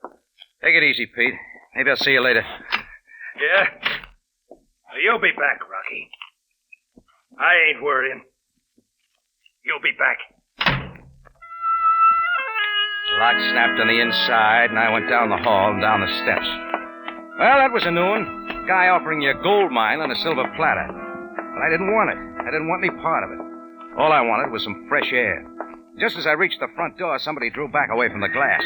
Take it easy, Pete. Maybe I'll see you later. Yeah? You'll be back, Rocky. I ain't worrying. You'll be back. The lock snapped on the inside, and I went down the hall and down the steps. Well, that was a new one. A guy offering you a gold mine on a silver platter. But I didn't want it. I didn't want any part of it. All I wanted was some fresh air. Just as I reached the front door, somebody drew back away from the glass.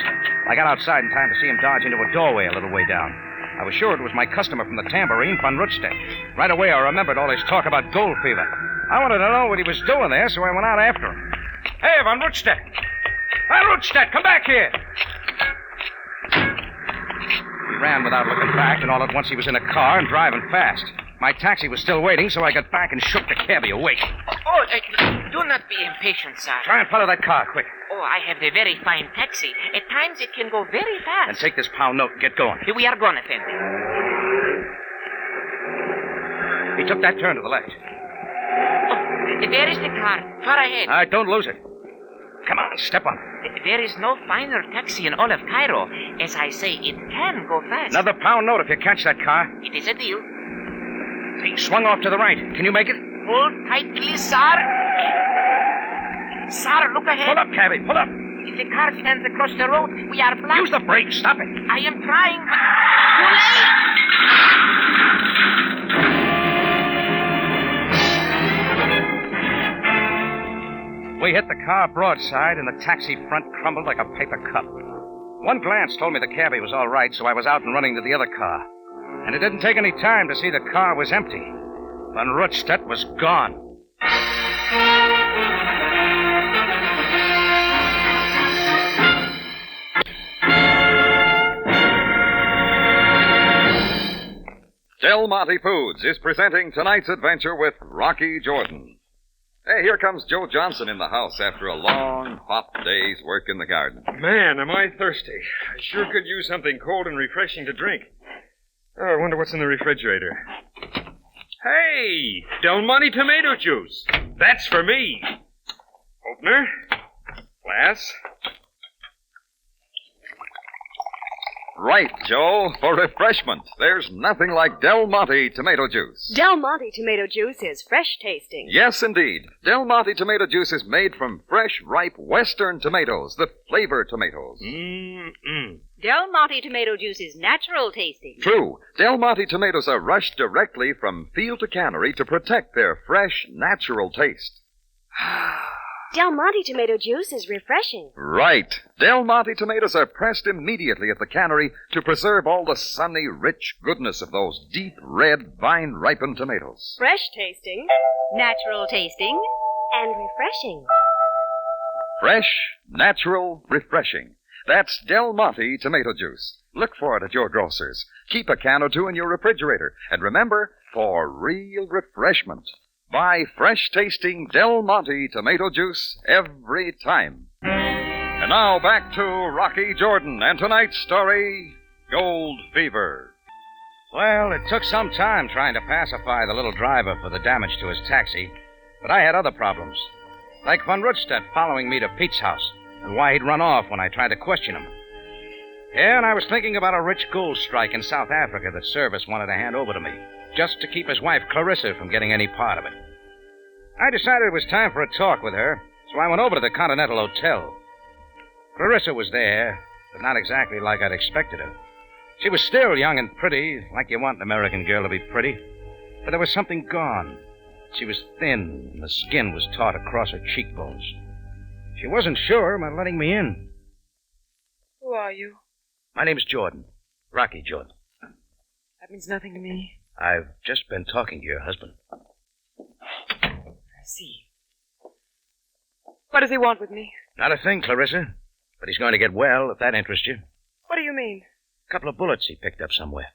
I got outside in time to see him dodge into a doorway a little way down. I was sure it was my customer from the tambourine, Van Rutstedt. Right away, I remembered all his talk about gold fever. I wanted to know what he was doing there, so I went out after him. Hey, Van Rutstedt! Van Rutstedt, come back here! He ran without looking back, and all at once he was in a car and driving fast. My taxi was still waiting, so I got back and shook the cabbie awake. Oh, do not be impatient, sir. Try and follow that car, quick. Oh, I have a very fine taxi. At times it can go very fast. And take this pound note and get going. We are going, Effendi. He took that turn to the left. Oh, there is the car. Far ahead. All right, don't lose it. Come on, step on. There is no finer taxi in all of Cairo. As I say, it can go fast. Another pound note if you catch that car. It is a deal. He swung off to the right. Can you make it? Hold tightly, sir. Sir, look ahead. Pull up, cabby, pull up. If the car stands across the road, we are blocked. Use the brake. Stop it. I am trying, but too late. We hit the car broadside, and the taxi front crumbled like a paper cup. One glance told me the cabbie was all right, so I was out and running to the other car. And it didn't take any time to see the car was empty. Van Rutstedt was gone. Del Monte Foods is presenting tonight's adventure with Rocky Jordan. Hey, here comes Joe Johnson in the house after a long, hot day's work in the garden. Man, am I thirsty. I sure could use something cold and refreshing to drink. Oh, I wonder what's in the refrigerator. Hey, Del Monte tomato juice. That's for me. Opener. Glass. Right, Joe. For refreshment, there's nothing like Del Monte tomato juice. Del Monte tomato juice is fresh tasting. Yes, indeed. Del Monte tomato juice is made from fresh, ripe Western tomatoes, the flavor tomatoes. Del Monte tomato juice is natural tasting. True. Del Monte tomatoes are rushed directly from field to cannery to protect their fresh, natural taste. Del Monte tomato juice is refreshing. Right. Del Monte tomatoes are pressed immediately at the cannery to preserve all the sunny, rich goodness of those deep red, vine-ripened tomatoes. Fresh tasting, natural tasting, and refreshing. Fresh, natural, refreshing. That's Del Monte tomato juice. Look for it at your grocer's. Keep a can or two in your refrigerator. And remember, for real refreshment, buy fresh-tasting Del Monte tomato juice every time. And now back to Rocky Jordan and tonight's story, Gold Fever. Well, it took some time trying to pacify the little driver for the damage to his taxi, but I had other problems. Like Van Rutstedt following me to Pete's house, and why he'd run off when I tried to question him. Yeah, and I was thinking about a rich gold strike in South Africa that Service wanted to hand over to me, just to keep his wife Clarissa from getting any part of it. I decided it was time for a talk with her, so I went over to the Continental Hotel. Clarissa was there, but not exactly like I'd expected her. She was still young and pretty, like you want an American girl to be pretty, but there was something gone. She was thin, and the skin was taut across her cheekbones. She wasn't sure about letting me in. Who are you? My name's Jordan. Rocky Jordan. That means nothing to me. I've just been talking to your husband. I see. What does he want with me? Not a thing, Clarissa. But he's going to get well, if that interests you. What do you mean? A couple of bullets he picked up somewhere.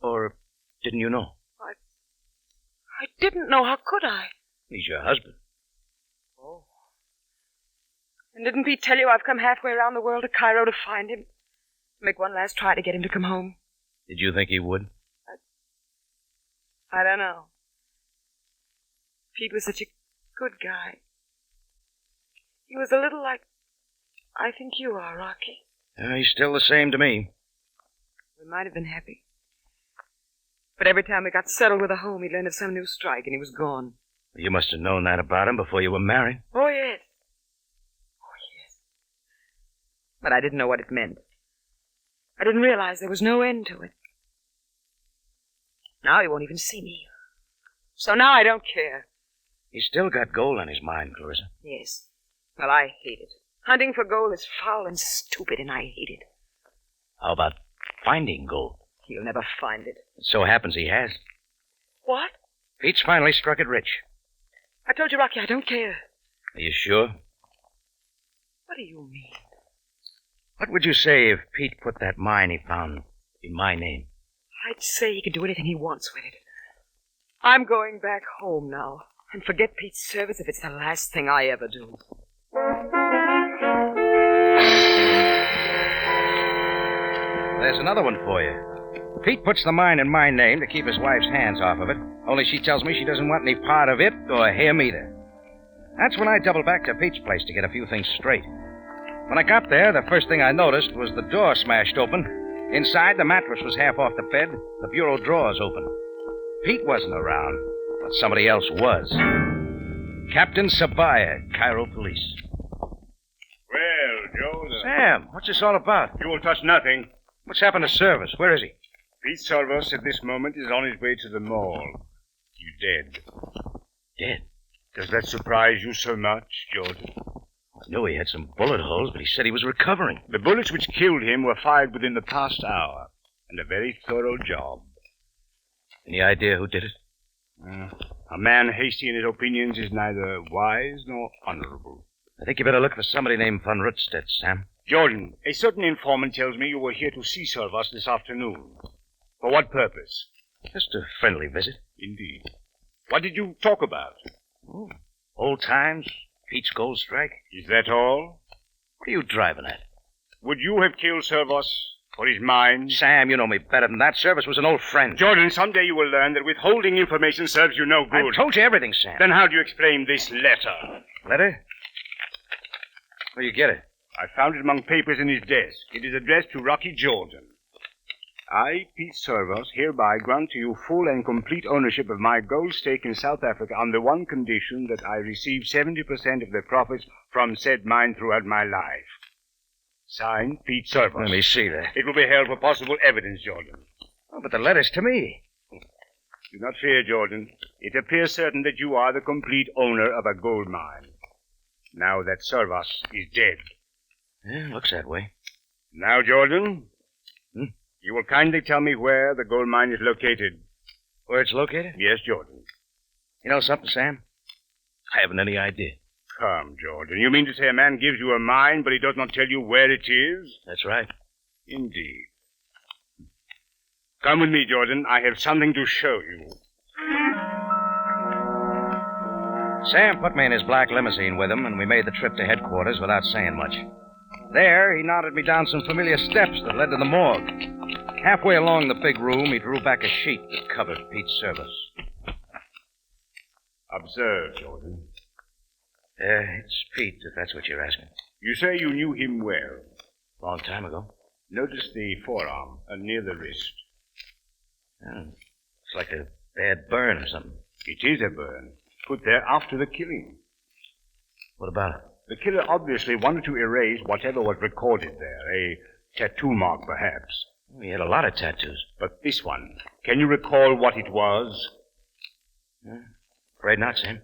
Or didn't you know? I didn't know. How could I? He's your husband. Oh. And didn't Pete tell you I've come halfway around the world to Cairo to find him? To make one last try to get him to come home? Did you think he would? I don't know. Pete was such a good guy. He was a little like I think you are, Rocky. He's still the same to me. We might have been happy. But every time we got settled with a home, he learned of some new strike, and he was gone. You must have known that about him before you were married. Oh, yes. Oh, yes. But I didn't know what it meant. I didn't realize there was no end to it. Now he won't even see me. So now I don't care. He's still got gold on his mind, Clarissa. Yes. Well, I hate it. Hunting for gold is foul and stupid, and I hate it. How about finding gold? He'll never find it. It so happens he has. What? Pete's finally struck it rich. I told you, Rocky, I don't care. Are you sure? What do you mean? What would you say if Pete put that mine he found in my name? I'd say he can do anything he wants with it. I'm going back home now. And forget Pete's service if it's the last thing I ever do. There's another one for you. Pete puts the mine in my name to keep his wife's hands off of it, only she tells me she doesn't want any part of it or him either. That's when I doubled back to Pete's place to get a few things straight. When I got there, the first thing I noticed was the door smashed open. Inside, the mattress was half off the bed, the bureau drawers open. Pete wasn't around, but somebody else was. Captain Sabaya, Cairo Police. Well, Joe, Sam, what's this all about? You will touch nothing. What's happened to Service? Where is he? Pete Salvos at this moment is on his way to the mall. He's dead. Dead? Does that surprise you so much, Jordan? I knew he had some bullet holes, but he said he was recovering. The bullets which killed him were fired within the past hour, and a very thorough job. Any idea who did it? A man hasty in his opinions is neither wise nor honorable. I think you better look for somebody named Von Rutstedt, Sam. Jordan, a certain informant tells me you were here to see Servos this afternoon. For what purpose? Just a friendly visit. Indeed. What did you talk about? Oh, old times, Pete's gold strike. Is that all? What are you driving at? Would you have killed Servos for his mine? Sam, you know me better than that. Servos was an old friend. Jordan, someday you will learn that withholding information serves you no good. I've told you everything, Sam. Then how do you explain this letter? Letter? Where you get it? I found it among papers in his desk. It is addressed to Rocky Jordan. I, Pete Servos, hereby grant to you full and complete ownership of my gold stake in South Africa on the one condition that I receive 70% of the profits from said mine throughout my life. Signed, Pete Servos. Let me see that. It will be held for possible evidence, Jordan. Oh, but the letter's to me. Do not fear, Jordan. It appears certain that you are the complete owner of a gold mine. Now that Servos is dead. Yeah, looks that way. Now, Jordan, you will kindly tell me where the gold mine is located. Where it's located? Yes, Jordan. You know something, Sam? I haven't any idea. Come, Jordan. You mean to say a man gives you a mine, but he does not tell you where it is? That's right. Indeed. Come with me, Jordan. I have something to show you. Sam put me in his black limousine with him, and we made the trip to headquarters without saying much. There, he nodded me down some familiar steps that led to the morgue. Halfway along the big room, he drew back a sheet that covered Pete's Servos. Observe, Jordan. It's Pete, if that's what you're asking. You say you knew him well. Long time ago. Notice the forearm near the wrist. It's like a bad burn or something. It is a burn. Put there after the killing. What about it? The killer obviously wanted to erase whatever was recorded there. A tattoo mark, perhaps. He had a lot of tattoos. But this one, can you recall what it was? Afraid not, Sam.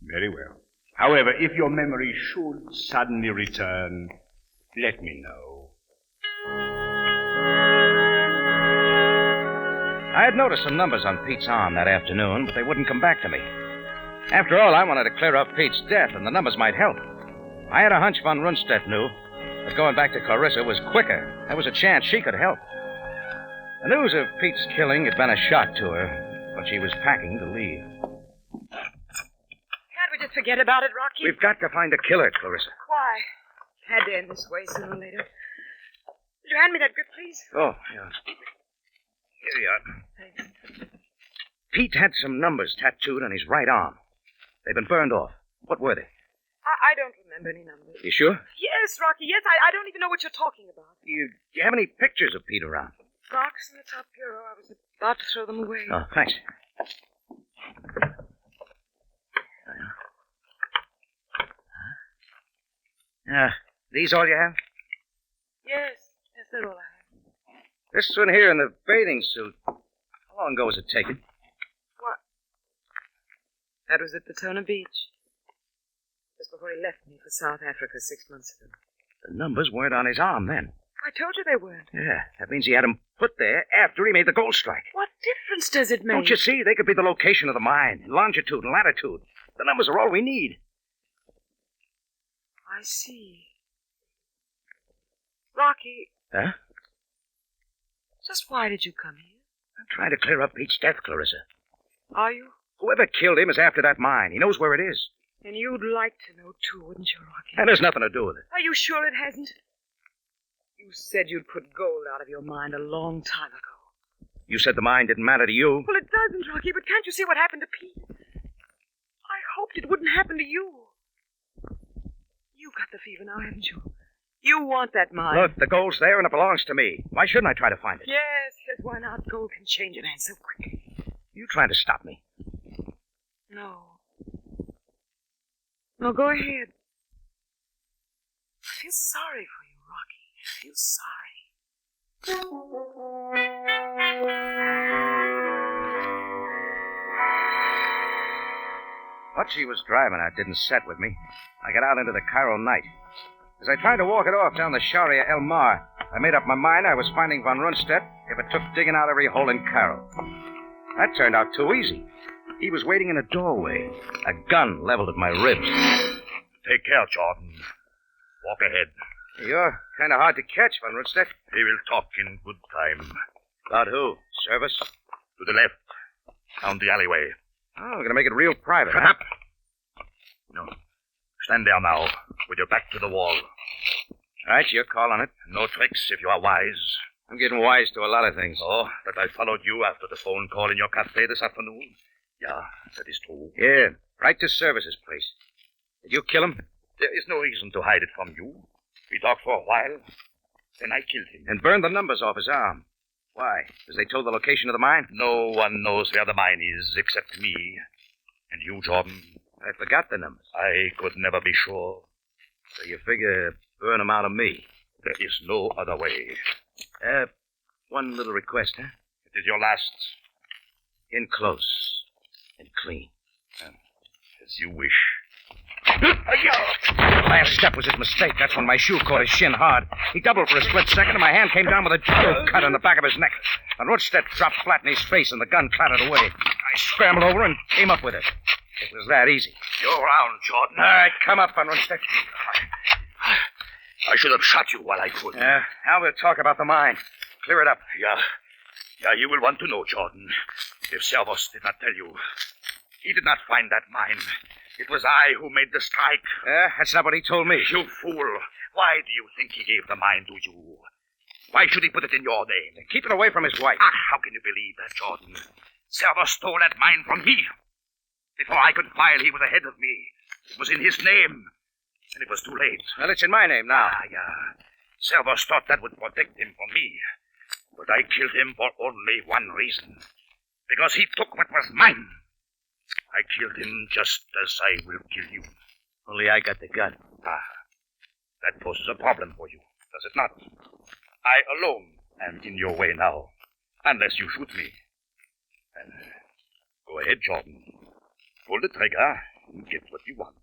Very well. However, if your memory should suddenly return, let me know. I had noticed some numbers on Pete's arm that afternoon, but they wouldn't come back to me. After all, I wanted to clear up Pete's death, and the numbers might help. I had a hunch Von Rundstedt knew, but going back to Clarissa was quicker. There was a chance she could help. The news of Pete's killing had been a shock to her, but she was packing to leave. Can't we just forget about it, Rocky? We've got to find the killer, Clarissa. Why? Had to end this way sooner or later. Would you hand me that grip, please? Oh, yeah. Here you are. Thanks. Pete had some numbers tattooed on his right arm. They've been burned off. What were they? I don't remember any numbers. You sure? Yes, Rocky, yes. I don't even know what you're talking about. You have any pictures of Pete around? Box in the top bureau. I was about to throw them away. Oh, thanks. These all you have? Yes, they're all I have. This one here in the bathing suit. How long ago was it taken? What? That was at Daytona Beach. Just before he left me for South Africa 6 months ago. The numbers weren't on his arm then. I told you they weren't. Yeah, that means he had them put there after he made the gold strike. What difference does it make? Don't you see? They could be the location of the mine, longitude and latitude. The numbers are all we need. I see. Rocky. Huh? Just why did you come here? I'm trying to clear up Pete's death, Clarissa. Are you? Whoever killed him is after that mine. He knows where it is. And you'd like to know, too, wouldn't you, Rocky? And there's nothing to do with it. Are you sure it hasn't? You said you'd put gold out of your mind a long time ago. You said the mine didn't matter to you. Well, it doesn't, Rocky, but can't you see what happened to Pete? I hoped it wouldn't happen to you. You've got the fever now, haven't you? You want that mine. Look, the gold's there and it belongs to me. Why shouldn't I try to find it? Yes, why not? Gold can change a man so quickly. You trying to stop me? No. No, go ahead. I feel sorry for you, Rocky. I feel sorry. What she was driving at didn't set with me. I got out into the Cairo night. As I tried to walk it off down the Sharia El Mar, I made up my mind I was finding von Rundstedt if it took digging out every hole in Cairo. That turned out too easy. He was waiting in a doorway, a gun leveled at my ribs. Take care, Jordan. Walk ahead. You're kind of hard to catch, von Rundstedt. We will talk in good time. About who? Service? To the left. Down the alleyway. Oh, we're going to make it real private. Shut up. No. Stand there now, with your back to the wall. Right, you're calling it. No tricks if you are wise. I'm getting wise to a lot of things. Oh, that I followed you after the phone call in your cafe this afternoon? Yeah, that is true. Yeah, right to Service's place. Did you kill him? There is no reason to hide it from you. We talked for a while. Then I killed him. And burned the numbers off his arm. Why? Because they told the location of the mine? No one knows where the mine is except me. And you, Jordan. I forgot the numbers. I could never be sure. So you figure burn them out of me? There is no other way. One little request, huh? It is your last. In close and clean. As you wish. Last step was his mistake. That's when my shoe caught his shin hard. He doubled for a split second, and my hand came down with a judo cut on the back of his neck. And Rundstedt dropped flat in his face, and the gun clattered away. I scrambled over and came up with it. It was that easy. You're round, Jordan. All right, come up, Von Rundstedt. I should have shot you while I could. Now we'll talk about the mine. Clear it up. Yeah, you will want to know, Jordan. If Servos did not tell you. He did not find that mine. It was I who made the strike. That's not what he told me. You fool. Why do you think he gave the mine to you? Why should he put it in your name? Keep it away from his wife. How can you believe that, Jordan? Servos stole that mine from me. Before I could file, he was ahead of me. It was in his name. And it was too late. Well, it's in my name now. Yeah. Servos thought that would protect him from me. But I killed him for only one reason. Because he took what was mine. I killed him just as I will kill you. Only I got the gun. That poses a problem for you, does it not? I alone am in your way now, unless you shoot me. Go ahead, Jordan. Pull the trigger and get what you want.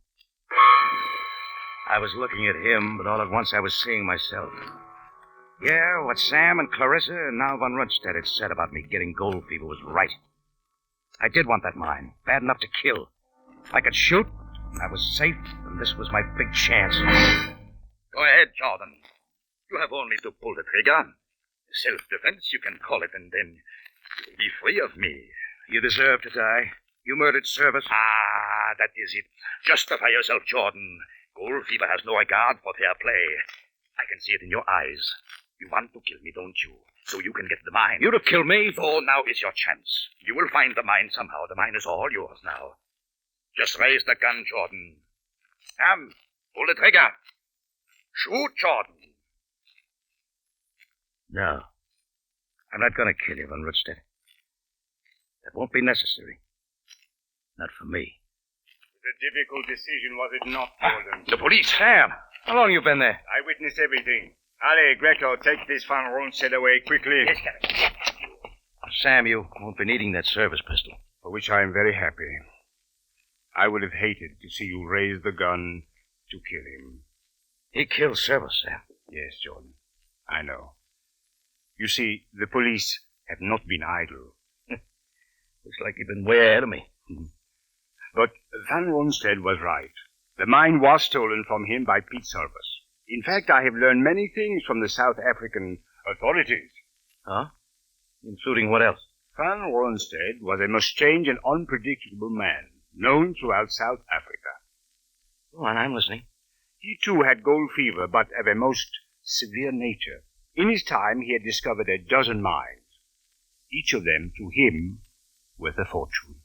I was looking at him, but all at once I was seeing myself. Yeah, what Sam and Clarissa and now Von Rundstedt had said about me getting gold fever was right. I did want that mine, bad enough to kill. I could shoot, I was safe, and this was my big chance. Go ahead, Jordan. You have only to pull the trigger. Self-defense, you can call it, and then you'll be free of me. You deserve to die. You murdered Service. That is it. Justify yourself, Jordan. Gold fever has no regard for fair play. I can see it in your eyes. You want to kill me, don't you? So you can get the mine. You'd have killed me. So now is your chance. You will find the mine somehow. The mine is all yours now. Just raise the gun, Jordan. Sam, pull the trigger. Shoot, Jordan. No. I'm not going to kill you, Von Rundstedt. That won't be necessary. Not for me. A difficult decision, was it not, Jordan? The police. Sam, how long you been there? I witnessed everything. Allez, Greco, take this Van Rundstedt away quickly. Yes, Captain. Sam, you won't be needing that service pistol. For which I am very happy. I would have hated to see you raise the gun to kill him. He killed Service, Sam. Yes, Jordan. I know. You see, the police have not been idle. Looks like you've been way ahead of me. But Van Rundstedt was right. The mine was stolen from him by Pete Service. In fact, I have learned many things from the South African authorities. Huh? Including what else? Van Rundstedt was a most strange and unpredictable man, known throughout South Africa. Go on, I'm listening. He too had gold fever, but of a most severe nature. In his time, he had discovered a dozen mines. Each of them, to him, worth a fortune.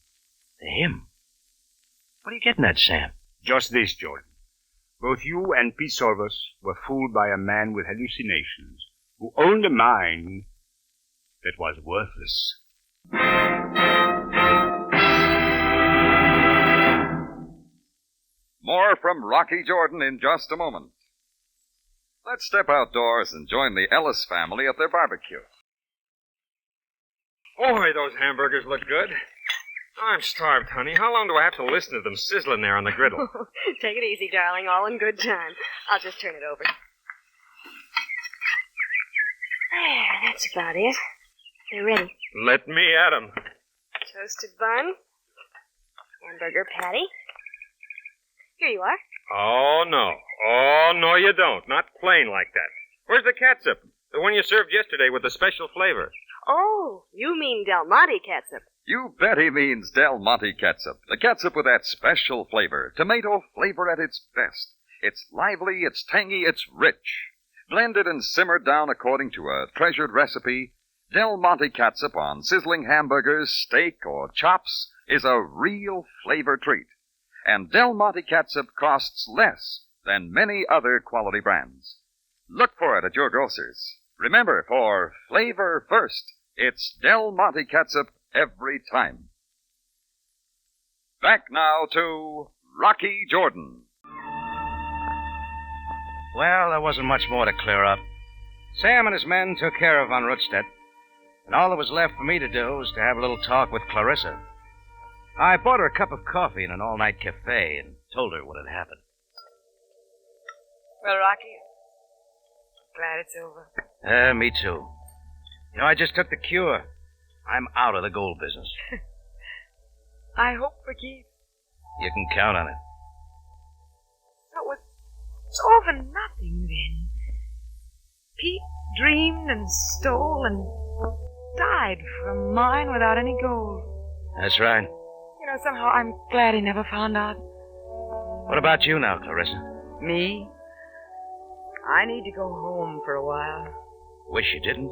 To him? What are you getting at, Sam? Just this, Jordan. Both you and Pete Service were fooled by a man with hallucinations who owned a mine that was worthless. More from Rocky Jordan in just a moment. Let's step outdoors and join the Ellis family at their barbecue. Boy, those hamburgers look good. I'm starved, honey. How long do I have to listen to them sizzling there on the griddle? Take it easy, darling. All in good time. I'll just turn it over. There, that's about it. They're ready. Let me at 'em. Toasted bun. Hamburger patty. Here you are. Oh, no. Oh, no, you don't. Not plain like that. Where's the catsup? The one you served yesterday with the special flavor. Oh, you mean Del Monte catsup. You bet he means Del Monte catsup. The catsup with that special flavor. Tomato flavor at its best. It's lively, it's tangy, it's rich. Blended and simmered down according to a treasured recipe, Del Monte catsup on sizzling hamburgers, steak, or chops is a real flavor treat. And Del Monte catsup costs less than many other quality brands. Look for it at your grocer's. Remember, for flavor first, it's Del Monte catsup every time. Back now to Rocky Jordan. Well, there wasn't much more to clear up. Sam and his men took care of Von Rundstedt, and all that was left for me to do was to have a little talk with Clarissa. I bought her a cup of coffee in an all-night cafe and told her what had happened. Well, Rocky, glad it's over. Me too. You know, I just took the cure. I'm out of the gold business. I hope for keeps. You can count on it. So it's all for nothing, then. Pete dreamed and stole and died for a mine without any gold. That's right. You know, somehow I'm glad he never found out. What about you now, Clarissa? Me? I need to go home for a while. Wish you didn't.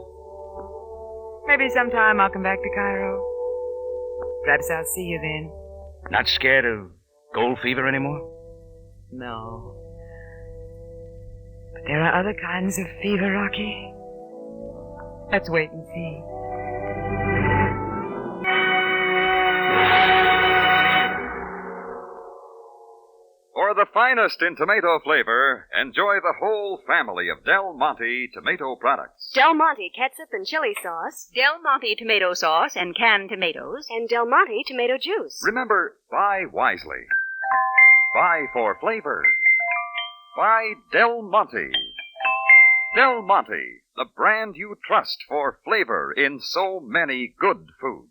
Maybe sometime I'll come back to Cairo. Perhaps I'll see you then. Not scared of gold fever anymore? No. But there are other kinds of fever, Rocky. Let's wait and see. For the finest in tomato flavor, enjoy the whole family of Del Monte tomato products. Del Monte ketchup and chili sauce. Del Monte tomato sauce and canned tomatoes. And Del Monte tomato juice. Remember, buy wisely. Buy for flavor. Buy Del Monte. Del Monte, the brand you trust for flavor in so many good foods.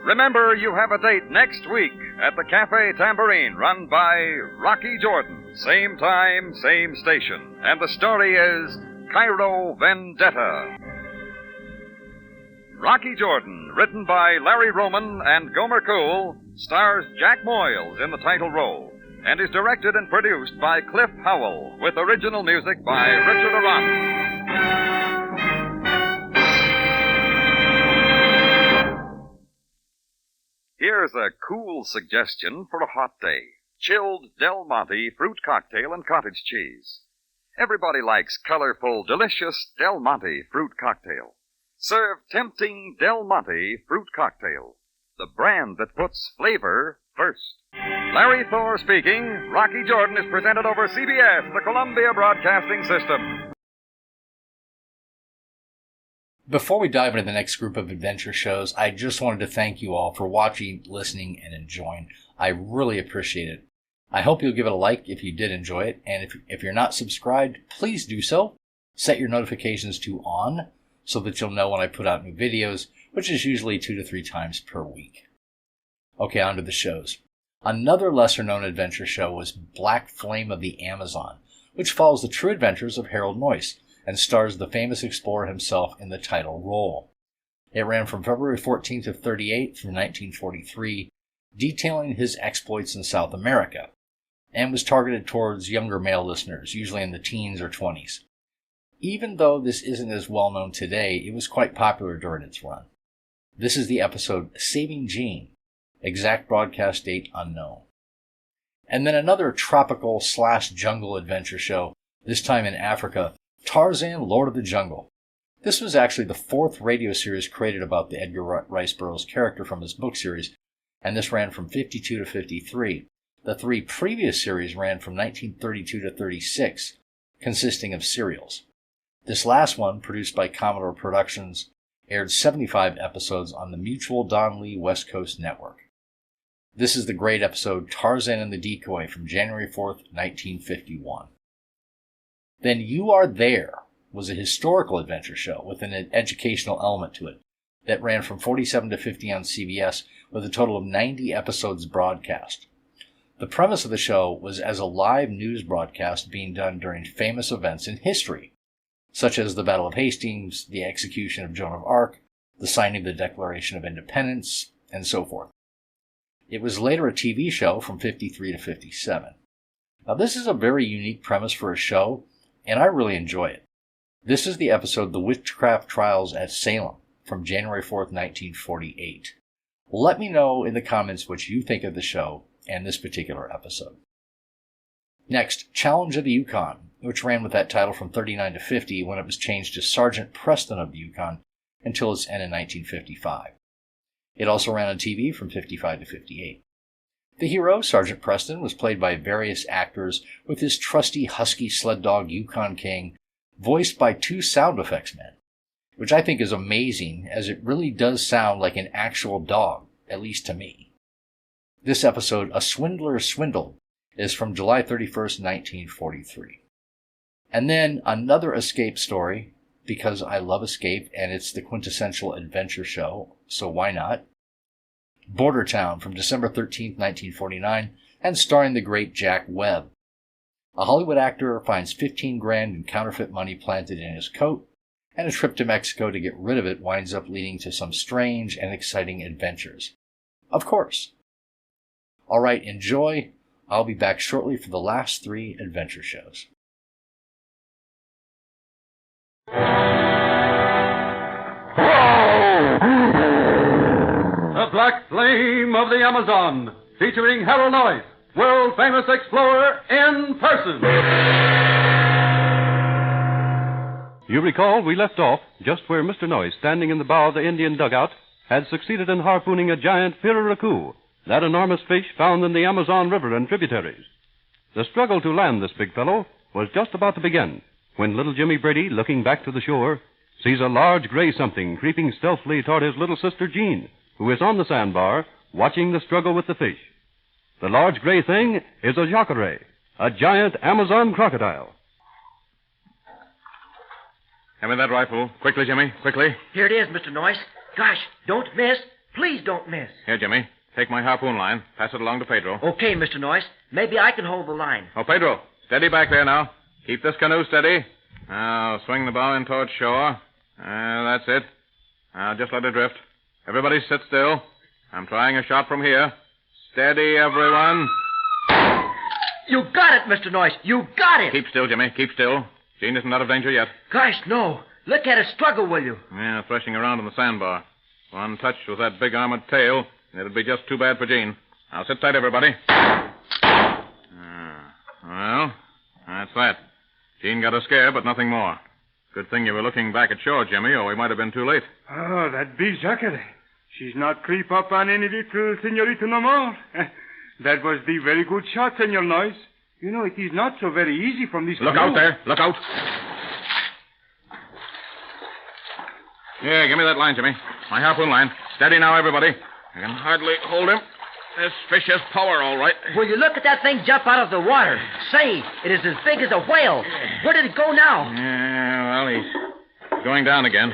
Remember, you have a date next week at the Cafe Tambourine, run by Rocky Jordan. Same time, same station. And the story is Cairo Vendetta. Rocky Jordan, written by Larry Roman and Gomer Cool, stars Jack Moyles in the title role, and is directed and produced by Cliff Howell, with original music by Richard Arant. Here's a cool suggestion for a hot day. Chilled Del Monte fruit cocktail and cottage cheese. Everybody likes colorful, delicious Del Monte fruit cocktail. Serve tempting Del Monte fruit cocktail, the brand that puts flavor first. Larry Thor speaking. Rocky Jordan is presented over CBS, the Columbia Broadcasting System. Before we dive into the next group of adventure shows, I just wanted to thank you all for watching, listening, and enjoying. I really appreciate it. I hope you'll give it a like if you did enjoy it, and if you're not subscribed, please do so. Set your notifications to on so that you'll know when I put out new videos, which is usually 2 to 3 times per week. Okay, on to the shows. Another lesser-known adventure show was Black Flame of the Amazon, which follows the true adventures of Harold Noyce and stars the famous explorer himself in the title role. It ran from February 14th of 38 through 1943, detailing his exploits in South America, and was targeted towards younger male listeners, usually in the teens or 20s. Even though this isn't as well known today, it was quite popular during its run. This is the episode Saving Jean, exact broadcast date unknown. And then another tropical/jungle adventure show, this time in Africa, Tarzan, Lord of the Jungle. This was actually the 4th radio series created about the Edgar Rice Burroughs character from his book series, and this ran from 52 to 53. The 3 previous series ran from 1932 to 36, consisting of serials. This last one, produced by Commodore Productions, aired 75 episodes on the Mutual Don Lee West Coast Network. This is the great episode Tarzan and the Decoy from January 4th, 1951. Then You Are There was a historical adventure show with an educational element to it that ran from 47 to 50 on CBS with a total of 90 episodes broadcast. The premise of the show was as a live news broadcast being done during famous events in history, such as the Battle of Hastings, the execution of Joan of Arc, the signing of the Declaration of Independence, and so forth. It was later a TV show from 53 to 57. Now this is a very unique premise for a show, and I really enjoy it. This is the episode The Witchcraft Trials at Salem from January 4th, 1948. Let me know in the comments what you think of the show and this particular episode. Next, Challenge of the Yukon, which ran with that title from 39 to 50 when it was changed to Sergeant Preston of the Yukon until its end in 1955. It also ran on TV from 55 to 58. The hero, Sergeant Preston, was played by various actors with his trusty husky sled dog Yukon King, voiced by 2 sound effects men, which I think is amazing as it really does sound like an actual dog, at least to me. This episode, A Swindler Swindled, is from July 31st, 1943. And then another escape story, because I love escape and it's the quintessential adventure show, so why not? Border Town from December 13th, 1949, and starring the great Jack Webb. A Hollywood actor finds $15,000 in counterfeit money planted in his coat, and a trip to Mexico to get rid of it winds up leading to some strange and exciting adventures. Of course. All right, enjoy. I'll be back shortly for the last 3 adventure shows. The Black Flame of the Amazon, featuring Harold Noyes, world-famous explorer in person. You recall we left off just where Mr. Noyes, standing in the bow of the Indian dugout, had succeeded in harpooning a giant piraracu, that enormous fish found in the Amazon River and tributaries. The struggle to land this big fellow was just about to begin when little Jimmy Brady, looking back to the shore, sees a large gray something creeping stealthily toward his little sister Jean, who is on the sandbar watching the struggle with the fish. The large gray thing is a jacare, a giant Amazon crocodile. Hand me that rifle. Quickly, Jimmy, quickly. Here it is, Mr. Noyes. Gosh, don't miss. Please don't miss. Here, Jimmy. Take my harpoon line. Pass it along to Pedro. Okay, Mr. Noyes. Maybe I can hold the line. Oh, Pedro, steady back there now. Keep this canoe steady. Now, swing the bow in towards shore. That's it. Now, just let it drift. Everybody sit still. I'm trying a shot from here. Steady, everyone. You got it, Mr. Noyes. You got it. Keep still, Jimmy. Keep still. Jean isn't out of danger yet. Gosh, no. Look at her struggle, will you? Yeah, threshing around on the sandbar. One touch with that big armored tail, and it'd be just too bad for Jean. Now, sit tight, everybody. Well, that's that. Jean got a scare, but nothing more. Good thing you were looking back at shore, Jimmy, or we might have been too late. Oh, that big jacare. She's not creep up on any little senorita no more. That was the very good shot, Senor Noyes. You know, it is not so very easy from this Look canoe. out there. Look out. Yeah, give me that line, Jimmy. My harpoon line. Steady now, everybody. I can hardly hold him. This fish has power, all right. Will you look at that thing jump out of the water? Say, it is as big as a whale. Where did it go now? Yeah, well, he's going down again.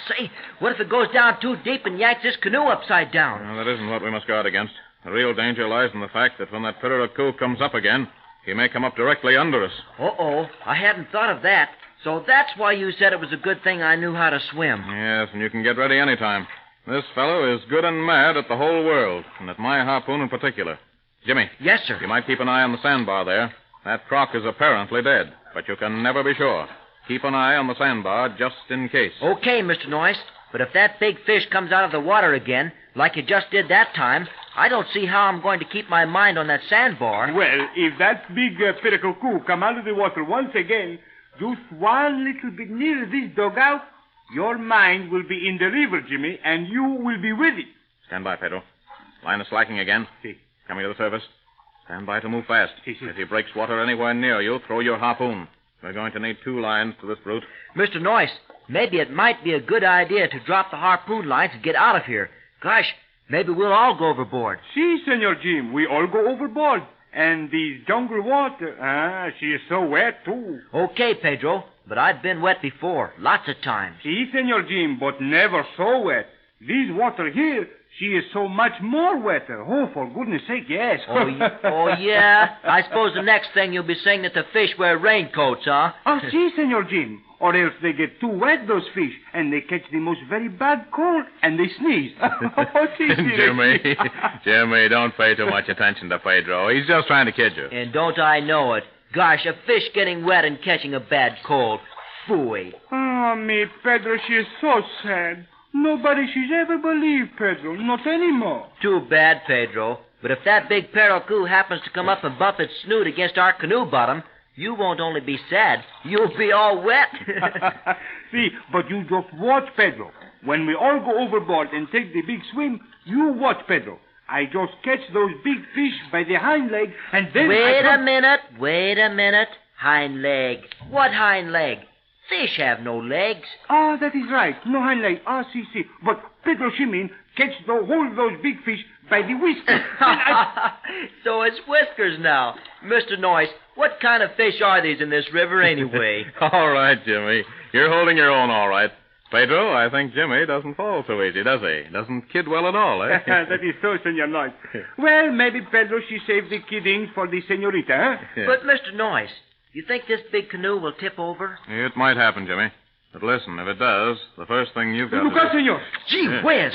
Say, what if it goes down too deep and yanks this canoe upside down? Well, that isn't what we must guard against. The real danger lies in the fact that when that piraracu comes up again, he may come up directly under us. Uh-oh, I hadn't thought of that. So that's why you said it was a good thing I knew how to swim. Yes, and you can get ready any time. This fellow is good and mad at the whole world, and at my harpoon in particular. Jimmy. Yes, sir. You might keep an eye on the sandbar there. That croc is apparently dead, but you can never be sure. Keep an eye on the sandbar just in case. Okay, Mr. Noyes. But if that big fish comes out of the water again, like it just did that time, I don't see how I'm going to keep my mind on that sandbar. Well, if that big piraracu come out of the water once again, just one little bit nearer this dugout, your mind will be in the river, Jimmy, and you will be with it. Stand by, Pedro. Line is slacking again. Si. Coming to the surface. Stand by to move fast. Si. If he breaks water anywhere near you, throw your harpoon. We're going to need 2 lines to this brute. Mr. Noyes, maybe it might be a good idea to drop the harpoon lines and get out of here. Gosh, maybe we'll all go overboard. Si, Senor Jim, we all go overboard. And the jungle water, she is so wet, too. Okay, Pedro, but I've been wet before, lots of times. Si, Senor Jim, but never so wet. This water here, she is so much more wetter. Oh, for goodness sake, yes. Oh, yeah? I suppose the next thing you'll be saying that the fish wear raincoats, huh? Oh, si, Senor Jim. Or else they get too wet, those fish, and they catch the most very bad cold, and they sneeze. Oh, si, Jimmy, don't pay too much attention to Pedro. He's just trying to kid you. And don't I know it? Gosh, a fish getting wet and catching a bad cold. Phooey. Oh, me, Pedro, she is so sad. Nobody she's ever believed, Pedro. Not anymore. Too bad, Pedro. But if that big paracoup happens to come up and bump its snoot against our canoe bottom, you won't only be sad, you'll be all wet. See, but you just watch, Pedro. When we all go overboard and take the big swim, you watch, Pedro. I just catch those big fish by the hind leg, and then Wait a minute. Hind leg. What hind leg? Fish have no legs. Ah, that is right. No hind leg. Ah, see. But Pedro, she mean, catch hold those big fish by the whiskers. So it's whiskers now. Mr. Noyce, what kind of fish are these in this river anyway? All right, Jimmy. You're holding your own all right. Pedro, I think Jimmy doesn't fall so easy, does he? Doesn't kid well at all, eh? That is so, Senor Noyce. Well, maybe Pedro, she saved the kidding for the senorita, huh? Yeah. But, Mr. Noyce, you think this big canoe will tip over? It might happen, Jimmy. But listen, if it does, the first thing you've got to do... Senor. Gee whiz!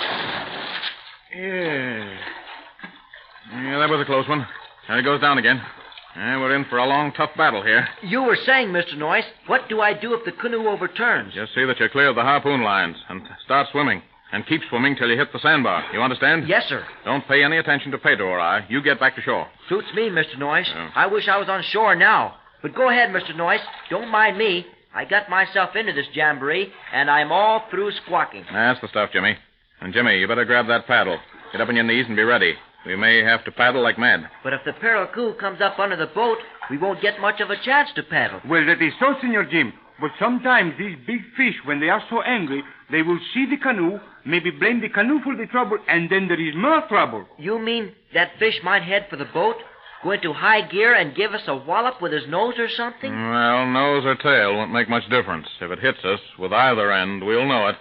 Yeah, that was a close one. There it goes down again. We're in for a long, tough battle here. You were saying, Mr. Noyce, what do I do if the canoe overturns? Just see that you're clear of the harpoon lines and start swimming. And keep swimming till you hit the sandbar. You understand? Yes, sir. Don't pay any attention to Pedro or I. You get back to shore. Suits me, Mr. Noyce. I wish I was on shore now. But go ahead, Mr. Noyce. Don't mind me. I got myself into this jamboree, and I'm all through squawking. That's the stuff, Jimmy. And, Jimmy, you better grab that paddle. Get up on your knees and be ready. We may have to paddle like mad. But if the paracoup comes up under the boat, we won't get much of a chance to paddle. Well, that is so, Senor Jim. But sometimes these big fish, when they are so angry, they will see the canoe, maybe blame the canoe for the trouble, and then there is more trouble. You mean that fish might head for the boat, go into high gear, and give us a wallop with his nose or something? Well, nose or tail won't make much difference. If it hits us, with either end, we'll know it.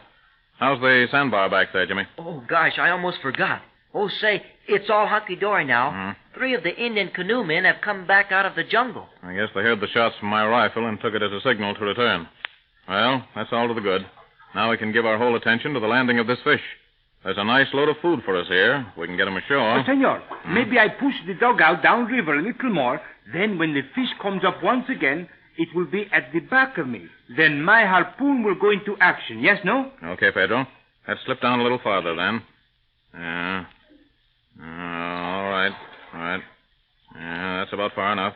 How's the sandbar back there, Jimmy? Oh, gosh, I almost forgot. Oh, say, it's all hunky-dory now. 3 of the Indian canoemen have come back out of the jungle. I guess they heard the shots from my rifle and took it as a signal to return. Well, that's all to the good. Now we can give our whole attention to the landing of this fish. There's a nice load of food for us here. We can get him ashore. Senor, maybe I push the dugout downriver a little more. Then when the fish comes up once again, it will be at the back of me. Then my harpoon will go into action. Yes, no? Okay, Pedro. Let's slip down a little farther then. All right. That's about far enough.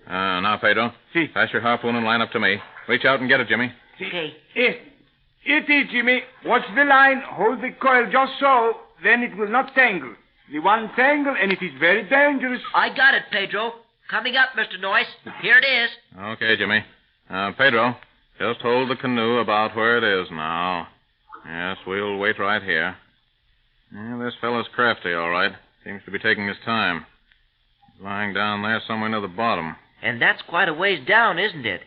Now, Pedro. Si. Pass your harpoon and line up to me. Reach out and get it, Jimmy. Okay. It is, Jimmy. Watch the line. Hold the coil just so. Then it will not tangle. The one tangle, and it is very dangerous. I got it, Pedro. Coming up, Mr. Noyce. Here it is. Okay, Jimmy. Pedro, just hold the canoe about where it is now. Yes, we'll wait right here. This fellow's crafty, all right. Seems to be taking his time. He's lying down there somewhere near the bottom. And that's quite a ways down, isn't it?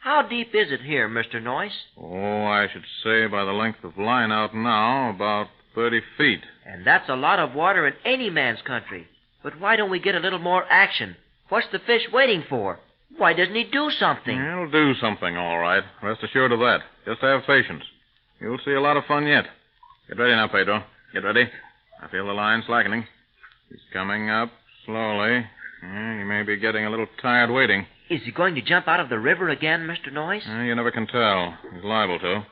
How deep is it here, Mr. Noyce? Oh, I should say by the length of line out now, about 30 feet. And that's a lot of water in any man's country. But why don't we get a little more action? What's the fish waiting for? Why doesn't he do something? He'll do something, all right. Rest assured of that. Just have patience. You'll see a lot of fun yet. Get ready now, Pedro. Get ready. I feel the line slackening. He's coming up slowly. He may be getting a little tired waiting. Is he going to jump out of the river again, Mr. Noyce? You never can tell. He's liable to.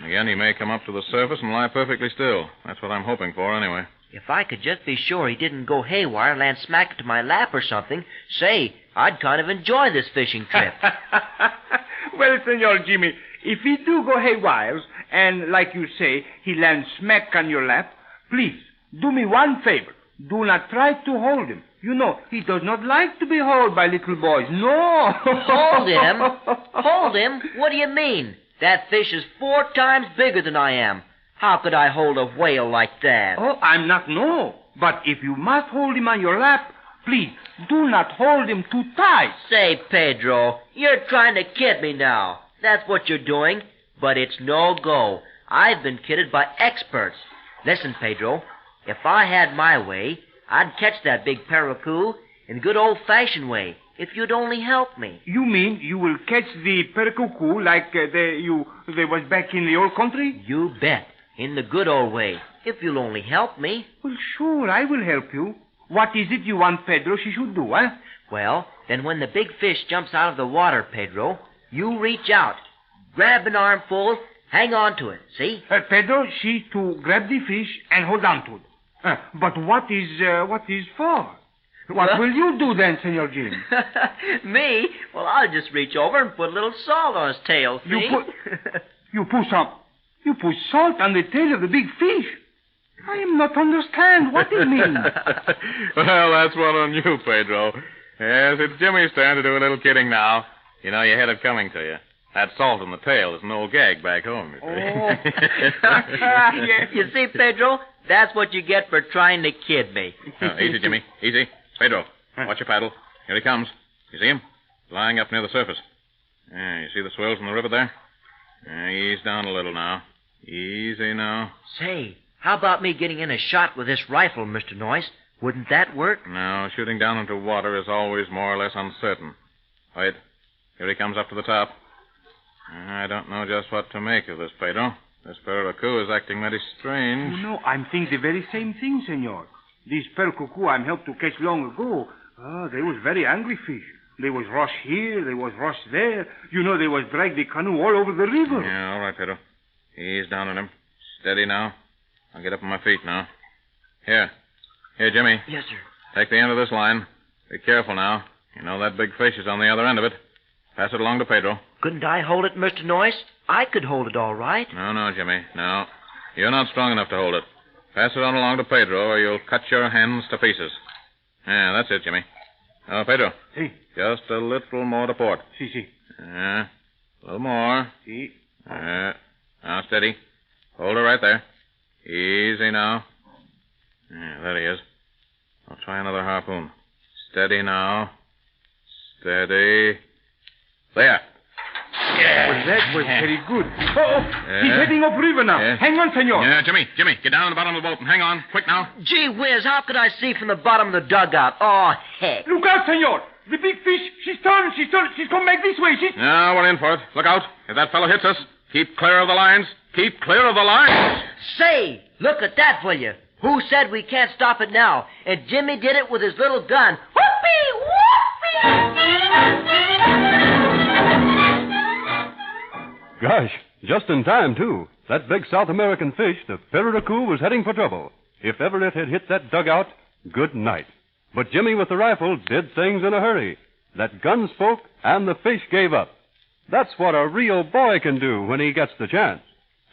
Again, he may come up to the surface and lie perfectly still. That's what I'm hoping for, anyway. If I could just be sure he didn't go haywire and land smack into my lap or something, say, I'd kind of enjoy this fishing trip. Well, Senor Jimmy, if he do go haywire, and like you say, he lands smack on your lap, please, do me one favor. Do not try to hold him. You know, he does not like to be held by little boys. No. Hold him? Hold him? What do you mean? That fish is 4 times bigger than I am. How could I hold a whale like that? Oh, I'm not no. But if you must hold him on your lap, please, do not hold him too tight. Say, Pedro, you're trying to kid me now. That's what you're doing. But it's no go. I've been kidded by experts. Listen, Pedro, if I had my way, I'd catch that big parakou in good old-fashioned way, if you'd only help me. You mean you will catch the parakou like they was back in the old country? You bet. In the good old way, if you'll only help me. Well, sure, I will help you. What is it you want Pedro she should do, huh? Well, then when the big fish jumps out of the water, Pedro, you reach out, grab an armful, hang on to it, see? Pedro, she's to grab the fish and hold on to it. But what is for? What will you do then, Senor Jim? Me? Well, I'll just reach over and put a little salt on his tail, see? You put salt on the tail of the big fish. I am not understand what it means. Well, that's one on you, Pedro. Yes, it's Jimmy's turn to do a little kidding now. You know, you had it coming to you. That salt on the tail is an old gag back home, you see. Yes. You see, Pedro, that's what you get for trying to kid me. Oh, easy, Jimmy. Easy. Pedro, watch your paddle. Here he comes. You see him? Lying up near the surface. You see the swells in the river there? Ease down a little now. Easy now. Say, how about me getting in a shot with this rifle, Mr. Noyce? Wouldn't that work? No, shooting down into water is always more or less uncertain. Wait. Here he comes up to the top. I don't know just what to make of this, Pedro. This parakou is acting mighty strange. Oh, no, I'm thinking the very same thing, senor. These parakou I'm helped to catch long ago, they was very angry fish. They was rush here, they was rush there. You know, they was drag the canoe all over the river. Yeah, all right, Pedro. Ease down on him. Steady now. I'll get up on my feet now. Here, Jimmy. Yes, sir. Take the end of this line. Be careful now. You know that big fish is on the other end of it. Pass it along to Pedro. Couldn't I hold it, Mr. Noyce? I could hold it all right. No, Jimmy. No. You're not strong enough to hold it. Pass it on along to Pedro, or you'll cut your hands to pieces. Yeah, that's it, Jimmy. Oh, Pedro. Si. Just a little more to port. Si. A little more. Si. Now, steady. Hold her right there. Easy now. Yeah, there he is. I'll try another harpoon. Steady now. Steady. There. Yeah. Well, that was very good. He's heading upriver now. Yeah. Hang on, senor. Yeah, Jimmy, get down on the bottom of the boat and hang on. Quick now. Gee whiz, how could I see from the bottom of the dugout? Oh, heck. Look out, senor. The big fish, she's turned. She's come back this way. Now, we're in for it. Look out. If that fellow hits us, keep clear of the lines. Keep clear of the lines. Say, look at that, will you? Who said we can't stop it now? And Jimmy did it with his little gun. Whoopee! Gosh, just in time, too. That big South American fish, the parakou, was heading for trouble. If ever it had hit that dugout, good night. But Jimmy with the rifle did things in a hurry. That gun spoke, and the fish gave up. That's what a real boy can do when he gets the chance.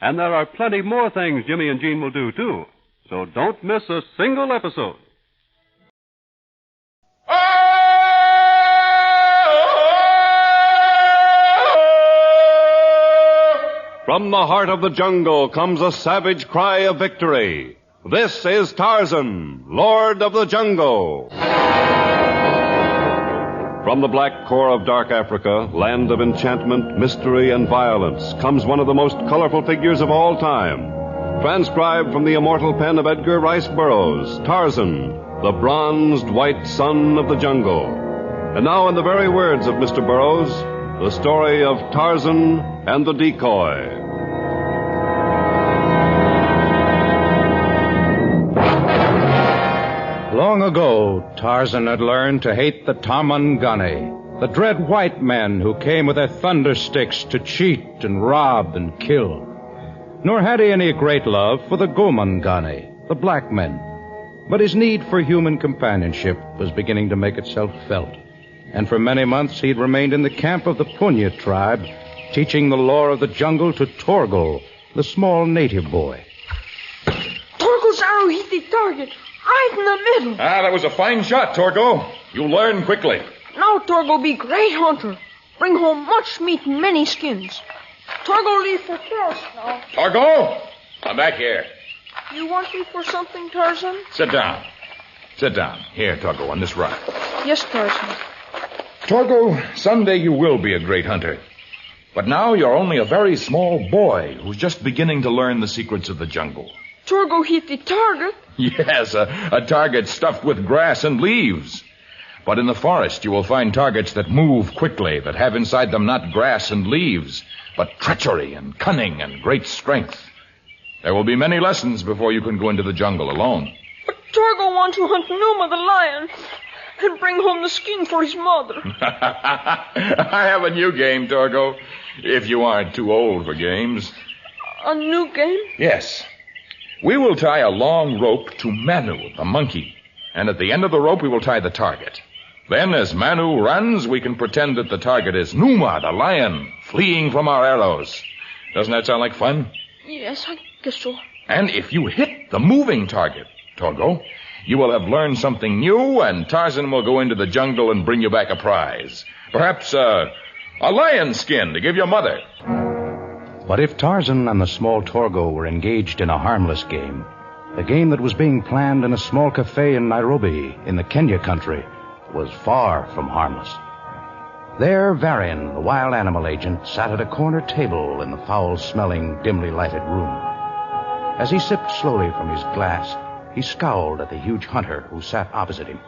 And there are plenty more things Jimmy and Jean will do, too. So don't miss a single episode. From the heart of the jungle comes a savage cry of victory. This is Tarzan, Lord of the Jungle. From the black core of dark Africa, land of enchantment, mystery, and violence, comes one of the most colorful figures of all time. Transcribed from the immortal pen of Edgar Rice Burroughs, Tarzan, the bronzed white son of the jungle. And now, in the very words of Mr. Burroughs, the story of Tarzan and the Decoy. Long ago, Tarzan had learned to hate the Tamangani, the dread white men who came with their thunder sticks to cheat and rob and kill. Nor had he any great love for the Gomangani, the black men. But his need for human companionship was beginning to make itself felt. And for many months he'd remained in the camp of the Punya tribe, teaching the lore of the jungle to Torgal, the small native boy. Torgal's arrow hit the target, right in the middle. That was a fine shot, Torgal. You learn quickly. Now Torgal be great hunter. Bring home much meat and many skins. Torgo leave for first now. Torgo! Come back here. You want me for something, Tarzan? Sit down. Sit down. Here, Torgo, on this rock. Yes, Tarzan. Torgo, someday you will be a great hunter. But now you're only a very small boy who's just beginning to learn the secrets of the jungle. Torgo hit the target? Yes, a target stuffed with grass and leaves. But in the forest you will find targets that move quickly, that have inside them not grass and leaves, but treachery and cunning and great strength. There will be many lessons before you can go into the jungle alone. But Torgo wants to hunt Numa the lion and bring home the skin for his mother. I have a new game, Torgo, if you aren't too old for games. A new game? Yes. We will tie a long rope to Manu, the monkey, and at the end of the rope we will tie the target. Then, as Manu runs, we can pretend that the target is Numa, the lion, fleeing from our arrows. Doesn't that sound like fun? Yes, I guess so. And if you hit the moving target, Torgo, you will have learned something new, and Tarzan will go into the jungle and bring you back a prize. Perhaps a lion skin to give your mother. But if Tarzan and the small Torgo were engaged in a harmless game, a game that was being planned in a small cafe in Nairobi, in the Kenya country, was far from harmless. There, Varian, the wild animal agent, sat at a corner table in the foul-smelling, dimly lighted room. As he sipped slowly from his glass, he scowled at the huge hunter who sat opposite him.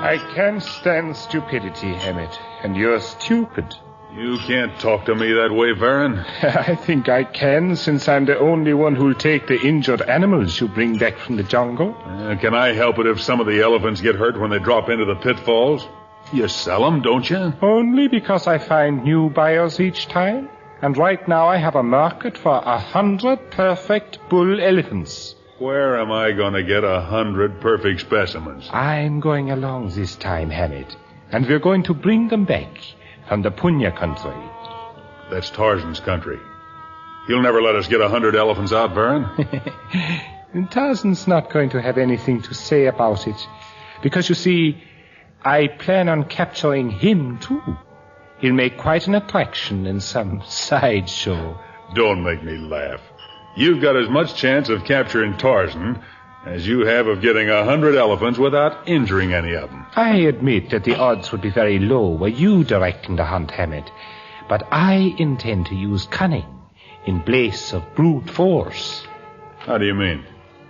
I can't stand stupidity, Hammett, and you're stupid. You can't talk to me that way, Varan. I think I can, since I'm the only one who'll take the injured animals you bring back from the jungle. Can I help it if some of the elephants get hurt when they drop into the pitfalls? You sell them, don't you? Only because I find new buyers each time. And right now I have a market for 100 perfect bull elephants. Where am I going to get 100 perfect specimens? I'm going along this time, Hammett. And we're going to bring them back from the Punya country. That's Tarzan's country. He'll never let us get 100 elephants out, Varan. And Tarzan's not going to have anything to say about it. Because, you see, I plan on capturing him, too. He'll make quite an attraction in some sideshow. Don't make me laugh. You've got as much chance of capturing Tarzan as you have of getting 100 elephants without injuring any of them. I admit that the odds would be very low were you directing the hunt, Hammett. But I intend to use cunning in place of brute force. How do you mean?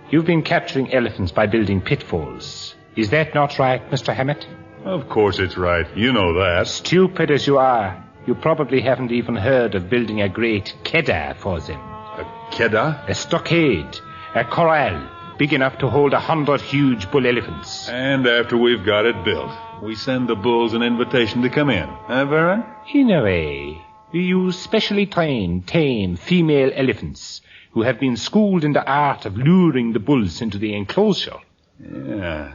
You've been capturing elephants by building pitfalls. Is that not right, Mr. Hammett? Of course it's right. You know that. Stupid as you are, you probably haven't even heard of building a great keddah for them. A keddah? A stockade, a corral, big enough to hold 100 huge bull elephants. And after we've got it built, we send the bulls an invitation to come in. Huh, Varan? In a way. We use specially trained, tame female elephants who have been schooled in the art of luring the bulls into the enclosure. Yeah.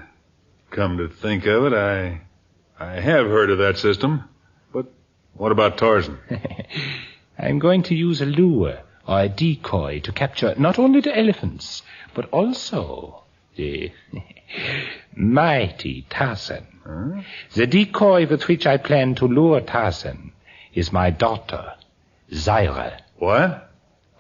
Come to think of it, I have heard of that system. But what about Tarzan? I'm going to use a lure or a decoy to capture not only the elephants, but also the mighty Tarzan. Huh? The decoy with which I plan to lure Tarzan is my daughter, Zaira. What?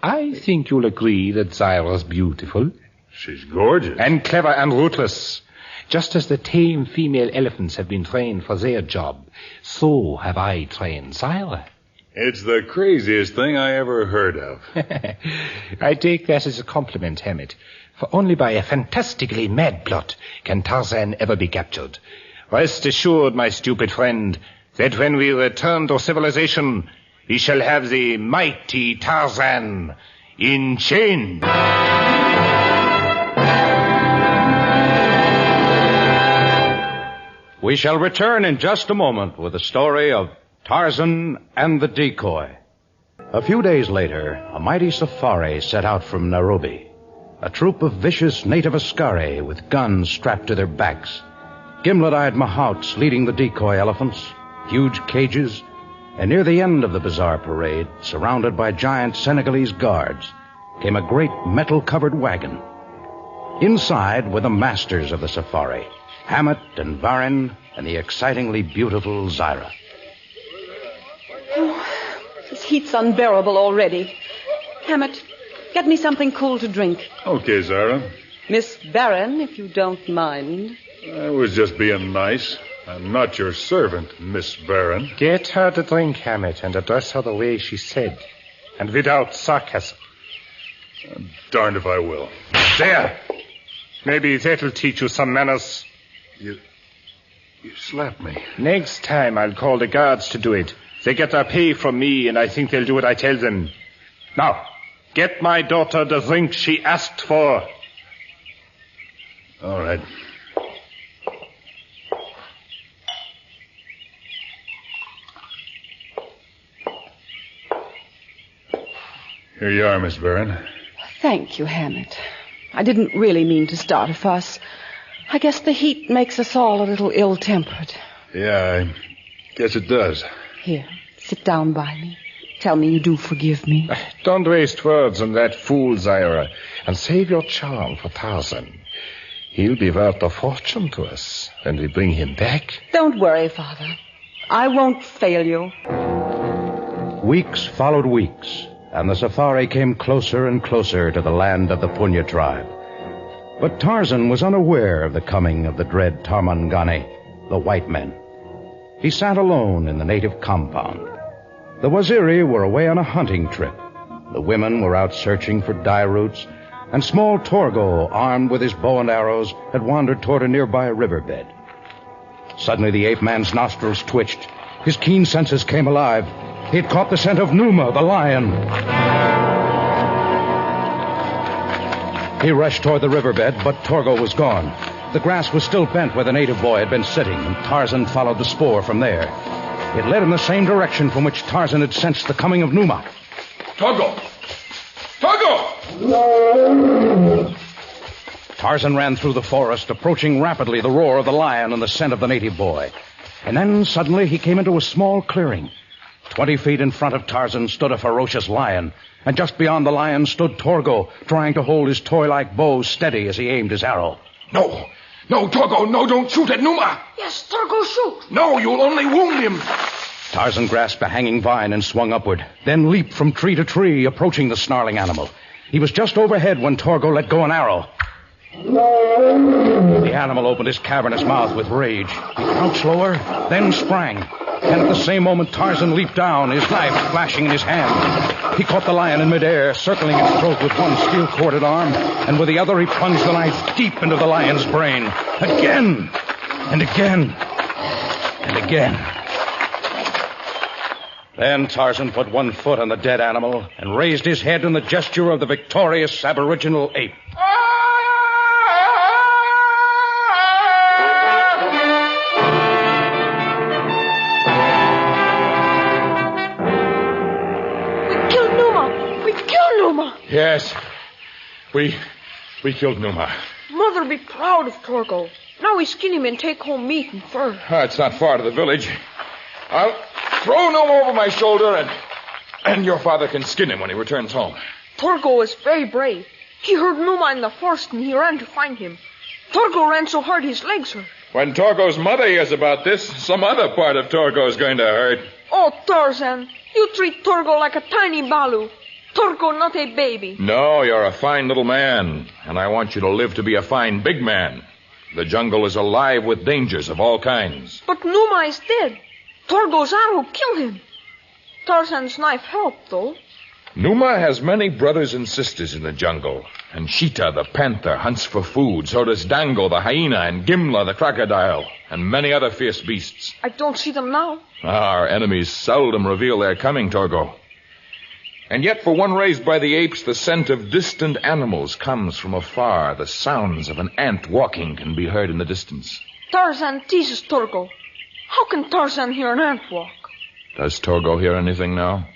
I think you'll agree that Zaira's beautiful. She's gorgeous. And clever and ruthless. Just as the tame female elephants have been trained for their job, so have I trained Zaira. It's the craziest thing I ever heard of. I take that as a compliment, Hammett, for only by a fantastically mad plot can Tarzan ever be captured. Rest assured, my stupid friend, that when we return to civilization, we shall have the mighty Tarzan in chains. We shall return in just a moment with the story of Tarzan and the Decoy. A few days later, a mighty safari set out from Nairobi. A troop of vicious native askari with guns strapped to their backs. Gimlet-eyed mahouts leading the decoy elephants, huge cages, and near the end of the bizarre parade, surrounded by giant Senegalese guards, came a great metal-covered wagon. Inside were the masters of the safari, Hammett and Varan, and the excitingly beautiful Zaira. Oh, heat's unbearable already. Hammett, get me something cool to drink. Okay, Zara. Miss Barron, if you don't mind. I was just being nice. I'm not your servant, Miss Barron. Get her to drink, Hammett, and address her the way she said. And without sarcasm. Darned if I will. There! Maybe that'll teach you some manners. You slapped me. Next time I'll call the guards to do it. They get their pay from me, and I think they'll do what I tell them. Now, get my daughter the drink she asked for. All right. Here you are, Miss Barron. Thank you, Hammett. I didn't really mean to start a fuss. I guess the heat makes us all a little ill-tempered. Yeah, I guess it does. Here, sit down by me. Tell me you do forgive me. Don't waste words on that fool, Zyra, and save your charm for Tarzan. He'll be worth a fortune to us when we bring him back. Don't worry, Father. I won't fail you. Weeks followed weeks, and the safari came closer and closer to the land of the Punya tribe. But Tarzan was unaware of the coming of the dread Tarmangani, the white men. He sat alone in the native compound. The Waziri were away on a hunting trip. The women were out searching for dye roots, and small Torgo, armed with his bow and arrows, had wandered toward a nearby riverbed. Suddenly the ape-man's nostrils twitched. His keen senses came alive. He had caught the scent of Numa, the lion. He rushed toward the riverbed, but Torgo was gone. The grass was still bent where the native boy had been sitting, and Tarzan followed the spoor from there. It led in the same direction from which Tarzan had sensed the coming of Numa. Torgo! Torgo! Tarzan ran through the forest, approaching rapidly the roar of the lion and the scent of the native boy. And then suddenly he came into a small clearing. 20 feet in front of Tarzan stood a ferocious lion, and just beyond the lion stood Torgo, trying to hold his toy-like bow steady as he aimed his arrow. No, Torgo, no, don't shoot at Numa. Yes, Torgo, shoot. No, you'll only wound him. Tarzan grasped a hanging vine and swung upward, then leaped from tree to tree, approaching the snarling animal. He was just overhead when Torgo let go an arrow. The animal opened his cavernous mouth with rage. He crouched lower, then sprang. And at the same moment, Tarzan leaped down, his knife flashing in his hand. He caught the lion in midair, circling its throat with one steel-corded arm, and with the other he plunged the knife deep into the lion's brain. Again, and again, and again. Then Tarzan put one foot on the dead animal and raised his head in the gesture of the victorious aboriginal ape. Yes, we killed Numa. Mother be proud of Torgo. Now we skin him and take home meat and fur. It's not far to the village. I'll throw Numa over my shoulder, and your father can skin him when he returns home. Torgo is very brave. He heard Numa in the forest and he ran to find him. Torgo ran so hard his legs hurt. When Torgo's mother hears about this, some other part of Torgo is going to hurt. Oh, Tarzan, you treat Torgo like a tiny balu. Torgo, not a baby. No, you're a fine little man, and I want you to live to be a fine big man. The jungle is alive with dangers of all kinds. But Numa is dead. Torgo's arrow killed him. Tarzan's knife helped, though. Numa has many brothers and sisters in the jungle, and Sheeta, the panther, hunts for food. So does Dango, the hyena, and Gimla, the crocodile, and many other fierce beasts. I don't see them now. Our enemies seldom reveal their coming, Torgo. And yet, for one raised by the apes, the scent of distant animals comes from afar. The sounds of an ant walking can be heard in the distance. Tarzan teases Torgo. How can Tarzan hear an ant walk? Does Torgo hear anything now?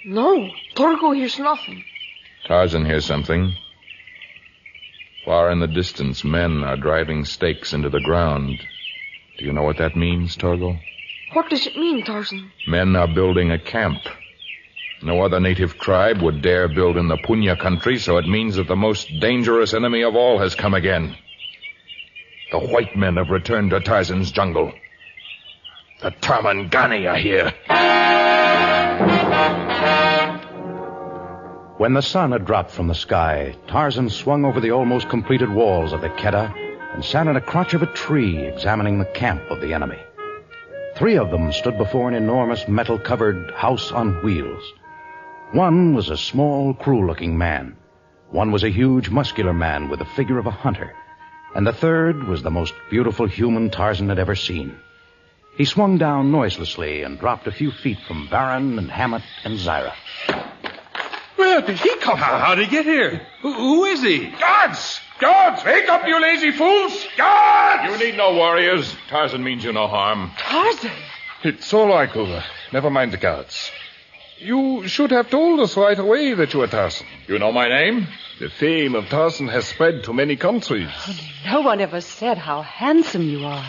No, Torgo hears nothing. Tarzan hears something. Far in the distance, men are driving stakes into the ground. Do you know what that means, Torgo? What does it mean, Tarzan? Men are building a camp. No other native tribe would dare build in the Punya country, so it means that the most dangerous enemy of all has come again. The white men have returned to Tarzan's jungle. The Tarmangani are here. When the sun had dropped from the sky, Tarzan swung over the almost completed walls of the Queda and sat in a crotch of a tree examining the camp of the enemy. 3 of them stood before an enormous metal-covered house on wheels. One was a small, cruel-looking man. One was a huge, muscular man with the figure of a hunter. And the third was the most beautiful human Tarzan had ever seen. He swung down noiselessly and dropped a few feet from Baron and Hammett and Zyra. Where did he come from? How'd he get here? Who is he? Guards! Guards! Wake up, you lazy fools! Guards! You need no warriors. Tarzan means you no harm. Tarzan? It's all right, Cougar. Never mind the guards. You should have told us right away that you were Tarzan. You know my name? The fame of Tarzan has spread to many countries. No one ever said how handsome you are.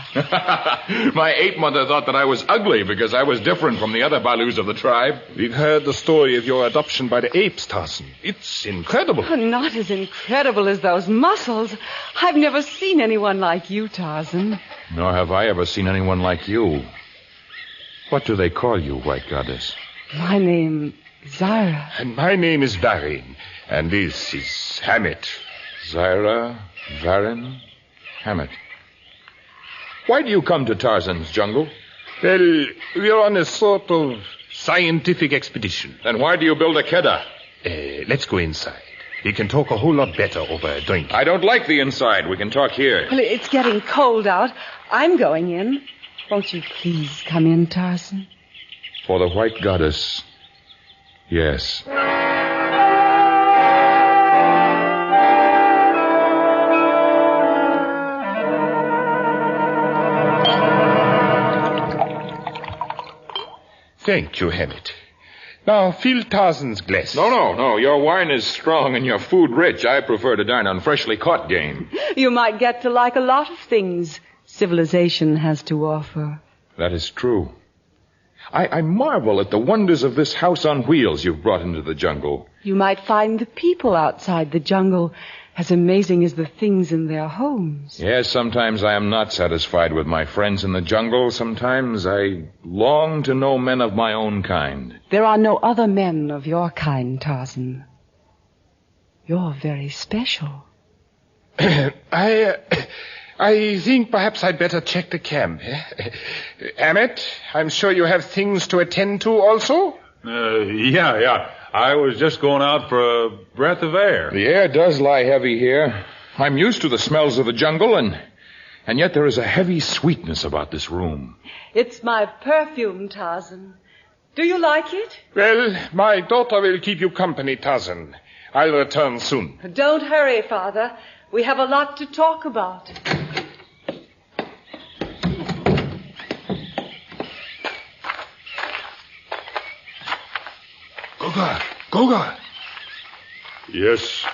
My ape mother thought that I was ugly because I was different from the other Balus of the tribe. We've heard the story of your adoption by the apes, Tarzan. It's incredible. Not as incredible as those muscles. I've never seen anyone like you, Tarzan. Nor have I ever seen anyone like you. What do they call you, White Goddess? My name, Zyra. And my name is Varin. And this is Hammett. Zyra, Varin, Hammett. Why do you come to Tarzan's jungle? Well, we're on a sort of scientific expedition. Then why do you build a Queda? Let's go inside. We can talk a whole lot better over a drink. I don't like the inside. We can talk here. Well, it's getting cold out. I'm going in. Won't you please come in, Tarzan? For the White Goddess, yes. Thank you, Hammett. Now, fill Tarzan's glass. No. Your wine is strong and your food rich. I prefer to dine on freshly caught game. You might get to like a lot of things civilization has to offer. That is true. I marvel at the wonders of this house on wheels you've brought into the jungle. You might find the people outside the jungle as amazing as the things in their homes. Yes, sometimes I am not satisfied with my friends in the jungle. Sometimes I long to know men of my own kind. There are no other men of your kind, Tarzan. You're very special. I think perhaps I'd better check the camp. Hammett, I'm sure you have things to attend to also? Yeah. I was just going out for a breath of air. The air does lie heavy here. I'm used to the smells of the jungle, and yet there is a heavy sweetness about this room. It's my perfume, Tarzan. Do you like it? Well, my daughter will keep you company, Tarzan. I'll return soon. Don't hurry, Father. We have a lot to talk about. Goga. Yes,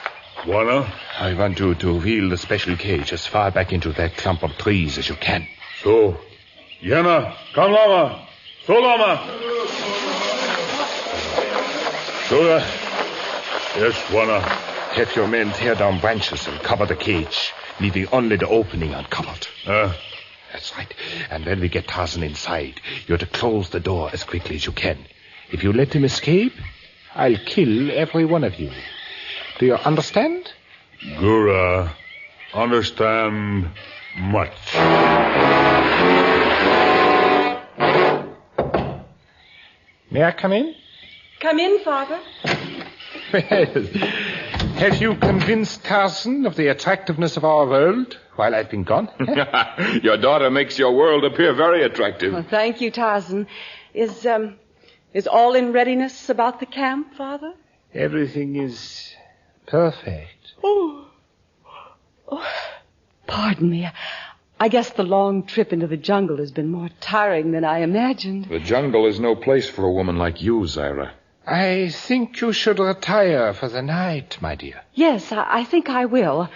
Juana? I want you to wheel the special cage as far back into that clump of trees as you can. So, Yana, come lama. So lama. Goga. Yes, Juana. Have your men tear down branches and cover the cage, leaving only the opening uncovered. That's right. And when we get Tarzan inside, you're to close the door as quickly as you can. If you let him escape, I'll kill every one of you. Do you understand? Gura, understand much. May I come in? Come in, Father. Well, have you convinced Tarzan of the attractiveness of our world while I've been gone? Your daughter makes your world appear very attractive. Well, thank you, Tarzan. Is all in readiness about the camp, Father? Everything is perfect. Oh, pardon me. I guess the long trip into the jungle has been more tiring than I imagined. The jungle is no place for a woman like you, Zyra. I think you should retire for the night, my dear. Yes, I think I will,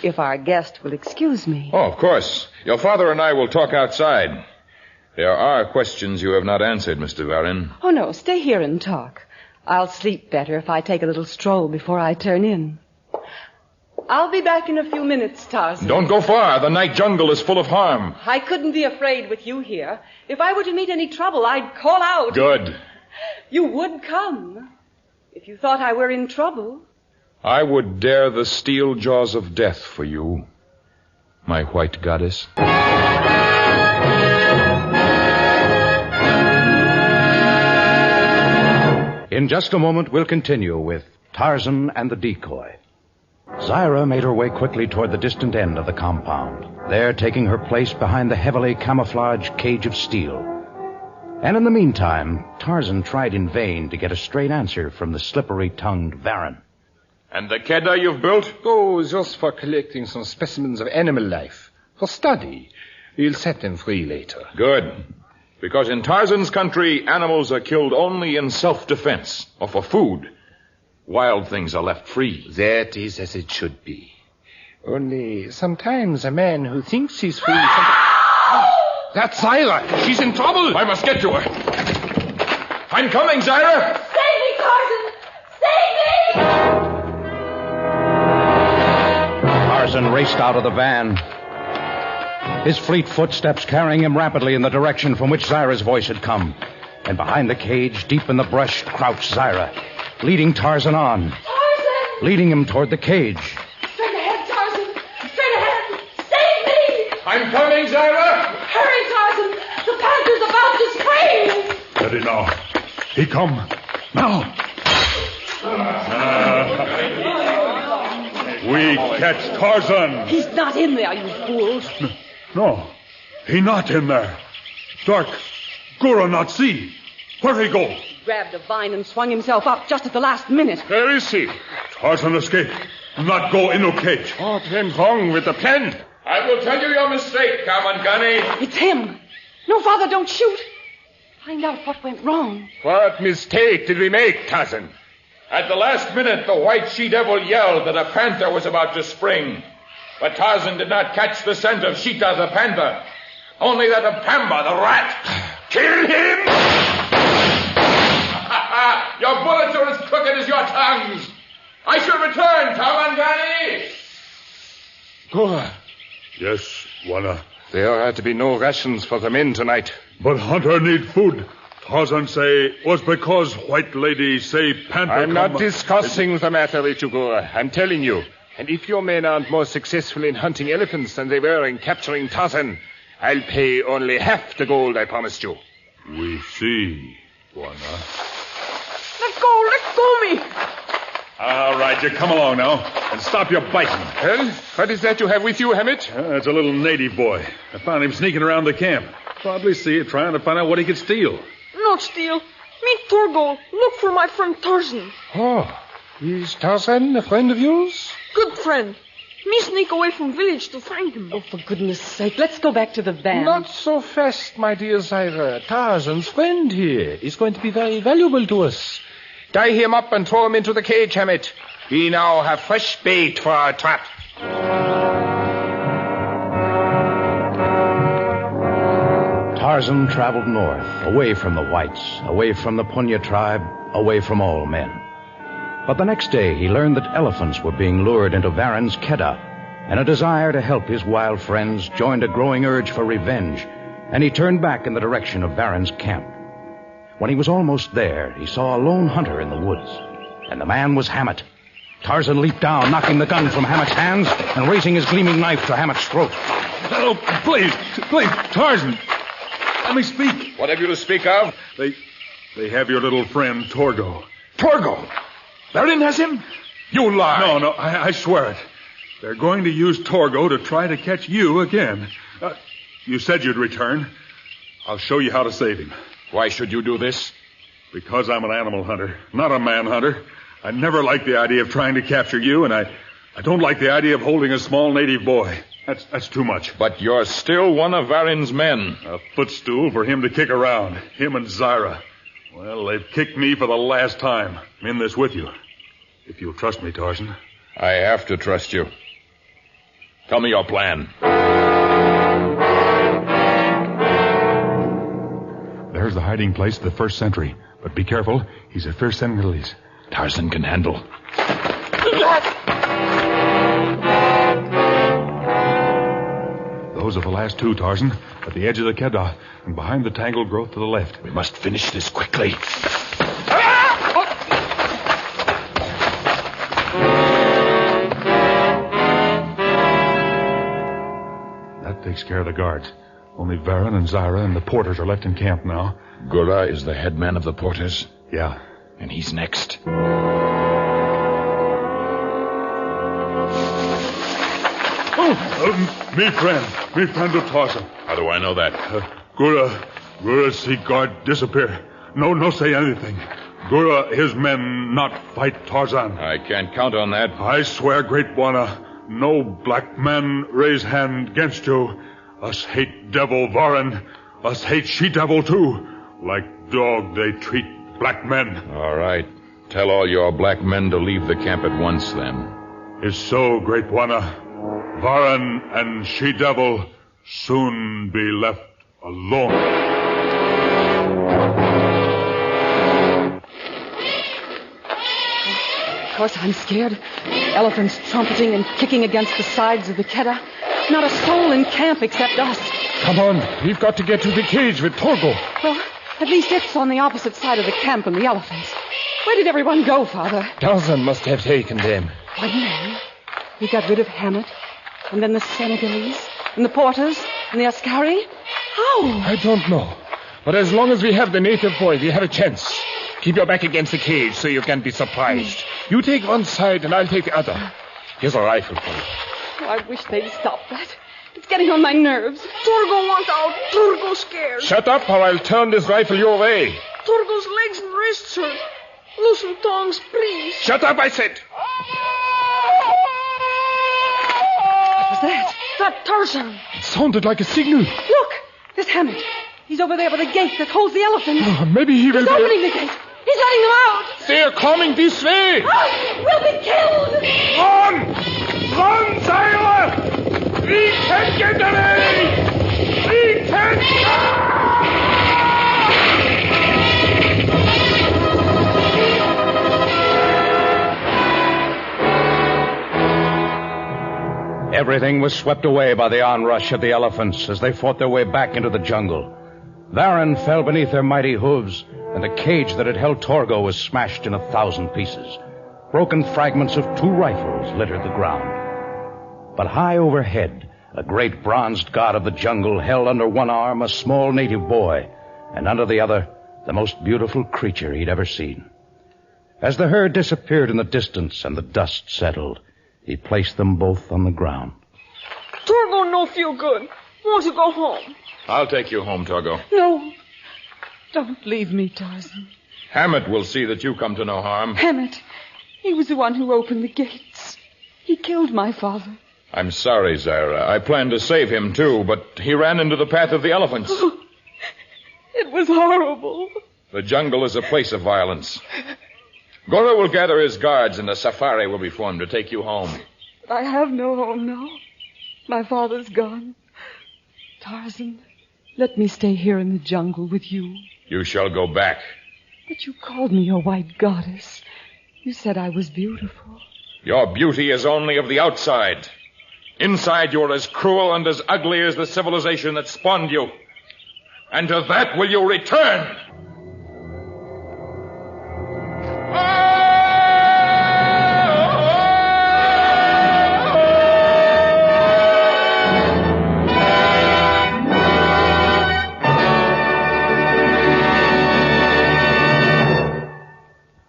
if our guest will excuse me. Oh, of course. Your father and I will talk outside. There are questions you have not answered, Mr. Varin. Oh, no, stay here and talk. I'll sleep better if I take a little stroll before I turn in. I'll be back in a few minutes, Tarzan. Don't go far. The night jungle is full of harm. I couldn't be afraid with you here. If I were to meet any trouble, I'd call out. Good. You would come. If you thought I were in trouble. I would dare the steel jaws of death for you, my white goddess. In just a moment, we'll continue with Tarzan and the Decoy. Zaira made her way quickly toward the distant end of the compound, there taking her place behind the heavily camouflaged cage of steel. And in the meantime, Tarzan tried in vain to get a straight answer from the slippery-tongued Varan. And the keddah you've built? Oh, just for collecting some specimens of animal life. For study. We'll set them free later. Good. Because in Tarzan's country, animals are killed only in self-defense or for food. Wild things are left free. That is as it should be. Only sometimes a man who thinks he's free... That's Zaira. She's in trouble. I must get to her. I'm coming, Zaira. Save me, Tarzan! Save me! Tarzan raced out of the van, his fleet footsteps carrying him rapidly in the direction from which Zaira's voice had come. And behind the cage, deep in the brush, crouched Zaira, leading Tarzan on. Tarzan! Leading him toward the cage. Straight ahead, Tarzan! Straight ahead! Save me! I'm coming, Zaira! Hurry, Tarzan! The panther's about to spring! Ready now. He come. Now. We catch Tarzan. He's not in there, you fools. No, he not in there. Dark. Gura not see. Where he go? He grabbed a vine and swung himself up just at the last minute. Where is he? Tarzan escape. Not go in no cage. What went wrong with the plan? I will tell you your mistake, Kamangani. It's him. No, Father, don't shoot. Find out what went wrong. What mistake did we make, Tarzan? At the last minute, the white she-devil yelled that a panther was about to spring. But Tarzan did not catch the scent of Sheeta the panther. Only that of Pamba the rat. Kill him! Your bullets are as crooked as your tongues. I shall return, Kamangani. Gura. Yes, Wana. There are to be no rations for the men tonight. But hunter need food. Tarzan say was because white lady say panther. I'm not discussing the matter with you, Gura. I'm telling you. And if your men aren't more successful in hunting elephants than they were in capturing Tarzan, I'll pay only half the gold I promised you. We see, Wana. Let go me. All right, you come along now and stop your biting. Well, what is that you have with you, Hammett? It's a little native boy. I found him sneaking around the camp. Probably see it, trying to find out what he could steal. Not steal. Meet Torgo. Look for my friend Tarzan. Oh, is Tarzan a friend of yours? Good friend. Me sneak away from village to find him. Oh, for goodness sake, let's go back to the van. Not so fast, my dear Zaira. Tarzan's friend here is going to be very valuable to us. Tie him up and throw him into the cage, Hammett. We now have fresh bait for our trap. Tarzan traveled north, away from the whites, away from the Punya tribe, away from all men. But the next day, he learned that elephants were being lured into Varan's keddah, and a desire to help his wild friends joined a growing urge for revenge, and he turned back in the direction of Varan's camp. When he was almost there, he saw a lone hunter in the woods, and the man was Hammett. Tarzan leaped down, knocking the gun from Hammett's hands and raising his gleaming knife to Hammett's throat. Oh, please, Tarzan, let me speak. What have you to speak of? They have your little friend, Torgo. Torgo? Varan has him? You lie. No, I swear it. They're going to use Torgo to try to catch you again. You said you'd return. I'll show you how to save him. Why should you do this? Because I'm an animal hunter, not a man hunter. I never liked the idea of trying to capture you, and I don't like the idea of holding a small native boy. That's too much. But you're still one of Varan's men. A footstool for him to kick around. Him and Zaira. Well, they've kicked me for the last time. I'm in this with you. If you'll trust me, Tarzan. I have to trust you. Tell me your plan. There's the hiding place of the first sentry. But be careful. He's a fierce Senegalese. Tarzan can handle. Those are the last two, Tarzan. At the edge of the keddah and behind the tangled growth to the left. We must finish this quickly. takes care of the guards. Only Varan and Zyra and the porters are left in camp now. Gura is the head man of the porters? Yeah. And he's next. Me friend of Tarzan. How do I know that? Gura see guard disappear. No say anything. Gura, his men not fight Tarzan. I can't count on that. I swear, Great Bwana, no black man raise hand against you. Us hate devil Varan. Us hate she-devil too. Like dog they treat black men. All right. Tell all your black men to leave the camp at once, then. Is so, Great Bwana. Varan and she-devil soon be left alone. Of course, I'm scared. Elephants trumpeting and kicking against the sides of the Keddah. Not a soul in camp except us. Come on. We've got to get to the cage with Torgo. Well, at least it's on the opposite side of the camp from the elephants. Where did everyone go, Father? Tarzan must have taken them. What do you mean? We got rid of Hammett, and then the Senegalese, and the porters, and the Askari? How? I don't know. But as long as we have the native boy, we have a chance. Keep your back against the cage so you can be surprised. You take one side and I'll take the other. Here's a rifle for you. Oh, I wish they'd stop that. It's getting on my nerves. Torgo wants out. Torgo's scared. Shut up or I'll turn this rifle your way. Torgo's legs and wrists hurt. Loosen tongues, please. Shut up, I said. What was that? That Tarzan. It sounded like a signal. Look, there's Hammett. He's over there by the gate that holds the elephants. Oh, maybe he will... He's opening the gate. He's letting them out. They're coming this way. Oh, we'll be killed. Run! Run, Zyra! We can get away! We can... Everything was swept away by the onrush of the elephants as they fought their way back into the jungle. Varan fell beneath their mighty hooves, and the cage that had held Torgo was smashed in 1,000 pieces. Broken fragments of 2 rifles littered the ground. But high overhead, a great bronzed god of the jungle held under one arm a small native boy, and under the other, the most beautiful creature he'd ever seen. As the herd disappeared in the distance and the dust settled, he placed them both on the ground. Torgo no feel good. Want to go home. I'll take you home, Torgo. No. Don't leave me, Tarzan. Hammett will see that you come to no harm. Hammett. He was the one who opened the gates. He killed my father. I'm sorry, Zyra. I planned to save him, too, but he ran into the path of the elephants. It was horrible. The jungle is a place of violence. Gora will gather his guards and a safari will be formed to take you home. But I have no home now. My father's gone. Tarzan, let me stay here in the jungle with you. You shall go back. But you called me your white goddess. You said I was beautiful. Your beauty is only of the outside. Inside you're as cruel and as ugly as the civilization that spawned you. And to that will you return?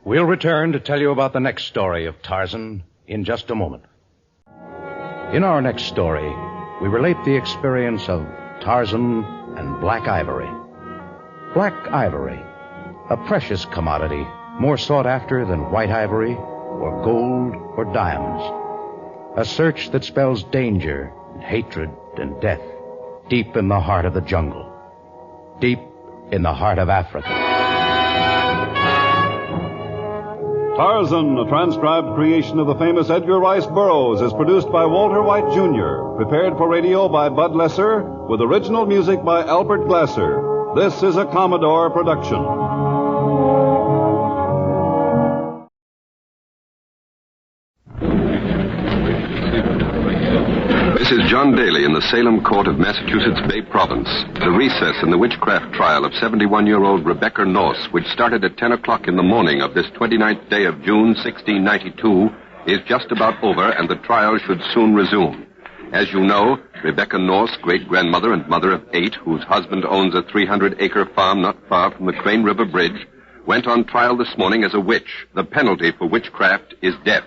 We'll return to tell you about the next story of Tarzan in just a moment. In our next story, we relate the experience of Tarzan and black ivory. Black ivory, a precious commodity more sought after than white ivory or gold or diamonds. A search that spells danger and hatred and death deep in the heart of the jungle, deep in the heart of Africa. Tarzan, a transcribed creation of the famous Edgar Rice Burroughs, is produced by Walter White, Jr., prepared for radio by Bud Lesser, with original music by Albert Glasser. This is a Commodore production. This is John Daly in the Salem court of Massachusetts Bay Province. The recess in the witchcraft trial of 71-year-old Rebecca Noss, which started at 10 o'clock in the morning of this 29th day of June, 1692, is just about over, and the trial should soon resume. As you know, Rebecca Norse, great-grandmother and mother of 8, whose husband owns a 300-acre farm not far from the Crane River Bridge, went on trial this morning as a witch. The penalty for witchcraft is death.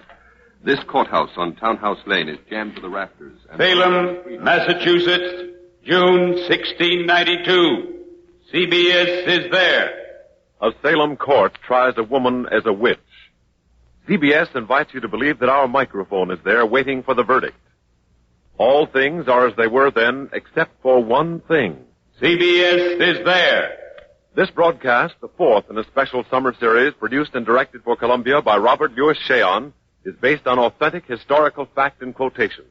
This courthouse on Townhouse Lane is jammed to the rafters. Salem, Massachusetts, June 1692. CBS is there. A Salem court tries a woman as a witch. CBS invites you to believe that our microphone is there waiting for the verdict. All things are as they were then, except for one thing. CBS is there. This broadcast, the fourth in a special summer series produced and directed for Columbia by Robert Lewis Shayon, is based on authentic historical fact and quotation.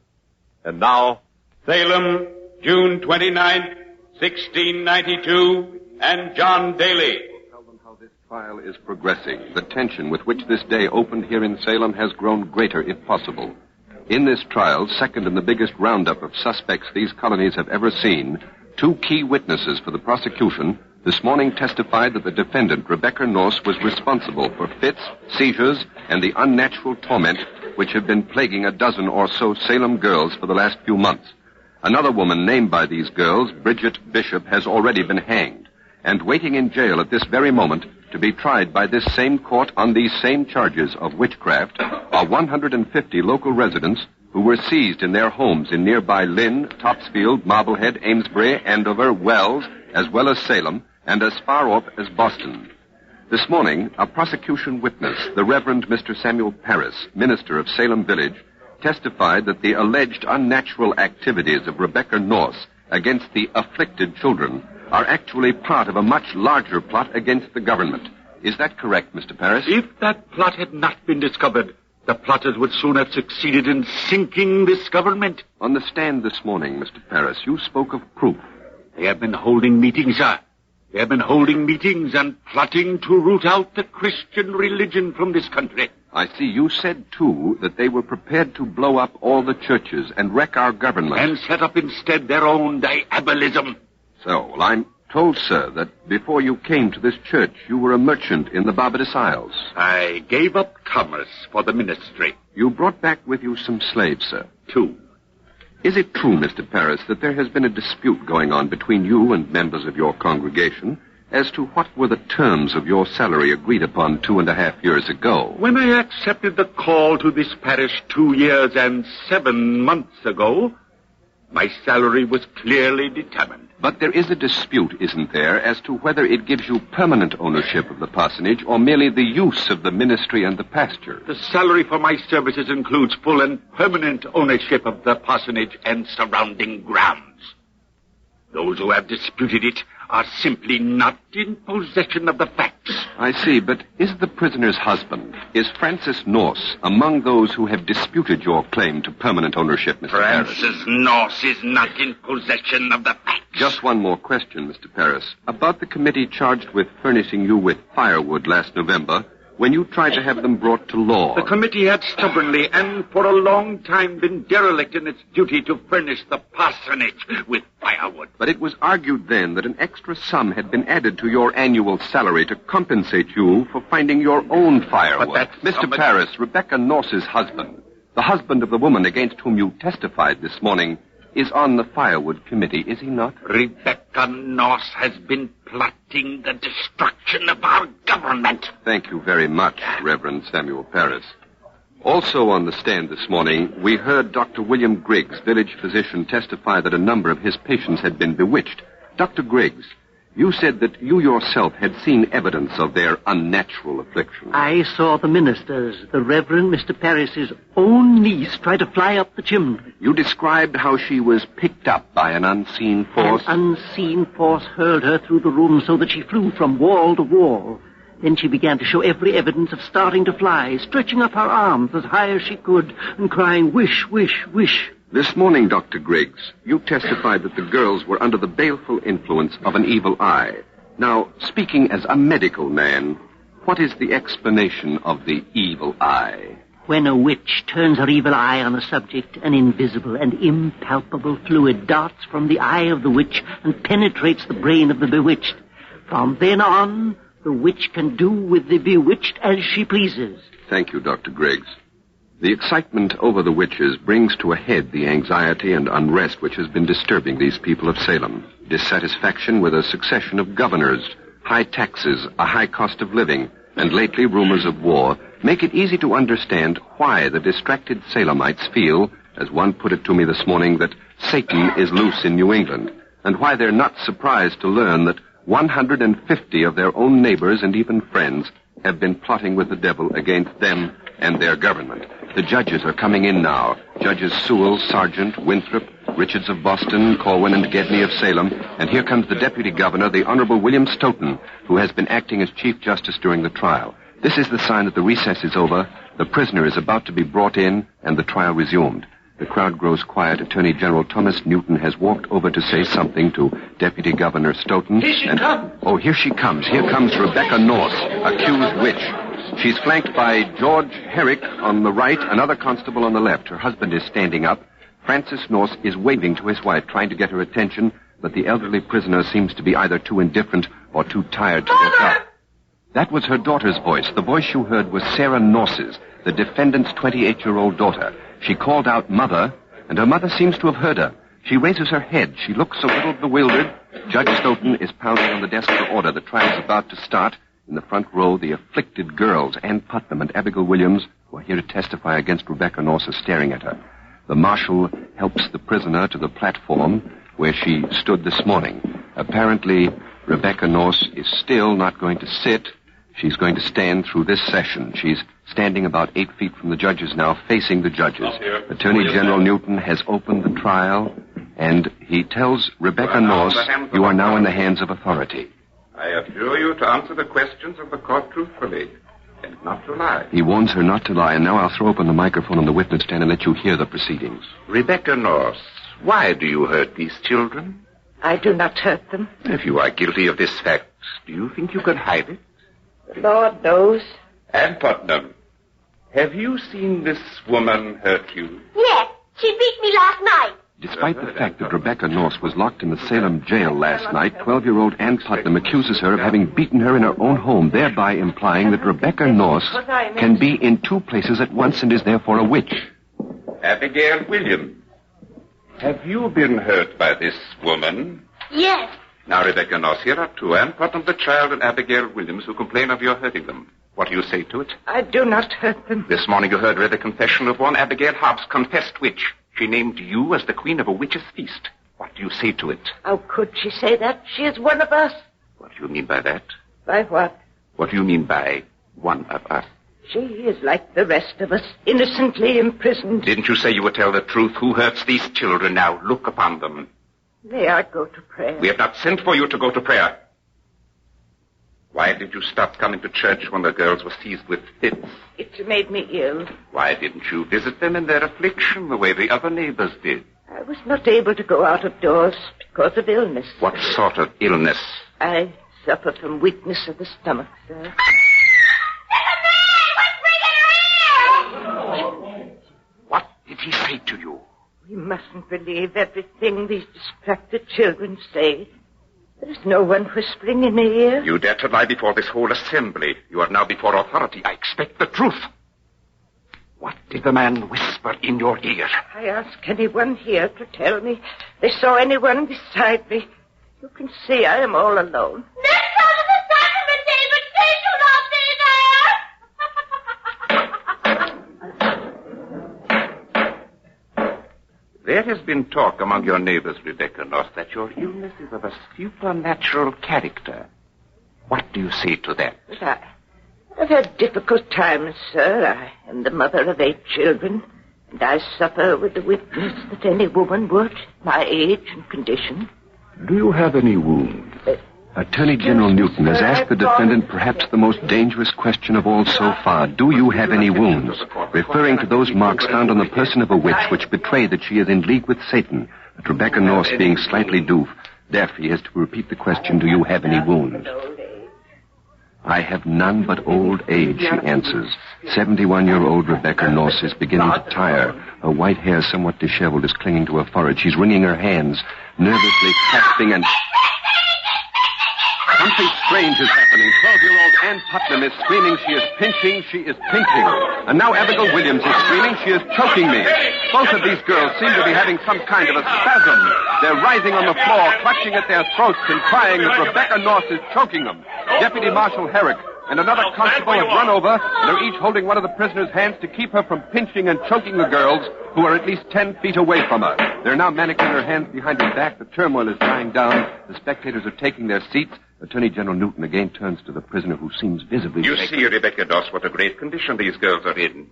And now, Salem, June 29th, 1692, and John Daly. Tell them how this trial is progressing. The tension with which this day opened here in Salem has grown greater, if possible. In this trial, second in the biggest roundup of suspects these colonies have ever seen, 2 key witnesses for the prosecution this morning testified that the defendant, Rebecca Norse, was responsible for fits, seizures, and the unnatural torment which have been plaguing a dozen or so Salem girls for the last few months. Another woman named by these girls, Bridget Bishop, has already been hanged, and waiting in jail at this very moment to be tried by this same court on these same charges of witchcraft are 150 local residents who were seized in their homes in nearby Lynn, Topsfield, Marblehead, Amesbury, Andover, Wells, as well as Salem, and as far off as Boston. This morning, a prosecution witness, the Reverend Mr. Samuel Parris, minister of Salem Village, testified that the alleged unnatural activities of Rebecca Norse against the afflicted children are actually part of a much larger plot against the government. Is that correct, Mr. Parris? If that plot had not been discovered, the plotters would soon have succeeded in sinking this government. On the stand this morning, Mr. Parris, you spoke of proof. They have been holding meetings, sir. They have been holding meetings and plotting to root out the Christian religion from this country. I see. You said, too, that they were prepared to blow up all the churches and wreck our government. And set up instead their own diabolism. So, well, I'm told, sir, that before you came to this church, you were a merchant in the Barbados Isles. I gave up commerce for the ministry. You brought back with you some slaves, sir. 2. Is it true, Mr. Parris, that there has been a dispute going on between you and members of your congregation as to what were the terms of your salary agreed upon 2.5 years ago? When I accepted the call to this parish 2 years and 7 months ago, my salary was clearly determined. But there is a dispute, isn't there, as to whether it gives you permanent ownership of the parsonage or merely the use of the ministry and the pasture. The salary for my services includes full and permanent ownership of the parsonage and surrounding grounds. Those who have disputed it are simply not in possession of the facts. I see, but is the prisoner's husband, is Francis Norse, among those who have disputed your claim to permanent ownership, Mr. Parris? Francis Norse is not in possession of the facts. Just one more question, Mr. Parris. About the committee charged with furnishing you with firewood last November, when you tried to have them brought to law. The committee had stubbornly and for a long time been derelict in its duty to furnish the parsonage with firewood. But it was argued then that an extra sum had been added to your annual salary to compensate you for finding your own firewood. But Mr. Parris, Rebecca Norse's husband, the husband of the woman against whom you testified this morning, is on the firewood committee, is he not? Rebecca Norse has been plotting the destruction of our government. Thank you very much, Reverend Samuel Parris. Also on the stand this morning, we heard Dr. William Griggs, village physician, testify that a number of his patients had been bewitched. Dr. Griggs, you said that you yourself had seen evidence of their unnatural affliction. I saw the minister's, the Reverend Mr. Parris's own niece, try to fly up the chimney. You described how she was picked up by an unseen force. An unseen force hurled her through the room so that she flew from wall to wall. Then she began to show every evidence of starting to fly, stretching up her arms as high as she could and crying, "Wish, wish, wish." This morning, Dr. Griggs, you testified that the girls were under the baleful influence of an evil eye. Now, speaking as a medical man, what is the explanation of the evil eye? When a witch turns her evil eye on a subject, an invisible and impalpable fluid darts from the eye of the witch and penetrates the brain of the bewitched. From then on, the witch can do with the bewitched as she pleases. Thank you, Dr. Griggs. The excitement over the witches brings to a head the anxiety and unrest which has been disturbing these people of Salem. Dissatisfaction with a succession of governors, high taxes, a high cost of living, and lately rumors of war make it easy to understand why the distracted Salemites feel, as one put it to me this morning, that Satan is loose in New England, and why they're not surprised to learn that 150 of their own neighbors and even friends have been plotting with the devil against them and their government. The judges are coming in now. Judges Sewell, Sargent, Winthrop, Richards of Boston, Corwin, and Gedney of Salem. And here comes the Deputy Governor, the Honorable William Stoughton, who has been acting as Chief Justice during the trial. This is the sign that the recess is over, the prisoner is about to be brought in, and the trial resumed. The crowd grows quiet. Attorney General Thomas Newton has walked over to say something to Deputy Governor Stoughton. Here she comes. Oh, here she comes. Here comes Rebecca Norse, accused witch. She's flanked by George Herrick on the right, another constable on the left. Her husband is standing up. Francis Norse is waving to his wife, trying to get her attention, but the elderly prisoner seems to be either too indifferent or too tired to look up. That was her daughter's voice. The voice you heard was Sarah Norse's, the defendant's 28-year-old daughter. She called out, "Mother," and her mother seems to have heard her. She raises her head. She looks a little bewildered. Judge Stoughton is pounding on the desk for order. The trial's about to start. In the front row, the afflicted girls, Ann Putnam and Abigail Williams, who are here to testify against Rebecca Norse, are staring at her. The marshal helps the prisoner to the platform where she stood this morning. Apparently, Rebecca Norse is still not going to sit. She's going to stand through this session. She's standing about 8 feet from the judges now, facing the judges. Attorney General Newton has opened the trial, and he tells Rebecca Norse, "You are now in the hands of authority." I adjure you to answer the questions of the court truthfully, and not to lie. He warns her not to lie, and now I'll throw open the microphone on the witness stand and let you hear the proceedings. Rebecca Norse, why do you hurt these children? I do not hurt them. If you are guilty of this fact, do you think you can hide it? The Lord knows. Ann Putnam, have you seen this woman hurt you? Yes, she beat me last night. Despite the fact that Rebecca Norse was locked in the Salem jail last night, 12-year-old Ann Putnam accuses her of having beaten her in her own home, thereby implying that Rebecca Norse can be in two places at once and is therefore a witch. Abigail Williams, have you been hurt by this woman? Yes. Now, Rebecca Norse, here are two, Ann Putnam, the child, and Abigail Williams, who complain of your hurting them. What do you say to it? I do not hurt them. This morning you heard read the confession of one Abigail Hobbs, confessed witch. She named you as the queen of a witch's feast. What do you say to it? How could she say that? She is one of us. What do you mean by that? By what? What do you mean by one of us? She is like the rest of us, innocently imprisoned. Didn't you say you would tell the truth? Who hurts these children now? Look upon them. May I go to prayer? We have not sent for you to go to prayer. Why did you stop coming to church when the girls were seized with fits? It made me ill. Why didn't you visit them in their affliction the way the other neighbors did? I was not able to go out of doors because of illness. What sort of illness? I suffer from weakness of the stomach, sir. What did he say to you? We mustn't believe everything these distracted children say. There's no one whispering in the ear. You dare to lie before this whole assembly. You are now before authority. I expect the truth. What did the man whisper in your ear? I ask anyone here to tell me they saw anyone beside me. You can see I am all alone. Next time is the sacrament day, but please do not stay There has been talk among your neighbors, Rebecca Norse, that your illness is of a supernatural character. What do you say to that? But I've had difficult times, sir. I am the mother of 8 children, and I suffer with the weakness that any woman would, my age and condition. Do you have any wounds? Attorney General Newton has asked the defendant perhaps the most dangerous question of all so far. Do you have any wounds? Referring to those marks found on the person of a witch which betray that she is in league with Satan. But Rebecca Norse, being slightly deaf, he has to repeat the question, do you have any wounds? I have none but old age, she answers. 71-year-old Rebecca Norse is beginning to tire. Her white hair, somewhat disheveled, is clinging to her forehead. She's wringing her hands, nervously clasping and... Something strange is happening. 12-year-old Ann Putnam is screaming. She is pinching. She is pinching. And now Abigail Williams is screaming. She is choking me. Both of these girls seem to be having some kind of a spasm. They're writhing on the floor, clutching at their throats and crying as Rebecca North is choking them. Deputy Marshal Herrick and another constable have run over and are each holding one of the prisoner's hands to keep her from pinching and choking the girls, who are at least 10 feet away from her. They're now manacling her hands behind her back. The turmoil is dying down. The spectators are taking their seats. Attorney General Newton again turns to the prisoner, who seems visibly... You see, Rebecca Doss, what a great condition these girls are in.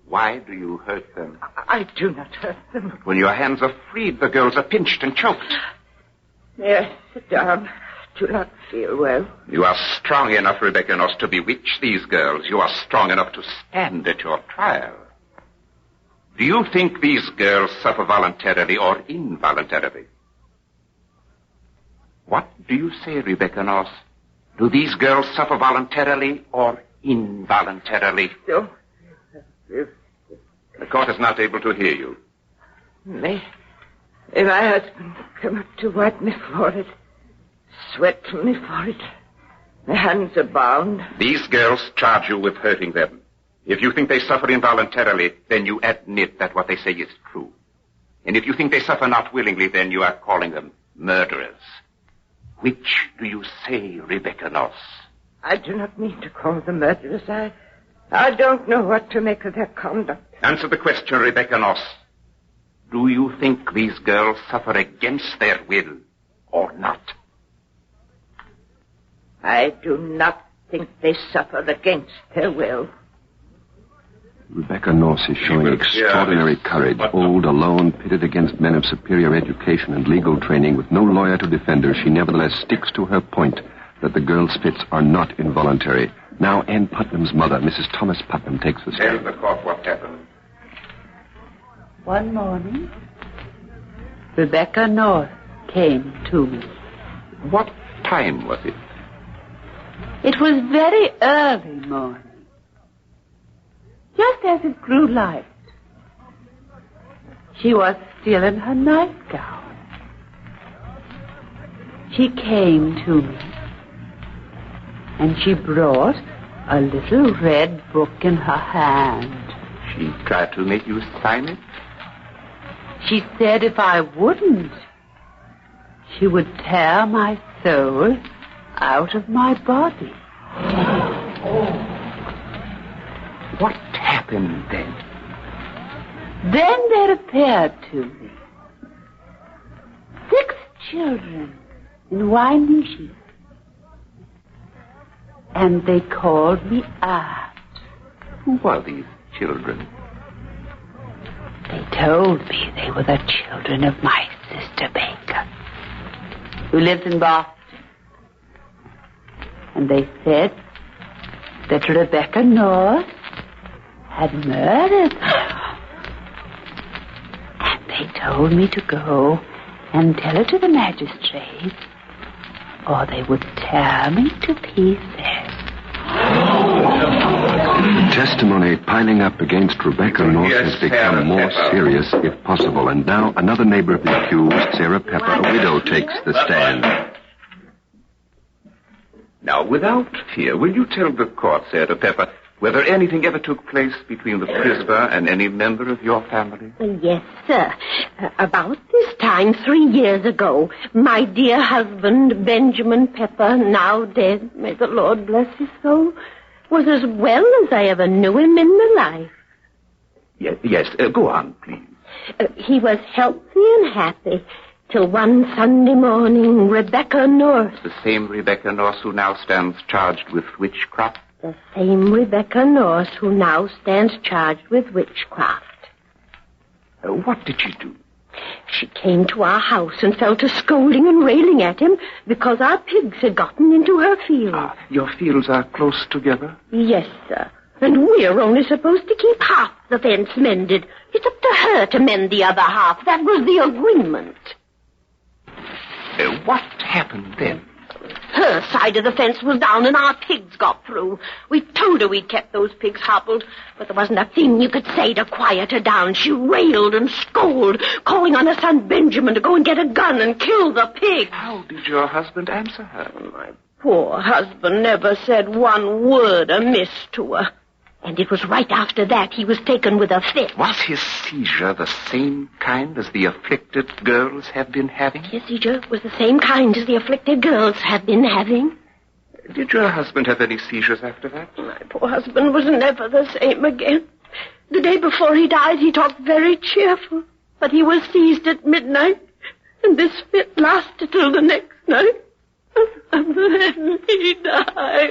Why do you hurt them? I do not hurt them. When your hands are freed, the girls are pinched and choked. Yes, sit down. Do not feel well. You are strong enough, Rebecca Doss, to bewitch these girls. You are strong enough to stand at your trial. Do you think these girls suffer voluntarily or involuntarily? What do you say, Rebecca North? Do these girls suffer voluntarily or involuntarily? No. The court is not able to hear you. May my husband come up to wipe me for it, sweat from me for it. My hands are bound. These girls charge you with hurting them. If you think they suffer involuntarily, then you admit that what they say is true. And if you think they suffer not willingly, then you are calling them murderers. Which do you say, Rebecca North? I do not mean to call them murderers. I don't know what to make of their conduct. Answer the question, Rebecca North. Do you think these girls suffer against their will or not? I do not think they suffer against their will. Rebecca North is showing extraordinary courage. Old, alone, pitted against men of superior education and legal training with no lawyer to defend her, she nevertheless sticks to her point that the girl's fits are not involuntary. Now Ann Putnam's mother, Mrs. Thomas Putnam, takes the stand. Tell the court what happened. One morning, Rebecca North came to me. What time was it? It was very early morning. Just as it grew light. She was still in her nightgown. She came to me, and she brought a little red book in her hand. She tried to make you sign it? She said if I wouldn't, she would tear my soul out of my body. What happened then? Then there appeared to me 6 children in winding sheets. And they called me aunt. Who are these children? They told me they were the children of my sister Baker, who lives in Boston. And they said that Rebecca North had murdered them. And they told me to go and tell it to the magistrate, or they would tear me to pieces. The testimony piling up against Rebecca North has become more serious, if possible. And now another neighbor of the accused, Sarah Pepper, a widow, takes the stand. Now, without fear, will you tell the court, Sarah Pepper, whether anything ever took place between the prisoner and any member of your family? Yes, sir. About this time, 3 years ago, my dear husband, Benjamin Pepper, now dead, may the Lord bless his soul, was as well as I ever knew him in my life. Yes, go on, please. He was healthy and happy till one Sunday morning, Rebecca North. The same Rebecca North who now stands charged with witchcraft? The same Rebecca North who now stands charged with witchcraft. What did she do? She came to our house and fell to scolding and railing at him because our pigs had gotten into her fields. Your fields are close together? Yes, sir. And we're only supposed to keep half the fence mended. It's up to her to mend the other half. That was the agreement. What happened then? Her side of the fence was down and our pigs got through. We told her we'd kept those pigs hobbled, but there wasn't a thing you could say to quiet her down. She railed and scolded, calling on her son Benjamin to go and get a gun and kill the pigs. How did your husband answer her? My poor husband never said one word amiss to her. And it was right after that he was taken with a fit. Was his seizure the same kind as the afflicted girls have been having? His seizure was the same kind as the afflicted girls have been having. Did your husband have any seizures after that? My poor husband was never the same again. The day before he died, he talked very cheerful, but he was seized at midnight, and this fit lasted till the next night. And then he died.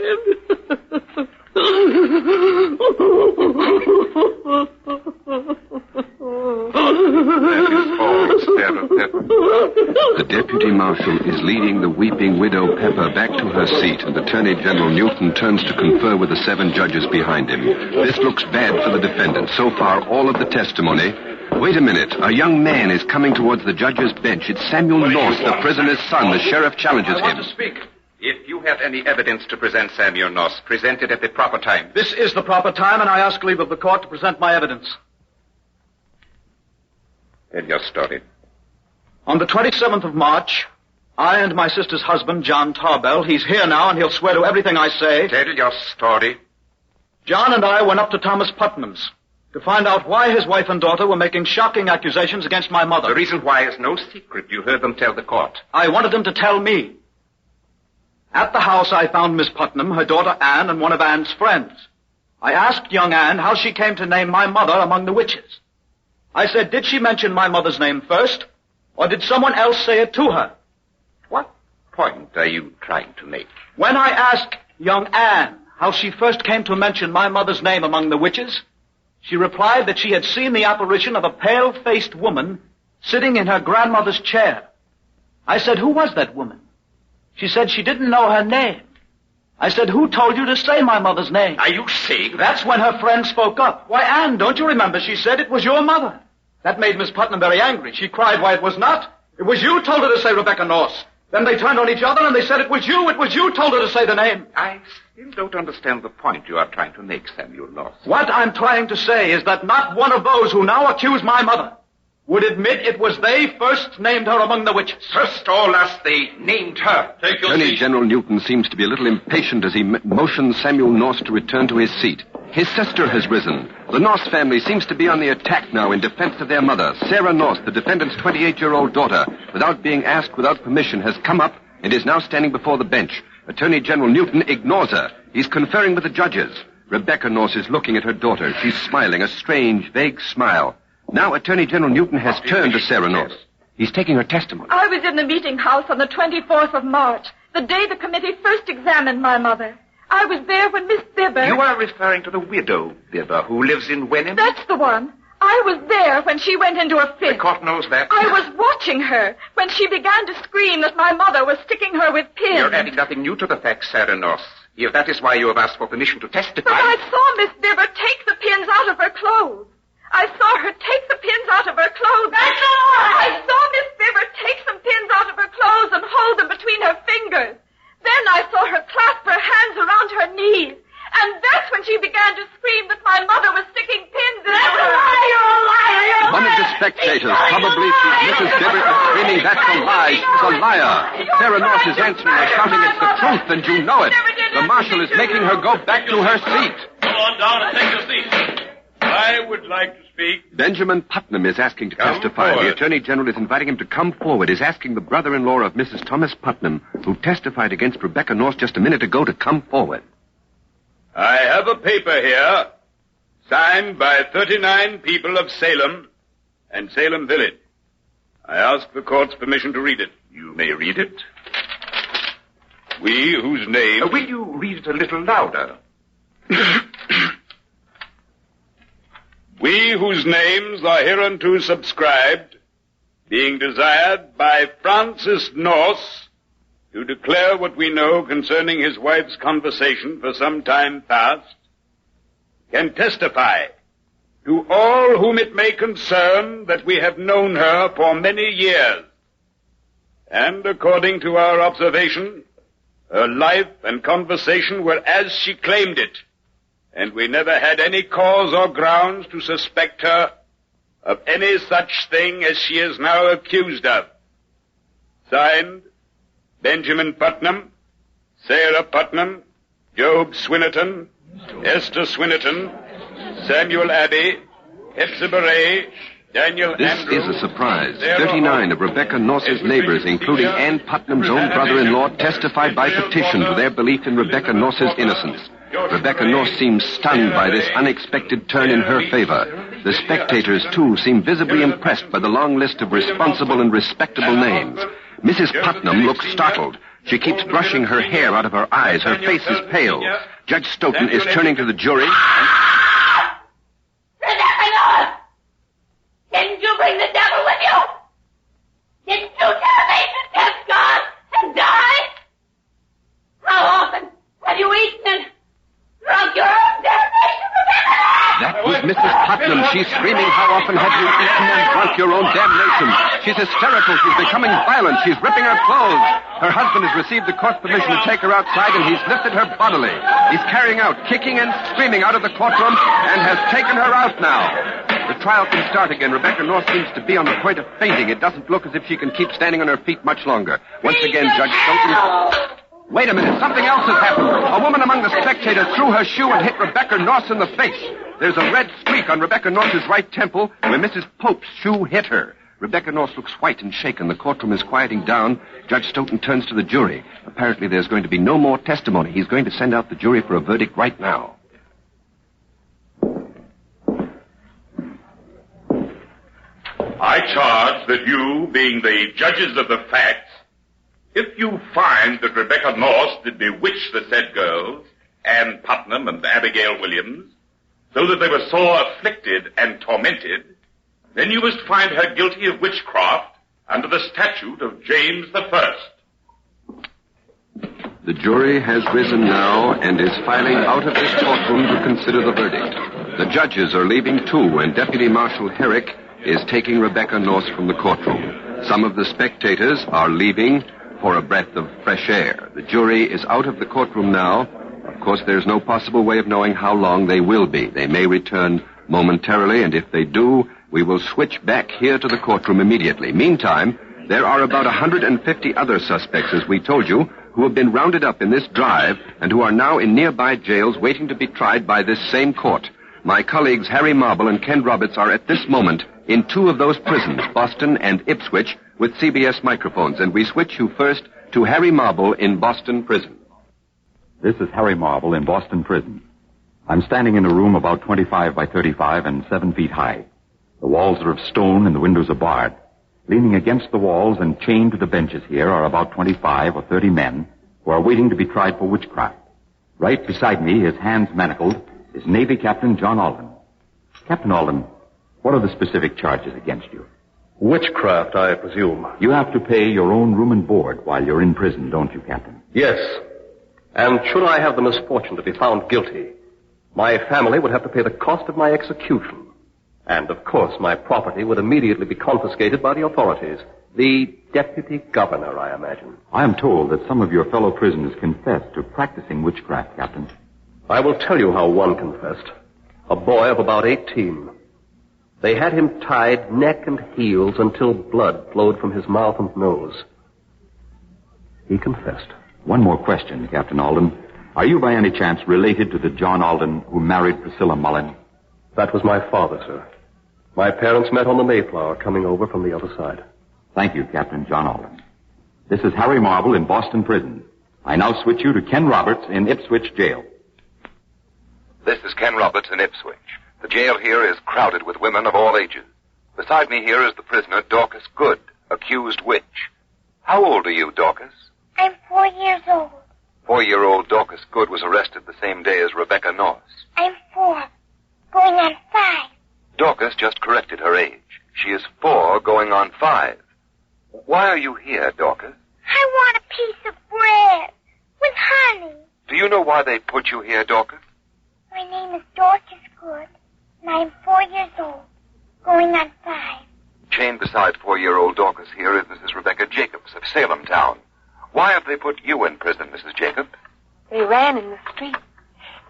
The deputy marshal is leading the weeping widow Pepper back to her seat, and Attorney General Newton turns to confer with the 7 judges behind him. This looks bad for the defendant. So far, all of the testimony... Wait a minute. A young man is coming towards the judge's bench. It's Samuel Norse, the prisoner's son. The sheriff challenges him. I want to speak. If you have any evidence to present, Samuel Norse, present it at the proper time. This is the proper time, and I ask leave of the court to present my evidence. Tell your story. On the 27th of March, I and my sister's husband, John Tarbell, he's here now, and he'll swear to everything I say. Tell your story. John and I went up to Thomas Putnam's to find out why his wife and daughter were making shocking accusations against my mother. The reason why is no secret. You heard them tell the court. I wanted them to tell me. At the house, I found Miss Putnam, her daughter Anne, and one of Anne's friends. I asked young Anne how she came to name my mother among the witches. I said, did she mention my mother's name first, or did someone else say it to her? What point are you trying to make? When I asked young Anne how she first came to mention my mother's name among the witches, she replied that she had seen the apparition of a pale-faced woman sitting in her grandmother's chair. I said, who was that woman? She said she didn't know her name. I said, who told you to say my mother's name? Are you saying? That's when her friend spoke up. Why, Anne, don't you remember? She said it was your mother. That made Miss Putnam very angry. She cried, why, it was not. It was you told her to say Rebecca Norse. Then they turned on each other and they said it was you told her to say the name. I still don't understand the point you are trying to make, Samuel Norse. What I'm trying to say is that not one of those who now accuse my mother would admit it was they first named her among the witches. First or last, they named her. Attorney General Newton seems to be a little impatient as he motions Samuel Norse to return to his seat. His sister has risen. The Norse family seems to be on the attack now in defense of their mother. Sarah Norse, the defendant's 28-year-old daughter, without being asked, without permission, has come up and is now standing before the bench. Attorney General Newton ignores her. He's conferring with the judges. Rebecca Norse is looking at her daughter. She's smiling, a strange, vague smile. Now Attorney General Newton has turned to Sarah Norse. He's taking her testimony. I was in the meeting house on the 24th of March, the day the committee first examined my mother. I was there when Miss Bibber... You are referring to the widow Bibber who lives in Wenham? That's the one. I was there when she went into a fit. The court knows that. I was watching her when she began to scream that my mother was sticking her with pins. You're adding nothing new to the facts, Sarah Norse. If that is why you have asked for permission to testify... But I saw Miss Bibber take the pins out of her clothes. I saw her take the pins out of her clothes. That's all right! I saw Miss Bibber take some pins out of her clothes and hold them between her fingers. Then I saw her clasp her hands around her knees. And that's when she began to scream that my mother was sticking pins in her. That's a lie! You're a liar! You're a liar! One of the spectators probably sees Mrs. Bibber is screaming, that's a lie. She's a liar. Sarah Norse is answering her, shouting, it's the truth, and you know it. The marshal is making her go back to her seat. Go on down and take your seat. I would like to speak. Benjamin Putnam is asking to testify. forward. The Attorney General is inviting him to come forward, is asking the brother-in-law of Mrs. Thomas Putnam, who testified against Rebecca Norse just a minute ago, to come forward. I have a paper here, signed by 39 people of Salem and Salem Village. I ask the court's permission to read it. You may read it. We, whose name... will you read it a little louder? We, whose names are hereunto subscribed, being desired by Francis Norse to declare what we know concerning his wife's conversation for some time past, can testify to all whom it may concern that we have known her for many years, and according to our observation, Her life and conversation were as she claimed it, and we never had any cause or grounds to suspect her of any such thing as she is now accused of. Signed, Benjamin Putnam, Sarah Putnam, Job Swinnerton, Esther Swinnerton, Samuel Abbey, Hepzibah Ray, Daniel This Andrew, is a surprise. Sarah 39 of Rebecca Norse's neighbors, including Ann Putnam's own brother-in-law, testified by petition to their belief in Rebecca Norse's innocence. Rebecca Norse seems stunned by this unexpected turn in her favor. The spectators, too, seem visibly impressed by the long list of responsible and respectable names. Mrs. Putnam looks startled. She keeps brushing her hair out of her eyes. Her face is pale. Judge Stoughton is turning to the jury. Rebecca Norse! Didn't you bring the devil with you? Didn't you tell me that Sept's gone and died? How often have you eaten and drunk your own damnation, Rebecca Norse? That was Mrs. Putnam. She's screaming, how often have you eaten and drunk your own damnation? She's hysterical. She's becoming violent. She's ripping her clothes. Her husband has received the court permission to take her outside, and he's lifted her bodily. He's carrying out, kicking and screaming out of the courtroom, and has taken her out now. The trial can start again. Rebecca Norse seems to be on the point of fainting. It doesn't look as if she can keep standing on her feet much longer. Once again, Judge Stoughton... Wait a minute. Something else has happened. A woman among the spectators threw her shoe and hit Rebecca Norse in the face. There's a red streak on Rebecca Norse's right temple where Mrs. Pope's shoe hit her. Rebecca Norse looks white and shaken. The courtroom is quieting down. Judge Stoughton turns to the jury. Apparently there's going to be no more testimony. He's going to send out the jury for a verdict right now. I charge that you, being the judges of the facts, if you find that Rebecca Norse did bewitch the said girls, Ann Putnam and Abigail Williams, so that they were sore afflicted and tormented, then you must find her guilty of witchcraft under the statute of James I. The jury has risen now and is filing out of this courtroom to consider the verdict. The judges are leaving too, and Deputy Marshal Herrick is taking Rebecca Norse from the courtroom. Some of the spectators are leaving for a breath of fresh air. The jury is out of the courtroom now. Of course, there's no possible way of knowing how long they will be. They may return momentarily, and if they do, we will switch back here to the courtroom immediately. Meantime, there are about 150 other suspects, as we told you, who have been rounded up in this drive and who are now in nearby jails waiting to be tried by this same court. My colleagues Harry Marble and Ken Roberts are at this moment in two of those prisons, Boston and Ipswich, with CBS microphones, and we switch you first to Harry Marble in Boston Prison. This is Harry Marble in Boston Prison. I'm standing in a room about 25 by 35 and 7 feet high. The walls are of stone and the windows are barred. Leaning against the walls and chained to the benches here are about 25 or 30 men who are waiting to be tried for witchcraft. Right beside me, his hands manacled, is Navy Captain John Alden. Captain Alden, what are the specific charges against you? Witchcraft, I presume. You have to pay your own room and board while you're in prison, don't you, Captain? Yes. And should I have the misfortune to be found guilty, my family would have to pay the cost of my execution. And, of course, my property would immediately be confiscated by the authorities. The deputy governor, I imagine. I am told that some of your fellow prisoners confessed to practicing witchcraft, Captain. I will tell you how one confessed. A boy of about 18. They had him tied neck and heels until blood flowed from his mouth and nose. He confessed. One more question, Captain Alden. Are you by any chance related to the John Alden who married Priscilla Mullen? That was my father, sir. My parents met on the Mayflower coming over from the other side. Thank you, Captain John Alden. This is Harry Marble in Boston Prison. I now switch you to Ken Roberts in Ipswich Jail. This is Ken Roberts in Ipswich. The jail here is crowded with women of all ages. Beside me here is the prisoner, Dorcas Good, accused witch. How old are you, Dorcas? I'm 4 years old. 4-year-old Dorcas Good was arrested the same day as Rebecca Norse. I'm 4, going on 5. Dorcas just corrected her age. She is 4, going on 5. Why are you here, Dorcas? I want a piece of bread with honey. Do you know why they put you here, Dorcas? My name is Dorcas Good, and I'm 4 years old, going on 5. Chained beside 4-year-old Dorcas here is Mrs. Rebecca Jacobs of Salem town. Why have they put you in prison, Mrs. Jacob? They ran in the street.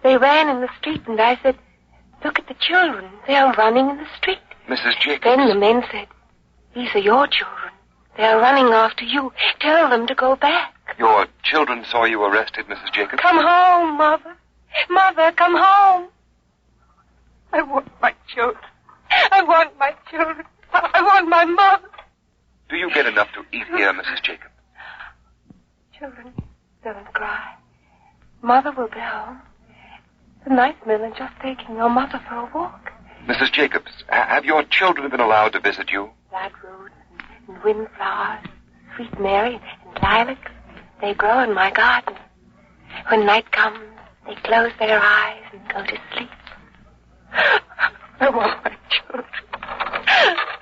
They ran in the street, and I said, look at the children. They are running in the street. Mrs. Jacob. Then the men said, these are your children. They are running after you. Tell them to go back. Your children saw you arrested, Mrs. Jacob? Come home, Mother. Mother, come home. I want my children. I want my children. I want my mother. Do you get enough to eat here, Mrs. Jacob? Children, don't cry. Mother will be home. The night men are just taking your mother for a walk. Mrs. Jacobs, have your children been allowed to visit you? Bloodroot and windflowers, sweet Mary and lilacs, they grow in my garden. When night comes, they close their eyes and go to sleep. I want my children.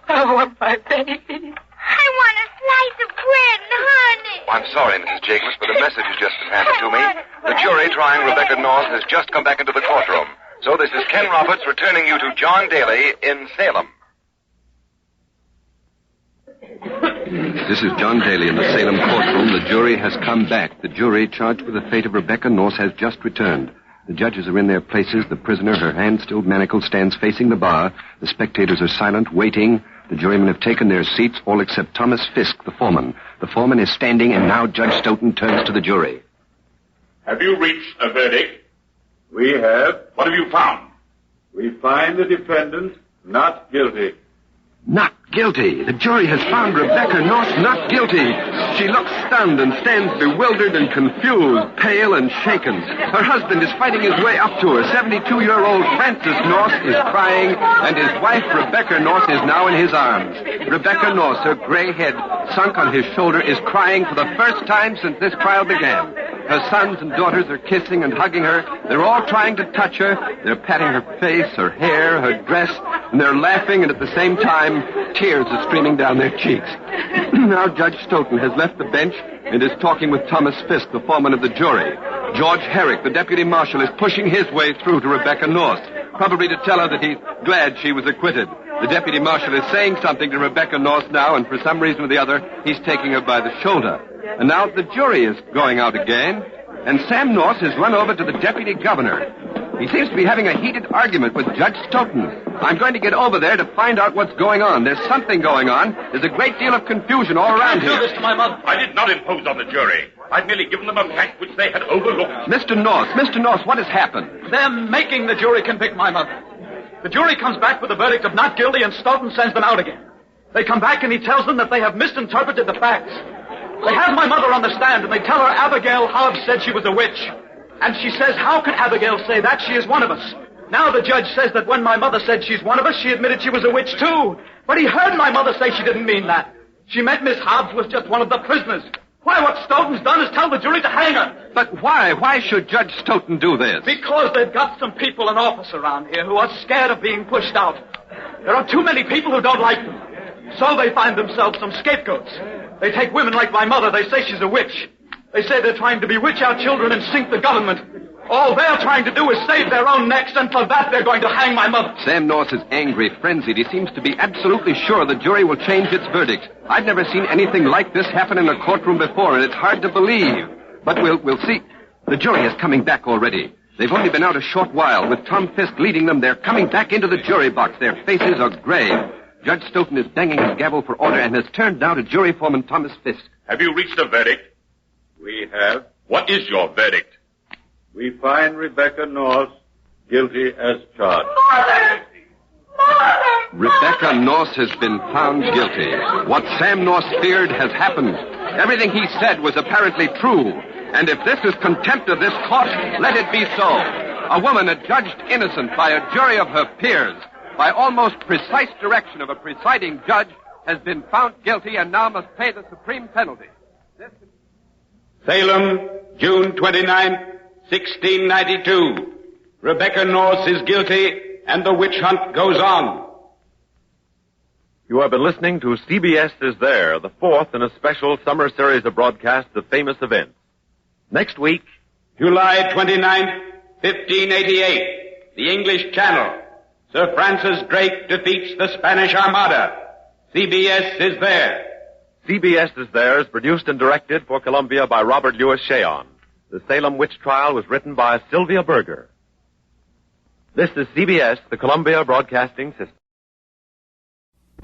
I want my baby. I want a slice of bread and honey. I'm sorry, Mrs. Jacobs, but a message has just been handed to me. The jury trying Rebecca North has just come back into the courtroom. So this is Ken Roberts returning you to John Daly in Salem. This is John Daly in the Salem courtroom. The jury has come back. The jury charged with the fate of Rebecca North has just returned. The judges are in their places. The prisoner, her hands still manacled, stands facing the bar. The spectators are silent, waiting. The jurymen have taken their seats, all except Thomas Fisk, the foreman. The foreman is standing, and now Judge Stoughton turns to the jury. Have you reached a verdict? We have. What have you found? We find the defendant not guilty. Not guilty. The jury has found Rebecca North not guilty. She looks stunned and stands bewildered and confused, pale and shaken. Her husband is fighting his way up to her. 72-year-old Francis North is crying, and his wife, Rebecca North, is now in his arms. Rebecca North, her gray head sunk on his shoulder, is crying for the first time since this trial began. Her sons and daughters are kissing and hugging her. They're all trying to touch her. They're patting her face, her hair, her dress, and they're laughing, and at the same time, tears are streaming down their cheeks. Now Judge Stoughton has left the bench and is talking with Thomas Fisk, the foreman of the jury. George Herrick, the deputy marshal, is pushing his way through to Rebecca North, probably to tell her that he's glad she was acquitted. The deputy marshal is saying something to Rebecca North now, and for some reason or the other, he's taking her by the shoulder. And now the jury is going out again, and Sam North has run over to the deputy governor. He seems to be having a heated argument with Judge Stoughton. I'm going to get over there to find out what's going on. There's something going on. There's a great deal of confusion all around here. Do this to my mother. I did not impose on the jury. I've merely given them a fact which they had overlooked. Mr. North, what has happened? They're making the jury convict my mother. The jury comes back with a verdict of not guilty, and Stoughton sends them out again. They come back and he tells them that they have misinterpreted the facts. They have my mother on the stand, and they tell her Abigail Hobbs said she was a witch. And she says, how can Abigail say that? She is one of us. Now the judge says that when my mother said she's one of us, she admitted she was a witch too. But he heard my mother say she didn't mean that. She meant Miss Hobbs was just one of the prisoners. Why, what Stoughton's done is tell the jury to hang her. But why? Why should Judge Stoughton do this? Because they've got some people in office around here who are scared of being pushed out. There are too many people who don't like them. So they find themselves some scapegoats. They take women like my mother. They say she's a witch. They say they're trying to bewitch our children and sink the government. All they're trying to do is save their own necks, and for that they're going to hang my mother. Sam North is angry, frenzied. He seems to be absolutely sure the jury will change its verdict. I've never seen anything like this happen in a courtroom before, and it's hard to believe. But we'll see. The jury is coming back already. They've only been out a short while. With Tom Fisk leading them, they're coming back into the jury box. Their faces are grave. Judge Stoughton is banging his gavel for order and has turned now to jury foreman Thomas Fisk. Have you reached a verdict? We have. What is your verdict? We find Rebecca North guilty as charged. Mother! Rebecca North has been found guilty. What Sam North feared has happened. Everything he said was apparently true. And if this is contempt of this court, let it be so. A woman adjudged innocent by a jury of her peers, by almost precise direction of a presiding judge, has been found guilty and now must pay the supreme penalty. Salem, June 29th, 1692. Rebecca North is guilty, and the witch hunt goes on. You have been listening to CBS Is There, the fourth in a special summer series of broadcasts of famous events. Next week, July 29th, 1588, the English Channel. Sir Francis Drake defeats the Spanish Armada. CBS Is There. CBS is There is produced and directed for Columbia by Robert Louis Cheon. The Salem witch trial was written by Sylvia Berger. This is CBS, the Columbia Broadcasting System.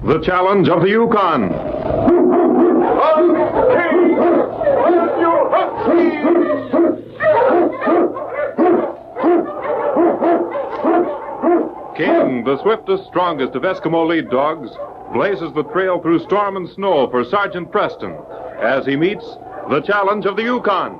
The challenge of the Yukon. King, the swiftest, strongest of Eskimo lead dogs, blazes the trail through storm and snow for Sergeant Preston as he meets the challenge of the Yukon.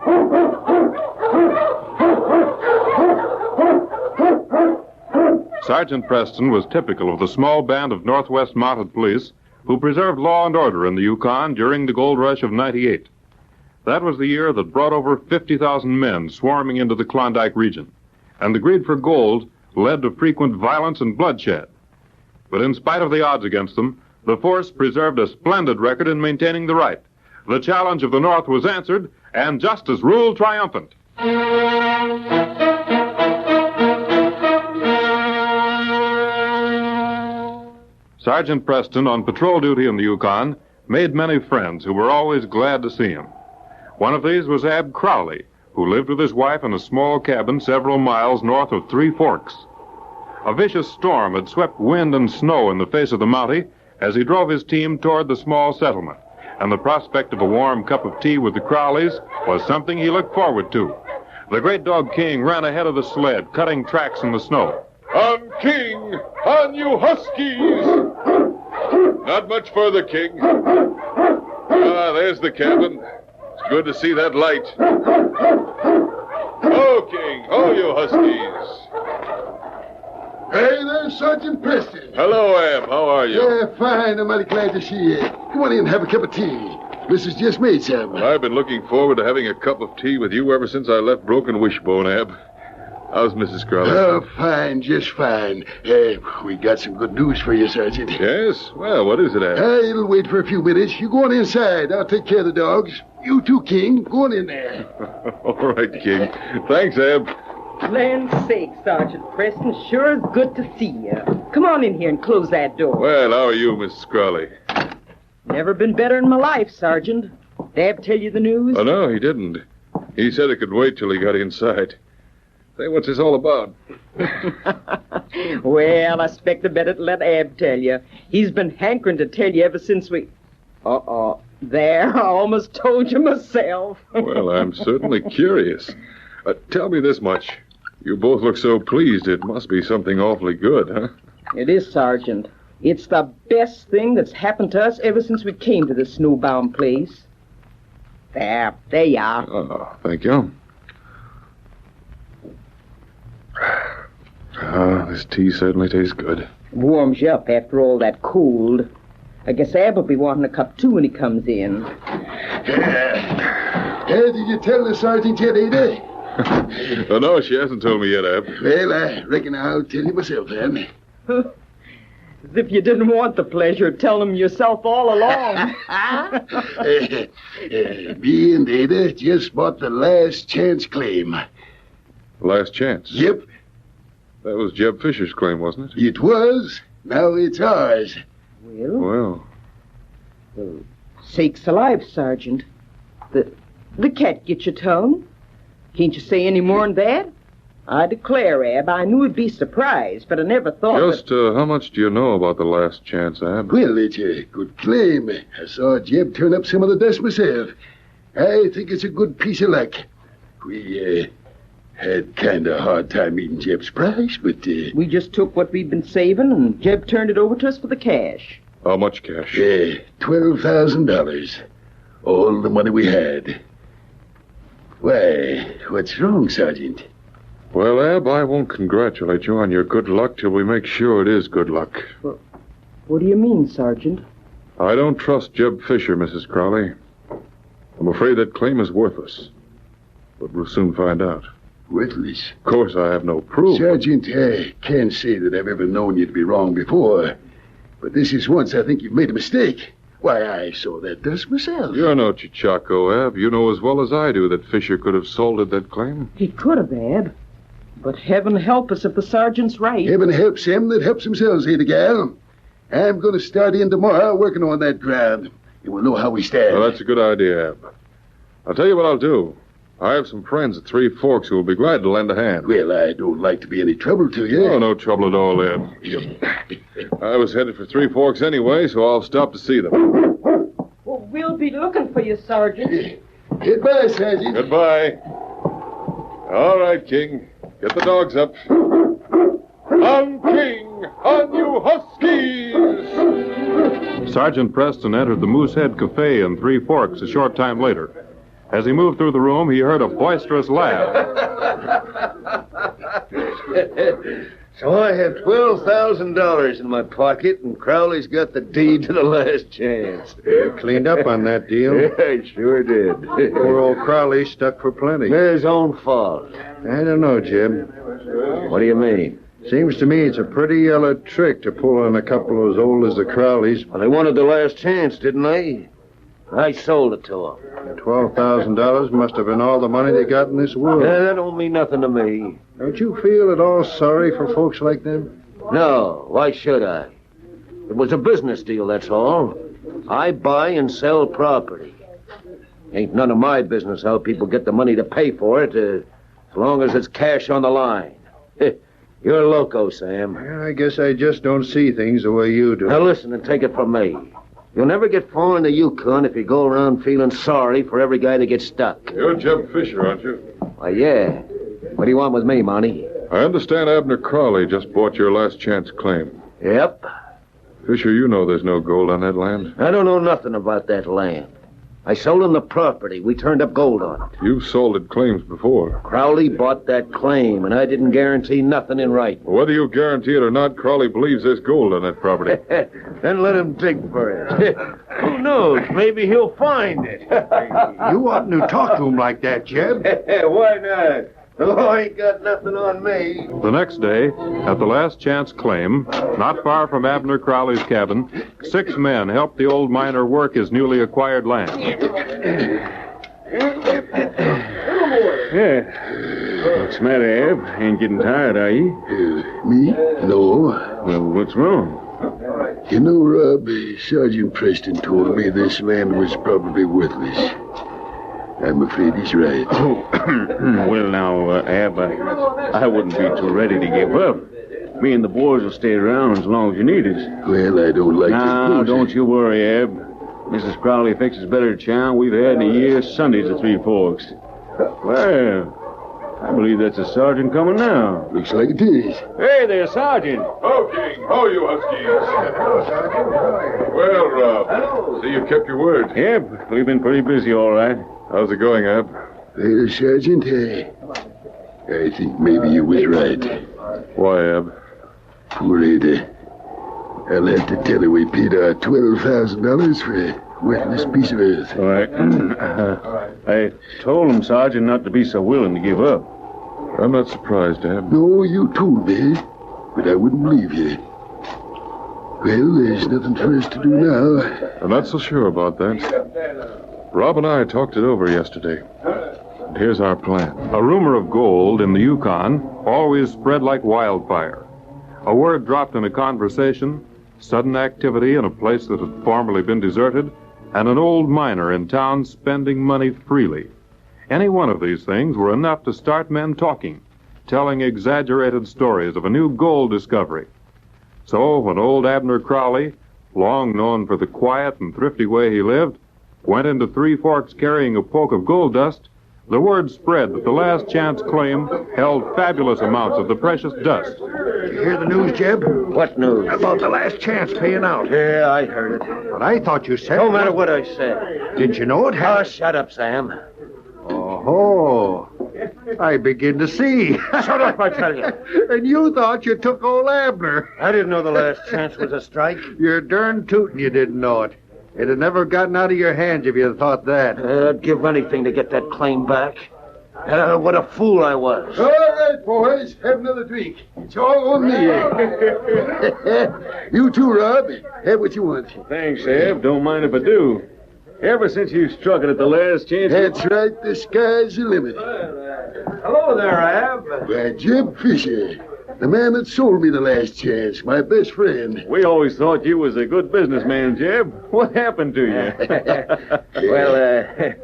Sergeant Preston was typical of the small band of Northwest Mounted Police who preserved law and order in the Yukon during the gold rush of '98. That was the year that brought over 50,000 men swarming into the Klondike region, and the greed for gold led to frequent violence and bloodshed. But in spite of the odds against them, the force preserved a splendid record in maintaining the right. The challenge of the North was answered, and justice ruled triumphant. Sergeant Preston, on patrol duty in the Yukon, made many friends who were always glad to see him. One of these was Ab Crowley, who lived with his wife in a small cabin several miles north of Three Forks. A vicious storm had swept wind and snow in the face of the Mountie as he drove his team toward the small settlement, and the prospect of a warm cup of tea with the Crowleys was something he looked forward to. The great dog King ran ahead of the sled, cutting tracks in the snow. On King! On you Huskies! Not much further, King. Ah, there's the cabin. It's good to see that light. Oh, King! Oh, you Huskies! Hey, there's Sergeant Preston. Hello, Ab. How are you? Yeah, fine. I'm mighty glad to see you. Come on in and have a cup of tea. Mrs. just made some. I've been looking forward to having a cup of tea with you ever since I left Broken Wishbone, Ab. How's Mrs. Scarlet? Oh, fine, just fine. We got some good news for you, Sergeant. Yes? Well, what is it, Ab? It'll wait for a few minutes. You go on inside. I'll take care of the dogs. You too, King. Go on in there. All right, King. Thanks, Ab. Land's sake, Sergeant Preston, sure is good to see you. Come on in here and close that door. Well, how are you, Miss Scrawley? Never been better in my life, Sergeant. Dad tell you the news? Oh, no, he didn't. He said it could wait till he got inside. Say, what's this all about? Well, I expect I better let Ab tell you. He's been hankering to tell you ever since we... There, I almost told you myself. Well, I'm certainly curious. Tell me this much. You both look so pleased. It must be something awfully good, huh? It is, Sergeant. It's the best thing that's happened to us ever since we came to this snowbound place. There you are. Oh, thank you. This tea certainly tastes good. Warms you up after all that cold. I guess Ab will be wanting a cup, too, when he comes in. Did you tell the sergeant yet, Ada? Oh, no, she hasn't told me yet, Ab. Well, I reckon I'll tell you myself, then. As if you didn't want the pleasure of telling him yourself all along. Me and Ada just bought the last chance claim. Last chance? Yep. That was Jeb Fisher's claim, wasn't it? It was. Now it's ours. Well. Sakes alive, Sergeant. The cat get your tongue? Can't you say any more than that? I declare, Ab, I knew you'd be surprised, but I never thought Just how much do you know about the last chance, Ab? Well, it's a good claim. I saw Jeb turn up some of the dust myself. I think it's a good piece of luck. We, had kind of a hard time meeting Jeb's price, but, We just took what we'd been saving, and Jeb turned it over to us for the cash. How much cash? $12,000. All the money we had. Why, what's wrong, Sergeant? Well, Ab, I won't congratulate you on your good luck till we make sure it is good luck. What do you mean, Sergeant? I don't trust Jeb Fisher, Mrs. Crowley. I'm afraid that claim is worthless. But we'll soon find out. Worthless? Of course, I have no proof. Sergeant, I can't say that I've ever known you to be wrong before. But this is once I think you've made a mistake. Why, I saw that dust myself. You're no Chichaco, Ab. You know as well as I do that Fisher could have salted that claim. He could have, Ab. But heaven help us if the sergeant's right. Heaven helps him that helps themselves, Ada gal. I'm going to start in tomorrow working on that ground. You will know how we stand. Well, that's a good idea, Ab. I'll tell you what I'll do. I have some friends at Three Forks who will be glad to lend a hand. Well, I don't like to be any trouble to you. Oh, no trouble at all, Ed. I was headed for Three Forks anyway, so I'll stop to see them. Well, we'll be looking for you, Sergeant. Goodbye, Sergeant. Goodbye. All right, King. Get the dogs up. On King! On you Huskies! Sergeant Preston entered the Moosehead Cafe in Three Forks a short time later. As he moved through the room, he heard a boisterous laugh. So I have $12,000 in my pocket, and Crowley's got the deed to the last chance. You cleaned up on that deal. Yeah, I sure did. Poor old Crowley stuck for plenty. His own fault. I don't know, Jim. What do you mean? Seems to me it's a pretty yellow trick to pull on a couple as old as the Crowleys. Well, they wanted the last chance, didn't they? I sold it to them. $12,000 must have been all the money they got in this world. Yeah, that don't mean nothing to me. Don't you feel at all sorry for folks like them? No, why should I? It was a business deal, that's all. I buy and sell property. Ain't none of my business how people get the money to pay for it, as long as it's cash on the line. You're loco, Sam. Well, I guess I just don't see things the way you do. Now listen and take it from me. You'll never get far in the Yukon if you go around feeling sorry for every guy that gets stuck. You're Jeb Fisher, aren't you? Why, yeah. What do you want with me, Monty? I understand Abner Crowley just bought your last chance claim. Yep. Fisher, you know there's no gold on that land. I don't know nothing about that land. I sold him the property. We turned up gold on it. You've sold claims before. Crowley bought that claim, and I didn't guarantee nothing in writing. Whether you guarantee it or not, Crowley believes there's gold on that property. Then let him dig for it. Who knows? Maybe he'll find it. You oughtn't to talk to him like that, Jeb. Why not? The law ain't got nothing on me. The next day, at the last chance claim, not far from Abner Crowley's cabin, 6 men helped the old miner work his newly acquired land. Yeah. What's the matter, Ab? Ain't getting tired, are you? Me? No. Well, what's wrong? You know, Rob, Sergeant Preston told me this land was probably worthless. I'm afraid he's right. Oh, well, now, Ab, I wouldn't be too ready to give up. Me and the boys will stay around as long as you need us. Well, I don't like Now, don't you worry, Ab. Mrs. Crowley fixes better chow we've had in a year Sundays at Three Forks. Well, I believe that's a sergeant coming now. Looks like it is. Hey there, Sergeant. Oh, King. How you Huskies? Well, Rob. See you've kept your word. Yep, we've been pretty busy, all right. How's it going, Ab? Well, Sergeant, I think maybe you was right. Why, Ab? Poor Ada. I'll have to tell her we paid our $12,000 for a worthless piece of earth. All right. I told him, Sergeant, not to be so willing to give up. I'm not surprised, Ab. No, you told me, but I wouldn't believe you. Well, there's nothing for us to do now. I'm not so sure about that. Rob and I talked it over yesterday. And here's our plan. A rumor of gold in the Yukon always spread like wildfire. A word dropped in a conversation, sudden activity in a place that had formerly been deserted, and an old miner in town spending money freely. Any one of these things were enough to start men talking, telling exaggerated stories of a new gold discovery. So when old Abner Crowley, long known for the quiet and thrifty way he lived, went into Three Forks carrying a poke of gold dust, the word spread that the last chance claim held fabulous amounts of the precious dust. Did you hear the news, Jeb? What news? About the last chance paying out. Yeah, I heard it. But I thought you said... No matter what I said. Didn't you know it? Oh, shut up, Sam. Oh, I begin to see. Shut up, I tell you. And you thought you took old Abner. I didn't know the last chance was a strike. You're darn tootin' you didn't know it. It'd have never gotten out of your hands if you'd thought that. I'd give anything to get that claim back. What a fool I was. All right, boys. Have another drink. It's all on me. You too, Rob. Have what you want. Thanks, Ab. Don't mind if I do. Ever since you struck it at the last chance... That's right. The sky's the limit. Hello there, Ab. Why, Jeb Fisher. The man that sold me the last chance, my best friend. We always thought you was a good businessman, Jeb. What happened to you? Well,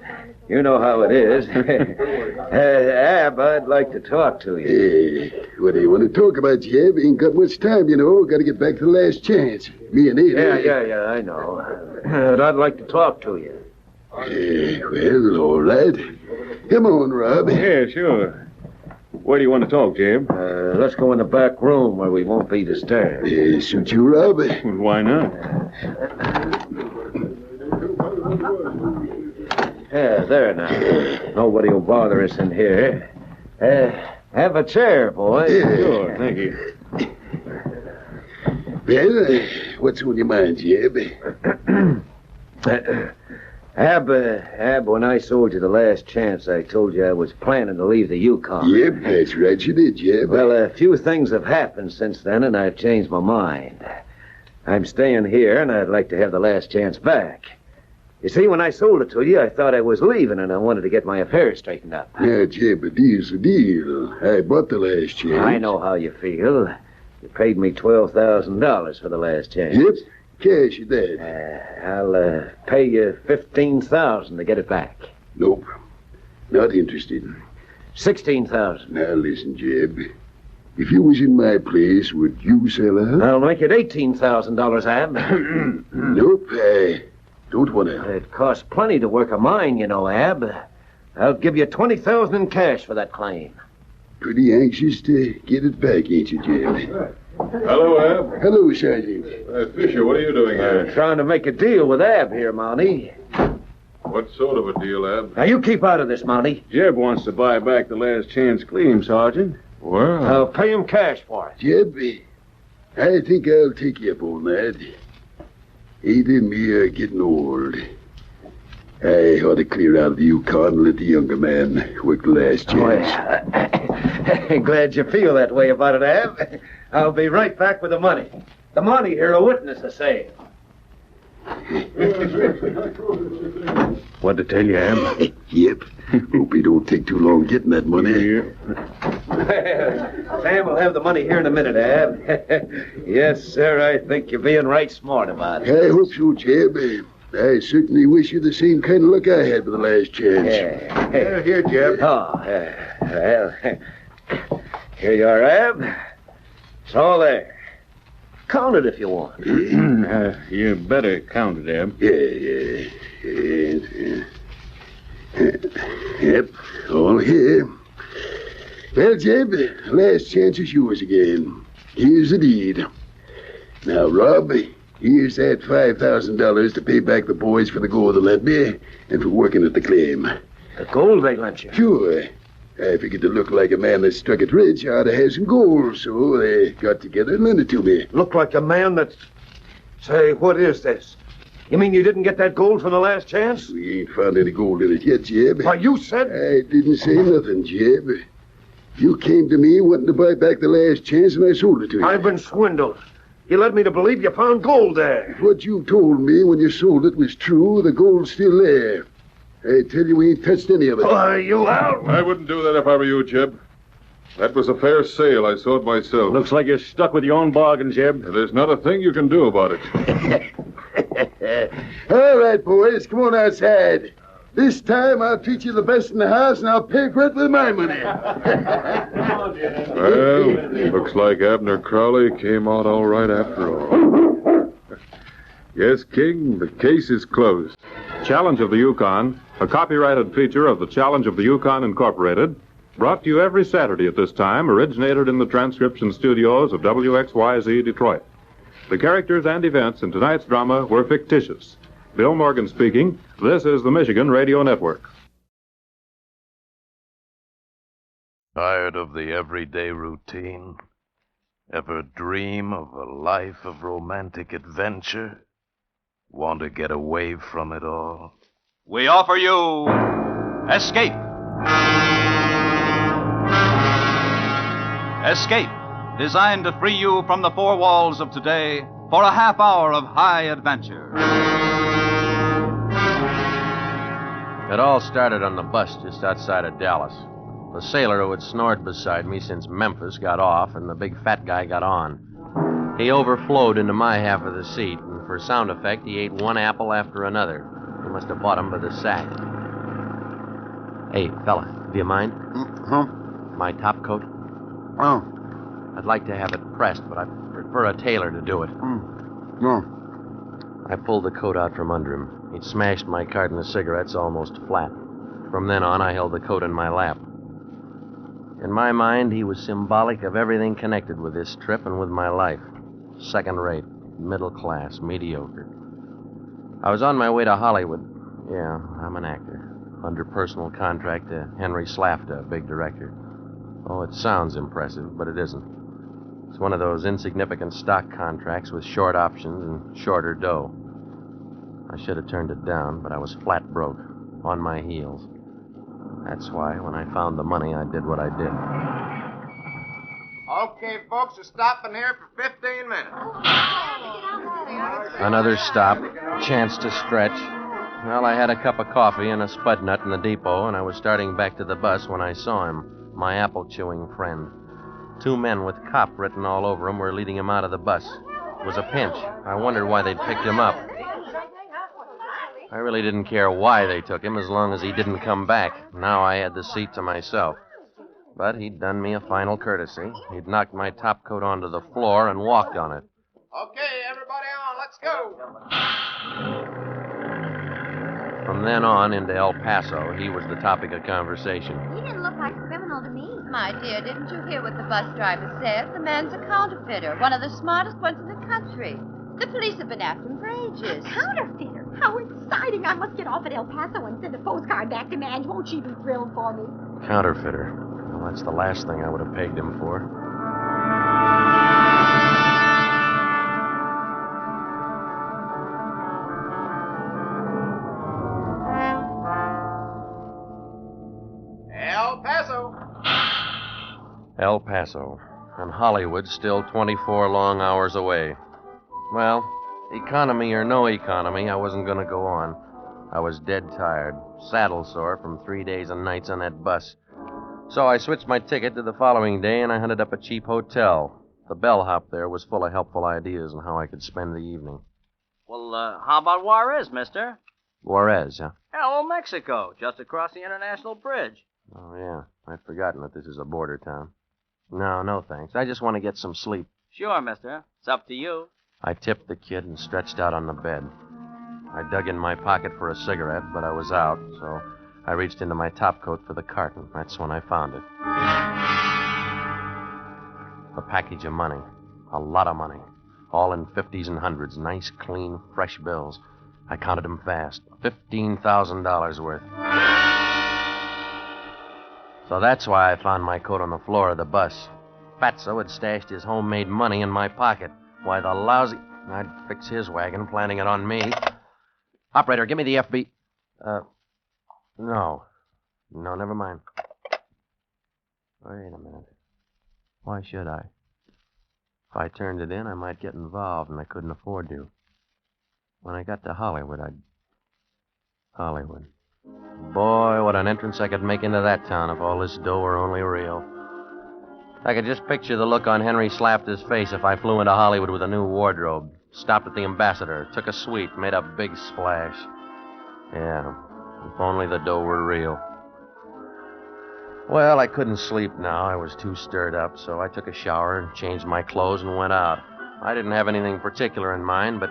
you know how it is. Ab, I'd like to talk to you. What do you want to talk about, Jeb? Ain't got much time, you know. Got to get back to the last chance. Me and Ada. Yeah, I know. But I'd like to talk to you. Well, all right. Come on, Rob. Yeah, sure. Where do you want to talk, Jeb? Let's go in the back room where we won't be disturbed. Suit you, Rob? Well, why not? Yeah, there now. Nobody will bother us in here. Have a chair, boy. Sure, thank you. Well, what's on your mind, Jeb? Ab, when I sold you the last chance, I told you I was planning to leave the Yukon. Yep, that's right, you did, Jeb. Well, a few things have happened since then, and I've changed my mind. I'm staying here, and I'd like to have the last chance back. You see, when I sold it to you, I thought I was leaving, and I wanted to get my affairs straightened up. Yeah, Jeb, a deal's a deal. I bought the last chance. I know how you feel. You paid me $12,000 for the last chance. Yep, cash at that. I'll pay you $15,000 to get it back. Nope, not interested. $16,000. Now listen, Jeb. If you was in my place, would you sell her? I'll make it $18,000, Ab. Nope, I don't want to. It costs plenty to work a mine, you know, Ab. I'll give you $20,000 in cash for that claim. Pretty anxious to get it back, ain't you, Jeb? Hello, Ab. Hello, Sergeant. Fisher, what are you doing here? Trying to make a deal with Ab here, Mountie. What sort of a deal, Ab? Now, you keep out of this, Mountie. Jeb wants to buy back the last chance claim, Sergeant. Well, I'll pay him cash for it. Jeb, I think I'll take you up on that. Ada and me are getting old. I ought to clear out of the Yukon and let the younger man work the last chance. I'm glad you feel that way about it, Ab. I'll be right back with the money. The money here will witness the sale. What to tell you, Ab? Yep. Hope he don't take too long getting that money. Sam will have the money here in a minute, Ab. Yes, sir, I think you're being right smart about it. I hope so, Jeb. I certainly wish you the same kind of luck I had with the last chance. Here, Jeb. Oh, well, here you are, Ab. It's all there. Count it if you want. You better count it, Ab. Yep, all here. Well, Jeb, last chance is yours again. Here's the deed. Now, Rob, here's that $5,000 to pay back the boys for the gold they lent me and for working at the claim. The gold they lent you? Sure. I figured to look like a man that struck it rich ought to have some gold, so they got together and lent it to me. Look like a man that's... Say, what is this? You mean you didn't get that gold from the last chance? We ain't found any gold in it yet, Jeb. Why, you said... I didn't say nothing, Jeb. You came to me wanting to buy back the last chance, and I sold it to you. I've been swindled. You led me to believe you found gold there. If what you told me when you sold it was true, the gold's still there. I tell you, we ain't touched any of it. Are you out? I wouldn't do that if I were you, Jeb. That was a fair sale. I saw it myself. Looks like you're stuck with your own bargain, Jeb. There's not a thing you can do about it. All right, boys, come on outside. This time I'll treat you the best in the house, and I'll pay for it with my money. Well, looks like Abner Crowley came out all right after all. Yes, King, the case is closed. Challenge of the Yukon, a copyrighted feature of the Challenge of the Yukon Incorporated, brought to you every Saturday at this time, originated in the transcription studios of WXYZ Detroit. The characters and events in tonight's drama were fictitious. Bill Morgan speaking. This is the Michigan Radio Network. Tired of the everyday routine? Ever dream of a life of romantic adventure? Want to get away from it all? We offer you Escape. Escape, designed to free you from the four walls of today for a half hour of high adventure. It all started on the bus just outside of Dallas. The sailor who had snored beside me since Memphis got off, and the big fat guy got on. He overflowed into my half of the seat, and for sound effect, he ate one apple after another. He must have bought them by the sack. Hey, fella, do you mind? Huh? My top coat? Oh. I'd like to have it pressed, but I prefer a tailor to do it. No. I pulled the coat out from under him. He'd smashed my carton of cigarettes almost flat. From then on, I held the coat in my lap. In my mind, he was symbolic of everything connected with this trip and with my life. Second-rate, middle class, mediocre. I was on my way to Hollywood. Yeah, I'm an actor. Under personal contract to Henry Slafta, a big director. Oh, it sounds impressive, but it isn't. It's one of those insignificant stock contracts with short options and shorter dough. I should have turned it down, but I was flat broke, on my heels. That's why, when I found the money, I did what I did. Okay, folks, we're stopping here for 15 minutes. Another stop, chance to stretch. Well, I had a cup of coffee and a spud nut in the depot, and I was starting back to the bus when I saw him, my apple-chewing friend. 2 men with cop written all over him were leading him out of the bus. It was a pinch. I wondered why they'd picked him up. I really didn't care why they took him as long as he didn't come back. Now I had the seat to myself. But he'd done me a final courtesy. He'd knocked my top coat onto the floor and walked on it. Okay, everybody on, let's go. From then on into El Paso, he was the topic of conversation. He didn't look like a criminal to me. My dear, didn't you hear what the bus driver said? The man's a counterfeiter, one of the smartest ones in the country. The police have been after him for ages. A counterfeiter? How exciting. I must get off at El Paso and send a postcard back to Manchu. Won't she be thrilled for me? Counterfeiter. Well, that's the last thing I would have pegged him for. El Paso. El Paso. And Hollywood still 24 long hours away. Well, economy or no economy, I wasn't going to go on. I was dead tired, saddle sore from 3 days and nights on that bus. So I switched my ticket to the following day, and I hunted up a cheap hotel. The bellhop there was full of helpful ideas on how I could spend the evening. Well, how about Juarez, mister? Juarez, huh? Hello, Mexico, just across the International Bridge. Oh, yeah. I'd forgotten that this is a border town. No, thanks. I just want to get some sleep. Sure, mister. It's up to you. I tipped the kid and stretched out on the bed. I dug in my pocket for a cigarette, but I was out, so I reached into my topcoat for the carton. That's when I found it. A package of money. A lot of money. All in 50s and 100s. Nice, clean, fresh bills. I counted them fast. $15,000 worth. So that's why I found my coat on the floor of the bus. Fatso had stashed his homemade money in my pocket. Why, the lousy... I'd fix his wagon, planting it on me. Operator, give me the FB... No, never mind. Wait a minute. Why should I? If I turned it in, I might get involved, and I couldn't afford to. When I got to Hollywood, Hollywood. Boy, what an entrance I could make into that town if all this dough were only real. I could just picture the look on Henry Slafta's face if I flew into Hollywood with a new wardrobe, stopped at the Ambassador, took a suite, made a big splash. Yeah, if only the dough were real. Well, I couldn't sleep now. I was too stirred up, so I took a shower and changed my clothes and went out. I didn't have anything particular in mind, but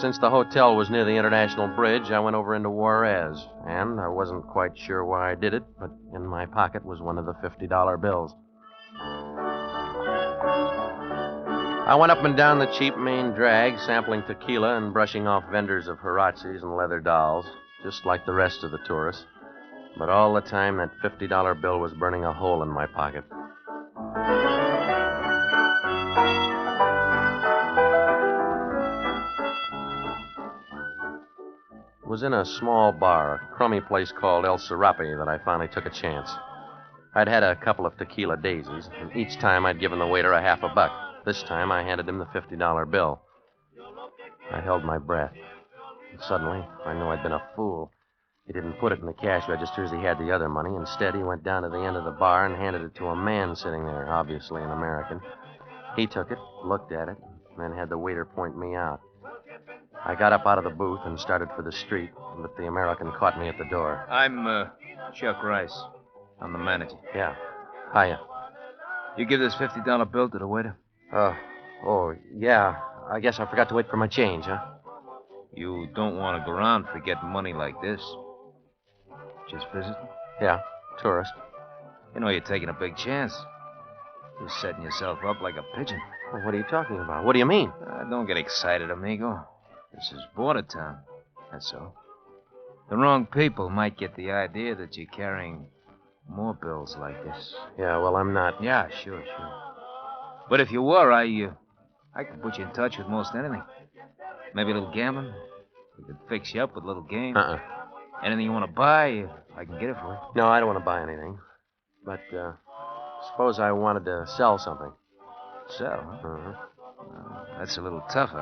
since the hotel was near the International Bridge, I went over into Juarez, and I wasn't quite sure why I did it, but in my pocket was one of the $50 bills. I went up and down the cheap main drag, sampling tequila and brushing off vendors of Huaraches and leather dolls, just like the rest of the tourists. But all the time, that $50 bill was burning a hole in my pocket. It was in a small bar, a crummy place called El Serape, that I finally took a chance. I'd had a couple of tequila daisies, and each time I'd given the waiter a half a buck. This time I handed him the $50 bill. I held my breath. And suddenly, I knew I'd been a fool. He didn't put it in the cash register as he had the other money. Instead, he went down to the end of the bar and handed it to a man sitting there, obviously an American. He took it, looked at it, and then had the waiter point me out. I got up out of the booth and started for the street, but the American caught me at the door. I'm, Chuck Rice. I'm the manager. Yeah. Hiya. You give this $50 bill to the waiter? Yeah. I guess I forgot to wait for my change, huh? You don't want to go around forgetting money like this. Just visiting? Yeah, tourist. You know you're taking a big chance. You're setting yourself up like a pigeon. Well, what are you talking about? What do you mean? Don't get excited, amigo. This is border town. That's all. The wrong people might get the idea that you're carrying more bills like this. Yeah, well, I'm not. Yeah, sure. But if you were, I could put you in touch with most anything. Maybe a little gambling. We could fix you up with a little game. Anything you want to buy, I can get it for you. No, I don't want to buy anything. But, suppose I wanted to sell something. Sell, huh? That's a little tougher.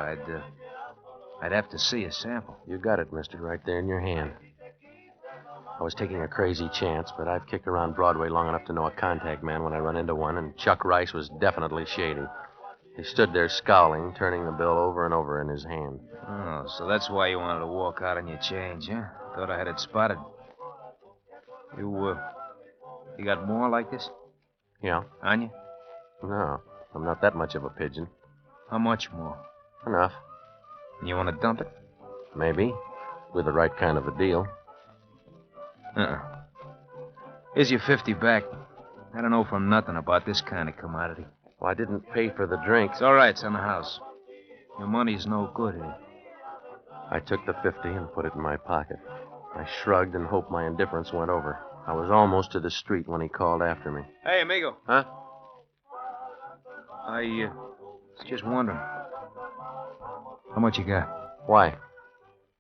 I'd have to see a sample. You got it, mister, right there in your hand. I was taking a crazy chance, but I've kicked around Broadway long enough to know a contact man when I run into one, and Chuck Rice was definitely shady. He stood there scowling, turning the bill over and over in his hand. Oh, so that's why you wanted to walk out on your change, huh? Thought I had it spotted. You got more like this? Yeah. On you? No, I'm not that much of a pigeon. How much more? Enough. You want to dump it? Maybe, with the right kind of a deal. Here's your 50 back. I don't know from nothing about this kind of commodity. Well, I didn't pay for the drinks. It's all right. It's in the house. Your money's no good here. I took the 50 and put it in my pocket. I shrugged and hoped my indifference went over. I was almost to the street when he called after me. Hey, amigo. Huh? I was just wondering. How much you got? Why?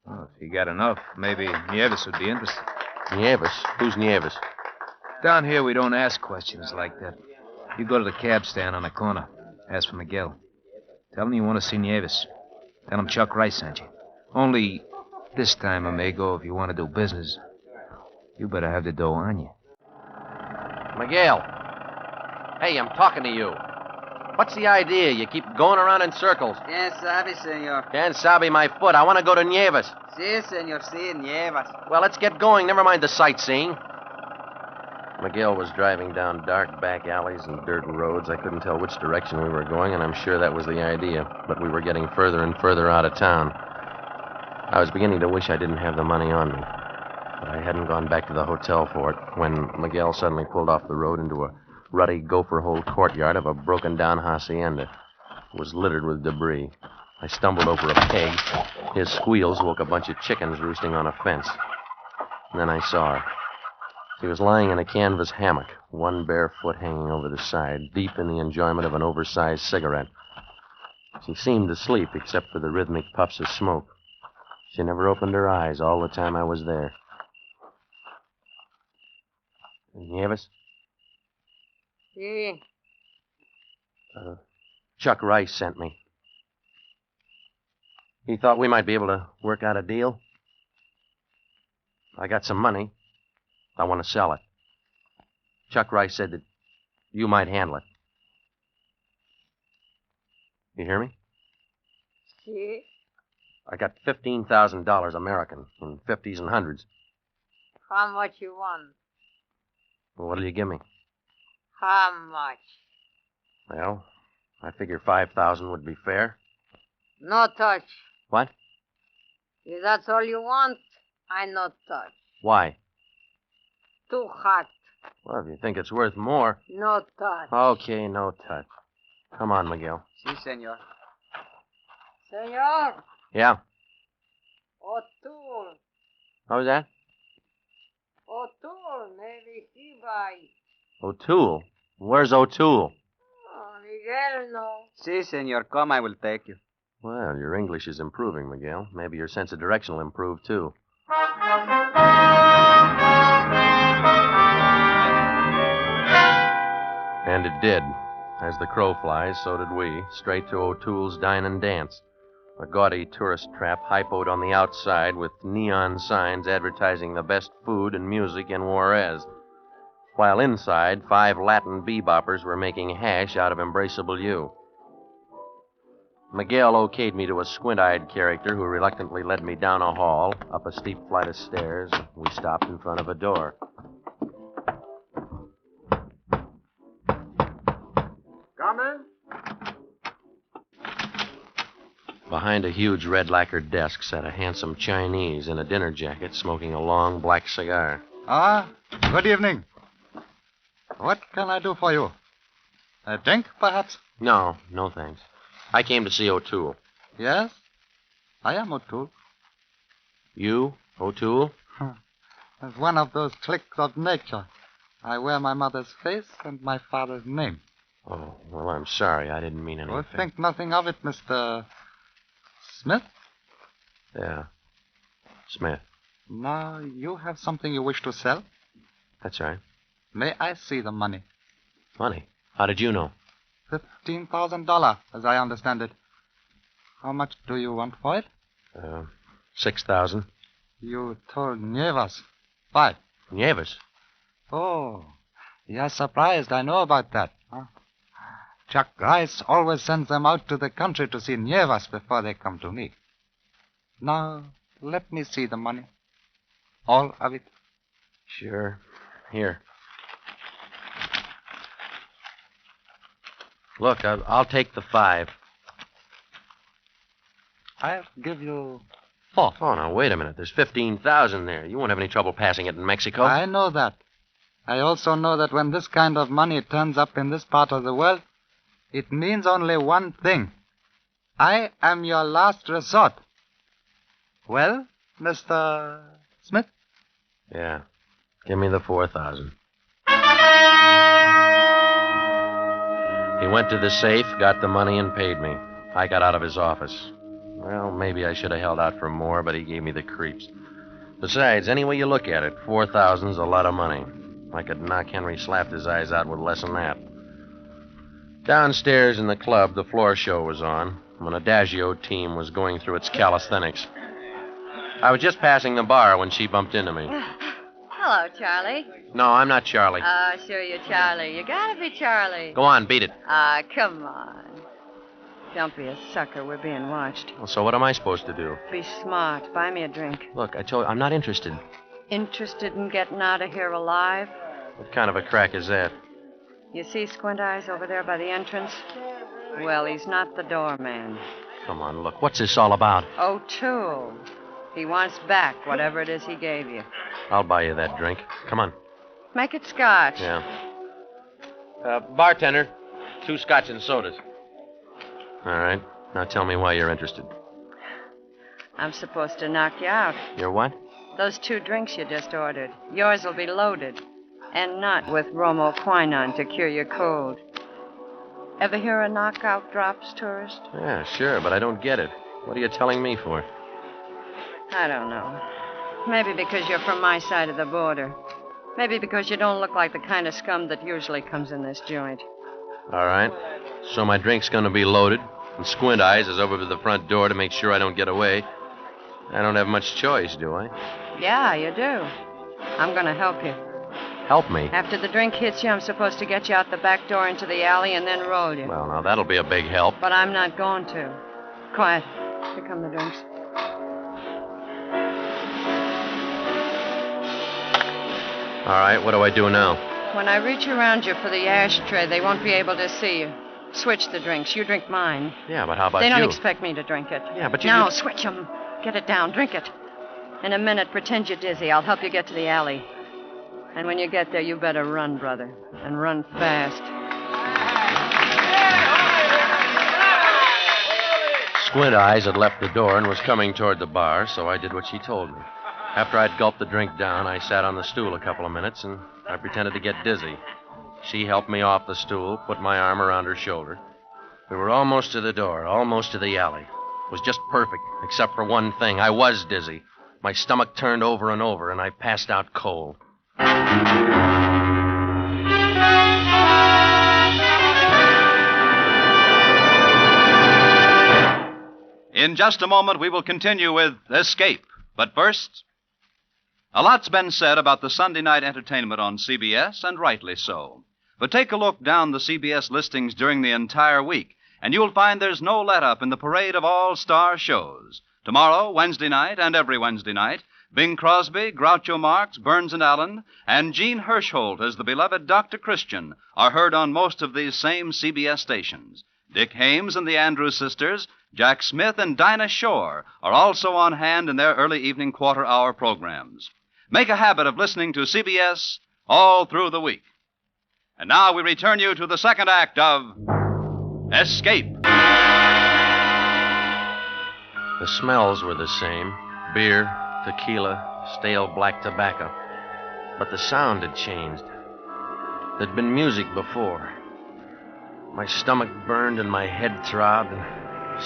Well, if you got enough, maybe Nieves would be interested. Nieves? Who's Nieves? Down here, we don't ask questions like that. You go to the cab stand on the corner. Ask for Miguel. Tell him you want to see Nieves. Tell him Chuck Rice sent you. Only this time, amigo, if you want to do business, you better have the dough on you. Miguel. Hey, I'm talking to you. What's the idea? You keep going around in circles. Quien sabe, senor? Can't sabe my foot. I want to go to Nieves. Si, senor, si, Nieves. Well, let's get going. Never mind the sightseeing. Miguel was driving down dark back alleys and dirt roads. I couldn't tell which direction we were going, and I'm sure that was the idea. But we were getting further and further out of town. I was beginning to wish I didn't have the money on me. But I hadn't gone back to the hotel for it when Miguel suddenly pulled off the road into a ruddy gopher-hole courtyard of a broken-down hacienda. It was littered with debris. I stumbled over a peg. His squeals woke a bunch of chickens roosting on a fence. And then I saw her. She was lying in a canvas hammock, one bare foot hanging over the side, deep in the enjoyment of an oversized cigarette. She seemed asleep, except for the rhythmic puffs of smoke. She never opened her eyes all the time I was there. Nieves? Si. Chuck Rice sent me. He thought we might be able to work out a deal. I got some money. I want to sell it. Chuck Rice said that you might handle it. You hear me? Si. I got $15,000 American in 50s and 100s. How much you want? Well, what'll you give me? How much? Well, I figure 5,000 would be fair. No touch. What? If that's all you want, I no touch. Why? Too hot. Well, if you think it's worth more. No touch. Okay, no touch. Come on, Miguel. Si, senor. Senor. Yeah? O'Toole. How was that? O'Toole, maybe he buy. O'Toole? Where's O'Toole? Oh, Miguel, no. Si, senor. Come, I will take you. Well, your English is improving, Miguel. Maybe your sense of direction will improve, too. And it did. As the crow flies, so did we, straight to O'Toole's Dine and Dance. A gaudy tourist trap hypoed on the outside with neon signs advertising the best food and music in Juarez. While inside, 5 Latin beboppers were making hash out of Embraceable You. Miguel okayed me to a squint-eyed character who reluctantly led me down a hall, up a steep flight of stairs. We stopped in front of a door. Come in. Behind a huge red lacquered desk sat a handsome Chinese in a dinner jacket smoking a long black cigar. Good evening. What can I do for you? A drink, perhaps? No thanks. I came to see O'Toole. Yes, I am O'Toole. You, O'Toole? As one of those cliques of nature. I wear my mother's face and my father's name. Oh, well, I'm sorry. I didn't mean anything. Oh, think nothing of it, Mr. Smith? Yeah, Smith. Now, you have something you wish to sell? That's right. May I see the money? Money? How did you know? $15,000, as I understand it. How much do you want for it? 6,000. You told Nievas 5. Nieves? Oh, you're surprised. I know about that. Huh? Chuck Rice always sends them out to the country to see Nievas before they come to me. Now, let me see the money. All of it. Sure. Here. Look, I'll take the 5. I'll give you 4. Oh, now, wait a minute. There's 15,000 there. You won't have any trouble passing it in Mexico. I know that. I also know that when this kind of money turns up in this part of the world, it means only one thing. I am your last resort. Well, Mr. Smith? Yeah. Give me the 4,000. He went to the safe, got the money, and paid me. I got out of his office. Well, maybe I should have held out for more, but he gave me the creeps. Besides, any way you look at it, 4,000's a lot of money. I could knock Henry Slafter's eyes out with less than that. Downstairs in the club, the floor show was on, when an Adagio team was going through its calisthenics. I was just passing the bar when she bumped into me. Hello, Charlie. No, I'm not Charlie. Sure you're Charlie. You gotta be Charlie. Go on, beat it. Come on. Don't be a sucker. We're being watched. Well, so what am I supposed to do? Be smart. Buy me a drink. Look, I told you, I'm not interested. Interested in getting out of here alive? What kind of a crack is that? You see Squint Eyes over there by the entrance? Well, he's not the doorman. Come on, look. What's this all about? O'Toole. He wants back whatever it is he gave you. I'll buy you that drink. Come on. Make it scotch. Yeah. Bartender, 2 scotch and sodas. All right. Now tell me why you're interested. I'm supposed to knock you out. You're what? Those 2 drinks you just ordered. Yours will be loaded. And not with bromoquinine to cure your cold. Ever hear of knockout drops, tourist? Yeah, sure, but I don't get it. What are you telling me for? I don't know. Maybe because you're from my side of the border. Maybe because you don't look like the kind of scum that usually comes in this joint. All right. So my drink's going to be loaded, and Squint Eyes is over to the front door to make sure I don't get away. I don't have much choice, do I? Yeah, you do. I'm going to help you. Help me? After the drink hits you, I'm supposed to get you out the back door into the alley and then roll you. Well, now that'll be a big help. But I'm not going to. Quiet. Here come the drinks. All right, what do I do now? When I reach around you for the ashtray, they won't be able to see you. Switch the drinks. You drink mine. Yeah, but how about you? They you? don't expect me to drink it. Yeah, but you... Now, switch them. Get it down. Drink it. In a minute, pretend you're dizzy. I'll help you get to the alley. And when you get there, you better run, brother. And run fast. Squint Eyes had left the door and was coming toward the bar, so I did what she told me. After I'd gulped the drink down, I sat on the stool a couple of minutes, and I pretended to get dizzy. She helped me off the stool, put my arm around her shoulder. We were almost to the door, almost to the alley. It was just perfect, except for one thing. I was dizzy. My stomach turned over and over, and I passed out cold. In just a moment, we will continue with Escape. But first, a lot's been said about the Sunday night entertainment on CBS, and rightly so. But take a look down the CBS listings during the entire week, and you'll find there's no let-up in the parade of all-star shows. Tomorrow, Wednesday night, and every Wednesday night, Bing Crosby, Groucho Marx, Burns and Allen, and Gene Hirschholt as the beloved Dr. Christian are heard on most of these same CBS stations. Dick Hames and the Andrews Sisters, Jack Smith and Dinah Shore are also on hand in their early evening quarter-hour programs. Make a habit of listening to CBS all through the week. And now we return you to the second act of Escape. The smells were the same. Beer, tequila, stale black tobacco. But the sound had changed. There'd been music before. My stomach burned and my head throbbed, and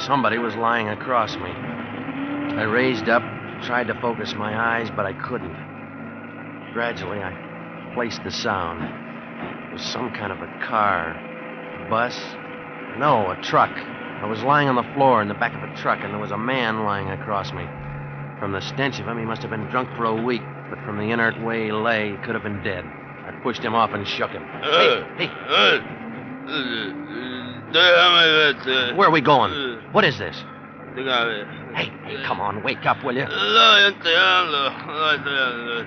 somebody was lying across me. I raised up, tried to focus my eyes, but I couldn't. Gradually, I placed the sound. It was some kind of a car, bus. No, a truck. I was lying on the floor in the back of a truck, and there was a man lying across me. From the stench of him, he must have been drunk for a week, but from the inert way he lay, he could have been dead. I pushed him off and shook him. Hey! Where are we going? What is this? Hey, come on, wake up, will you?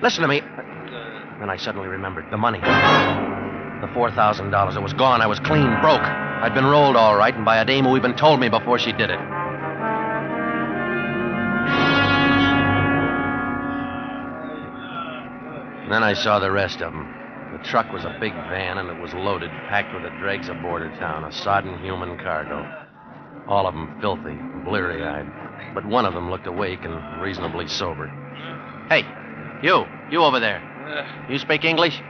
Listen to me. Then I suddenly remembered the money. The $4,000. It was gone. I was clean broke. I'd been rolled all right, and by a dame who even told me before she did it. Then I saw the rest of them. The truck was a big van, and it was loaded, packed with the dregs of border town, a sodden human cargo. All of them filthy, bleary-eyed. But one of them looked awake and reasonably sober. Hey, you over there. You speak English?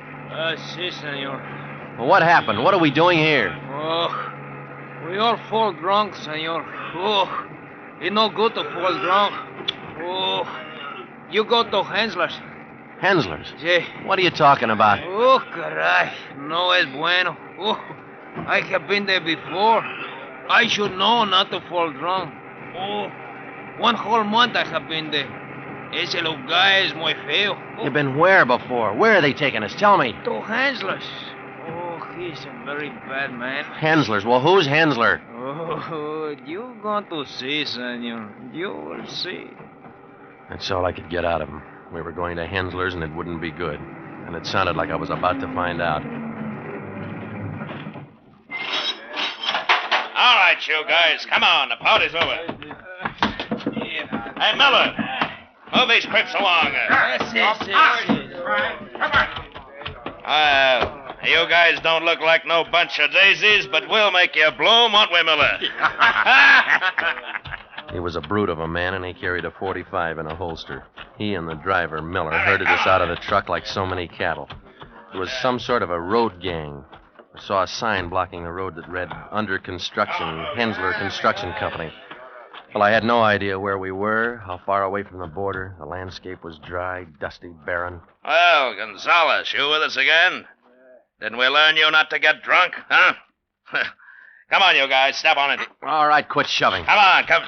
Si, senor. Well, what happened? What are we doing here? Oh, we all fall drunk, senor. Oh, it's no good to fall drunk. Oh, you go to Hensler's. Hensler's? Sí. What are you talking about? Oh, caray. No es bueno. Oh, I have been there before. I should know not to fall drunk. Oh, 1 whole month I have been there. Ese lugar es muy feo. You've been where before? Where are they taking us? Tell me. To Hensler's. Oh, he's a very bad man. Hensler's? Well, who's Hensler? Oh, you're going to see, senor. You will see. That's all I could get out of him. We were going to Hensler's, and it wouldn't be good. And it sounded like I was about to find out. All right, you guys. Come on. The party's over. Hey, Miller. Move these crips along. You guys don't look like no bunch of daisies, but we'll make you bloom, won't we, Miller? He was a brute of a man, and he carried a .45 in a holster. He and the driver, Miller, herded us out of the truck like so many cattle. It was some sort of a road gang. I saw a sign blocking the road that read, Under Construction, Hensler Construction Company. Well, I had no idea where we were, how far away from the border. The landscape was dry, dusty, barren. Well, Gonzalez, you with us again? Didn't we learn you not to get drunk, huh? Come on, you guys, step on it. All right, quit shoving. Come on, come.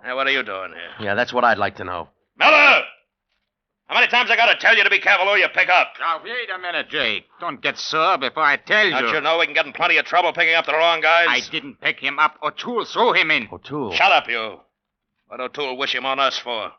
Hey, what are you doing here? Yeah, that's what I'd like to know. Miller! How many times I gotta tell you to be careful who you pick up? Now, wait a minute, Jake. Don't get sore before I tell you. Don't you know we can get in plenty of trouble picking up the wrong guys? I didn't pick him up. O'Toole threw him in. O'Toole? Shut up, you. What O'Toole wish him on us for?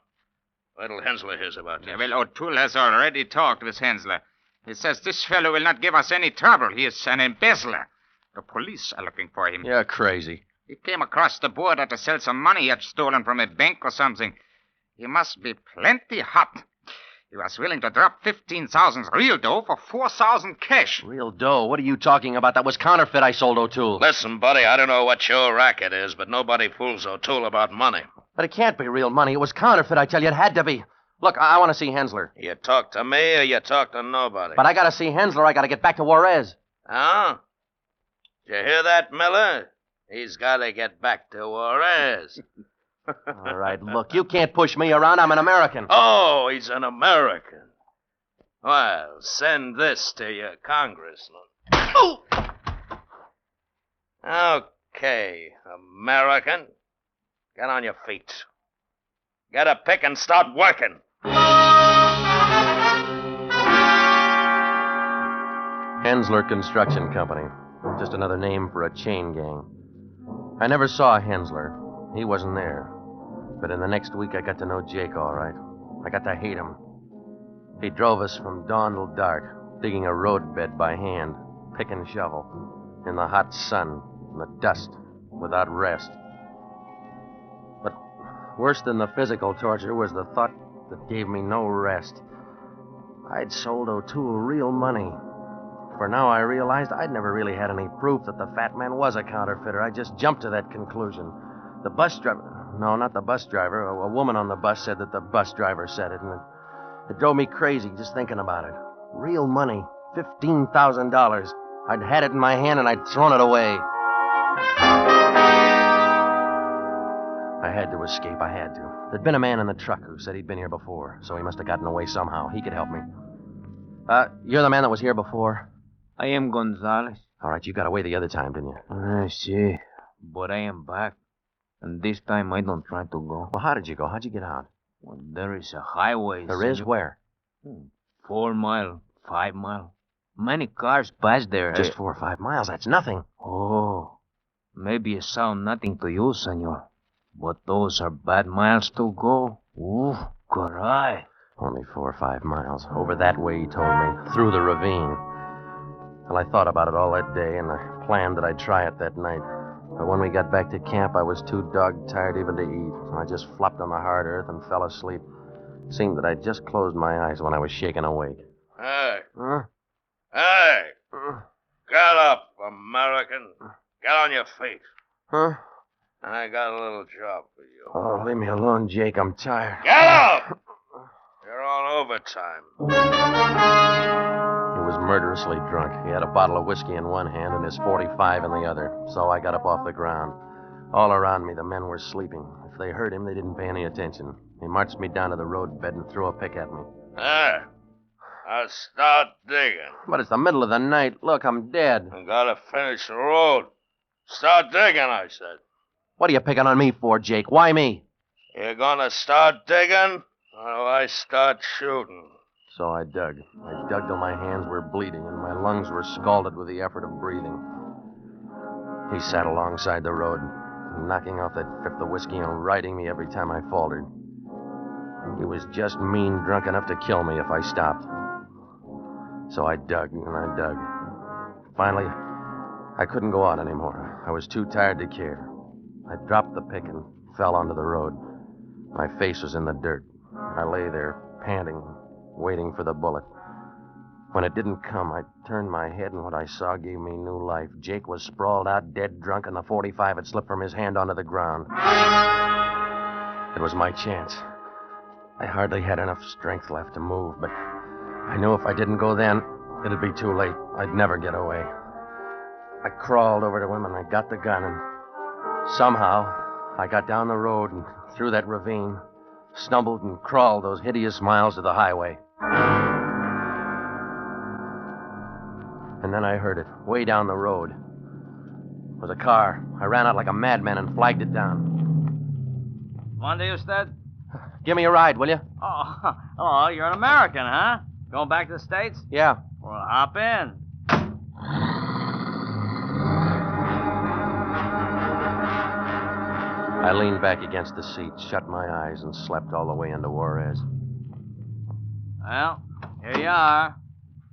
Wait till Hensler hears about this. Yeah, well, O'Toole has already talked with Hensler. He says this fellow will not give us any trouble. He is an embezzler. The police are looking for him. You're crazy. He came across the border to sell some money he had stolen from a bank or something. He must be plenty hot. He was willing to drop 15,000 real dough for 4,000 cash. Real dough? What are you talking about? That was counterfeit I sold O'Toole. Listen, buddy, I don't know what your racket is, but nobody fools O'Toole about money. But it can't be real money. It was counterfeit, I tell you. It had to be. Look, I want to see Hensler. You talk to me or you talk to nobody? But I got to see Hensler. I got to get back to Juarez. Huh? Did you hear that, Miller? He's got to get back to Juarez. All right, look, you can't push me around. I'm an American. Oh, he's an American. Well, send this to your congressman. Oh! Okay, American. Get on your feet. Get a pick and start working. Hensler Construction Company. Just another name for a chain gang. I never saw Hensler. He wasn't there. But in the next week, I got to know Jake all right. I got to hate him. He drove us from dawn till dark, digging a roadbed by hand, pick and shovel, in the hot sun, in the dust, without rest. But worse than the physical torture was the thought that gave me no rest. I'd sold O'Toole real money. For now I realized I'd never really had any proof that the fat man was a counterfeiter. I just jumped to that conclusion. The bus driver... No, not the bus driver. A woman on the bus said that the bus driver said it, and it drove me crazy just thinking about it. Real money. $15,000. I'd had it in my hand and I'd thrown it away. I had to escape. I had to. There'd been a man in the truck who said he'd been here before, so he must have gotten away somehow. He could help me. You're the man that was here before? I am Gonzalez. All right, you got away the other time, didn't you? I see. But I am back. And this time I don't try to go. Well, how did you go? How'd you get out? Well, there is a highway. There is? Where? 4 mile, 5 mile. Many cars pass there. Just 4 or 5 miles. That's nothing. Oh, maybe it sounds nothing to you, senor. But those are bad miles to go. Ooh, caray. Only 4 or 5 miles. Over that way, he told me. Through the ravine. Well, I thought about it all that day, and I planned that I'd try it that night. But when we got back to camp, I was too dog-tired even to eat. I just flopped on the hard earth and fell asleep. It seemed that I'd just closed my eyes when I was shaken awake. Hey. Huh? Hey. Get up, American. Get on your feet. Huh? I got a little job for you. Oh, leave me alone, Jake. I'm tired. Get up! You're on overtime. He was murderously drunk. He had a bottle of whiskey in one hand and his .45 in the other. So I got up off the ground. All around me, the men were sleeping. If they heard him, they didn't pay any attention. He marched me down to the roadbed and threw a pick at me. Hey, I'll start digging. But it's the middle of the night. Look, I'm dead. I gotta finish the road. Start digging, I said. What are you picking on me for, Jake? Why me? You're gonna start digging, or do I start shooting? So I dug. I dug till my hands were bleeding and my lungs were scalded with the effort of breathing. He sat alongside the road, knocking off that fifth of whiskey and riding me every time I faltered. He was just mean drunk enough to kill me if I stopped. So I dug and I dug. Finally, I couldn't go on anymore. I was too tired to care. I dropped the pick and fell onto the road. My face was in the dirt. I lay there, panting, waiting for the bullet. When it didn't come, I turned my head, and what I saw gave me new life. Jake was sprawled out, dead drunk, and the .45 had slipped from his hand onto the ground. It was my chance. I hardly had enough strength left to move, but I knew if I didn't go then, it'd be too late. I'd never get away. I crawled over to him, and I got the gun, and somehow I got down the road and through that ravine, stumbled and crawled those hideous miles to the highway. And then I heard it, way down the road. It was a car. I ran out like a madman and flagged it down. Monday, usted? Give me a ride, will you? Oh, hello, you're an American, huh? Going back to the States? Yeah. Well, hop in. I leaned back against the seat, shut my eyes, and slept all the way into Juarez. Well, here you are.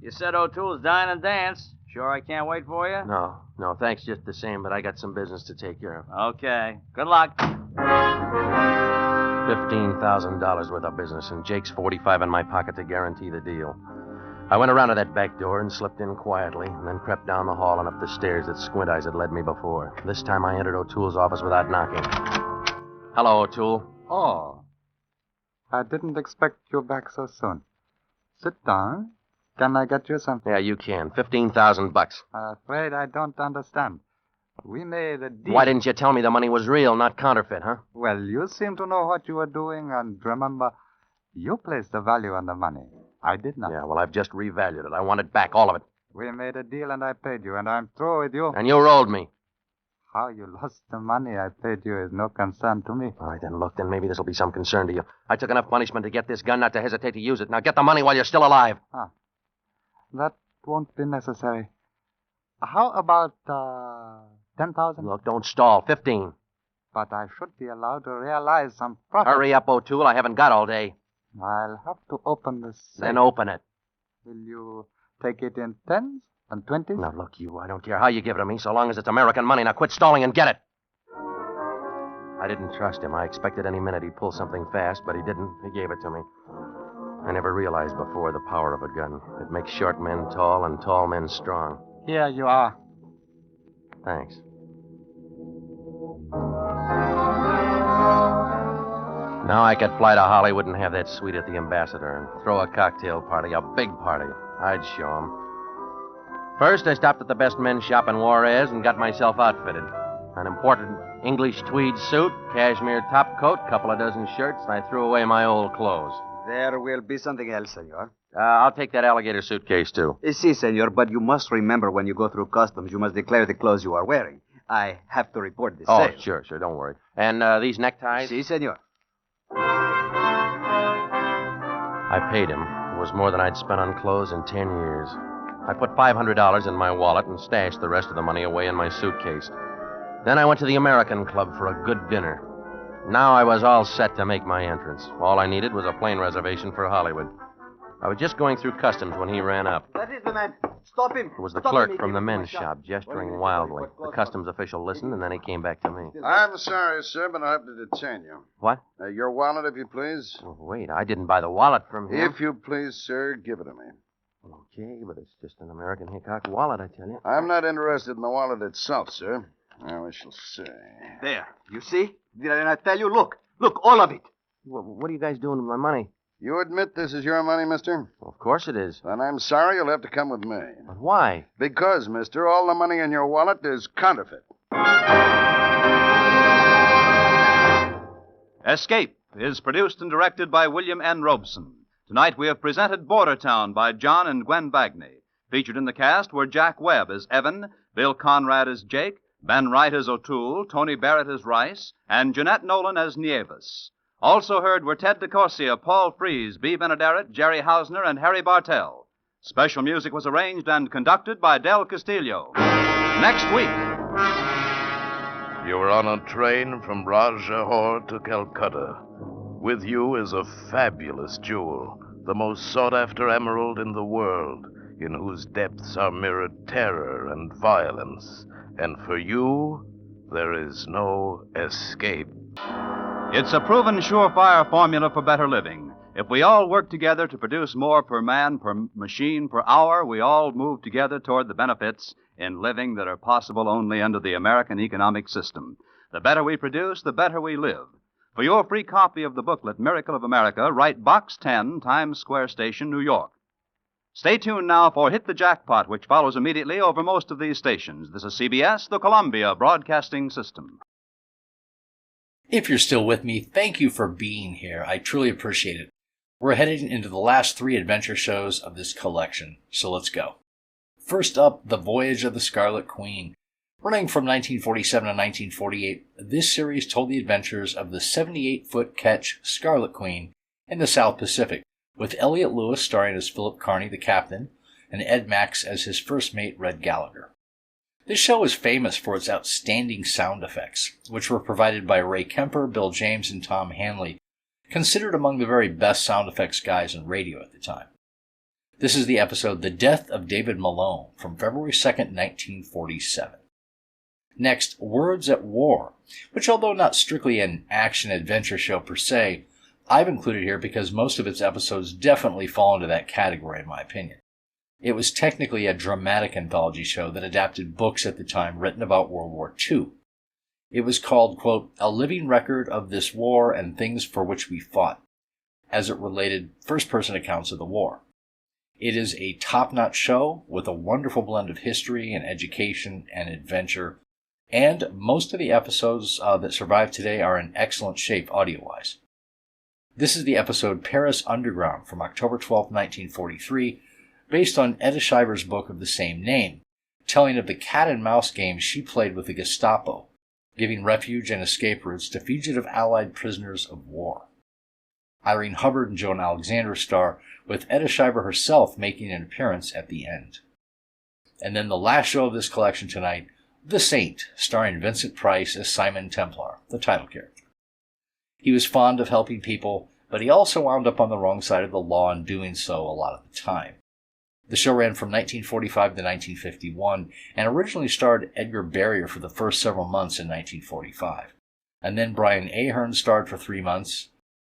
You said O'Toole's dying to dance. Sure I can't wait for you? No, thanks just the same, but I got some business to take care of. Okay. Good luck. $15,000 worth of business, and Jake's .45 in my pocket to guarantee the deal. I went around to that back door and slipped in quietly, and then crept down the hall and up the stairs that Squint Eyes had led me before. This time I entered O'Toole's office without knocking. Hello, O'Toole. Oh, I didn't expect you back so soon. Sit down. Can I get you something? Yeah, you can. $15,000. Afraid I don't understand. We made a deal. Why didn't you tell me the money was real, not counterfeit, huh? Well, you seem to know what you were doing, and remember, you placed the value on the money. I did not. Yeah, well, I've just revalued it. I want it back, all of it. We made a deal, and I paid you, and I'm through with you. And you rolled me. How you lost the money I paid you is no concern to me. All right, then look, then maybe this will be some concern to you. I took enough punishment to get this gun not to hesitate to use it. Now get the money while you're still alive. That won't be necessary. How about 10,000? Look, don't stall. 15. But I should be allowed to realize some profit. Hurry up, O'Toole. I haven't got all day. I'll have to open this safe. Then open it. Will you take it in 10s and 20s? Now, look, I don't care how you give it to me, so long as it's American money. Now quit stalling and get it. I didn't trust him. I expected any minute he'd pull something fast, but he didn't. He gave it to me. I never realized before the power of a gun. It makes short men tall and tall men strong. Here you are. Thanks. Now I could fly to Hollywood and have that suite at the Ambassador and throw a cocktail party, a big party. I'd show 'em. First, I stopped at the best men's shop in Juarez and got myself outfitted. An imported English tweed suit, cashmere top coat, couple of dozen shirts, and I threw away my old clothes. There will be something else, senor. I'll take that alligator suitcase, too. Si, senor, but you must remember when you go through customs, you must declare the clothes you are wearing. I have to report the sale. Sure, don't worry. And these neckties? Si, senor. I paid him. It was more than I'd spent on clothes in 10 years. I put $500 in my wallet and stashed the rest of the money away in my suitcase. Then I went to the American Club for a good dinner. Now I was all set to make my entrance. All I needed was a plane reservation for Hollywood. I was just going through customs when he ran up. That is the man. Stop him. It was the clerk from the men's shop, gesturing wildly. The customs official listened, and then he came back to me. I'm sorry, sir, but I have to detain you. What? Your wallet, if you please. Oh, wait, I didn't buy the wallet from him. If you please, sir, give it to me. Okay, but it's just an American Hickok wallet, I tell you. I'm not interested in the wallet itself, sir. Now, we shall see. There. You see? Did I not tell you? Look, all of it. What are you guys doing with my money? You admit this is your money, mister? Well, of course it is. Then I'm sorry you'll have to come with me. But why? Because, mister, all the money in your wallet is counterfeit. Escape is produced and directed by William N. Robeson. Tonight we have presented Border Town by John and Gwen Bagney. Featured in the cast were Jack Webb as Evan, Bill Conrad as Jake, Ben Wright as O'Toole, Tony Barrett as Rice, and Jeanette Nolan as Nieves. Also heard were Ted DeCorsia, Paul Frees, B. Benaderet, Jerry Hausner, and Harry Bartell. Special music was arranged and conducted by Del Castillo. Next week. You're on a train from Rajahore to Calcutta. With you is a fabulous jewel, the most sought-after emerald in the world, in whose depths are mirrored terror and violence. And for you, there is no escape. It's a proven surefire formula for better living. If we all work together to produce more per man, per machine, per hour, we all move together toward the benefits in living that are possible only under the American economic system. The better we produce, the better we live. For your free copy of the booklet, Miracle of America, write Box 10, Times Square Station, New York. Stay tuned now for Hit the Jackpot, which follows immediately over most of these stations. This is CBS, the Columbia Broadcasting System. If you're still with me, thank you for being here. I truly appreciate it. We're heading into the last 3 adventure shows of this collection, so let's go. First up, The Voyage of the Scarlet Queen. Running from 1947 to 1948, this series told the adventures of the 78-foot ketch Scarlet Queen in the South Pacific, with Elliot Lewis starring as Philip Carney, the captain, and Ed Max as his first mate, Red Gallagher. This show is famous for its outstanding sound effects, which were provided by Ray Kemper, Bill James, and Tom Hanley, considered among the very best sound effects guys in radio at the time. This is the episode The Death of David Malone from February 2nd, 1947. Next, Words at War, which although not strictly an action-adventure show per se, I've included here because most of its episodes definitely fall into that category in my opinion. It was technically a dramatic anthology show that adapted books at the time written about World War II. It was called, quote, A Living Record of This War and Things for Which We Fought, as it related first-person accounts of the war. It is a top-notch show with a wonderful blend of history and education and adventure, and most of the episodes that survive today are in excellent shape audio-wise. This is the episode Paris Underground from October 12, 1943, based on Etta Shiver's book of the same name, telling of the cat-and-mouse game she played with the Gestapo, giving refuge and escape routes to fugitive Allied prisoners of war. Irene Hubbard and Joan Alexander star, with Etta Shiver herself making an appearance at the end. And then the last show of this collection tonight, The Saint, starring Vincent Price as Simon Templar, the title character. He was fond of helping people, but he also wound up on the wrong side of the law in doing so a lot of the time. The show ran from 1945 to 1951 and originally starred Edgar Barrier for the first several months in 1945. And then Brian Ahern starred for 3 months.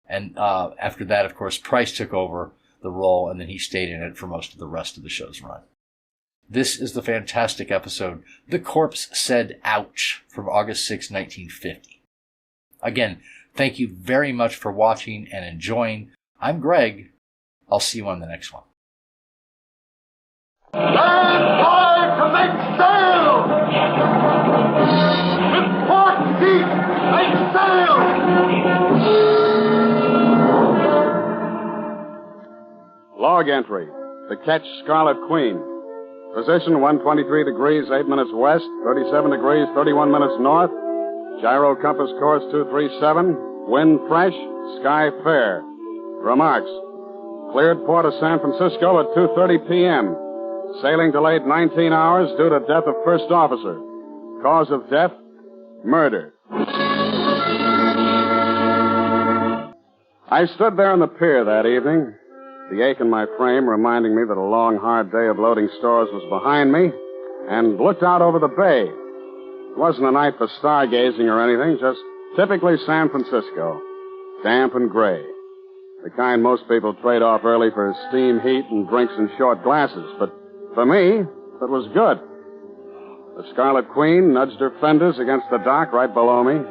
And after that, of course, Price took over the role, and then he stayed in it for most of the rest of the show's run. This is the fantastic episode, The Corpse Said Ouch, from August 6, 1950. Again, thank you very much for watching and enjoying. I'm Greg. I'll see you on the next one. Stand by to make sail! With port deep, make sail! Log entry. The ketch Scarlet Queen. Position 123 degrees, 8 minutes west, 37 degrees, 31 minutes north. Gyro compass course 237. Wind fresh, sky fair. Remarks. Cleared port of San Francisco at 2:30 p.m. Sailing delayed 19 hours due to death of first officer. Cause of death, murder. I stood there on the pier that evening, the ache in my frame reminding me that a long, hard day of loading stores was behind me, and looked out over the bay. It wasn't a night for stargazing or anything, just typically San Francisco. Damp and gray. The kind most people trade off early for steam heat and drinks in short glasses, but for me, it was good. The Scarlet Queen nudged her fenders against the dock right below me.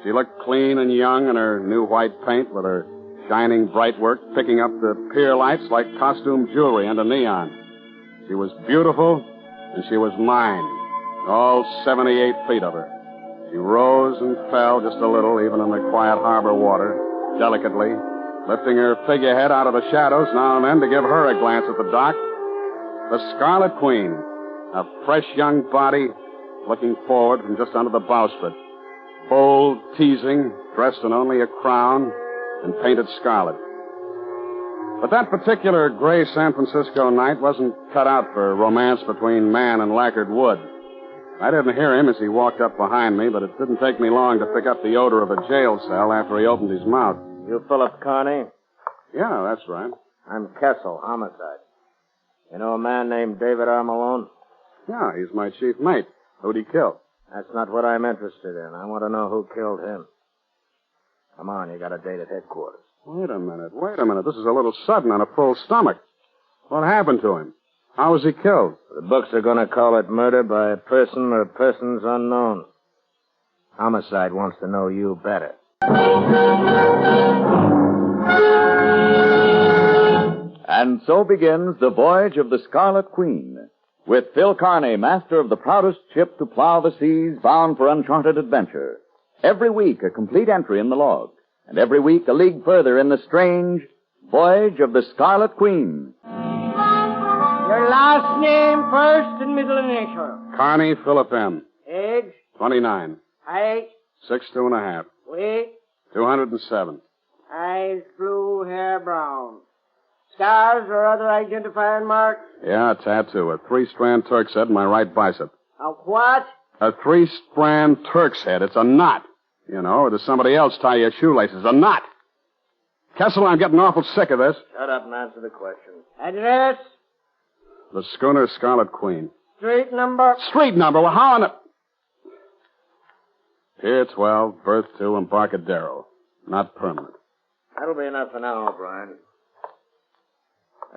She looked clean and young in her new white paint with her shining bright work picking up the pier lights like costume jewelry under neon. She was beautiful, and she was mine, all 78 feet of her. She rose and fell just a little, even in the quiet harbor water, delicately, lifting her figurehead out of the shadows now and then to give her a glance at the dock. The Scarlet Queen, a fresh young body looking forward from just under the bowsprit. Bold, teasing, dressed in only a crown and painted scarlet. But that particular gray San Francisco night wasn't cut out for romance between man and lacquered wood. I didn't hear him as he walked up behind me, but it didn't take me long to pick up the odor of a jail cell after he opened his mouth. You Philip Carney? Yeah, that's right. I'm Kessel, homicide. You know a man named David R. Malone? Yeah, he's my chief mate. Who'd he kill? That's not what I'm interested in. I want to know who killed him. Come on, you got a date at headquarters. Wait a minute. This is a little sudden on a full stomach. What happened to him? How was he killed? The books are going to call it murder by a person or persons unknown. Homicide wants to know you better. And so begins the voyage of the Scarlet Queen, with Phil Carney, master of the proudest ship to plow the seas, bound for uncharted adventure. Every week, a complete entry in the log, and every week a league further in the strange voyage of the Scarlet Queen. Your last name, first and middle initial. Carney Philip M. Age? 29. Height? 6'2.5". Weight? 207. Eyes blue, hair brown. Scars or other identifying marks? Yeah, a tattoo. A 3-strand Turk's head in my right bicep. A what? A 3-strand Turk's head. It's a knot. You know, or does somebody else tie your shoelaces? A knot. Kessel, I'm getting awful sick of this. Shut up and answer the question. Address? The schooner Scarlet Queen. Street number? Street number? Well, how on the... Pier 12, berth 2, Embarcadero. Not permanent. That'll be enough for now, O'Brien.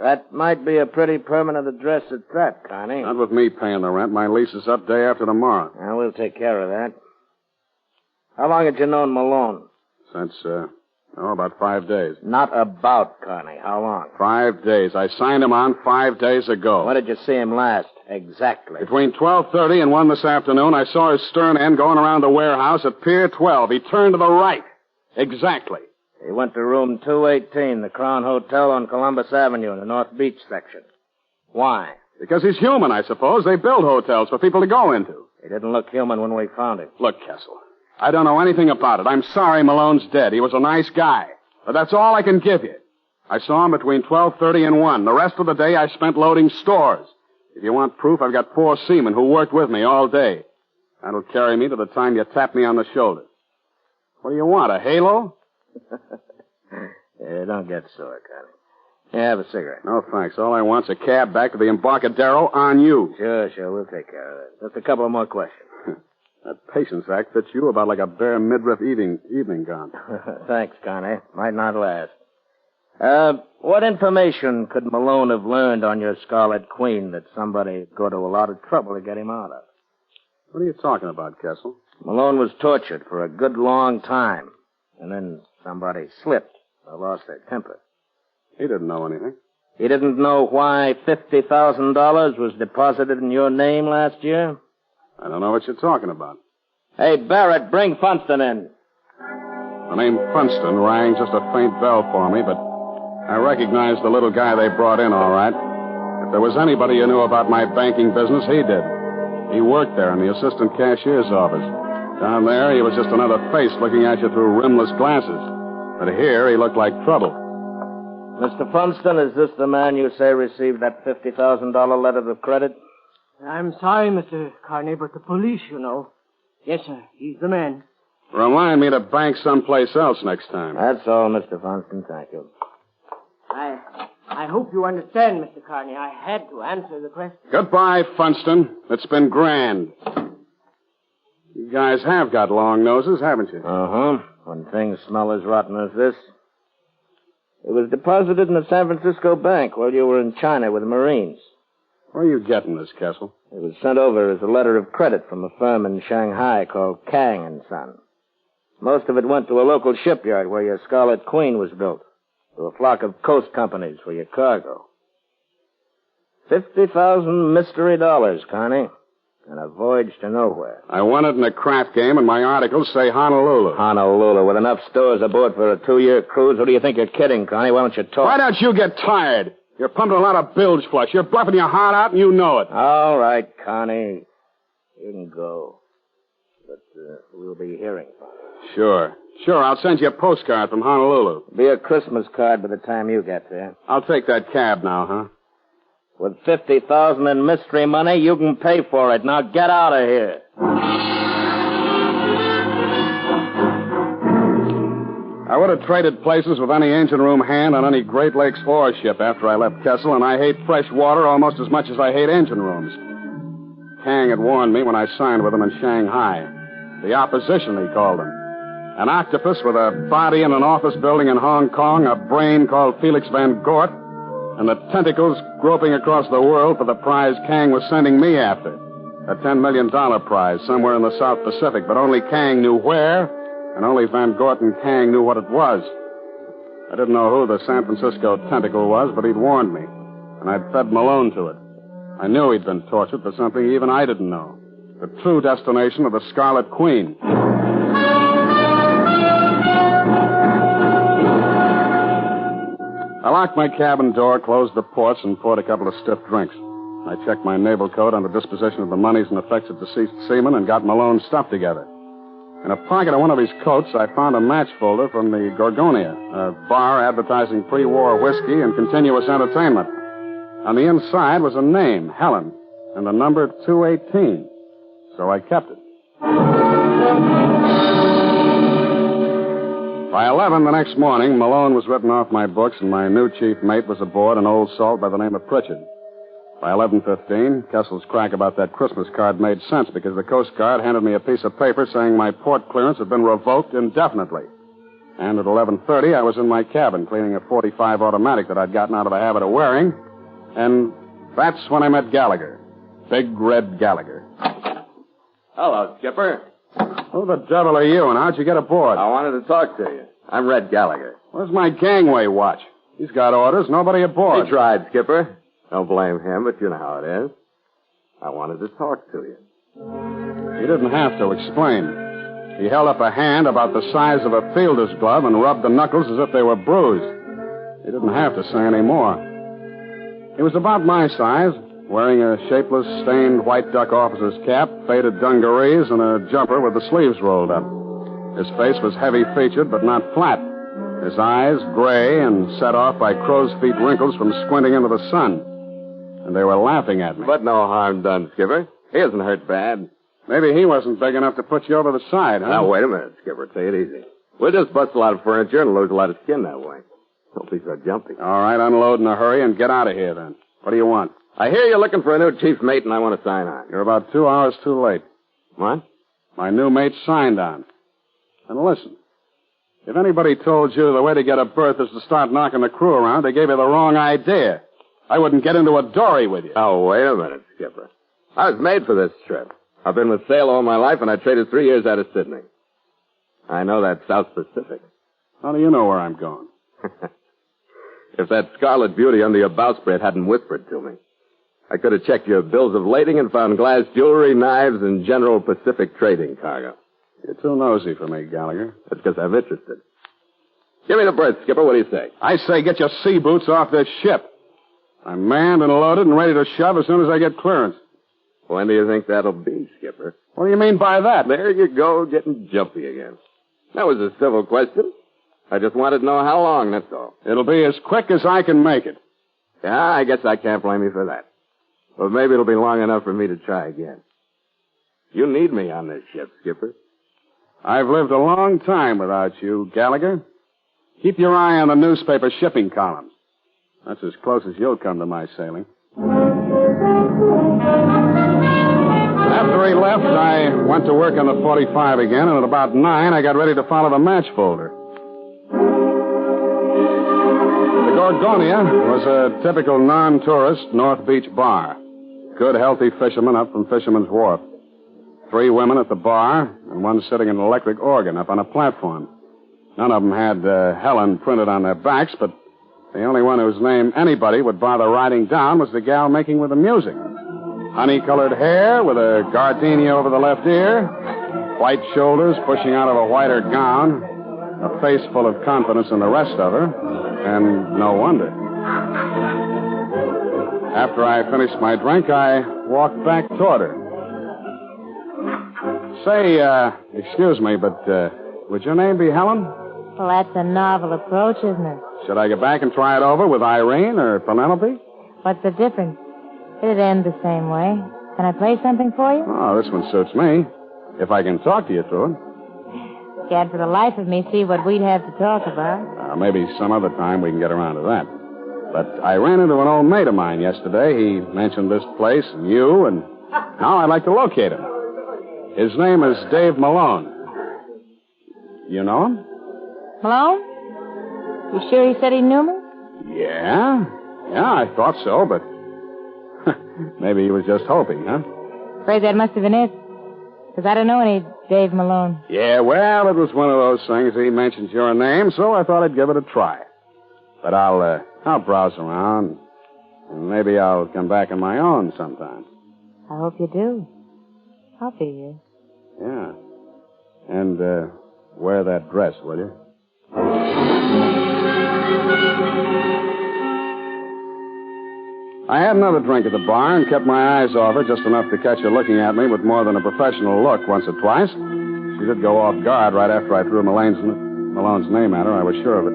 That might be a pretty permanent address at that, Carney. Not with me paying the rent. My lease is up day after tomorrow. Now, we'll take care of that. How long had you known Malone? Since, about 5 days. Not about, Carney. How long? 5 days. I signed him on 5 days ago. When did you see him last? Exactly. Between 12:30 and 1 this afternoon, I saw his stern end going around the warehouse at Pier 12. He turned to the right. Exactly. He went to room 218, the Crown Hotel on Columbus Avenue in the North Beach section. Why? Because he's human, I suppose. They build hotels for people to go into. He didn't look human when we found him. Look, Kessel, I don't know anything about it. I'm sorry Malone's dead. He was a nice guy. But that's all I can give you. I saw him between 12:30 and 1. The rest of the day I spent loading stores. If you want proof, I've got 4 seamen who worked with me all day. That'll carry me to the time you tap me on the shoulder. What do you want, a halo? Yeah, don't get sore, Connie. Yeah, have a cigarette. No, thanks. All I want's a cab back to the Embarcadero on you. Sure. We'll take care of that. Just a couple of more questions. That Patience Act fits you about like a bare midriff evening gown. Thanks, Connie. Might not last. What information could Malone have learned on your Scarlet Queen that somebody go to a lot of trouble to get him out of? What are you talking about, Kessel? Malone was tortured for a good long time, and then somebody slipped or lost their temper. He didn't know anything. He didn't know why $50,000 was deposited in your name last year? I don't know what you're talking about. Hey, Barrett, bring Funston in. The name Funston rang just a faint bell for me, but I recognized the little guy they brought in all right. If there was anybody who knew about my banking business, he did. He worked there in the assistant cashier's office. Down there, he was just another face looking at you through rimless glasses. But here, he looked like trouble. Mr. Funston, is this the man you say received that $50,000 letter of credit? I'm sorry, Mr. Carney, but the police, you know. Yes, sir. He's the man. Remind me to bank someplace else next time. That's all, Mr. Funston. Thank you. I hope you understand, Mr. Carney. I had to answer the question. Goodbye, Funston. It's been grand. You guys have got long noses, haven't you? Uh-huh. When things smell as rotten as this. It was deposited in the San Francisco bank while you were in China with the Marines. Where are you getting this, Kessel? It was sent over as a letter of credit from a firm in Shanghai called Kang and Son. Most of it went to a local shipyard where your Scarlet Queen was built, to a flock of coast companies for your cargo. 50,000 mystery dollars, Connie, and a voyage to nowhere. I won it in a crap game, and my articles say Honolulu. Honolulu, with enough stores aboard for a 2-year cruise. What do you think you're kidding, Connie? Why don't you talk? Why don't you get tired? You're pumping a lot of bilge flush. You're bluffing your heart out, and you know it. All right, Connie. You can go. But we'll be hearing from you. Sure, I'll send you a postcard from Honolulu. Be a Christmas card by the time you get there. I'll take that cab now, huh? With $50,000 in mystery money, you can pay for it. Now get out of here. I would have traded places with any engine room hand on any Great Lakes ore ship after I left Kessel, and I hate fresh water almost as much as I hate engine rooms. Kang had warned me when I signed with him in Shanghai. The opposition, he called them. An octopus with a body in an office building in Hong Kong, a brain called Felix Van Gort, and the tentacles groping across the world for the prize Kang was sending me after. A $10 million prize somewhere in the South Pacific, but only Kang knew where, and only Van Gort and Kang knew what it was. I didn't know who the San Francisco tentacle was, but he'd warned me, and I'd fed Malone to it. I knew he'd been tortured for something even I didn't know. The true destination of the Scarlet Queen. I locked my cabin door, closed the ports, and poured a couple of stiff drinks. I checked my naval code on the disposition of the monies and effects of deceased seamen and got Malone's stuff together. In a pocket of one of his coats, I found a match folder from the Gorgonia, a bar advertising pre-war whiskey and continuous entertainment. On the inside was a name, Helen, and the number 218. So I kept it. By 11 the next morning, Malone was written off my books, and my new chief mate was aboard an old salt by the name of Pritchard. By 11:15, Kessel's crack about that Christmas card made sense because the Coast Guard handed me a piece of paper saying my port clearance had been revoked indefinitely. And at 11:30, I was in my cabin cleaning a .45 automatic that I'd gotten out of the habit of wearing, and that's when I met Gallagher. Big Red Gallagher. Hello, Skipper. Who the devil are you, and how'd you get aboard? I wanted to talk to you. I'm Red Gallagher. Where's my gangway watch? He's got orders, nobody aboard. He tried, Skipper. Don't blame him, but you know how it is. I wanted to talk to you. He didn't have to explain. He held up a hand about the size of a fielder's glove and rubbed the knuckles as if they were bruised. He didn't have to say any more. He was about my size, wearing a shapeless, stained white duck officer's cap, faded dungarees, and a jumper with the sleeves rolled up. His face was heavy-featured, but not flat. His eyes, gray and set off by crow's feet wrinkles from squinting into the sun. And they were laughing at me. But no harm done, Skipper. He isn't hurt bad. Maybe he wasn't big enough to put you over the side, huh? Now, wait a minute, Skipper. Take it easy. We'll just bust a lot of furniture and lose a lot of skin that way. Don't be so jumpy. All right, unload in a hurry and get out of here, then. What do you want? I hear you're looking for a new chief mate, and I want to sign on. You're about 2 hours too late. What? My new mate signed on. And listen, if anybody told you the way to get a berth is to start knocking the crew around, they gave you the wrong idea. I wouldn't get into a dory with you. Oh, wait a minute, Skipper. I was made for this trip. I've been with Sail all my life, and I traded 3 years out of Sydney. I know that South Pacific. How do you know where I'm going? If that Scarlet beauty under your bowsprit hadn't whispered to me, I could have checked your bills of lading and found glass jewelry, knives, and general Pacific trading cargo. You're too nosy for me, Gallagher. That's because I'm interested. Give me the berth, Skipper. What do you say? I say get your sea boots off this ship. I'm manned and loaded and ready to shove as soon as I get clearance. When do you think that'll be, Skipper? What do you mean by that? There you go, getting jumpy again. That was a civil question. I just wanted to know how long, that's all. It'll be as quick as I can make it. Yeah, I guess I can't blame you for that. But maybe it'll be long enough for me to try again. You need me on this ship, Skipper. I've lived a long time without you, Gallagher. Keep your eye on the newspaper shipping columns. That's as close as you'll come to my sailing. After he left, I went to work on the 45 again, and at about 9, I got ready to follow the match folder. The Gorgonia was a typical non-tourist North Beach bar. Good, healthy fishermen up from Fisherman's Wharf. 3 women at the bar, and one sitting an electric organ up on a platform. None of them had Helen printed on their backs, but the only one whose name anybody would bother writing down was the gal making with the music. Honey-colored hair with a gardenia over the left ear, white shoulders pushing out of a whiter gown, a face full of confidence in the rest of her, and no wonder. After I finished my drink, I walked back toward her. Say, excuse me, but would your name be Helen? Well, that's a novel approach, isn't it? Should I go back and try it over with Irene or Penelope? What's the difference? It'd end the same way. Can I play something for you? Oh, this one suits me. If I can talk to you through it. Can't for the life of me see what we'd have to talk about. Maybe some other time we can get around to that. But I ran into an old mate of mine yesterday. He mentioned this place and you, and now I'd like to locate him. His name is Dave Malone. You know him? Malone? You sure he said he knew me? Yeah, I thought so, but maybe he was just hoping, huh? Afraid that must have been it. Because I don't know any Dave Malone. Yeah, well, it was one of those things. He mentioned your name, so I thought I'd give it a try. But I'll browse around, and maybe I'll come back on my own sometime. I hope you do. I'll be here. Yeah. And, wear that dress, will you? I had another drink at the bar and kept my eyes off her, just enough to catch her looking at me with more than a professional look once or twice. She did go off guard right after I threw Malone's name at her. I was sure of it.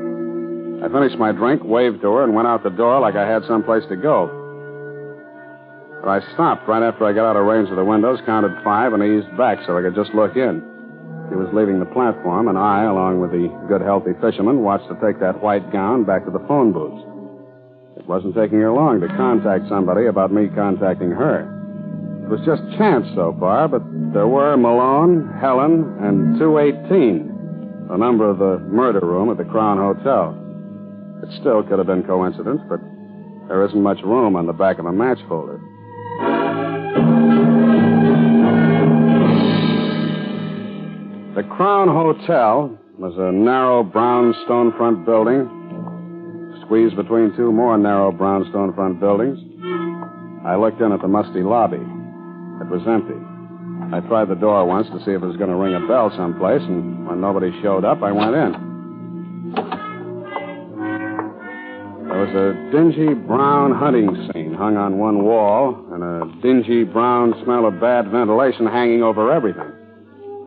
I finished my drink, waved to her, and went out the door like I had someplace to go. But I stopped right after I got out of range of the windows, counted 5, and eased back so I could just look in. She was leaving the platform, and I, along with the good, healthy fisherman, watched her take that white gown back to the phone booths. It wasn't taking her long to contact somebody about me contacting her. It was just chance so far, but there were Malone, Helen, and 218, the number of the murder room at the Crown Hotel. It still could have been coincidence, but there isn't much room on the back of a match folder. The Crown Hotel was a narrow brown stone-front building, squeezed between 2 more narrow brown stone-front buildings. I looked in at the musty lobby. It was empty. I tried the door once to see if it was going to ring a bell someplace, and when nobody showed up, I went in. There There was a dingy brown hunting scene hung on one wall, and a dingy brown smell of bad ventilation hanging over everything.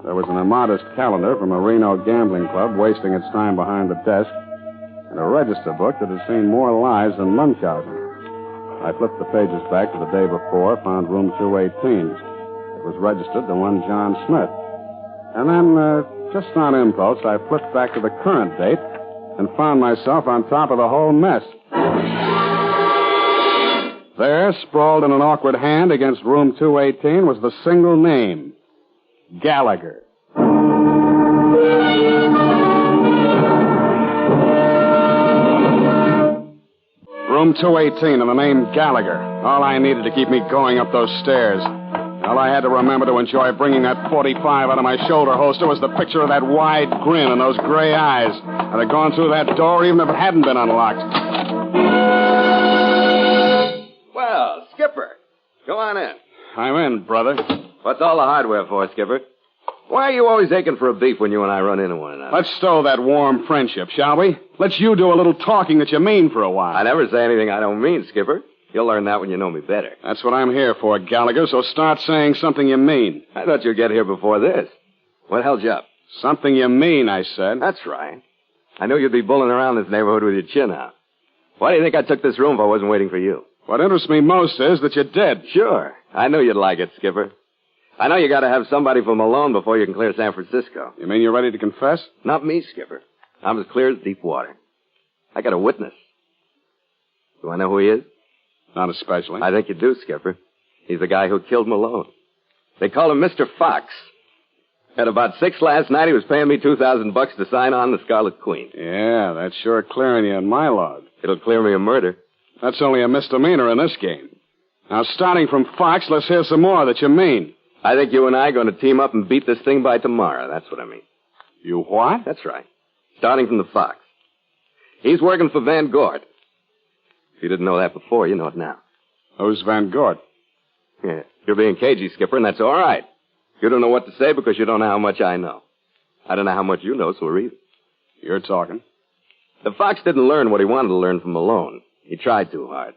There was an immodest calendar from a Reno gambling club wasting its time behind the desk, and a register book that had seen more lives than Munchausen. I flipped the pages back to the day before, found room 218. It was registered to one John Smith. And then, just on impulse, I flipped back to the current date and found myself on top of the whole mess. There, sprawled in an awkward hand against room 218, was the single name, Gallagher. Room 218 and the name Gallagher. All I needed to keep me going up those stairs. All I had to remember to enjoy bringing that 45 out of my shoulder holster was the picture of that wide grin and those gray eyes. I'd have gone through that door even if it hadn't been unlocked. Well, Skipper, go on in. I'm in, brother. What's all the hardware for, Skipper? Why are you always aching for a beef when you and I run into one another? Let's stow that warm friendship, shall we? Let's you do a little talking that you mean for a while. I never say anything I don't mean, Skipper. You'll learn that when you know me better. That's what I'm here for, Gallagher, so start saying something you mean. I thought you'd get here before this. What held you up? Something you mean, I said. That's right. I knew you'd be bulling around this neighborhood with your chin out. Why do you think I took this room if I wasn't waiting for you? What interests me most is that you did. Sure. I knew you'd like it, Skipper. I know you got to have somebody for Malone before you can clear San Francisco. You mean you're ready to confess? Not me, Skipper. I'm as clear as deep water. I got a witness. Do I know who he is? Not especially. I think you do, Skipper. He's the guy who killed Malone. They call him Mr. Fox. At about 6 last night, he was paying me $2,000 to sign on the Scarlet Queen. Yeah, that's sure clearing you in my log. It'll clear me of murder. That's only a misdemeanor in this game. Now, starting from Fox, let's hear some more that you mean. I think you and I are going to team up and beat this thing by tomorrow. That's what I mean. You what? That's right. Starting from the Fox. He's working for Van Gort. If you didn't know that before, you know it now. Who's Van Gort? Yeah, you're being cagey, Skipper, and that's all right. You don't know what to say because you don't know how much I know. I don't know how much you know, so we're even. You're talking. The Fox didn't learn what he wanted to learn from Malone. He tried too hard.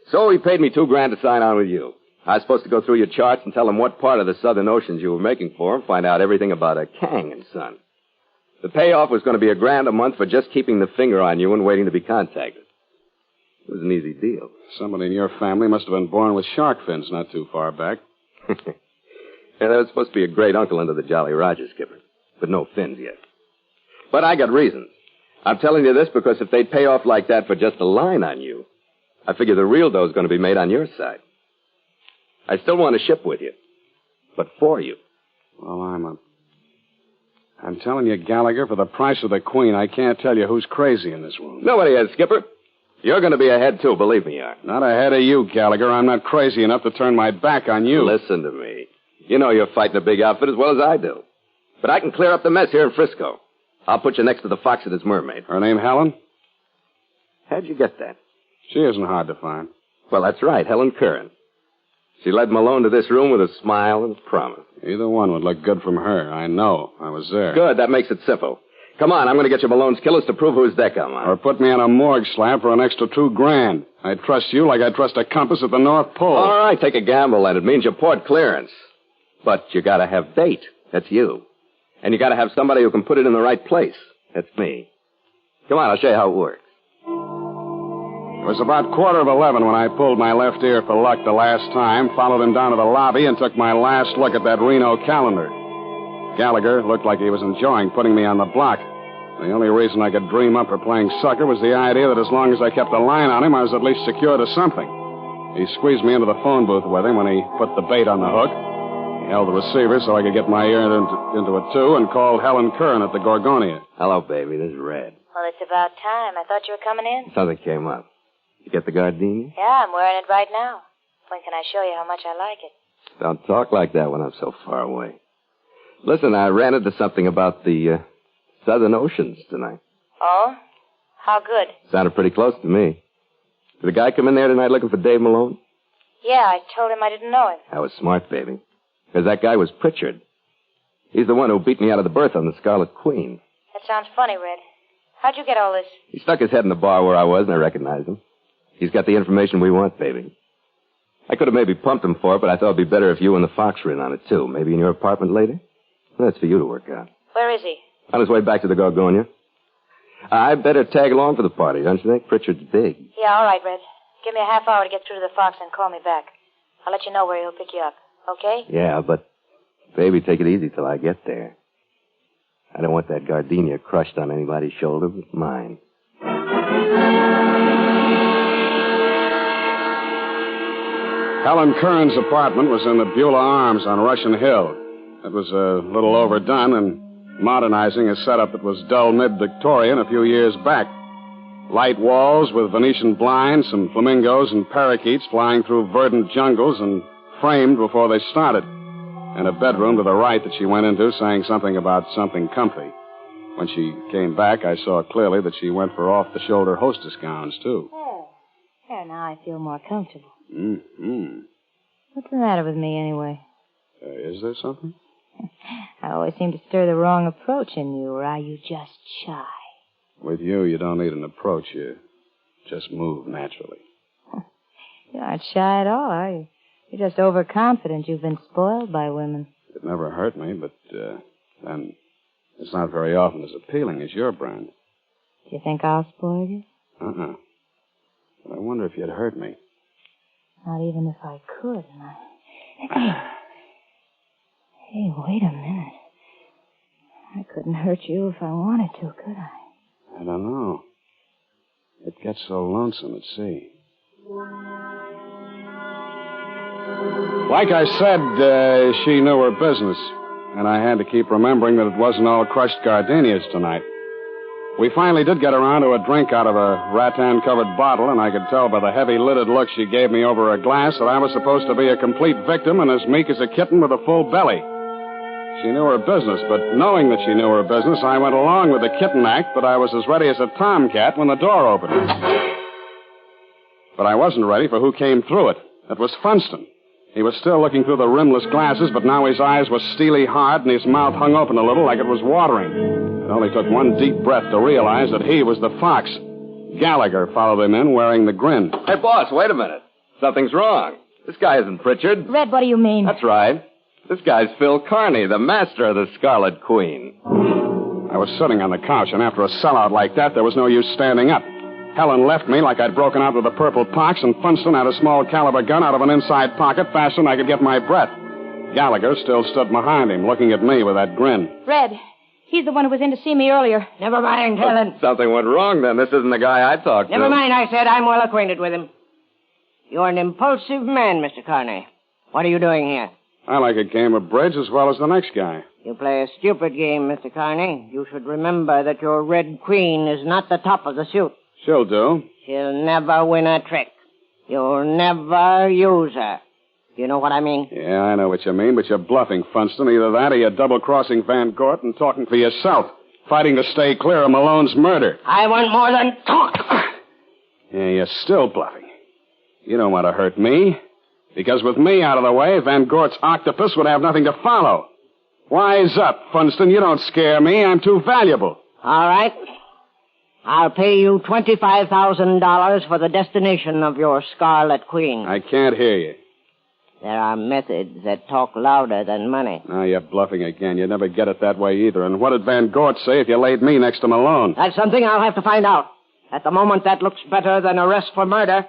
So he paid me $2,000 to sign on with you. I was supposed to go through your charts and tell him what part of the Southern Oceans you were making for him, find out everything about a Kang and Son. The payoff was going to be $1,000 a month for just keeping the finger on you and waiting to be contacted. It was an easy deal. Somebody in your family must have been born with shark fins not too far back. Yeah, that was supposed to be a great uncle under the Jolly Roger, Skipper. But no fins yet. But I got reasons. I'm telling you this because if they'd pay off like that for just a line on you, I figure the real dough's going to be made on your side. I still want to ship with you. But for you. Well, I'm telling you, Gallagher, for the price of the Queen, I can't tell you who's crazy in this room. Nobody is, Skipper. You're going to be ahead, too, believe me you are. Not ahead of you, Gallagher. I'm not crazy enough to turn my back on you. Listen to me. You know you're fighting a big outfit as well as I do. But I can clear up the mess here in Frisco. I'll put you next to the Fox and his mermaid. Her name Helen? How'd you get that? She isn't hard to find. Well, that's right, Helen Curran. She led Malone to this room with a smile and a promise. Either one would look good from her. I know. I was there. Good. That makes it simple. Come on, I'm going to get you Malone's killers to prove who's Decoy. Or put me on a morgue slab for an extra $2,000. I trust you like I trust a compass at the North Pole. All right, take a gamble, and it means you port clearance. But you got to have bait. That's you. And you got to have somebody who can put it in the right place. That's me. Come on, I'll show you how it works. It was about 11:15 when I pulled my left ear for luck the last time, followed him down to the lobby, and took my last look at that Reno calendar. Gallagher looked like he was enjoying putting me on the block. The only reason I could dream up for playing sucker was the idea that as long as I kept a line on him, I was at least secure to something. He squeezed me into the phone booth with him when he put the bait on the hook. He held the receiver so I could get my ear into it, too, and called Helen Curran at the Gorgonia. Hello, baby. This is Red. Well, it's about time. I thought you were coming in. Something came up. You get the gardenia? Yeah, I'm wearing it right now. When can I show you how much I like it? Don't talk like that when I'm so far away. Listen, I ran into something about the Southern Oceans tonight. Oh? How good? Sounded pretty close to me. Did the guy come in there tonight looking for Dave Malone? Yeah, I told him I didn't know him. That was smart, baby. Because that guy was Pritchard. He's the one who beat me out of the berth on the Scarlet Queen. That sounds funny, Red. How'd you get all this? He stuck his head in the bar where I was, and I recognized him. He's got the information we want, baby. I could have maybe pumped him for it, but I thought it'd be better if you and the Fox were in on it, too. Maybe in your apartment later? Well, that's for you to work out. Where is he? On his way back to the Gorgonia. I better tag along for the party, don't you think? Pritchard's big. Yeah, all right, Red. Give me a half hour to get through to the Fox and call me back. I'll let you know where he'll pick you up. Okay? Yeah, but, baby, take it easy till I get there. I don't want that gardenia crushed on anybody's shoulder but mine. Helen Kern's apartment was in the Beulah Arms on Russian Hill. It was a little overdone and modernizing a setup that was dull mid-Victorian a few years back. Light walls with Venetian blinds, some flamingos and parakeets flying through verdant jungles and framed before they started. And a bedroom to the right that she went into saying something about something comfy. When she came back, I saw clearly that she went for off-the-shoulder hostess gowns, too. Oh. There, now I feel more comfortable. Mm-hmm. What's the matter with me, anyway? Is there something? I always seem to stir the wrong approach in you, or are you just shy? With you don't need an approach. You just move naturally. You aren't shy at all, are you? You're just overconfident. You've been spoiled by women. It never hurt me, but then it's not very often as appealing as your brand. Do you think I'll spoil you? Uh-uh. But I wonder if you'd hurt me. Not even if I could. Hey, wait a minute. I couldn't hurt you if I wanted to, could I? I don't know. It gets so lonesome at sea. Like I said, she knew her business, and I had to keep remembering that it wasn't all crushed gardenias tonight. We finally did get around to a drink out of a rattan-covered bottle, and I could tell by the heavy-lidded look she gave me over a glass that I was supposed to be a complete victim and as meek as a kitten with a full belly. She knew her business, but knowing that she knew her business, I went along with the kitten act, but I was as ready as a tomcat when the door opened. But I wasn't ready for who came through it. It was Funston. He was still looking through the rimless glasses, but now his eyes were steely hard and his mouth hung open a little like it was watering. It only took one deep breath to realize that he was the Fox. Gallagher followed him in wearing the grin. Hey, boss, wait a minute. Something's wrong. This guy isn't Pritchard. Red, what do you mean? That's right. This guy's Phil Carney, the master of the Scarlet Queen. I was sitting on the couch, and after a sellout like that, there was no use standing up. Helen left me like I'd broken out with a purple pox, and Funston had a small caliber gun out of an inside pocket faster than I could get my breath. Gallagher still stood behind him, looking at me with that grin. Red, he's the one who was in to see me earlier. Never mind, Helen. Something went wrong then. This isn't the guy I talked to. Never mind, I said. I'm well acquainted with him. You're an impulsive man, Mr. Carney. What are you doing here? I like a game of bridge as well as the next guy. You play a stupid game, Mr. Carney. You should remember that your Red Queen is not the top of the suit. She'll do. She'll never win a trick. You'll never use her. You know what I mean? Yeah, I know what you mean, but you're bluffing, Funston. Either that or you're double-crossing Van Gort and talking for yourself, fighting to stay clear of Malone's murder. I want more than talk. Yeah, you're still bluffing. You don't want to hurt me. Because with me out of the way, Van Gort's octopus would have nothing to follow. Wise up, Funston. You don't scare me. I'm too valuable. All right. I'll pay you $25,000 for the destination of your Scarlet Queen. I can't hear you. There are methods that talk louder than money. Now you're bluffing again. You'd never get it that way either. And what did Van Gort say if you laid me next to Malone? That's something I'll have to find out. At the moment, that looks better than arrest for murder.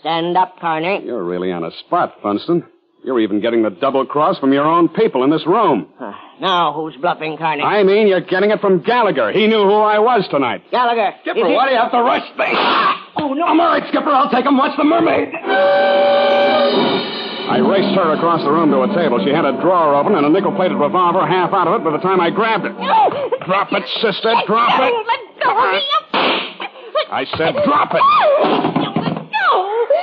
Stand up, Carney. You're really on a spot, Funston. You're even getting the double cross from your own people in this room. Now who's bluffing, Carney? I mean, you're getting it from Gallagher. He knew who I was tonight. Gallagher. Skipper, why do you have to rush things? Oh, no. I'm all right, Skipper. I'll take him. Watch the mermaid. I raced her across the room to a table. She had a drawer open and a nickel-plated revolver half out of it by the time I grabbed it. No. Drop it, sister. Drop it. Let go of me. I said drop it.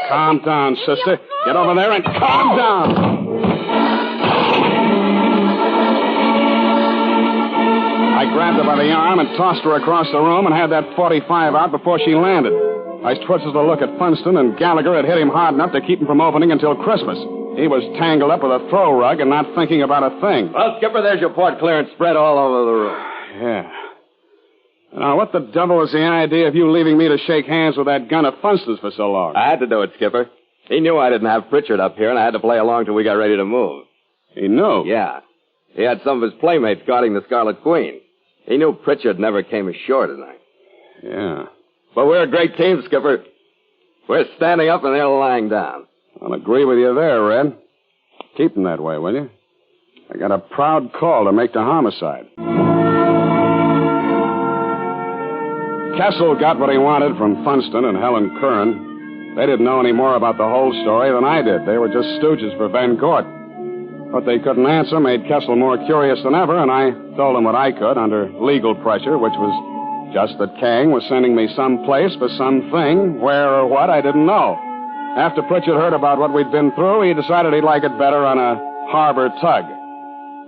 Calm down, sister. Get over there and calm down. I grabbed her by the arm and tossed her across the room and had that .45 out before she landed. I twisted to look at Funston, and Gallagher had hit him hard enough to keep him from opening until Christmas. He was tangled up with a throw rug and not thinking about a thing. Well, Skipper, there's your port clearance spread all over the room. Yeah. Now, what the devil was the idea of you leaving me to shake hands with that gun of Funster's for so long? I had to do it, Skipper. He knew I didn't have Pritchard up here, and I had to play along till we got ready to move. He knew? Yeah. He had some of his playmates guarding the Scarlet Queen. He knew Pritchard never came ashore tonight. Yeah. But we're a great team, Skipper. We're standing up and they're lying down. I'll agree with you there, Red. Keep them that way, will you? I got a proud call to make to homicide. Kessel got what he wanted from Funston and Helen Curran. They didn't know any more about the whole story than I did. They were just stooges for Van Court. What they couldn't answer made Kessel more curious than ever, and I told him what I could under legal pressure, which was just that Kang was sending me someplace for something. Where or what, I didn't know. After Pritchard heard about what we'd been through, he decided he'd like it better on a harbor tug.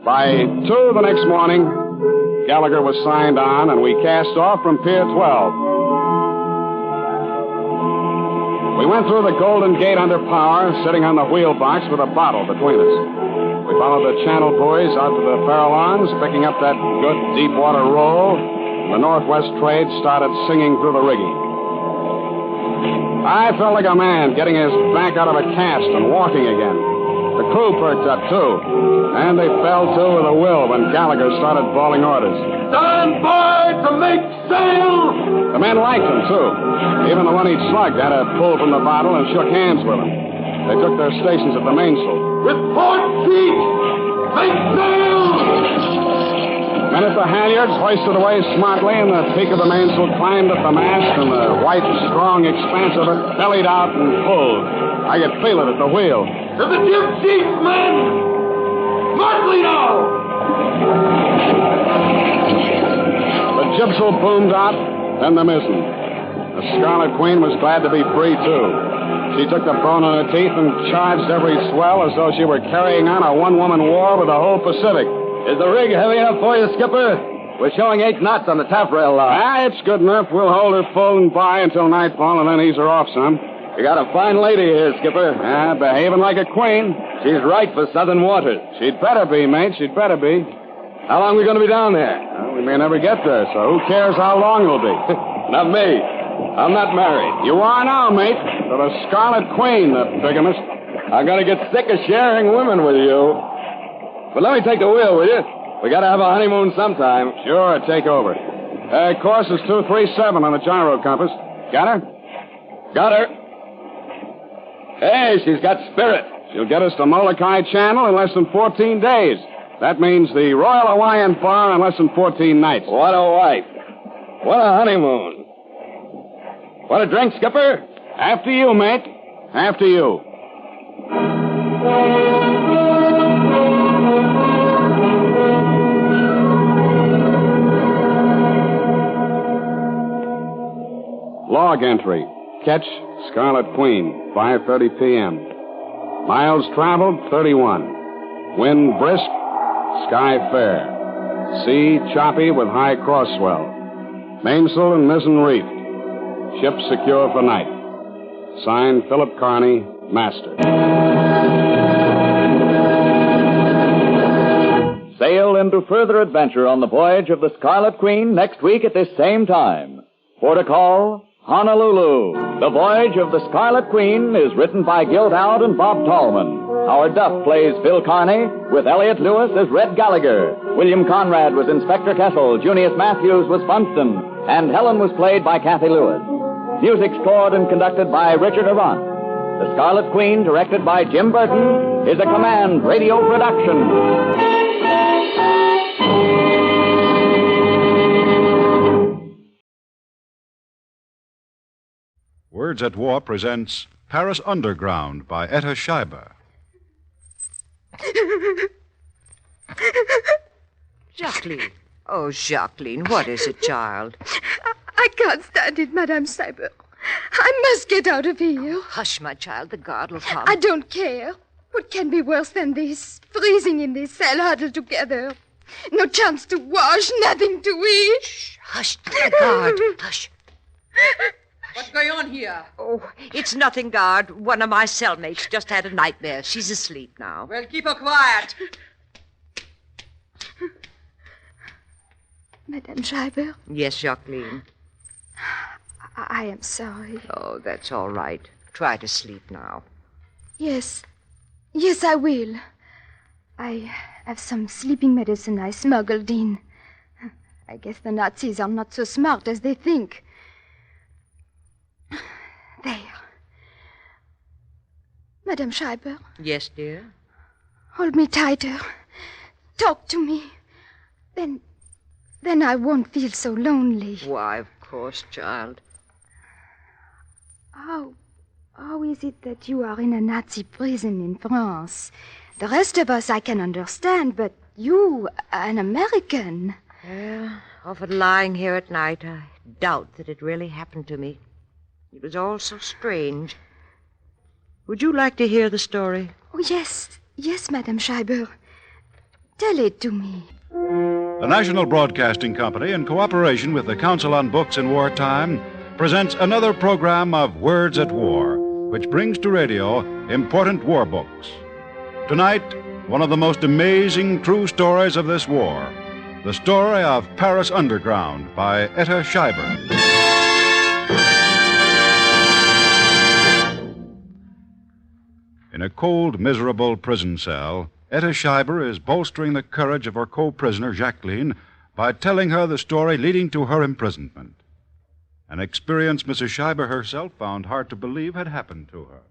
By 2 the next morning, Gallagher was signed on, and we cast off from Pier 12. We went through the Golden Gate under power, sitting on the wheel box with a bottle between us. We followed the channel buoys out to the Farallones, picking up that good deep water roll, and the Northwest trade started singing through the rigging. I felt like a man getting his back out of a cast and walking again. The crew perked up, too. And they fell to with a will when Gallagher started bawling orders. Stand by to make sail! The men liked him, too. Even the one he'd slugged had a pull from the bottle and shook hands with him. They took their stations at the mainsail. With port feet! Make sail! Men at the halyards hoisted away smartly, and the peak of the mainsail climbed at the mast, and the white, strong expanse of it bellied out and pulled. I could feel it at the wheel. To the jib sheets, men! Smartly now! The jibsail boomed out, then the mizzen. The Scarlet Queen was glad to be free, too. She took the bone in her teeth and charged every swell as though she were carrying on a one-woman war with the whole Pacific. Is the rig heavy enough for you, Skipper? We're showing 8 knots on the taffrail line. It's good enough. We'll hold her full and by until nightfall and then ease her off some. You got a fine lady here, Skipper. Yeah, behaving like a queen. She's right for southern waters. She'd better be, mate. She'd better be. How long are we going to be down there? Well, we may never get there, so who cares how long it'll be? Not me. I'm not married. You are now, mate. To the Scarlet Queen, the bigamist. I'm going to get sick of sharing women with you. But let me take the wheel, will you? We got to have a honeymoon sometime. Sure, take over. Course is 237 on the gyro compass. Got her? Got her. Hey, she's got spirit. She'll get us to Molokai Channel in less than 14 days. That means the Royal Hawaiian Bar in less than 14 nights. What a wife. What a honeymoon. Want a drink, Skipper? After you, mate. After you. Log entry. Catch Scarlet Queen, 5:30 p.m. Miles traveled, 31. Wind brisk, sky fair. Sea choppy with high cross swell. Mainsail and mizzen reefed. Ship secure for night. Signed, Philip Carney, Master. Sail into further adventure on the voyage of the Scarlet Queen next week at this same time. Port of call, Honolulu. The Voyage of the Scarlet Queen is written by Gil Dowd and Bob Tallman. Howard Duff plays Phil Carney, with Elliot Lewis as Red Gallagher. William Conrad was Inspector Kessel, Junius Matthews was Funston, and Helen was played by Kathy Lewis. Music scored and conducted by Richard Arant. The Scarlet Queen, directed by Jim Burton, is a Command radio production. Words at War presents Paris Underground by Etta Scheiber. Jacqueline. Oh, Jacqueline, what is it, child? I can't stand it, Madame Cyber. I must get out of here. Hush, my child. The guard will come. I don't care. What can be worse than this? Freezing in this cell huddled together. No chance to wash, nothing to eat. Shh, hush, the guard. Hush. What's going on here? Oh, it's nothing, guard. One of my cellmates just had a nightmare. She's asleep now. Well, keep her quiet. Madame Schreiber? Yes, Jacqueline. I am sorry. Oh, that's all right. Try to sleep now. Yes. Yes, I will. I have some sleeping medicine I smuggled in. I guess the Nazis are not so smart as they think. There. Madame Schreiber? Yes, dear? Hold me tighter. Talk to me. Then I won't feel so lonely. Why, of course, child. How is it that you are in a Nazi prison in France? The rest of us I can understand, but you, an American... Well, often lying here at night, I doubt that it really happened to me. It was all so strange. Would you like to hear the story? Oh, yes. Yes, Madame Schreiber. Tell it to me. The National Broadcasting Company, in cooperation with the Council on Books in Wartime, presents another program of Words at War, which brings to radio important war books. Tonight, one of the most amazing true stories of this war, the story of Paris Underground by Etta Schreiber. In a cold, miserable prison cell, Etta Schreiber is bolstering the courage of her co-prisoner, Jacqueline, by telling her the story leading to her imprisonment. An experience Mrs. Schreiber herself found hard to believe had happened to her.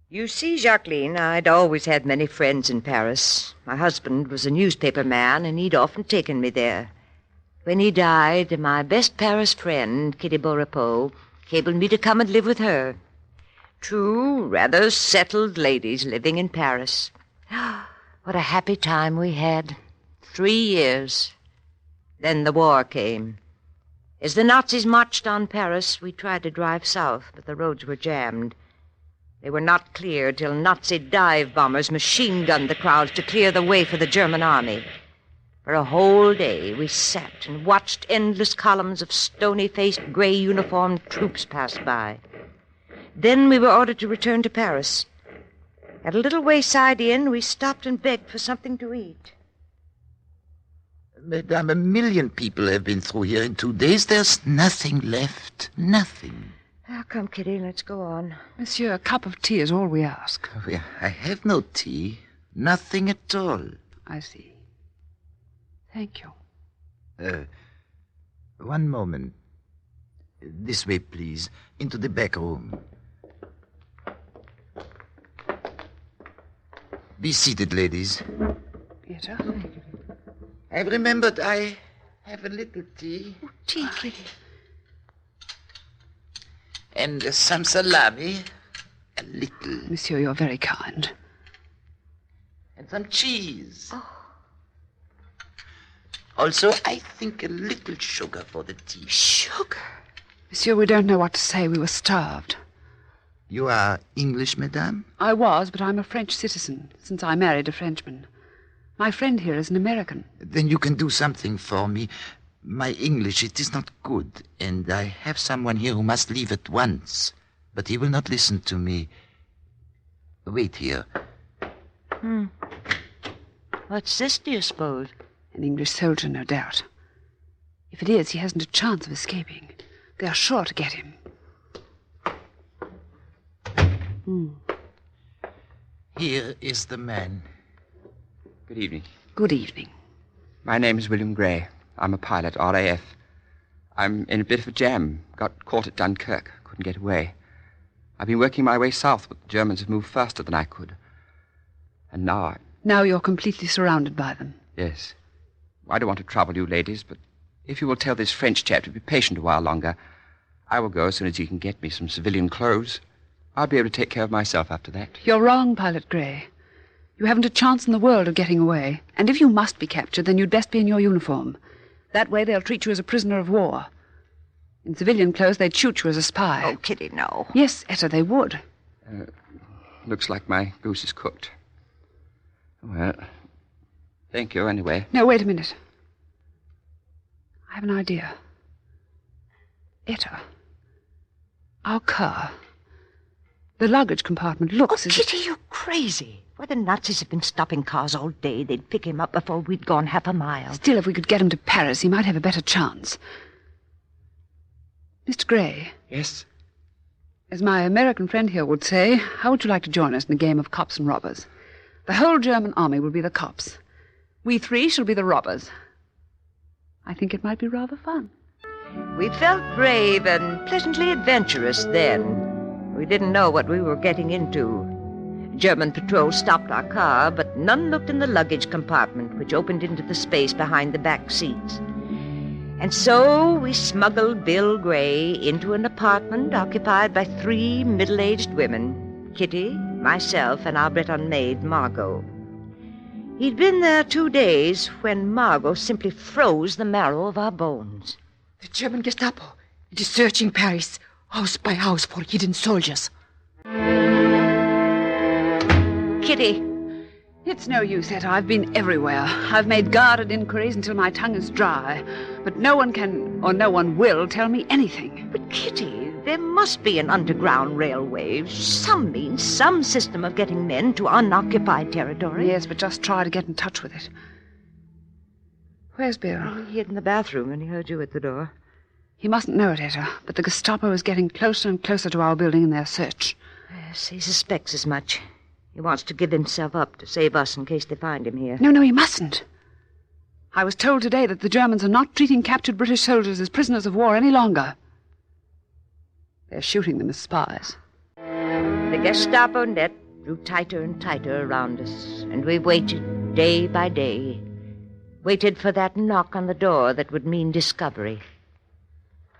You see, Jacqueline, I'd always had many friends in Paris. My husband was a newspaper man, and he'd often taken me there. When he died, my best Paris friend, Kitty Beaurepos, cabled me to come and live with her. Two rather settled ladies living in Paris. What a happy time we had. 3 years. Then the war came. As the Nazis marched on Paris, we tried to drive south, but the roads were jammed. They were not clear till Nazi dive bombers machine-gunned the crowds to clear the way for the German army. For a whole day, we sat and watched endless columns of stony-faced, gray-uniformed troops pass by. Then we were ordered to return to Paris. At a little wayside inn, we stopped and begged for something to eat. Madame, 1 million people have been through here in 2 days. There's nothing left. Nothing. Now, come, Kitty, let's go on. Monsieur, a cup of tea is all we ask. I have no tea. Nothing at all. I see. Thank you. One moment. This way, please. Into the back room. Be seated, ladies. Etta? I've remembered I have a little tea. Oh, tea, Kitty. And some salami. A little. Monsieur, you're very kind. And some cheese. Oh. Also, I think a little sugar for the tea. Sugar? Monsieur, we don't know what to say. We were starved. You are English, madame? I was, but I'm a French citizen, since I married a Frenchman. My friend here is an American. Then you can do something for me. My English, it is not good, and I have someone here who must leave at once. But he will not listen to me. Wait here. What's this, do you suppose? An English soldier, no doubt. If it is, he hasn't a chance of escaping. They are sure to get him. Here is the man. Good evening. Good evening. My name is William Gray. I'm a pilot, RAF. I'm in a bit of a jam. Got caught at Dunkirk. Couldn't get away. I've been working my way south, but the Germans have moved faster than I could. And now Now you're completely surrounded by them. Yes. I don't want to trouble you, ladies, but if you will tell this French chap to be patient a while longer, I will go as soon as he can get me some civilian clothes. I'll be able to take care of myself after that. You're wrong, Pilot Gray. You haven't a chance in the world of getting away. And if you must be captured, then you'd best be in your uniform. That way they'll treat you as a prisoner of war. In civilian clothes, they'd shoot you as a spy. Oh, Kitty, no. Yes, Etta, they would. Looks like my goose is cooked. Well, thank you anyway. No, wait a minute. I have an idea. Etta, our car. The luggage compartment looks as... Kitty, you're crazy. Why, the Nazis have been stopping cars all day. They'd pick him up before we'd gone half a mile. Still, if we could get him to Paris, he might have a better chance. Mr. Gray. Yes? As my American friend here would say, how would you like to join us in a game of cops and robbers? The whole German army will be the cops. We three shall be the robbers. I think it might be rather fun. We felt brave and pleasantly adventurous then. We didn't know what we were getting into. German patrol stopped our car, but none looked in the luggage compartment, which opened into the space behind the back seats. And so we smuggled Bill Gray into an apartment occupied by 3 middle-aged women, Kitty, myself, and our Breton maid, Margot. He'd been there 2 days when Margot simply froze the marrow of our bones. The German Gestapo. It is searching Paris, house by house, for hidden soldiers. Kitty. It's no use, Etta. I've been everywhere. I've made guarded inquiries until my tongue is dry. But no one can, or no one will, tell me anything. But, Kitty, there must be an underground railway, some means, some system of getting men to unoccupied territory. Yes, but just try to get in touch with it. Where's Bill? Oh, he hid in the bathroom and he heard you at the door. He mustn't know it, Etta, but the Gestapo is getting closer and closer to our building in their search. Yes, he suspects as much. He wants to give himself up to save us in case they find him here. No, he mustn't. I was told today that the Germans are not treating captured British soldiers as prisoners of war any longer. They're shooting them as spies. The Gestapo net drew tighter and tighter around us, and we waited day by day. Waited for that knock on the door that would mean discovery.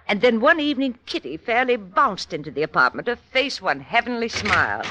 And then one evening, Kitty fairly bounced into the apartment, her face one heavenly smile.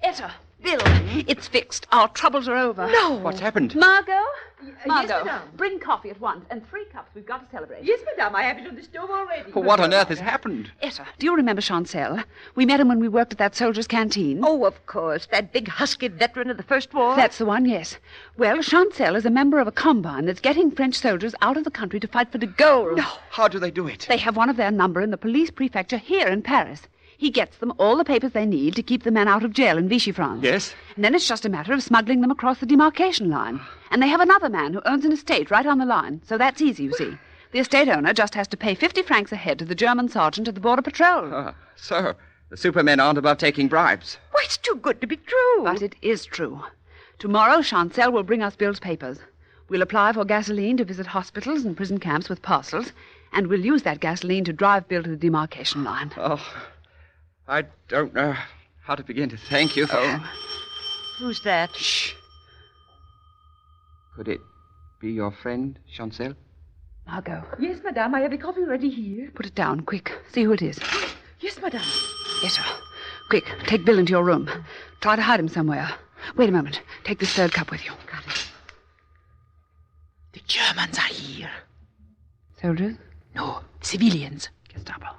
Etta! Bill, it's fixed. Our troubles are over. No! What's happened? Margot? Yes, madame. Bring coffee at once, and 3 cups. We've got to celebrate. Yes, madame, I have it on the stove already. What on earth has happened? Etta, do you remember Chancel? We met him when we worked at that soldier's canteen. Oh, of course. That big, husky veteran of the First War. That's the one, yes. Well, Chancel is a member of a combine that's getting French soldiers out of the country to fight for de Gaulle. No, how do they do it? They have one of their number in the police prefecture here in Paris. He gets them all the papers they need to keep the men out of jail in Vichy, France. Yes? And then it's just a matter of smuggling them across the demarcation line. And they have another man who owns an estate right on the line, so that's easy, you see. The estate owner just has to pay 50 francs a head to the German sergeant at the border patrol. Sir, the supermen aren't above taking bribes. Why, it's too good to be true. But it is true. Tomorrow, Chancel will bring us Bill's papers. We'll apply for gasoline to visit hospitals and prison camps with parcels, and we'll use that gasoline to drive Bill to the demarcation line. Oh, I don't know how to begin to thank you for... Oh. Who's that? Shh. Could it be your friend, Chancel? Margot. Yes, madame, I have the coffee ready here. Put it down, quick. See who it is. Yes, madame. Etta, quick, take Bill into your room. Try to hide him somewhere. Wait a moment. Take this 3rd cup with you. Got it. The Germans are here. Soldiers? No, civilians. Gestapo.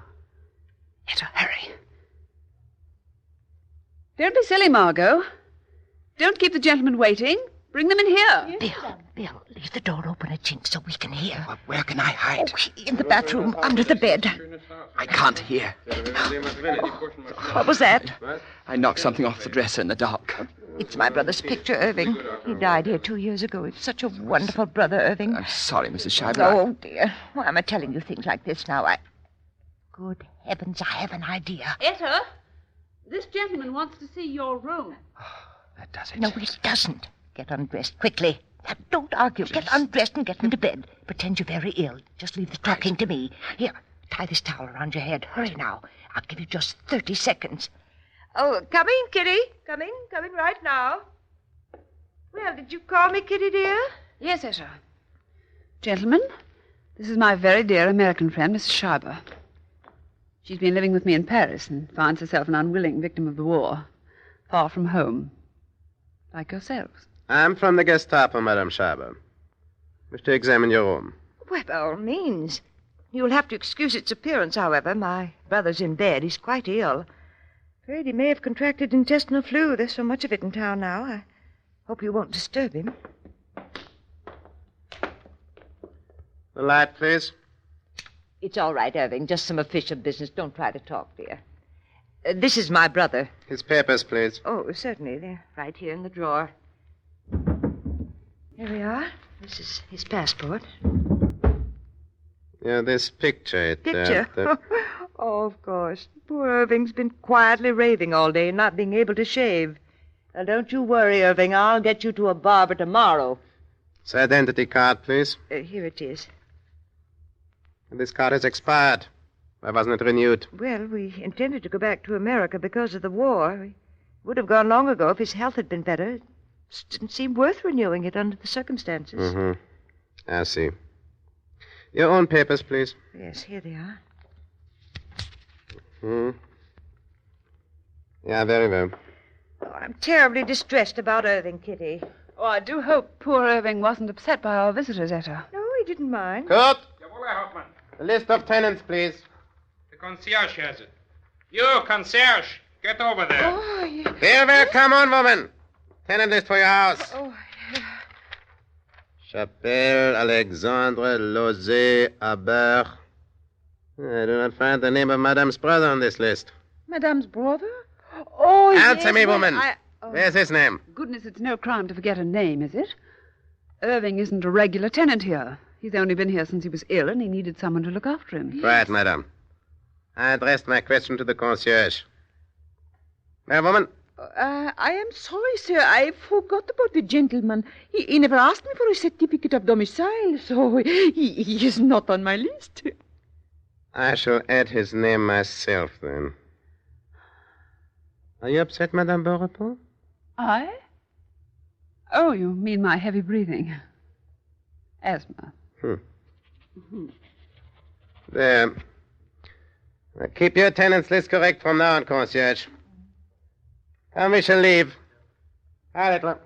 Etta, hurry. Don't be silly, Margot. Don't keep the gentlemen waiting. Bring them in here. Bill, leave the door open a chink so we can hear. Well, where can I hide? Oh, in the bathroom, under the bed. I can't hear. What was that? I knocked something off the dresser in the dark. It's my brother's picture, Irving. He died here 2 years ago. He's such a wonderful brother, Irving. I'm sorry, Mrs. Schreiber. Oh, dear. Why am I telling you things like this now? Good heavens, I have an idea. Etta, this gentleman wants to see your room. That does it. No, it doesn't. Get undressed quickly. Now, don't argue. Get undressed and get into bed. Pretend you're very ill. Just leave the talking to me. Here, tie this towel around your head. Hurry now. I'll give you just 30 seconds. Oh, coming, Kitty. Coming right now. Well, did you call me, Kitty, dear? Yes, Etta. Gentlemen, this is my very dear American friend, Mrs. Schreiber. She's been living with me in Paris and finds herself an unwilling victim of the war. Far from home. Like yourselves. I'm from the Gestapo, Madame Schreiber. Wish to examine your room. Well, by all means. You'll have to excuse its appearance, however. My brother's in bed. He's quite ill. Afraid he may have contracted intestinal flu. There's so much of it in town now. I hope you won't disturb him. The light, please. It's all right, Irving. Just some official business. Don't try to talk, dear. This is my brother. His papers, please. Oh, certainly. They're right here in the drawer. Here we are. This is his passport. Yeah, this picture. Picture? Oh, of course. Poor Irving's been quietly raving all day, not being able to shave. Now, don't you worry, Irving. I'll get you to a barber tomorrow. His identity card, please. Here it is. This card has expired. Why wasn't it renewed? Well, we intended to go back to America because of the war. We would have gone long ago if his health had been better. It just didn't seem worth renewing it under the circumstances. Mm-hmm. I see. Your own papers, please. Yes, here they are. Yeah, very well. Oh, I'm terribly distressed about Irving, Kitty. Oh, I do hope poor Irving wasn't upset by our visitors, Etta. No, he didn't mind. Kurt! Jawohl, Herr Hauptmann. The list of tenants, please. The concierge has it. You, concierge, get over there. Oh, yeah. Very well, come on, woman. Tenant list for your house. Oh, yeah. Chapelle, Alexandre, Lozé, Aber. I do not find the name of Madame's brother on this list. Madame's brother? Oh, Answer yes, me, well, woman. Where's his name? Goodness, it's no crime to forget a name, is it? Irving isn't a regular tenant here. He's only been here since he was ill, and he needed someone to look after him. Yes. Right, madame. I addressed my question to the concierge. Well, woman? I am sorry, sir. I forgot about the gentleman. He never asked me for a certificate of domicile, so he is not on my list. I shall add his name myself, then. Are you upset, Madame Beaurepos? I? Oh, you mean my heavy breathing. Asthma. There. Now, keep your tenants list correct from now on, concierge. Come, we shall leave. Allez-toi.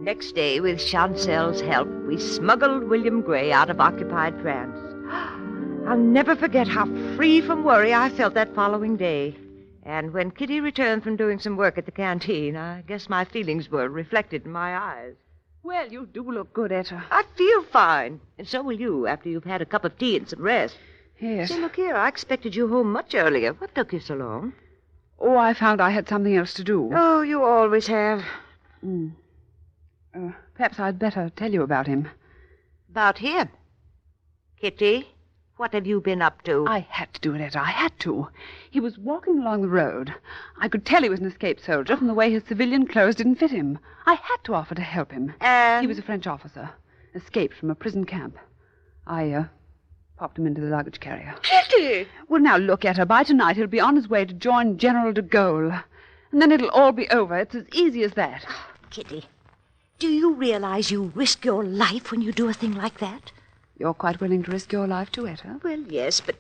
Next day, with Chancel's help, we smuggled William Gray out of occupied France. I'll never forget how free from worry I felt that following day. And when Kitty returned from doing some work at the canteen, I guess my feelings were reflected in my eyes. Well, you do look good, Etta. I feel fine. And so will you, after you've had a cup of tea and some rest. Yes. Say, look here, I expected you home much earlier. What took you so long? Oh, I found I had something else to do. Oh, you always have. Perhaps I'd better tell you about him. About him? Kitty, what have you been up to? I had to do it, Etta. I had to. He was walking along the road. I could tell he was an escaped soldier from the way his civilian clothes didn't fit him. I had to offer to help him. And? He was a French officer, escaped from a prison camp. I popped him into the luggage carrier. Kitty! Well, now look, Etta. By tonight he'll be on his way to join General de Gaulle. And then it'll all be over. It's as easy as that. Kitty, do you realize you risk your life when you do a thing like that? You're quite willing to risk your life too, Etta? Well, yes, but...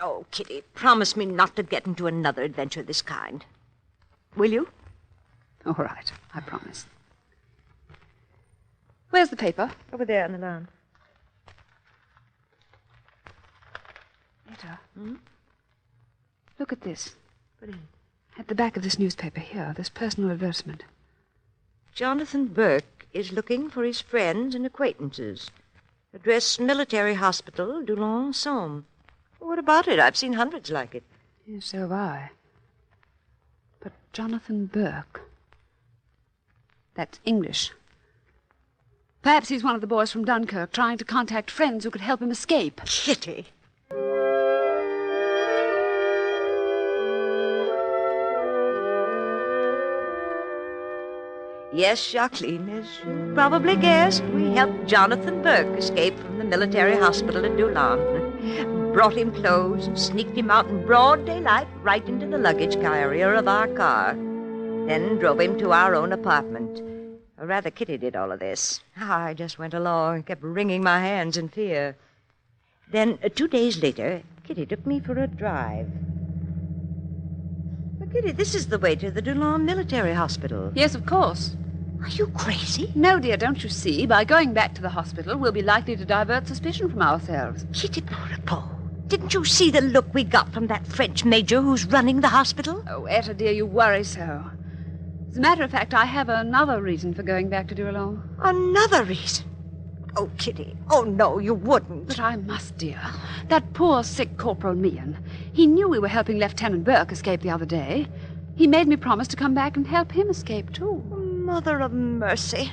Oh, Kitty, promise me not to get into another adventure of this kind. Will you? All right, I promise. Where's the paper? Over there on the lawn. Etta, look at this. What is it? At the back of this newspaper here, this personal advertisement. Jonathan Burke is looking for his friends and acquaintances. Address Military Hospital, Doullens, Somme. What about it? I've seen hundreds like it. Yes, so have I. But Jonathan Burke. That's English. Perhaps he's one of the boys from Dunkirk trying to contact friends who could help him escape. Kitty. Yes, Jacqueline, as you probably guessed, we helped Jonathan Burke escape from the military hospital at Doullens. Brought him clothes and sneaked him out in broad daylight right into the luggage carrier of our car. Then drove him to our own apartment. Or rather, Kitty did all of this. I just went along and kept wringing my hands in fear. Then, 2 days later, Kitty took me for a drive. Well, Kitty, this is the way to the Doullens Military Hospital. Yes, of course. Are you crazy? No, dear, don't you see? By going back to the hospital, we'll be likely to divert suspicion from ourselves. Kitty Beaurepos, didn't you see the look we got from that French major who's running the hospital? Oh, Etta, dear, you worry so. As a matter of fact, I have another reason for going back to Doullens. Another reason? Oh, Kitty. Oh, no, you wouldn't. But I must, dear. That poor, sick Corporal Meehan. He knew we were helping Lieutenant Burke escape the other day. He made me promise to come back and help him escape, too. Mother of mercy.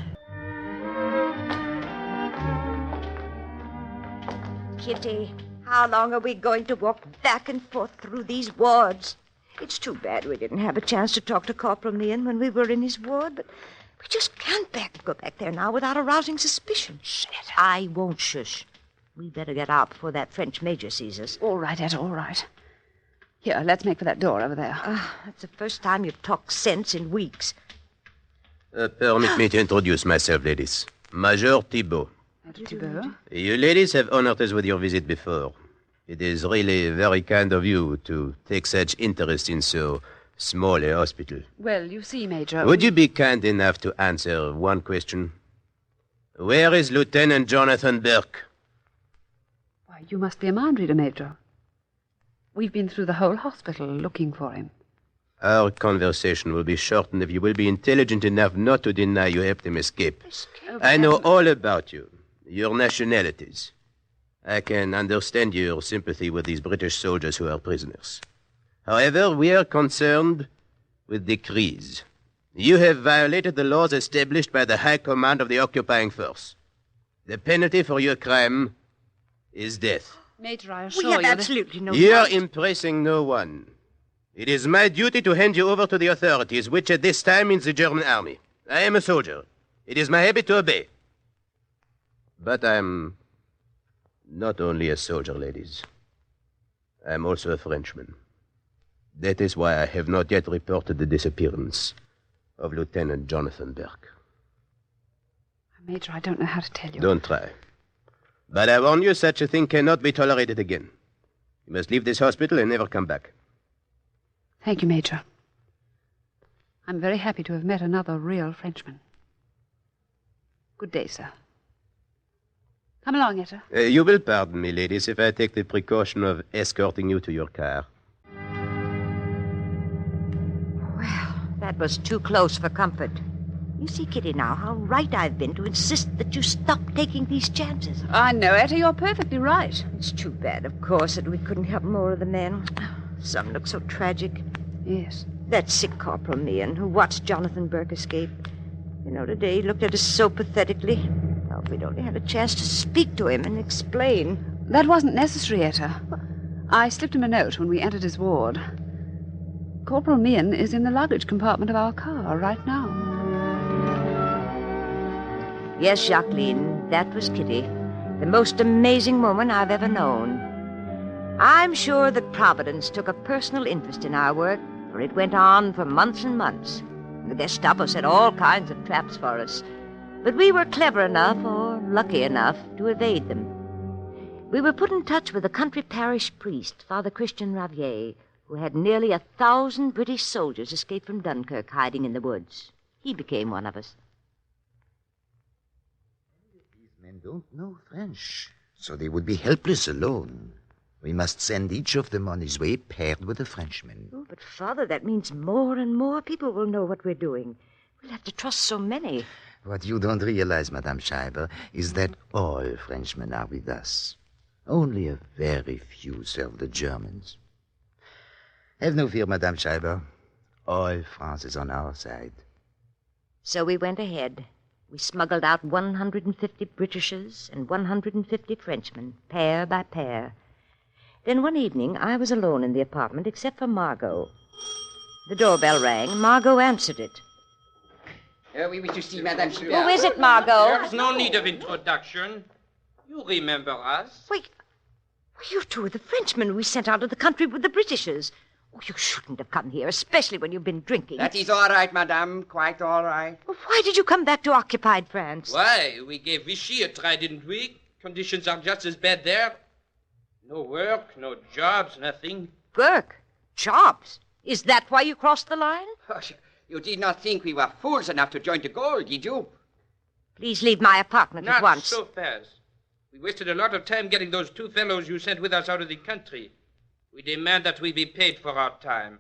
Kitty, how long are we going to walk back and forth through these wards? It's too bad we didn't have a chance to talk to Corporal Meehan when we were in his ward, but we just can't go back there now without arousing suspicion. Shh, Etta. I won't shush. We better get out before that French major sees us. All right, Etta, all right. Here, let's make for that door over there. That's the first time you've talked sense in weeks. Permit me to introduce myself, ladies. Major Thibault. Thibault? You ladies have honored us with your visit before. It is really very kind of you to take such interest in so small a hospital. Well, you see, Major... Would you be kind enough to answer one question? Where is Lieutenant Jonathan Burke? Why, you must be a mind reader, Major. We've been through the whole hospital looking for him. Our conversation will be shortened if you will be intelligent enough not to deny you helped him escape. I know all about you, your nationalities. I can understand your sympathy with these British soldiers who are prisoners. However, we are concerned with decrees. You have violated the laws established by the High Command of the occupying force. The penalty for your crime is death. Major, I assure you... We have absolutely no... You are impressing no one. It is my duty to hand you over to the authorities, which at this time means the German army. I am a soldier. It is my habit to obey. But I'm not only a soldier, ladies. I'm also a Frenchman. That is why I have not yet reported the disappearance of Lieutenant Jonathan Burke. Major, I don't know how to tell you. Don't try. But I warn you, such a thing cannot be tolerated again. You must leave this hospital and never come back. Thank you, Major. I'm very happy to have met another real Frenchman. Good day, sir. Come along, Etta. You will pardon me, ladies, if I take the precaution of escorting you to your car. Well, that was too close for comfort. You see, Kitty, now, how right I've been to insist that you stop taking these chances. I know, Etta, you're perfectly right. It's too bad, of course, that we couldn't help more of the men. Some look so tragic. Yes. That sick Corporal Meehan who watched Jonathan Burke escape. You know, today he looked at us so pathetically. Oh, if we'd only had a chance to speak to him and explain. That wasn't necessary, Etta. I slipped him a note when we entered his ward. Corporal Meehan is in the luggage compartment of our car right now. Yes, Jacqueline, that was Kitty. The most amazing woman I've ever known. I'm sure that Providence took a personal interest in our work, for it went on for months and months. The Gestapo set all kinds of traps for us, but we were clever enough, or lucky enough, to evade them. We were put in touch with a country parish priest, Father Christian Ravier, who had nearly 1,000 British soldiers escape from Dunkirk hiding in the woods. He became one of us. These men don't know French, so they would be helpless alone. We must send each of them on his way paired with a Frenchman. Oh, but, Father, that means more and more people will know what we're doing. We'll have to trust so many. What you don't realize, Madame Schreiber, is that all Frenchmen are with us. Only a very few serve the Germans. Have no fear, Madame Schreiber. All France is on our side. So we went ahead. We smuggled out 150 Britishers and 150 Frenchmen, pair by pair. Then one evening, I was alone in the apartment except for Margot. The doorbell rang. Margot answered it. We wish to see Madame Schubert. Who is it, Margot? There's no need of introduction. You remember us. Wait. You two are the Frenchmen we sent out of the country with the Britishers. Oh, you shouldn't have come here, especially when you've been drinking. That is all right, Madame. Quite all right. Well, why did you come back to occupied France? Why? We gave Vichy a try, didn't we? Conditions are just as bad there. No work, no jobs, nothing. Burke? Jobs? Is that why you crossed the line? Oh, you did not think we were fools enough to join the goal, did you? Please leave my apartment at once. Not so fast. We wasted a lot of time getting those two fellows you sent with us out of the country. We demand that we be paid for our time.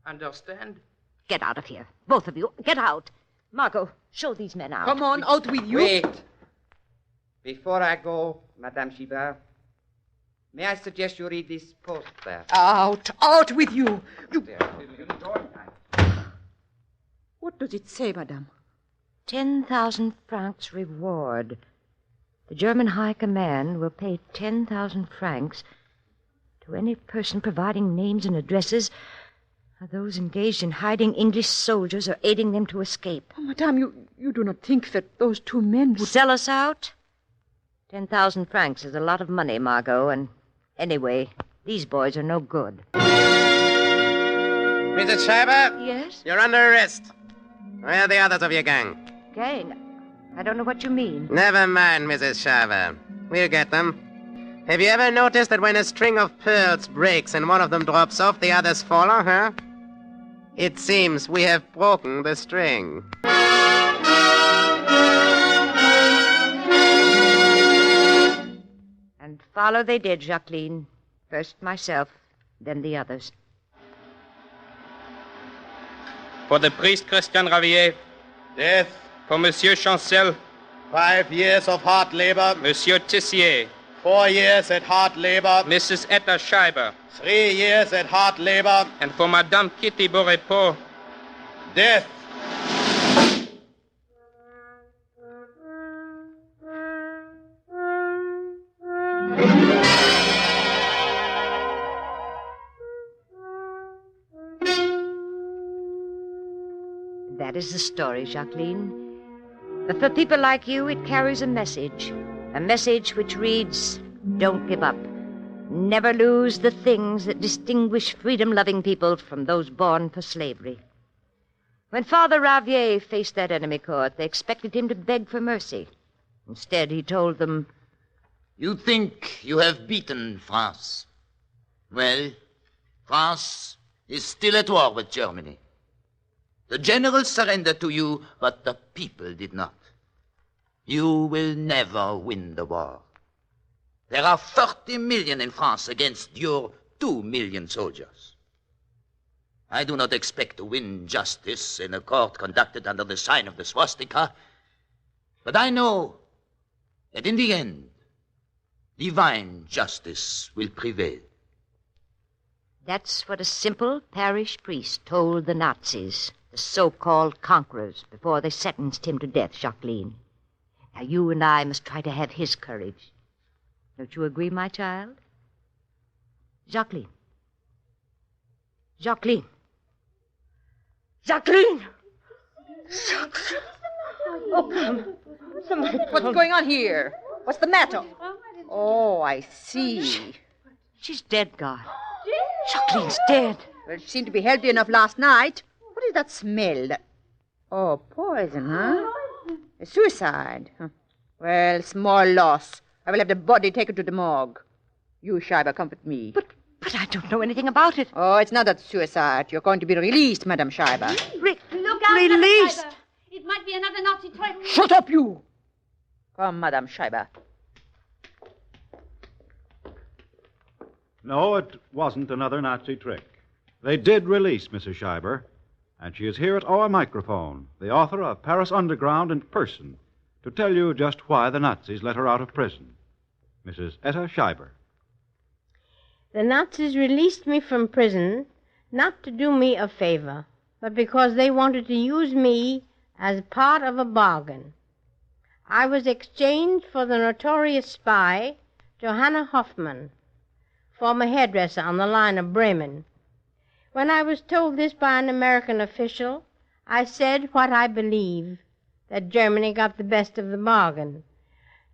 Understand? Get out of here. Both of you. Get out. Margot, show these men out. Come on, out with you. Wait. Before I go, Madame Schieber, may I suggest you read this post there? Out with you! What does it say, madame? 10,000 francs reward. The German High Command will pay 10,000 francs to any person providing names and addresses of those engaged in hiding English soldiers or aiding them to escape. Oh, madame, you do not think that those two men would... Sell us out? 10,000 francs is a lot of money, Margot, and anyway, these boys are no good. Mrs. Schreiber? Yes? You're under arrest. Where are the others of your gang? Gang? I don't know what you mean. Never mind, Mrs. Schreiber. We'll get them. Have you ever noticed that when a string of pearls breaks and one of them drops off, the others follow, huh? It seems we have broken the string. And follow they did, Jacqueline. First myself, then the others. For the priest Christian Ravier. Death. For Monsieur Chancel. 5 years of hard labor. Monsieur Tissier. 4 years at hard labor. Mrs. Etta Scheiber. 3 years at hard labor. And for Madame Kitty Borepo. Death. That is the story, Jacqueline. But for people like you, it carries a message. A message which reads, don't give up. Never lose the things that distinguish freedom-loving people from those born for slavery. When Father Ravier faced that enemy court, they expected him to beg for mercy. Instead, he told them, You think you have beaten France. Well, France is still at war with Germany. The generals surrendered to you, but the people did not. You will never win the war. There are 30 million in France against your 2 million soldiers. I do not expect to win justice in a court conducted under the sign of the swastika, but I know that in the end, divine justice will prevail. That's what a simple parish priest told the Nazis, the so-called conquerors, before they sentenced him to death, Jacqueline. Now, you and I must try to have his courage. Don't you agree, my child? Jacqueline. Jacqueline. Jacqueline! Jacqueline! Oh, come. What's going on here? What's the matter? Oh, I see. She's dead, God. Jacqueline's dead. Well, she seemed to be healthy enough last night. What is that smell? Oh, poison, huh? A suicide. Huh. Well, small loss. I will have the body taken to the morgue. You, Scheiber, come with me. But I don't know anything about it. Oh, it's not a suicide. You're going to be released, Madame Scheiber. Look out, Released? Madame Scheiber. It might be another Nazi trick. Shut up, you! Come, Madame Scheiber. No, it wasn't another Nazi trick. They did release Mrs. Scheiber, and she is here at our microphone, the author of Paris Underground in person, to tell you just why the Nazis let her out of prison. Mrs. Etta Scheiber. The Nazis released me from prison not to do me a favor, but because they wanted to use me as part of a bargain. I was exchanged for the notorious spy, Johanna Hoffman, former hairdresser on the line of Bremen. When I was told this by an American official, I said what I believe, that Germany got the best of the bargain.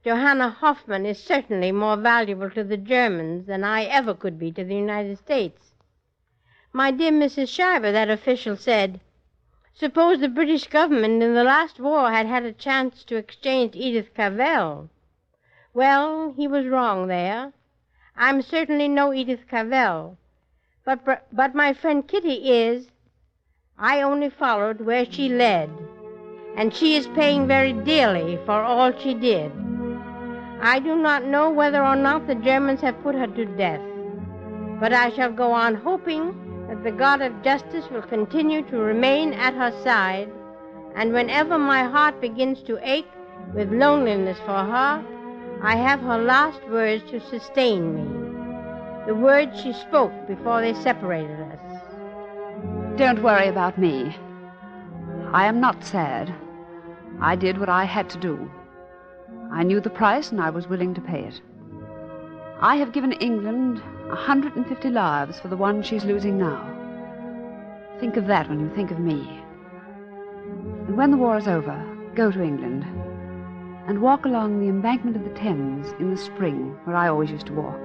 Johanna Hoffman is certainly more valuable to the Germans than I ever could be to the United States. My dear Mrs. Scheiber, that official said, suppose the British government in the last war had had a chance to exchange Edith Cavell. Well, he was wrong there. I'm certainly no Edith Cavell. But my friend Kitty is. I only followed where she led, and she is paying very dearly for all she did. I do not know whether or not the Germans have put her to death, but I shall go on hoping that the God of justice will continue to remain at her side, and whenever my heart begins to ache with loneliness for her, I have her last words to sustain me. The words she spoke before they separated us. Don't worry about me. I am not sad. I did what I had to do. I knew the price and I was willing to pay it. I have given England 150 lives for the one she's losing now. Think of that when you think of me. And when the war is over, go to England and walk along the embankment of the Thames in the spring, where I always used to walk.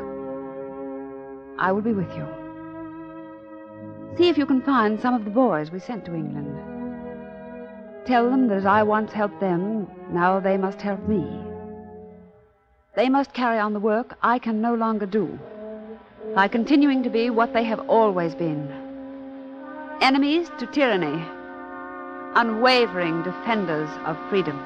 I will be with you. See if you can find some of the boys we sent to England. Tell them that as I once helped them, now they must help me. They must carry on the work I can no longer do, by continuing to be what they have always been. Enemies to tyranny, unwavering defenders of freedom.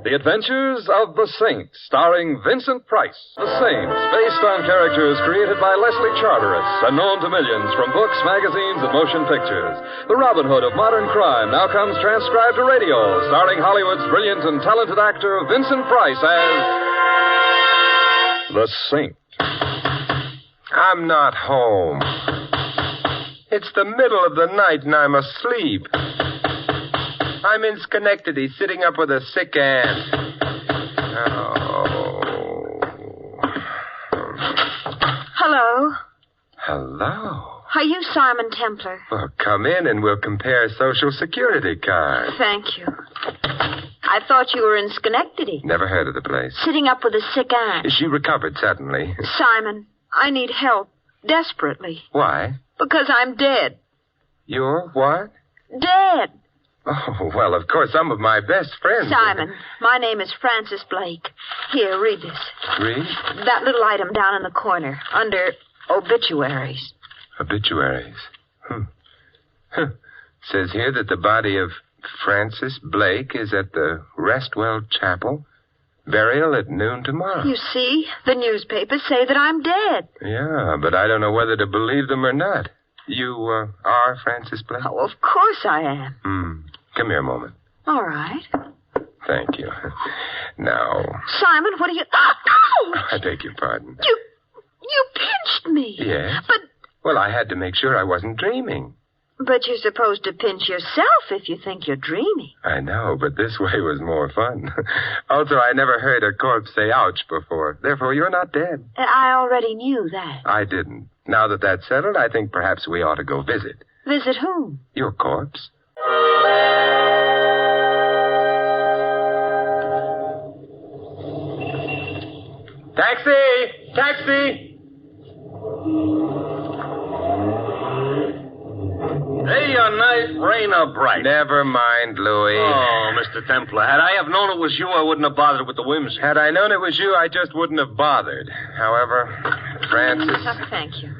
The Adventures of the Saint, starring Vincent Price. The Saint, based on characters created by Leslie Charteris and known to millions from books, magazines, and motion pictures. The Robin Hood of modern crime now comes transcribed to radio, starring Hollywood's brilliant and talented actor Vincent Price as the Saint. I'm not home. It's the middle of the night and I'm asleep. I'm in Schenectady, sitting up with a sick aunt. Oh. Hello. Hello. Are you Simon Templar? Well, come in and we'll compare Social Security cards. Thank you. I thought you were in Schenectady. Never heard of the place. Sitting up with a sick aunt. She recovered suddenly. Simon, I need help. Desperately. Why? Because I'm dead. You're what? Dead. Oh, well, of course, some of my best friends. Simon, my name is Frances Blake. Here, read this. Read? That little item down in the corner, under obituaries. Obituaries? Says here that the body of Frances Blake is at the Restwell Chapel. Burial at noon tomorrow. You see, the newspapers say that I'm dead. Yeah, but I don't know whether to believe them or not. You are Frances Blake? Oh, of course I am. Come here a moment. All right. Thank you. Now... Simon, what are you... Ouch! I beg your pardon. You pinched me. Yes? But... Well, I had to make sure I wasn't dreaming. But you're supposed to pinch yourself if you think you're dreaming. I know, but this way was more fun. Also, I never heard a corpse say ouch before. Therefore, you're not dead. I already knew that. I didn't. Now that that's settled, I think perhaps we ought to go visit. Visit whom? Your corpse. Taxi! Taxi! Day or night, rain or bright. Never mind, Louis. Oh, Mr. Templar, had I have known it was you, I wouldn't have bothered with the whimsy. Had I known it was you, I just wouldn't have bothered. However, Francis... Thank you.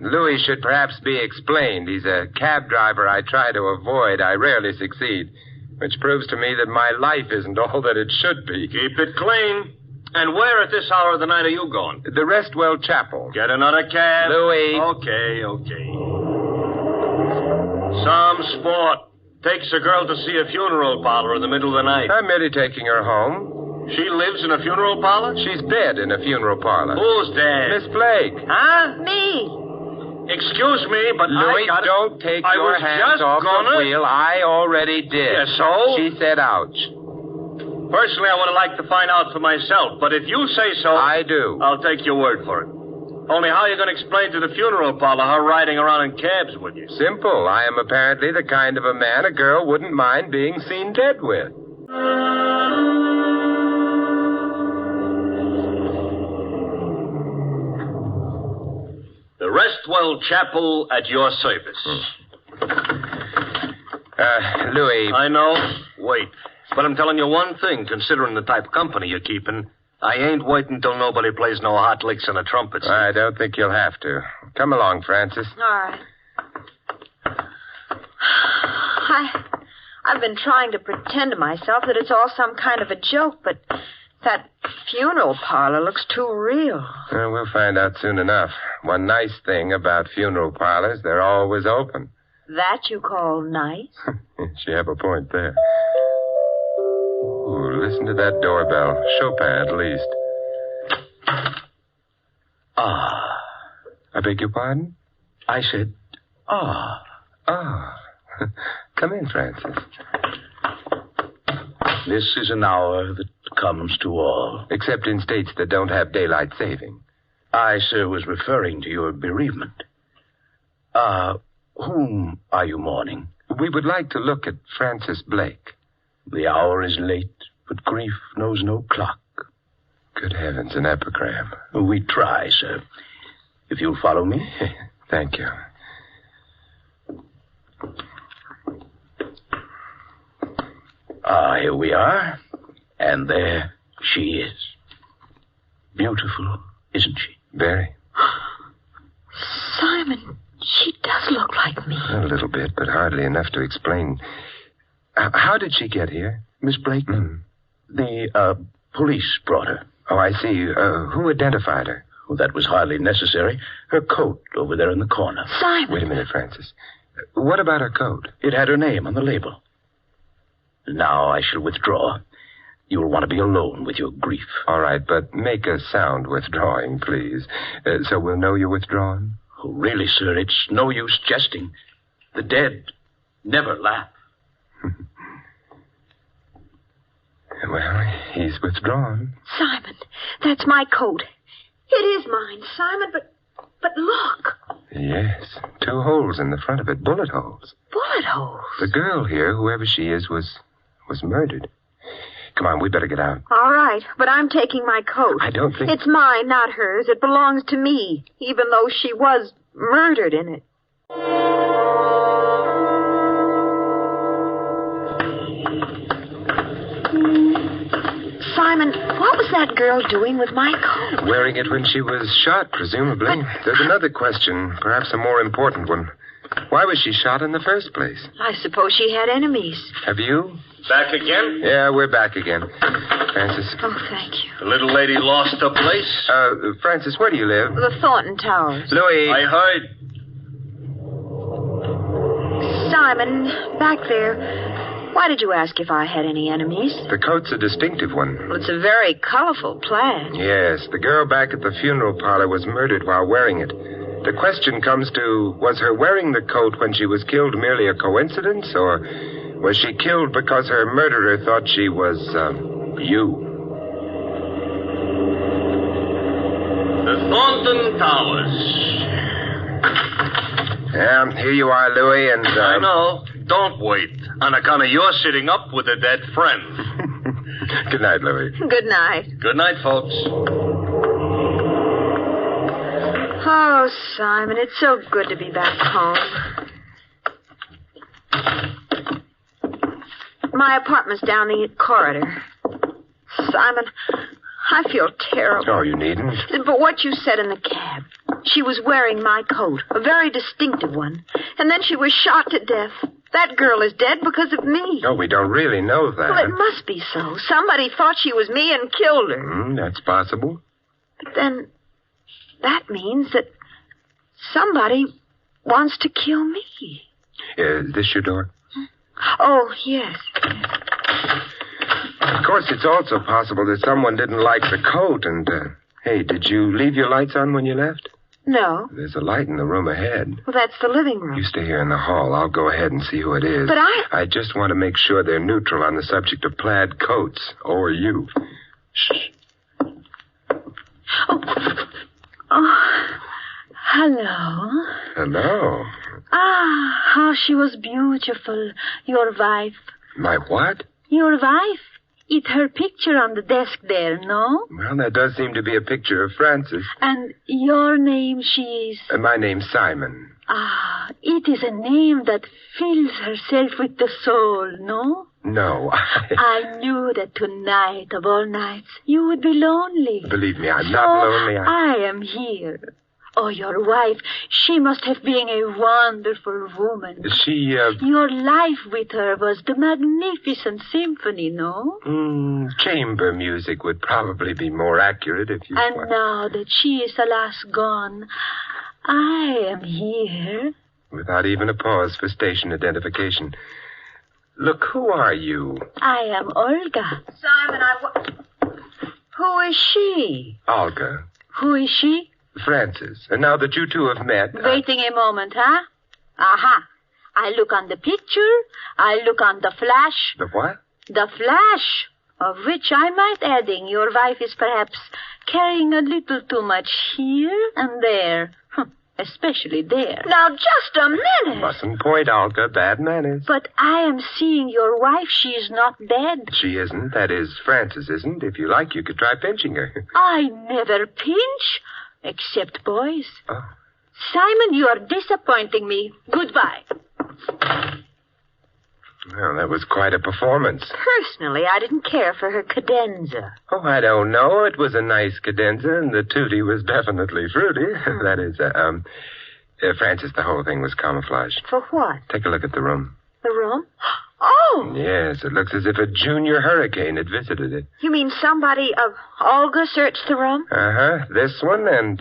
Louis should perhaps be explained. He's a cab driver I try to avoid. I rarely succeed. Which proves to me that my life isn't all that it should be. Keep it clean. And where at this hour of the night are you going? The Restwell Chapel. Get another cab. Louis. Okay. Some sport. Takes a girl to see a funeral parlor in the middle of the night. I'm merely taking her home. She lives in a funeral parlor? She's dead in a funeral parlor. Who's dead? Miss Blake. Huh? Me. Excuse me, but Louis, I don't take your hands off the wheel. I already did. Yeah, so? She said ouch. Personally, I would like to find out for myself, but if you say so... I do. I'll take your word for it. Only how are you going to explain to the funeral parlor her riding around in cabs with you? Simple. I am apparently the kind of a man a girl wouldn't mind being seen dead with. The Restwell Chapel at your service. Louis. I know. Wait. But I'm telling you one thing, considering the type of company you're keeping. I ain't waiting till nobody plays no hot licks on a trumpet. I don't think you'll have to. Come along, Francis. All right. I've been trying to pretend to myself that it's all some kind of a joke, but that funeral parlor looks too real. We'll find out soon enough. One nice thing about funeral parlors, they're always open. That you call nice? You have a point there. Ooh, listen to that doorbell. Chopin, at least. Ah. I beg your pardon? I said, ah. Ah. Come in, Francis. This is an hour that comes to all. Except in states that don't have daylight saving. I, sir, was referring to your bereavement. Whom are you mourning? We would like to look at Francis Blake. The hour is late, but grief knows no clock. Good heavens, an epigram. We try, sir. If you'll follow me. Thank you. Here we are. And there she is. Beautiful, isn't she? Very. Simon, she does look like me. A little bit, but hardly enough to explain. How did she get here? Miss Blake? The police brought her. Oh, I see. Who identified her? Well, that was hardly necessary. Her coat over there in the corner. Simon! Wait a minute, Francis. What about her coat? It had her name on the label. Now I shall withdraw. You'll want to be alone with your grief. All right, but make a sound withdrawing, please. So we'll know you're withdrawn? Oh, really, sir, it's no use jesting. The dead never laugh. Well, he's withdrawn. Simon, that's my coat. It is mine, Simon, but look. Yes, 2 holes in the front of it, bullet holes. Bullet holes? The girl here, whoever she is, was murdered. Come on, we better get out. All right, but I'm taking my coat. I don't think... It's mine, not hers. It belongs to me, even though she was murdered in it. Simon, what was that girl doing with my coat? Wearing it when she was shot, presumably. There's another question, perhaps a more important one. Why was she shot in the first place? I suppose she had enemies. Have you? Back again? Yeah, we're back again. Francis. Oh, thank you. The little lady lost her place? Francis, where do you live? The Thornton Towers. Louis. I heard. Simon, back there. Why did you ask if I had any enemies? The coat's a distinctive one. Well, it's a very colorful plaid. Yes, the girl back at the funeral parlor was murdered while wearing it. The question comes to, was her wearing the coat when she was killed merely a coincidence, or was she killed because her murderer thought she was, you? The Thornton Towers. Yeah, here you are, Louis, and... I know. Don't wait. On account of your sitting up with a dead friend. Good night, Louis. Good night. Good night, folks. Oh, Simon, it's so good to be back home. My apartment's down the corridor. Simon, I feel terrible. Oh, you needn't. But what you said in the cab. She was wearing my coat, a very distinctive one. And then she was shot to death. That girl is dead because of me. Oh, we don't really know that. Well, it must be so. Somebody thought she was me and killed her. That's possible. But then that means that somebody wants to kill me. Is this your door? Oh, yes. Of course, it's also possible that someone didn't like the coat and, hey, did you leave your lights on when you left? No. There's a light in the room ahead. Well, that's the living room. You stay here in the hall. I'll go ahead and see who it is. But I just want to make sure they're neutral on the subject of plaid coats, or you. Shh. Oh, hello. Hello. Ah, how she was beautiful, your wife. My what? Your wife. It's her picture on the desk there, no? Well, there does seem to be a picture of Frances. And your name, she's... My name's Simon. Ah, it is a name that fills herself with the soul, no? No, I knew that tonight, of all nights, you would be lonely. Believe me, I'm not lonely. I am here. Oh, your wife, she must have been a wonderful woman. She, Your life with her was the magnificent symphony, no? Chamber music would probably be more accurate if you... And now that she is alas gone, I am here. Without even a pause for station identification. Look, who are you? I am Olga. Simon, Who is she? Olga. Who is she? Frances. And now that you two have met... Waiting a moment, huh? Aha. I look on the picture. I look on the flash. The what? The flash, of which I might adding your wife is perhaps carrying a little too much here and there. Especially there. Now, just a minute. Mustn't point, Olga. Bad manners. But I am seeing your wife. She is not dead. She isn't. That is, Frances isn't. If you like, you could try pinching her. I never pinch, except boys. Oh. Simon, you are disappointing me. Goodbye. Well, that was quite a performance. Personally, I didn't care for her cadenza. Oh, I don't know. It was a nice cadenza, and the tutti was definitely fruity. That is, Frances, the whole thing was camouflaged. For what? Take a look at the room. The room? Oh! Yes, it looks as if a junior hurricane had visited it. You mean somebody of Olga searched the room? Uh-huh. This one and,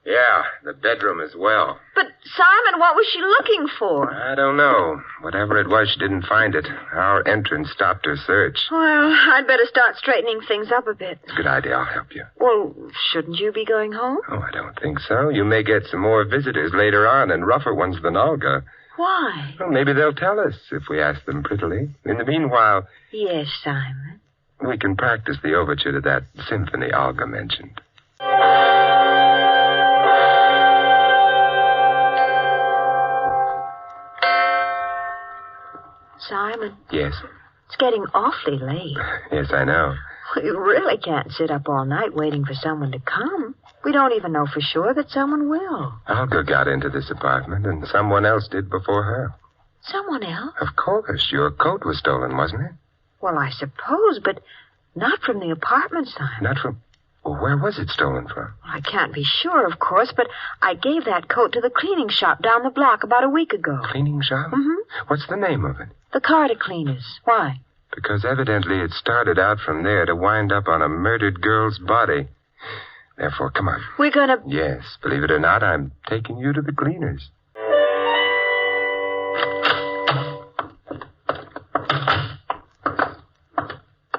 yeah, the bedroom as well. But, Simon, what was she looking for? I don't know. Whatever it was, she didn't find it. Our entrance stopped her search. Well, I'd better start straightening things up a bit. Good idea. I'll help you. Well, shouldn't you be going home? Oh, I don't think so. You may get some more visitors later on, and rougher ones than Olga. Why? Well, maybe they'll tell us if we ask them prettily. In the meanwhile... Yes, Simon. We can practice the overture to that symphony Olga mentioned. Simon. Yes? It's getting awfully late. Yes, I know. We really can't sit up all night waiting for someone to come. We don't even know for sure that someone will. Olga got into this apartment, and someone else did before her. Someone else? Of course. Your coat was stolen, wasn't it? Well, I suppose, but not from the apartment, Simon. Not from... Well, where was it stolen from? I can't be sure, of course, but I gave that coat to the cleaning shop down the block about a week ago. Cleaning shop? Mm-hmm. What's the name of it? The Carter Cleaners. Why? Because evidently it started out from there to wind up on a murdered girl's body. Therefore, come on. We're gonna... Yes, believe it or not, I'm taking you to the cleaners.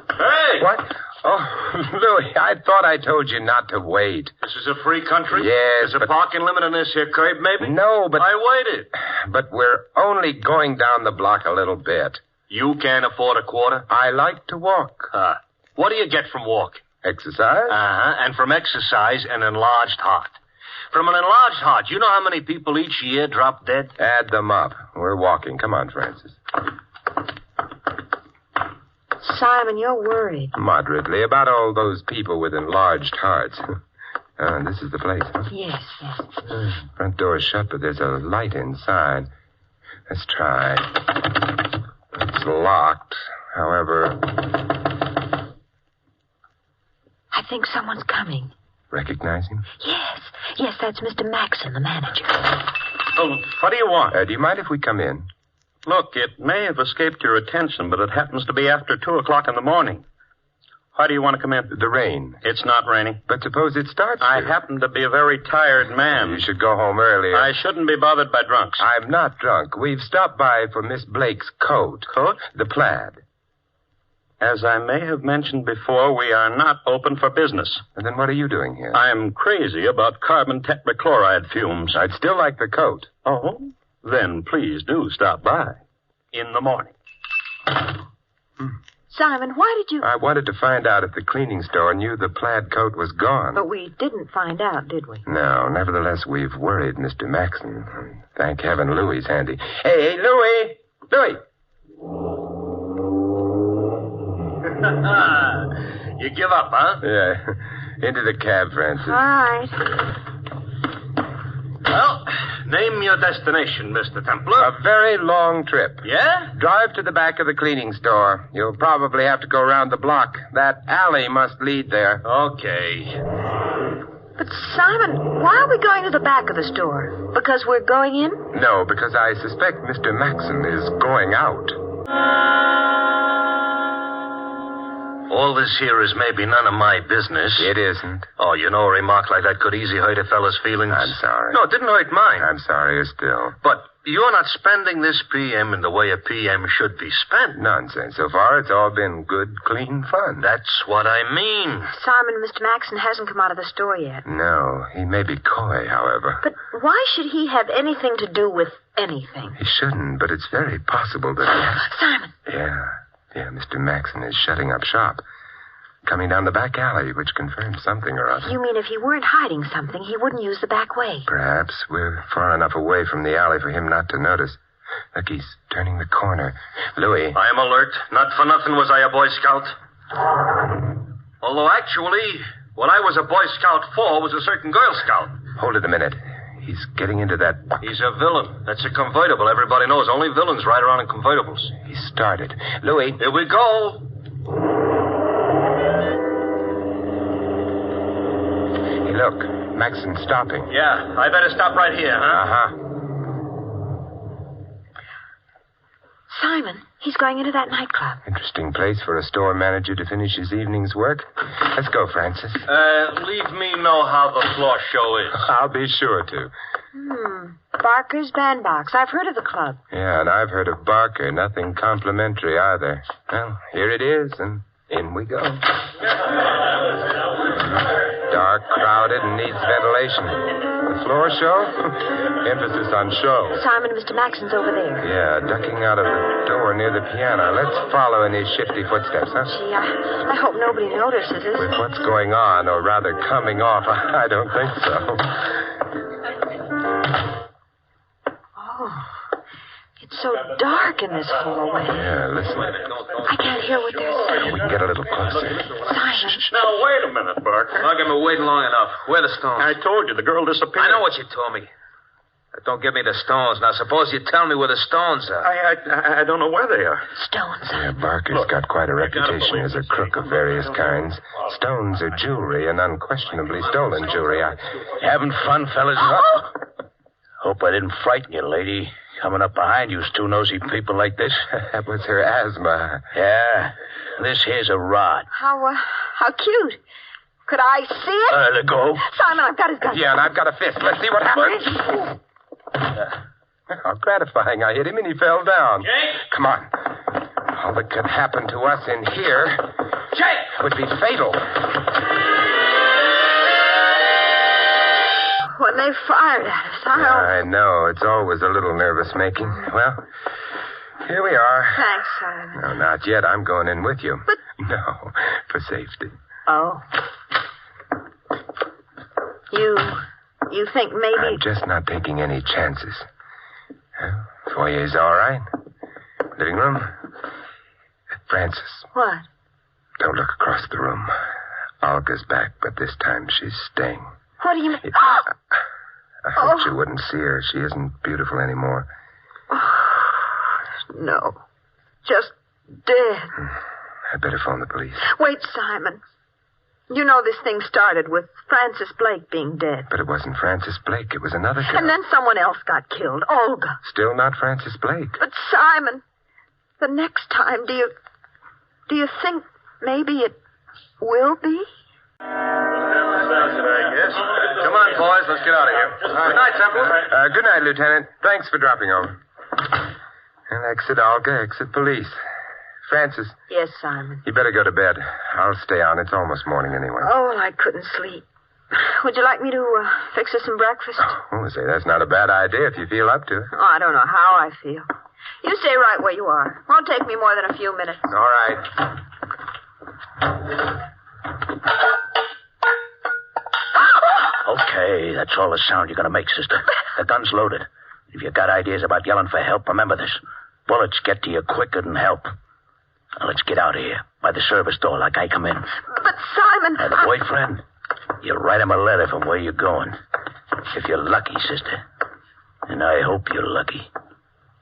Hey! What? Oh, Louis, I thought I told you not to wait. This is a free country? Yes, There's a parking limit on this here curb, maybe? No, but... I waited. But we're only going down the block a little bit. You can't afford a quarter? I like to walk. What do you get from walking? Exercise? Uh-huh, and from exercise, an enlarged heart. From an enlarged heart, you know how many people each year drop dead? Add them up. We're walking. Come on, Frances. Simon, you're worried. Moderately about all those people with enlarged hearts. This is the place, huh? Yes, yes. Front door is shut, but there's a light inside. Let's try. It's locked. However... I think someone's coming. Recognize him? Yes, that's Mr. Maxon, the manager. Oh, what do you want? Do you mind if we come in? Look, it may have escaped your attention, but it happens to be after 2 o'clock in the morning. Why do you want to come in? The rain. It's not raining. But suppose it starts I happen to be a very tired man. You should go home earlier. I shouldn't be bothered by drunks. I'm not drunk. We've stopped by for Miss Blake's coat. Coat? The plaid. As I may have mentioned before, we are not open for business. And then what are you doing here? I'm crazy about carbon tetrachloride fumes. I'd still like the coat. Oh? Then please do stop by. In the morning. Simon, why did you... I wanted to find out if the cleaning store knew the plaid coat was gone. But we didn't find out, did we? No, nevertheless, we've worried Mr. Maxon. Thank heaven Louie's handy. Hey, Louie! Louie! You give up, huh? Yeah. Into the cab, Francis. All right. Well, name your destination, Mr. Templar. A very long trip. Yeah? Drive to the back of the cleaning store. You'll probably have to go around the block. That alley must lead there. Okay. But, Simon, why are we going to the back of the store? Because we're going in? No, because I suspect Mr. Maxon is going out. All this here is maybe none of my business. It isn't. Oh, you know, a remark like that could easily hurt a fella's feelings. I'm sorry. No, it didn't hurt mine. I'm sorrier still. But you're not spending this PM in the way a PM should be spent. Nonsense. So far, it's all been good, clean fun. That's what I mean. Simon, Mr. Maxon hasn't come out of the store yet. No, he may be coy, however. But why should he have anything to do with anything? He shouldn't, but it's very possible that Simon! Yeah, Mr. Maxon is shutting up shop. Coming down the back alley, which confirms something or other. You mean if he weren't hiding something, he wouldn't use the back way? Perhaps. We're far enough away from the alley for him not to notice. Look, he's turning the corner. Louis. I am alert. Not for nothing was I a Boy Scout. Although, actually, what I was a Boy Scout for was a certain Girl Scout. Hold it a minute. He's getting into that... He's a villain. That's a convertible. Everybody knows only villains ride around in convertibles. He started. Louis. Here we go. Hey, look. Maxon's stopping. Yeah, I better stop right here, huh? Uh-huh. Simon, he's going into that nightclub. Interesting place for a store manager to finish his evening's work. Let's go, Francis. Leave me know how the floor show is. I'll be sure to. Barker's Bandbox. I've heard of the club. Yeah, and I've heard of Barker. Nothing complimentary either. Well, here it is, and in we go. Dark, crowded, and needs ventilation. The floor show? Emphasis on show. Simon, Mr. Maxon's over there. Yeah, ducking out of the door near the piano. Let's follow in his shifty footsteps, huh? Gee, I hope nobody notices us. With what's going on, or rather coming off, I don't think so. Oh, it's so dark in this hallway. Yeah, listen. I can't hear what they're saying. We can get a little closer. Simon. Now, wait a minute, Barker. I've been waiting long enough. Where are the stones? I told you, the girl disappeared. I know what you told me. But don't give me the stones. Now, suppose you tell me where the stones are. I don't know where they are. Stones. Yeah, Barker's got quite a reputation as a crook of various kinds. Stones are jewelry, and unquestionably stolen jewelry. Having fun, fellas? Hope I didn't frighten you, lady. Coming up behind you, two nosy people like this. That was her asthma. Yeah. This here's a rod. How cute. Could I see it? Let go. Simon, I've got his gun. Yeah, and I've got a fist. Let's see what happens. How gratifying. I hit him and he fell down. Jake? Come on. All that could happen to us in here would be fatal. When they fired at us, I know. It's always a little nervous-making. Well, here we are. Thanks, Simon. No, not yet. I'm going in with you. But... No, for safety. Oh. You think maybe... I'm just not taking any chances. Foyer's all right. Living room. Francis. What? Don't look across the room. Olga's back, but this time she's staying. What do you mean? I hoped you wouldn't see her. She isn't beautiful anymore. No. Just dead. I better phone the police. Wait, Simon. You know this thing started with Francis Blake being dead. But it wasn't Francis Blake. It was another girl. And then someone else got killed. Olga. Still not Francis Blake. But Simon, the next time, do you think maybe it will be? Yes. Come on, boys. Let's get out of here. Good night, Temple. Good night, Lieutenant. Thanks for dropping over. And exit Olga, exit police. Francis. Yes, Simon. You better go to bed. I'll stay on. It's almost morning anyway. Oh, I couldn't sleep. Would you like me to fix us some breakfast? Oh, say, that's not a bad idea if you feel up to it. Oh, I don't know how I feel. You stay right where you are. Won't take me more than a few minutes. All right. Okay, that's all the sound you're going to make, sister. The gun's loaded. If you got ideas about yelling for help, remember this. Bullets get to you quicker than help. Now, let's get out of here. By the service door, like I come in. But, Simon... The boyfriend, you write him a letter from where you're going. If you're lucky, sister. And I hope you're lucky.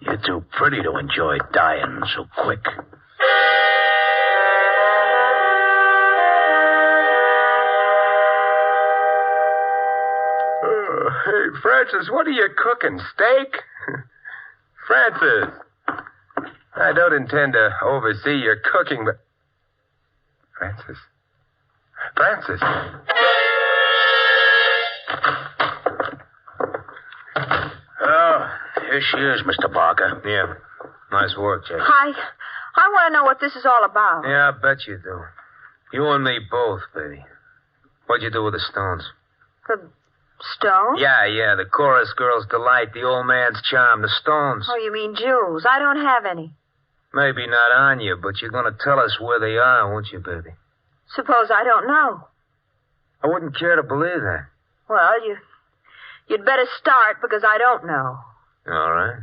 You're too pretty to enjoy dying so quick. Hey, Francis, what are you cooking? Steak? Francis, I don't intend to oversee your cooking, but... Francis. Oh, here she is, Mr. Barker. Yeah. Nice work, Jake. I want to know what this is all about. Yeah, I bet you do. You and me both, baby. What'd you do with the stones? The stones? Yeah, the chorus girl's delight, the old man's charm, the stones. Oh, you mean jewels. I don't have any. Maybe not on you, but you're going to tell us where they are, won't you, baby? Suppose I don't know. I wouldn't care to believe that. Well, you'd better start because I don't know. All right.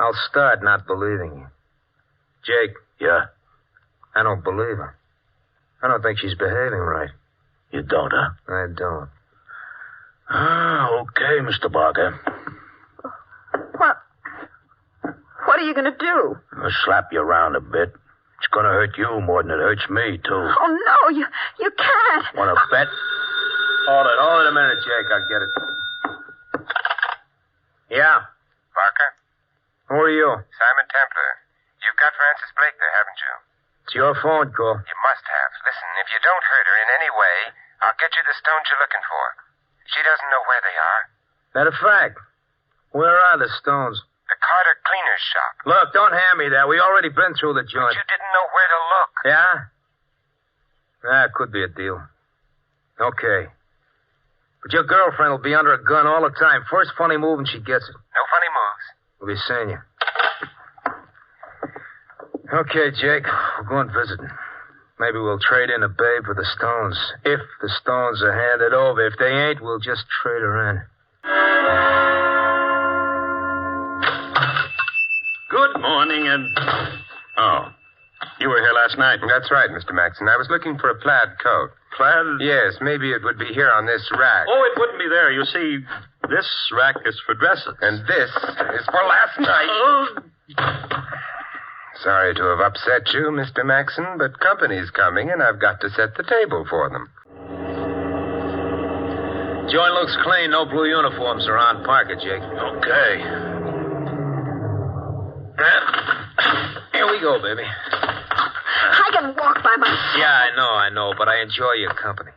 I'll start not believing you. Jake. Yeah? I don't believe her. I don't think she's behaving right. You don't, huh? I don't. Okay, Mr. Barker. What are you going to do? I'll slap you around a bit. It's going to hurt you more than it hurts me, too. Oh, no, you can't. Want to bet? Hold it a minute, Jake. I'll get it. Yeah? Barker? Who are you? Simon Templar. You've got Frances Blake there, haven't you? It's your phone call. You must have. Listen, if you don't hurt her in any way, I'll get you the stones you're looking for. She doesn't know where they are. Matter of fact, where are the stones? The Carter cleaner's shop. Look, don't hand me that. We already been through the joint. But you didn't know where to look. Yeah? That could be a deal. Okay. But your girlfriend will be under a gun all the time. First funny move and she gets it. No funny moves. We'll be seeing you. Okay, Jake. We're going visiting. Maybe we'll trade in a babe for the stones. If the stones are handed over. If they ain't, we'll just trade her in. Good morning, and... Oh. You were here last night. That's right, Mr. Maxon. I was looking for a plaid coat. Plaid? Yes, maybe it would be here on this rack. Oh, it wouldn't be there. You see, this rack is for dresses. And this is for last night. Sorry to have upset you, Mr. Maxon, but company's coming, and I've got to set the table for them. Joint looks clean. No blue uniforms around. Park it, Jake. Okay. Here we go, baby. I can walk by myself. Yeah, I know, but I enjoy your company.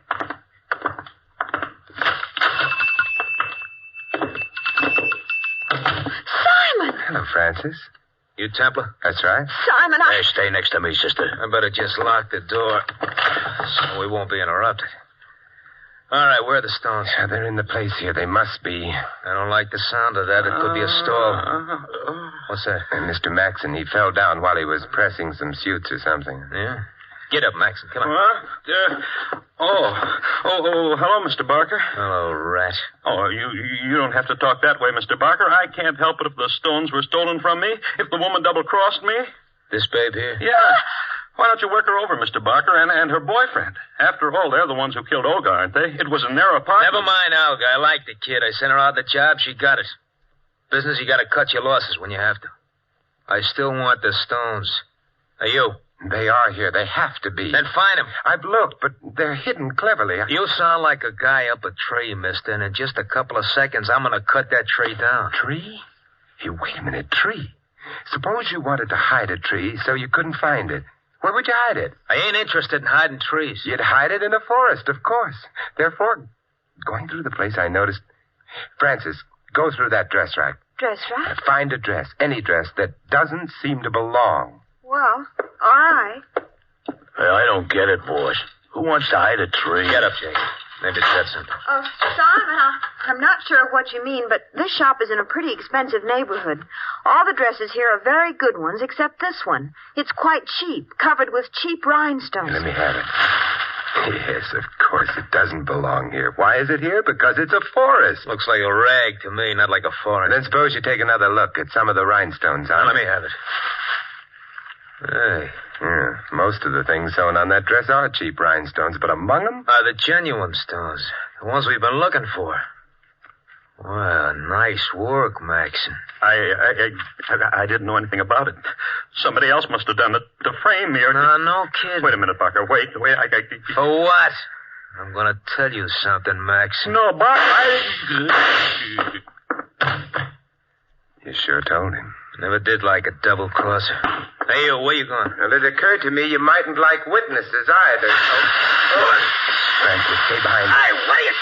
Simon! Hello, Francis. You Templar? That's right. Simon, Hey, stay next to me, sister. I better just lock the door so we won't be interrupted. All right, where are the stones? Yeah, they're in the place here. They must be. I don't like the sound of that. It could be a stall. What's that? And Mr. Maxon, he fell down while he was pressing some suits or something. Yeah? Get up, Maxon. Come on. What? Hello, Mr. Barker. Hello, rat. Oh, you don't have to talk that way, Mr. Barker. I can't help it if the stones were stolen from me, if the woman double-crossed me. This babe here? Yeah. Why don't you work her over, Mr. Barker, and her boyfriend? After all, they're the ones who killed Olga, aren't they? It was in their apartment. Never mind, Olga. I like the kid. I sent her out the job. She got it. Business, you got to cut your losses when you have to. I still want the stones. Are you? They are here. They have to be. Then find them. I've looked, but they're hidden cleverly. You sound like a guy up a tree, mister, and in just a couple of seconds, I'm going to cut that tree down. Tree? Hey, wait a minute. Tree? Suppose you wanted to hide a tree so you couldn't find it. Where would you hide it? I ain't interested in hiding trees. You'd hide it in a forest, of course. Therefore, going through the place, I noticed... Francis, go through that dress rack. Dress rack? Find a dress, any dress, that doesn't seem to belong. Well, all right. Well, I don't get it, boys. Who wants to hide a tree? Get up, Jake. Maybe it's that simple. Simon, I'm not sure of what you mean, but this shop is in a pretty expensive neighborhood. All the dresses here are very good ones, except this one. It's quite cheap, covered with cheap rhinestones. Let me have it. Yes, of course, it doesn't belong here. Why is it here? Because it's a forest. Looks like a rag to me, not like a forest. Then suppose you take another look at some of the rhinestones on Let it. me have it. Hey, Yeah, most of the things sewn on that dress are cheap rhinestones, but among them... The genuine stones. The ones we've been looking for. Well, nice work, Maxon. I didn't know anything about it. Somebody else must have done it to frame me or... No kidding. Wait a minute, Barker. Wait. For what? I'm going to tell you something, Maxon. No, Barker, You sure told him. Never did like a double-crosser. Hey, where you going? Well, it occurred to me you mightn't like witnesses either. Francis, stay behind. Hey, what are you...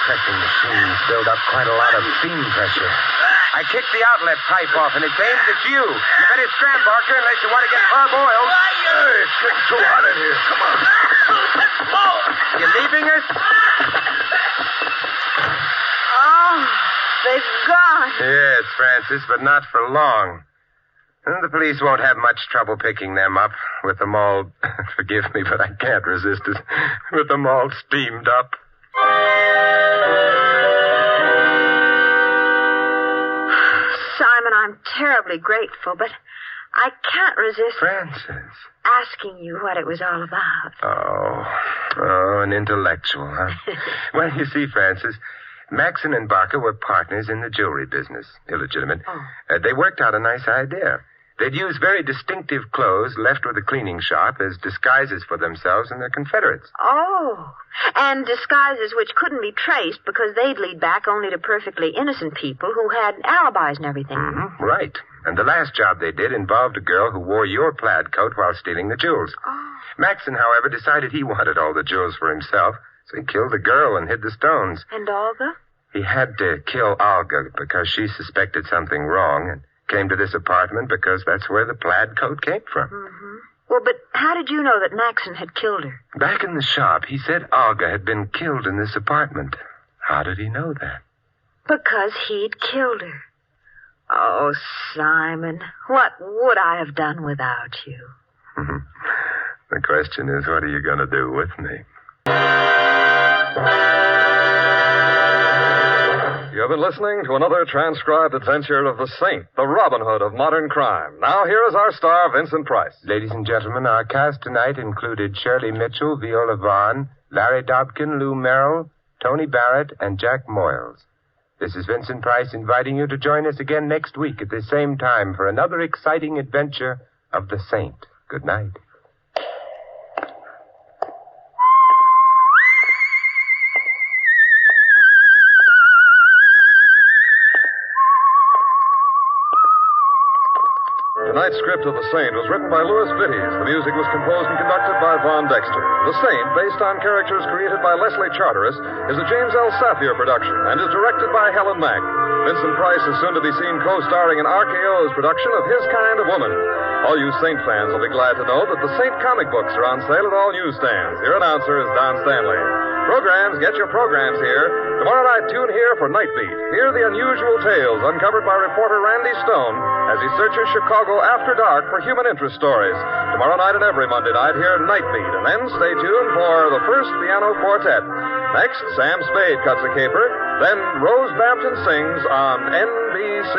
Pressing machines build up quite a lot of beam pressure. I kicked the outlet pipe off, and it's aimed at you. You better scram, Barker, unless you want to get parboiled. It's getting too hot in here. Come on. You leaving us? Oh, they've gone. Yes, Francis, but not for long. And the police won't have much trouble picking them up with them all... Forgive me, but I can't resist it. With them all steamed up. Simon, I'm terribly grateful, but I can't resist... Francis. ...asking you what it was all about. Oh, an intellectual, huh? Well, you see, Francis, Maxon and Barker were partners in the jewelry business. Illegitimate. They worked out a nice idea. They'd use very distinctive clothes left with a cleaning shop as disguises for themselves and their confederates. Oh, and disguises which couldn't be traced because they'd lead back only to perfectly innocent people who had alibis and everything. Mm-hmm, right. And the last job they did involved a girl who wore your plaid coat while stealing the jewels. Maxon, however, decided he wanted all the jewels for himself, so he killed the girl and hid the stones. And Olga? He had to kill Olga because she suspected something wrong and came to this apartment because that's where the plaid coat came from. Mm-hmm. Well, but how did you know that Maxon had killed her? Back in the shop, he said Olga had been killed in this apartment. How did he know that? Because he'd killed her. Oh, Simon, what would I have done without you? The question is, what are you going to do with me? You have been listening to another transcribed adventure of the Saint, the Robin Hood of modern crime. Now, here is our star, Vincent Price. Ladies and gentlemen, our cast tonight included Shirley Mitchell, Viola Vaughn, Larry Dobkin, Lou Merrill, Tony Barrett, and Jack Moyles. This is Vincent Price inviting you to join us again next week at the same time for another exciting adventure of the Saint. Good night. Tonight's script of The Saint was written by Louis Vittes. The music was composed and conducted by Von Dexter. The Saint, based on characters created by Leslie Charteris, is a James L. Safier production and is directed by Helen Mack. Vincent Price is soon to be seen co-starring in RKO's production of His Kind of Woman. All you Saint fans will be glad to know that the Saint comic books are on sale at all newsstands. Your announcer is Don Stanley. Programs, get your programs here. Tomorrow night, tune here for Night Beat. Hear the unusual tales uncovered by reporter Randy Stone as he searches Chicago after dark for human interest stories. Tomorrow night and every Monday night, hear Night Beat. And then stay tuned for the first piano quartet. Next, Sam Spade cuts a caper. Then Rose Bampton sings on NBC.